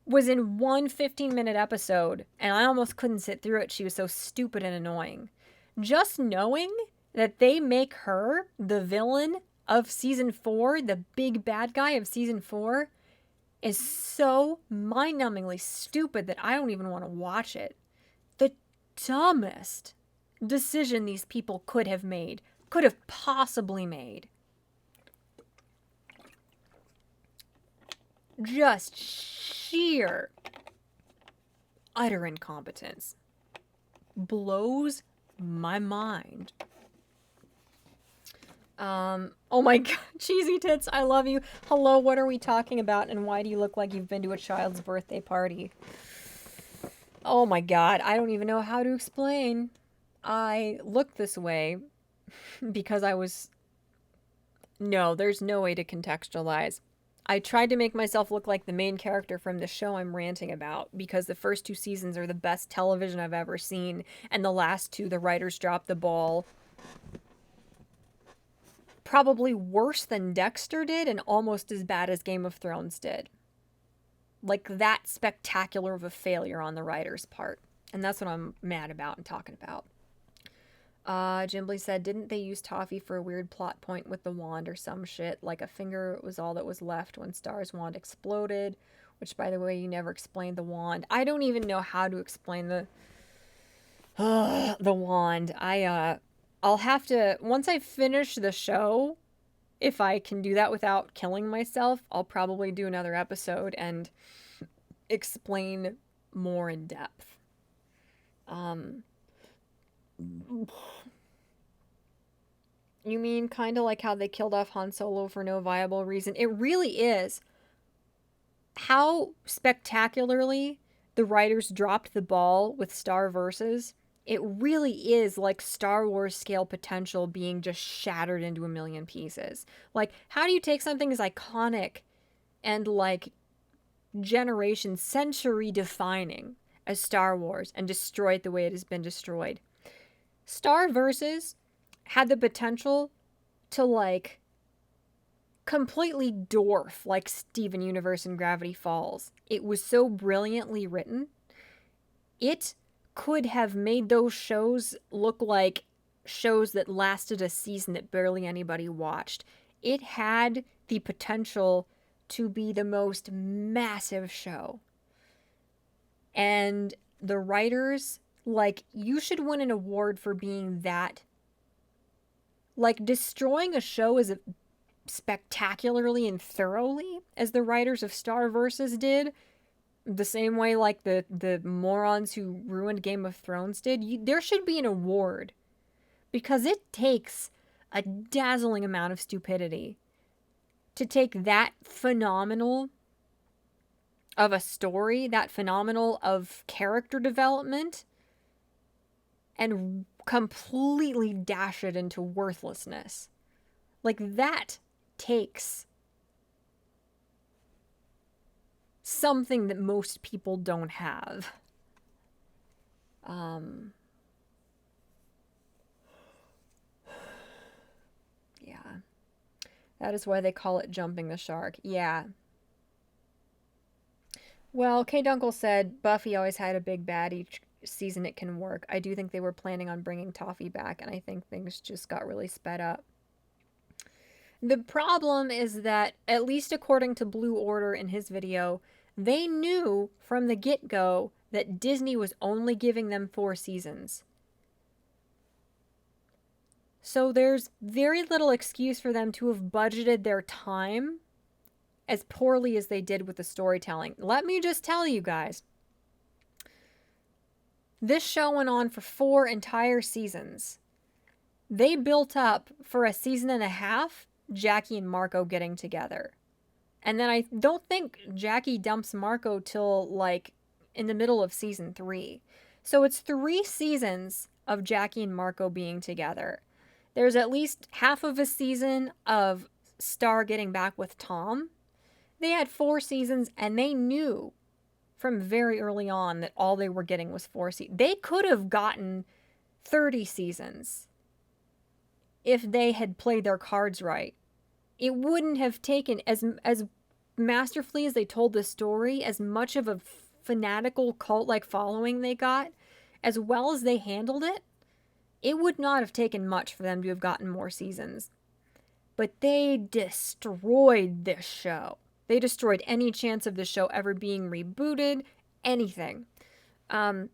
was in one 15-minute episode, and I almost couldn't sit through it. She was so stupid and annoying. Just knowing that they make her the villain of season 4, the big bad guy of season 4, is so mind-numbingly stupid that I don't even want to watch it. The dumbest decision these people could have possibly made. Just sheer, utter incompetence. Blows my mind. Oh my god, Cheesy Tits, I love you. Hello, what are we talking about, and why do you look like you've been to a child's birthday party? Oh my god, I don't even know how to explain. I look this way because I was... No, there's no way to contextualize. I tried to make myself look like the main character from the show I'm ranting about because the first 2 seasons are the best television I've ever seen, and the last 2, the writers dropped the ball. Probably worse than Dexter did and almost as bad as Game of Thrones did. Like, that spectacular of a failure on the writer's part. And that's what I'm mad about and talking about. Jimbly said, didn't they use Toffee for a weird plot point with the wand or some shit? Like a finger was all that was left when Star's wand exploded. Which, by the way, you never explained the wand. I don't even know how to explain the wand. I'll have to, once I finish the show, if I can do that without killing myself, I'll probably do another episode and explain more in depth. You mean kind of like how they killed off Han Solo for no viable reason? It really is. How spectacularly the writers dropped the ball with Star Versus. It really is like Star Wars scale potential being just shattered into a million pieces. Like, how do you take something as iconic and like generation, century defining as Star Wars and destroy it the way it has been destroyed? Star Versus had the potential to like completely dwarf like Steven Universe and Gravity Falls. It was so brilliantly written. It could have made those shows look like shows that lasted a season that barely anybody watched. It had the potential to be the most massive show. And the writers, like, you should win an award for being that. Like, destroying a show as spectacularly and thoroughly as the writers of Star Versus did, the same way like the morons who ruined Game of Thrones did, there should be an award. Because it takes a dazzling amount of stupidity to take that phenomenal of a story, that phenomenal of character development, and completely dash it into worthlessness. Like, that takes something that most people don't have. Yeah. That is why they call it jumping the shark. Yeah. Well, K. Dunkel said Buffy always had a big bad each season it can work. I do think they were planning on bringing Toffee back, and I think things just got really sped up. The problem is that, at least according to Blue Order in his video, they knew from the get-go that Disney was only giving them 4 seasons. So there's very little excuse for them to have budgeted their time as poorly as they did with the storytelling. Let me just tell you guys, this show went on for 4 entire seasons. They built up for a season and a half Jackie and Marco getting together. And then I don't think Jackie dumps Marco till like in the middle of season 3. So it's 3 seasons of Jackie and Marco being together. There's at least half of a season of Star getting back with Tom. They had 4 seasons, and they knew from very early on that all they were getting was 4 seasons. They could have gotten 30 seasons if they had played their cards right. It wouldn't have taken, as masterfully as they told the story, as much of a fanatical cult-like following they got, as well as they handled it, it would not have taken much for them to have gotten more seasons. But they destroyed this show. They destroyed any chance of the show ever being rebooted, anything. So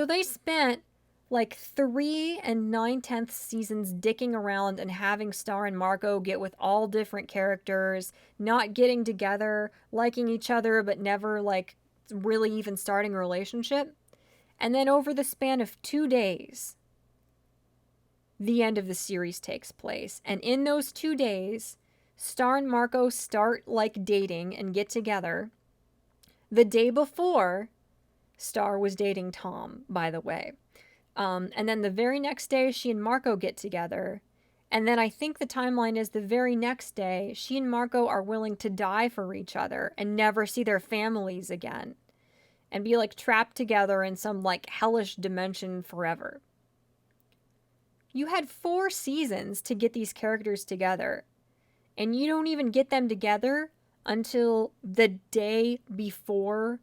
they spent like 3 9/10 seasons dicking around and having Star and Marco get with all different characters, not getting together, liking each other, but never like really even starting a relationship. And then over the span of 2 days, the end of the series takes place. And in those 2 days, Star and Marco start like dating and get together. The day before, Star was dating Tom, by the way. And then the very next day, she and Marco get together. And then I think the timeline is the very next day, she and Marco are willing to die for each other and never see their families again. And be like trapped together in some like hellish dimension forever. You had 4 seasons to get these characters together. And you don't even get them together until the day before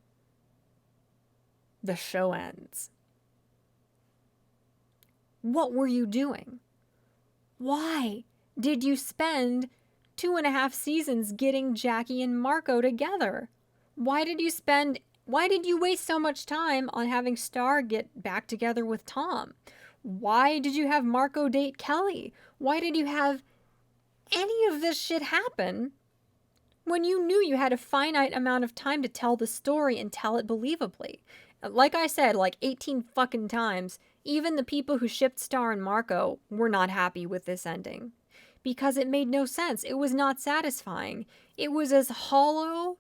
the show ends. What were you doing? Why did you spend 2.5 seasons getting Jackie and Marco together? Why did you waste so much time on having Star get back together with Tom? Why did you have Marco date Kelly? Why did you have any of this shit happen when you knew you had a finite amount of time to tell the story and tell it believably? Like I said, like 18 fucking times, even the people who shipped Star and Marco were not happy with this ending. Because it made no sense. It was not satisfying. It was as hollow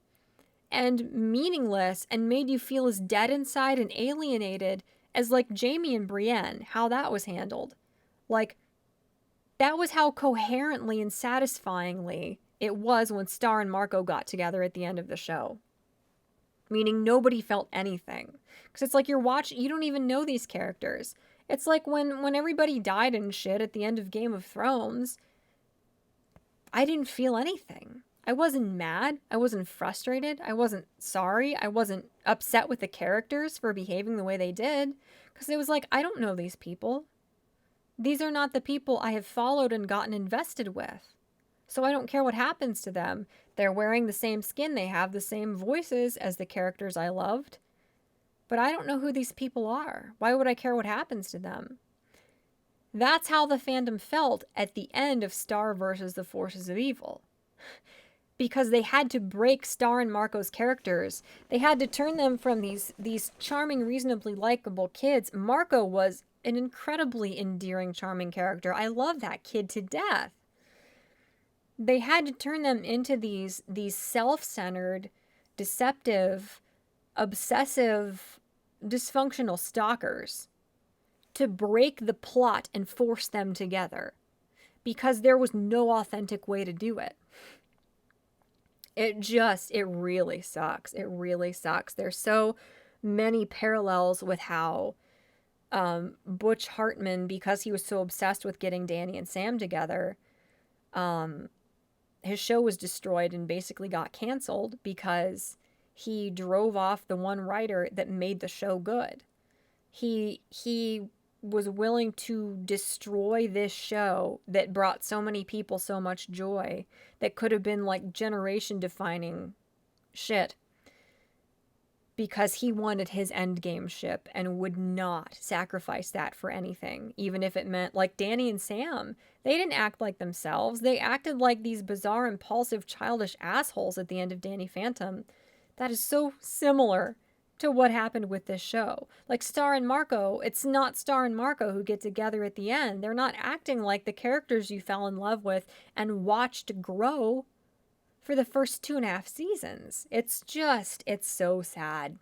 and meaningless and made you feel as dead inside and alienated as like Jamie and Brienne, how that was handled. Like, that was how coherently and satisfyingly it was when Star and Marco got together at the end of the show. Meaning nobody felt anything. Because it's like you don't even know these characters. It's like when everybody died and shit at the end of Game of Thrones, I didn't feel anything. I wasn't mad. I wasn't frustrated. I wasn't sorry. I wasn't upset with the characters for behaving the way they did. Because it was like, I don't know these people. These are not the people I have followed and gotten invested with. So I don't care what happens to them. They're wearing the same skin. They have the same voices as the characters I loved. But I don't know who these people are. Why would I care what happens to them? That's how the fandom felt at the end of Star versus the Forces of Evil. Because they had to break Star and Marco's characters. They had to turn them from these charming, reasonably likable kids. Marco was an incredibly endearing, charming character. I love that kid to death. They had to turn them into these self-centered, deceptive, obsessive, dysfunctional stalkers to break the plot and force them together because there was no authentic way to do it. It really sucks. It really sucks. There's so many parallels with how Butch Hartman, because he was so obsessed with getting Danny and Sam together, his show was destroyed and basically got canceled because he drove off the one writer that made the show good. He was willing to destroy this show that brought so many people so much joy, that could have been like generation defining shit, because he wanted his endgame ship and would not sacrifice that for anything, even if it meant, like Danny and Sam, they didn't act like themselves. They acted like these bizarre, impulsive, childish assholes at the end of Danny Phantom. That is so similar to what happened with this show. Like Star and Marco, it's not Star and Marco who get together at the end. They're not acting like the characters you fell in love with and watched grow for the first 2.5 seasons. It's so sad.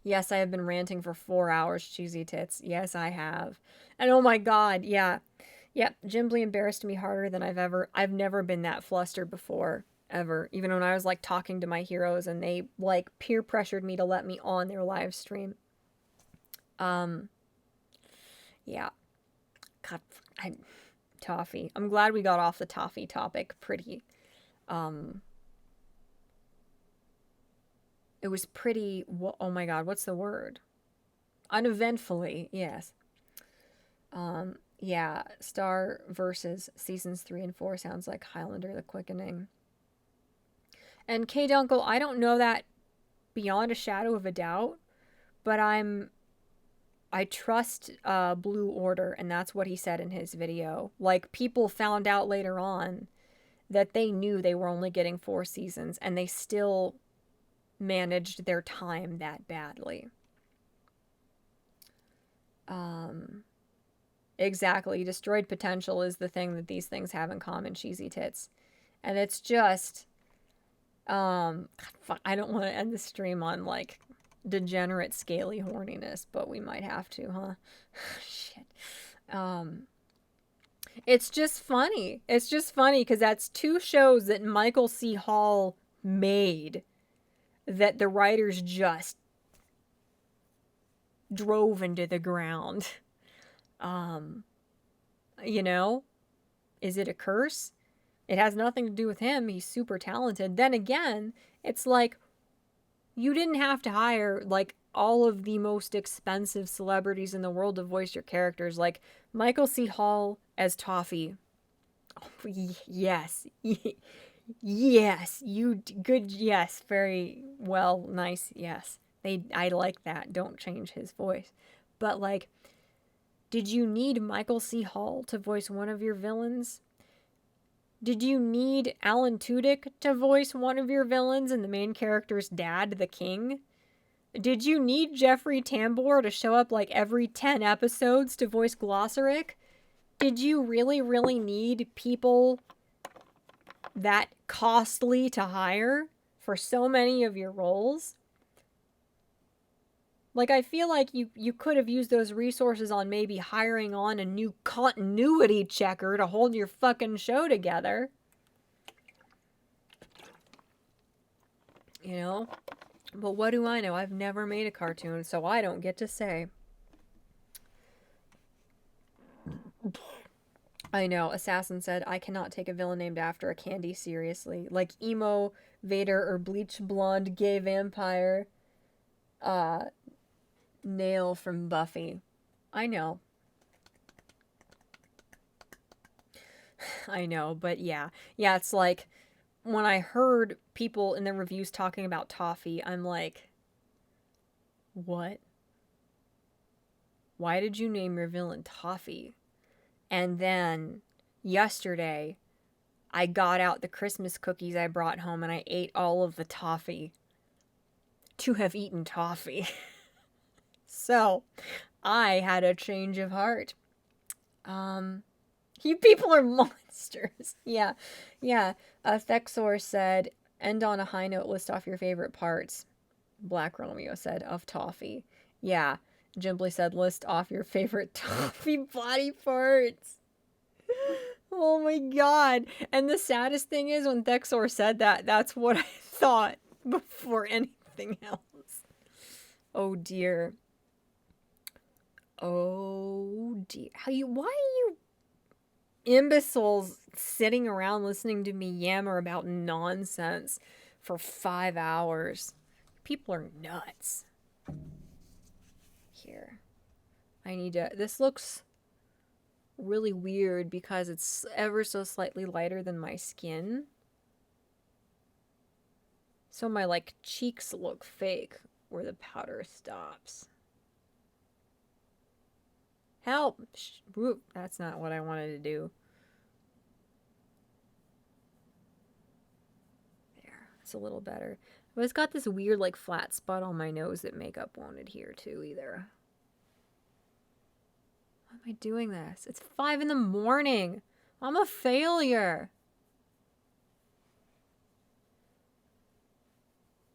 Yes, I have been ranting for 4 hours, cheesy tits. Yes, I have. And oh my god, yeah. Yep, Jimbly embarrassed me harder than I've never been that flustered before, ever. Even when I was like talking to my heroes and they like peer pressured me to let me on their live stream. Yeah. God, Toffee. I'm glad we got off the Toffee topic it was pretty, oh my god, what's the word? Uneventfully, yes. Yeah, Star versus seasons 3 and 4 sounds like Highlander the Quickening. And K Dunkle, I don't know that beyond a shadow of a doubt, but I trust Blue Order, and that's what he said in his video. Like, people found out later on that they knew they were only getting 4 seasons, and they still managed their time that badly. Exactly. Destroyed potential is the thing that these things have in common, cheesy tits. And it's just, I don't want to end the stream on, like, degenerate, scaly horniness, but we might have to, huh? Shit. It's just funny. It's just funny because that's 2 shows that Michael C. Hall made that the writers just drove into the ground. You know? Is it a curse? It has nothing to do with him. He's super talented. Then again, it's like, you didn't have to hire, like, all of the most expensive celebrities in the world to voice your characters. Like, Michael C. Hall as Toffee. Oh, yes. Yes. Good. Yes. Very well. Nice. Yes. I like that. Don't change his voice. But, like, did you need Michael C. Hall to voice one of your villains? Did you need Alan Tudyk to voice one of your villains and the main character's dad, the king? Did you need Jeffrey Tambor to show up like every 10 episodes to voice Glossaric? Did you really, really need people that costly to hire for so many of your roles? Like, I feel like you could have used those resources on maybe hiring on a new continuity checker to hold your fucking show together. You know? But what do I know? I've never made a cartoon, so I don't get to say. I know. Assassin said, I cannot take a villain named after a candy seriously. Like Emo, Vader, or Bleach Blonde Gay Vampire. Nail from Buffy. I know. I know, but yeah. Yeah, it's like, when I heard people in the reviews talking about Toffee, I'm like, what? Why did you name your villain Toffee? And then, yesterday, I got out the Christmas cookies I brought home and I ate all of the toffee. To have eaten toffee. So, I had a change of heart. You people are monsters. Yeah. Thexor said, end on a high note, list off your favorite parts. Black Romeo said, of Toffee. Yeah. Jimbly said, list off your favorite Toffee body parts. Oh my god. And the saddest thing is when Thexor said that, that's what I thought before anything else. Oh dear. Oh dear. Why are you imbeciles sitting around listening to me yammer about nonsense for 5 hours? People are nuts. Here. I need to... This looks really weird because it's ever so slightly lighter than my skin. So my, like, cheeks look fake where the powder stops. Help! Whoop, that's not what I wanted to do. There, it's a little better. But it's got this weird, like, flat spot on my nose that makeup won't adhere to either. Why am I doing this? It's 5 in the morning. I'm a failure.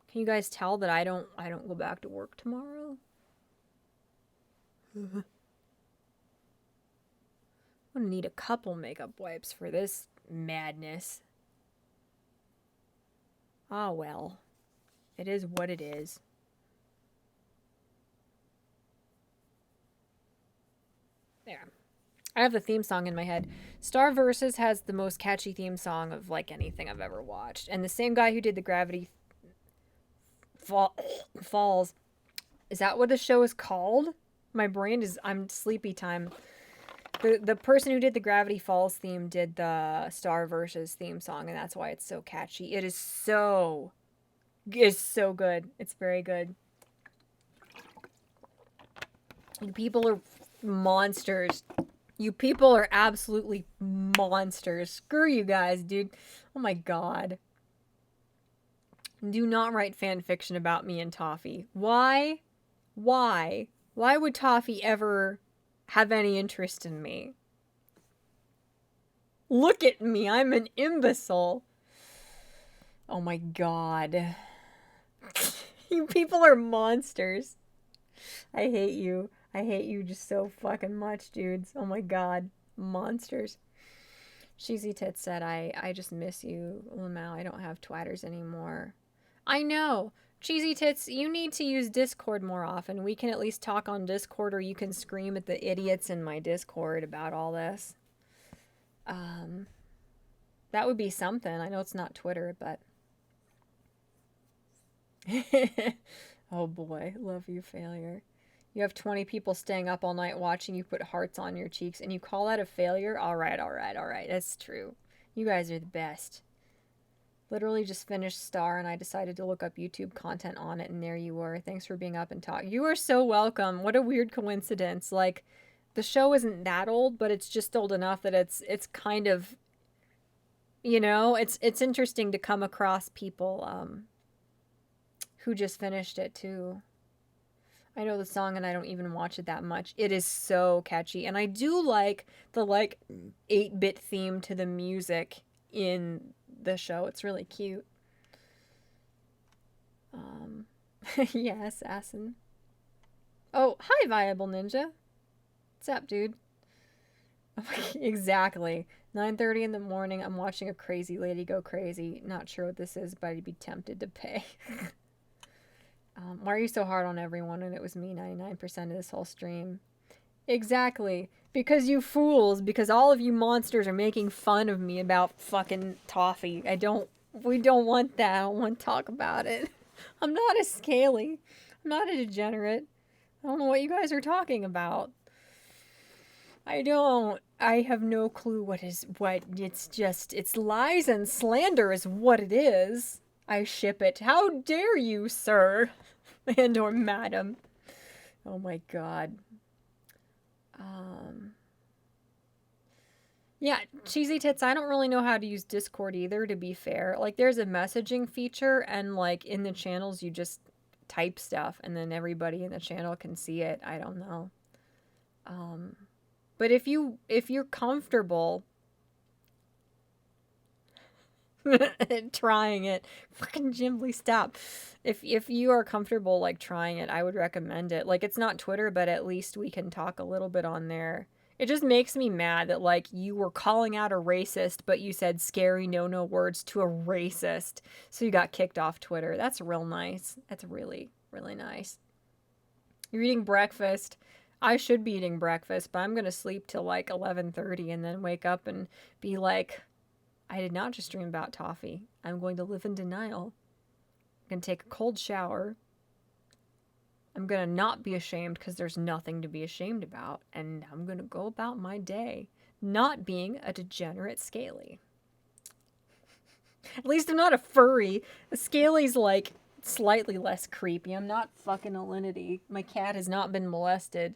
Can you guys tell that I don't go back to work tomorrow? I'm gonna need a couple makeup wipes for this madness. Ah, well. It is what it is. There. I have the theme song in my head. Star Versus has the most catchy theme song of, like, anything I've ever watched. And the same guy who did the Gravity Falls. Is that what the show is called? My brain is... I'm sleepy time. The person who did the Gravity Falls theme did the Star Versus theme song, and that's why it's so catchy. It is so... It's so good. It's very good. You people are monsters. You people are absolutely monsters. Screw you guys, dude. Oh my god. Do not write fan fiction about me and Toffee. Why? Why? Why would Toffee ever have any interest in me? Look at me. I'm an imbecile. Oh my god. You people are monsters. I hate you. I hate you just so fucking much, dudes. Oh my god. Monsters. Cheesy Tits said, I just miss you, Lamau. I don't have twatters anymore. I know. Cheesy Tits, you need to use Discord more often. We can at least talk on Discord, or you can scream at the idiots in my Discord about all this. That would be something. I know it's not Twitter, but... Oh boy, love you, failure. You have 20 people staying up all night watching you put hearts on your cheeks, and you call that a failure? Alright. That's true. You guys are the best. Literally just finished Star, and I decided to look up YouTube content on it, and there you were. Thanks for being up and talking. You are so welcome. What a weird coincidence. Like, the show isn't that old, but it's just old enough that it's kind of, you know, it's interesting to come across people who just finished it too. I know the song and I don't even watch it that much. It is so catchy, and I do like the 8-bit theme to the music in the show. It's really cute. Yeah, assassin. Oh, hi, Viable Ninja. What's up, dude? Exactly. 9:30 in the morning, I'm watching a crazy lady go crazy. Not sure what this is, but I'd be tempted to pay. Why are you so hard on everyone when it was me 99% of this whole stream? Exactly. Because you fools. Because all of you monsters are making fun of me about fucking Toffee. We don't want that. I don't want to talk about it. I'm not a scaly. I'm not a degenerate. I don't know what you guys are talking about. I don't. I have no clue what. It's lies and slander is what it is. I ship it. How dare you, sir? And or madam. Oh my god. Yeah, Cheesy Tits, I don't really know how to use Discord either, to be fair. Like, there's a messaging feature, and, like, in the channels, you just type stuff, and then everybody in the channel can see it. I don't know. But if you're comfortable trying it, fucking Jim, please stop. If you are comfortable, like, trying it, I would recommend it. Like, it's not Twitter, but at least we can talk a little bit on there. It just makes me mad that, like, you were calling out a racist, but you said scary no words to a racist. So you got kicked off Twitter. That's real nice. That's really, really nice. You're eating breakfast. I should be eating breakfast, but I'm going to sleep till like 11:30 and then wake up and be like, I did not just dream about Toffee. I'm going to live in denial. I'm going to take a cold shower. I'm going to not be ashamed because there's nothing to be ashamed about. And I'm going to go about my day not being a degenerate scaly. At least I'm not a furry. A scaly's like slightly less creepy. I'm not fucking Alinity. My cat has not been molested.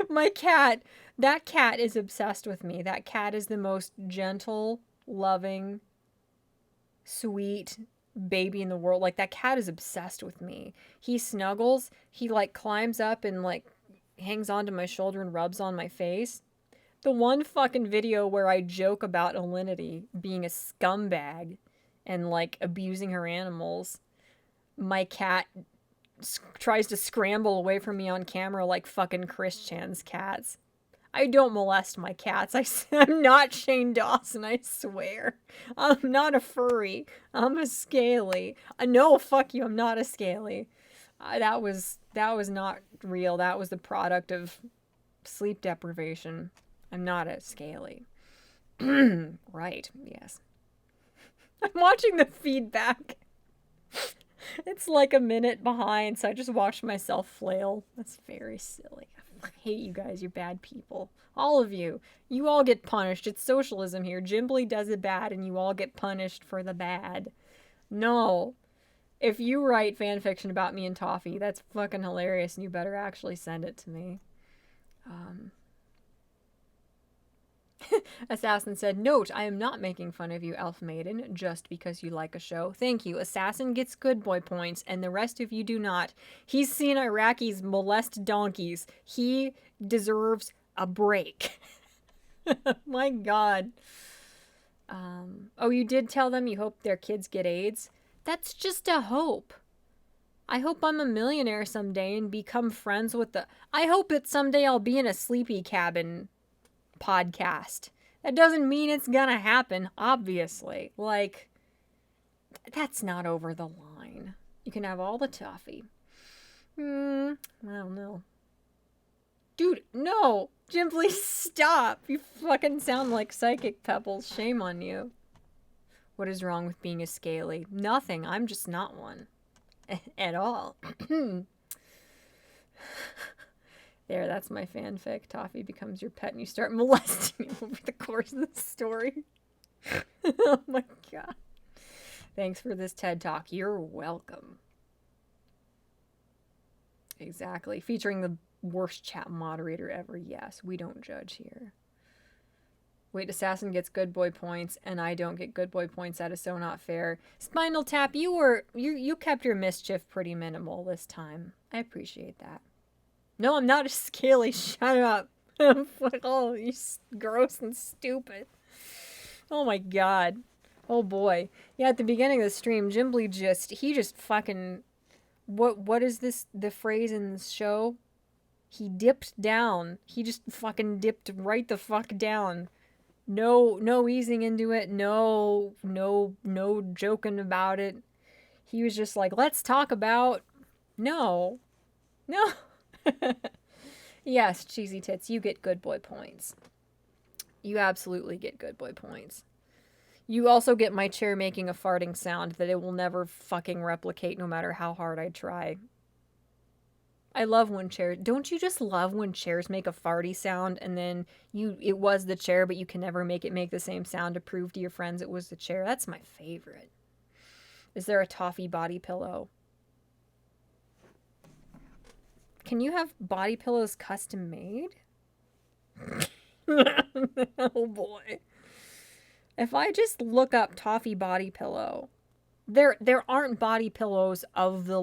my cat, that cat is obsessed with me. That cat is the most gentle, loving, sweet baby in the world. Like, that cat is obsessed with me. He snuggles. He, like, climbs up and, like, hangs onto my shoulder and rubs on my face. The one fucking video where I joke about Alinity being a scumbag and, like, abusing her animals, my cat tries to scramble away from me on camera like fucking Chris Chan's cats. I don't molest my cats. I'm not Shane Dawson, I swear. I'm not a furry. I'm a scaly. No, fuck you, I'm not a scaly. That was not real. That was the product of sleep deprivation. I'm not a scaly. Right, yes. I'm watching the feedback. It's like a minute behind, so I just watched myself flail. That's very silly. I hate you guys. You're bad people. All of you. You all get punished. It's socialism here. Jimbly does the bad, and you all get punished for the bad. No. If you write fanfiction about me and Toffee, that's fucking hilarious, and you better actually send it to me. Assassin said, note, I am not making fun of you, Elf Maiden, just because you like a show. Thank you. Assassin gets good boy points, and the rest of you do not. He's seen Iraqis molest donkeys. He deserves a break. My God. Oh, you did tell them you hope their kids get AIDS? That's just a hope. I hope I'm a millionaire someday and become friends with the... I hope that someday I'll be in a sleepy cabin podcast. That doesn't mean it's gonna happen, obviously. Like, that's not over the line. You can have all the Toffee. I don't know. Dude, no! Jim, please stop! You fucking sound like Psychic Pebbles. Shame on you. What is wrong with being a scaly? Nothing. I'm just not one. At all. There, that's my fanfic. Toffee becomes your pet and you start molesting him over the course of the story. Oh my God. Thanks for this TED Talk. You're welcome. Exactly. Featuring the worst chat moderator ever. Yes, we don't judge here. Wait, Assassin gets good boy points and I don't get good boy points. That is so not fair. Spinal Tap, you kept your mischief pretty minimal this time. I appreciate that. No, I'm not a scaly. Shut up. Oh, you're gross and stupid. Oh my God. Oh boy. Yeah, at the beginning of the stream, Jimbly he just fucking... What is this, the phrase in the show? He dipped down. He just fucking dipped right the fuck down. No easing into it. No joking about it. He was just like, let's talk about... No. Yes, Cheesy Tits, you get good boy points. You absolutely get good boy points. You also get my chair making a farting sound that it will never fucking replicate no matter how hard I try. I love when chairs... Don't you just love when chairs make a farty sound and then it was the chair, but you can never make it make the same sound to prove to your friends it was the chair? That's my favorite. Is there a Toffee body pillow? Can you have body pillows custom made? Oh boy. If I just look up Toffee body pillow, there aren't body pillows of the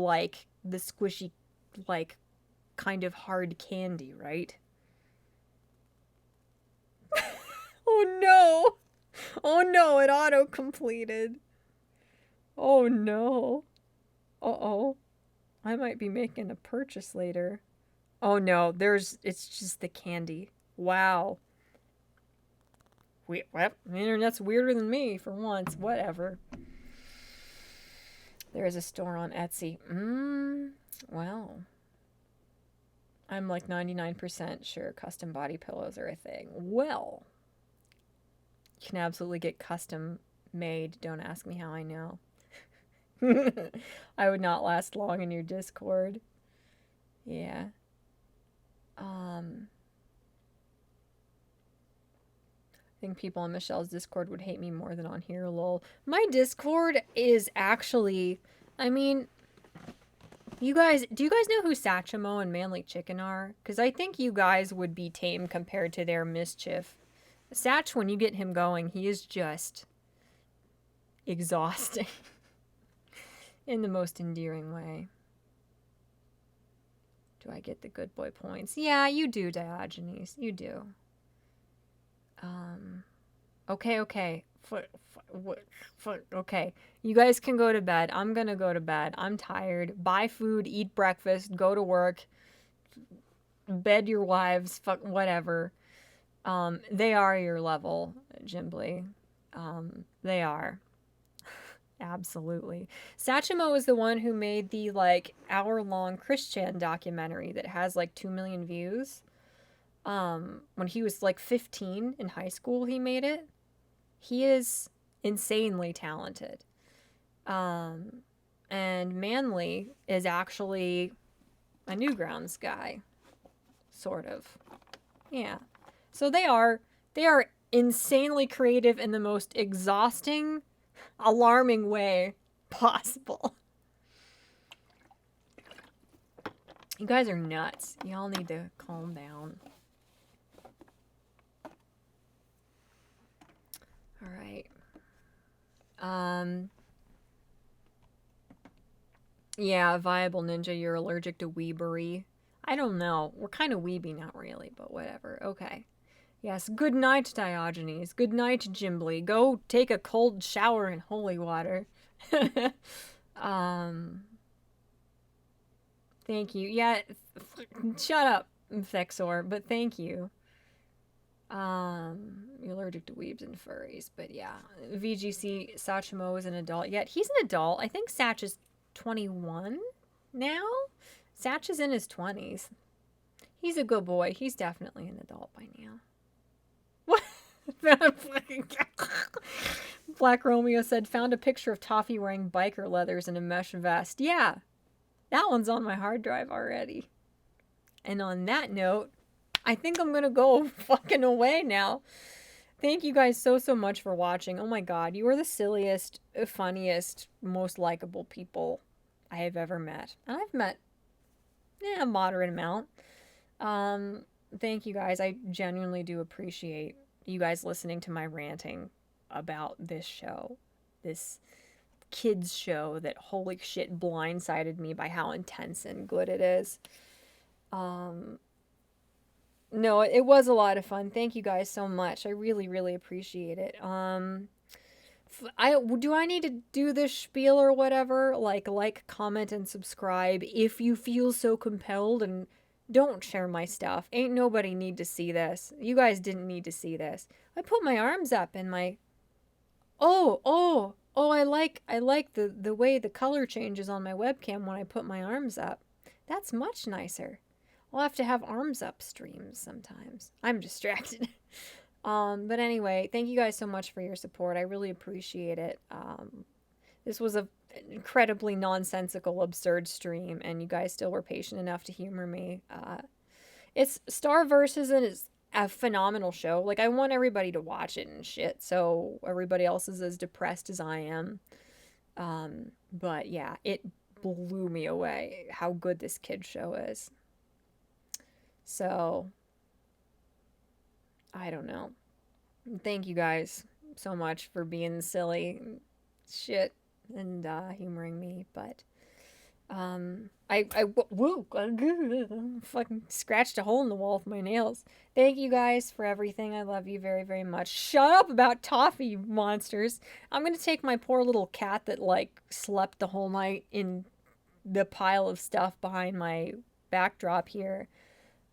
squishy, like, kind of hard candy, right? Oh no! Oh no, it auto-completed. Oh no. Uh-oh. I might be making a purchase later. Oh no, it's just the candy. Wow. Well, the internet's weirder than me for once. Whatever. There is a store on Etsy. Well, I'm like 99% sure custom body pillows are a thing. Well, you can absolutely get custom made. Don't ask me how I know. I would not last long in your Discord. Yeah. I think people on Michelle's Discord would hate me more than on here, lol. My Discord is actually, I mean, do you guys know who Satchmo and Manly Chicken are? Because I think you guys would be tame compared to their mischief. Satch, when you get him going, he is just exhausting in the most endearing way. Do I get the good boy points? Yeah, you do, Diogenes. You do. Okay. Okay. You guys can go to bed. I'm gonna go to bed. I'm tired. Buy food, eat breakfast, go to work, bed your wives, whatever. They are your level, Jimbly. They are. Absolutely. Satchmo is the one who made the, like, hour-long Christian documentary that has, like, 2 million views. When he was, like, 15 in high school, he made it. He is insanely talented. And Manly is actually a Newgrounds guy. Sort of. Yeah. So they are insanely creative in the most exhausting, alarming way possible. You guys are nuts. Y'all need to calm down. All right. Yeah, Viable Ninja, you're allergic to weebery. I don't know. We're kind of weeby, not really, but whatever. Okay. Yes, good night, Diogenes. Good night, Jimbly. Go take a cold shower in holy water. Thank you. Yeah, shut up, Thexor, but thank you. You're allergic to weebs and furries, but yeah. VGC Sachimo is an adult. Yet he's an adult. I think Satch is 21 now. Satch is in his 20s. He's a good boy. He's definitely an adult by now. What? Black Romeo said, found a picture of Toffee wearing biker leathers and a mesh vest. Yeah, that one's on my hard drive already. And on that note, I think I'm gonna go fucking away now. Thank you guys so much for watching. Oh my god, you are the silliest, funniest, most likable people I have ever met. And I've met a moderate amount. Thank you guys. I genuinely do appreciate you guys listening to my ranting about this show. This kids show that, holy shit, blindsided me by how intense and good it is. No, it was a lot of fun. Thank you guys so much. I really appreciate it. Do I need to do this spiel or whatever? Like, comment, and subscribe if you feel so compelled, and don't share my stuff. Ain't nobody need to see this. You guys didn't need to see this. I put my arms up and my... Oh, I like the way the color changes on my webcam when I put my arms up. That's much nicer. I'll have to have arms up streams sometimes. I'm distracted. But anyway, thank you guys so much for your support. I really appreciate it. This was an incredibly nonsensical, absurd stream, and you guys still were patient enough to humor me. It's Starverse is a phenomenal show. Like, I want everybody to watch it and shit, so everybody else is as depressed as I am. But yeah, it blew me away how good this kid show is. So, I don't know. Thank you guys so much for being silly shit and humoring me, but I fucking scratched a hole in the wall with my nails. Thank you guys for everything. I love you very much. Shut up about Toffee, monsters. I'm gonna take my poor little cat that, like, slept the whole night in the pile of stuff behind my backdrop here.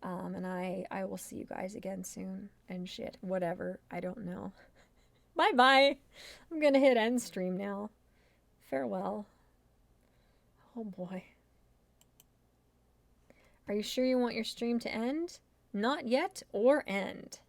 And I will see you guys again soon. And shit, whatever. I don't know. Bye bye. I'm gonna hit end stream now. Farewell. Oh boy. Are you sure you want your stream to end? Not yet or end.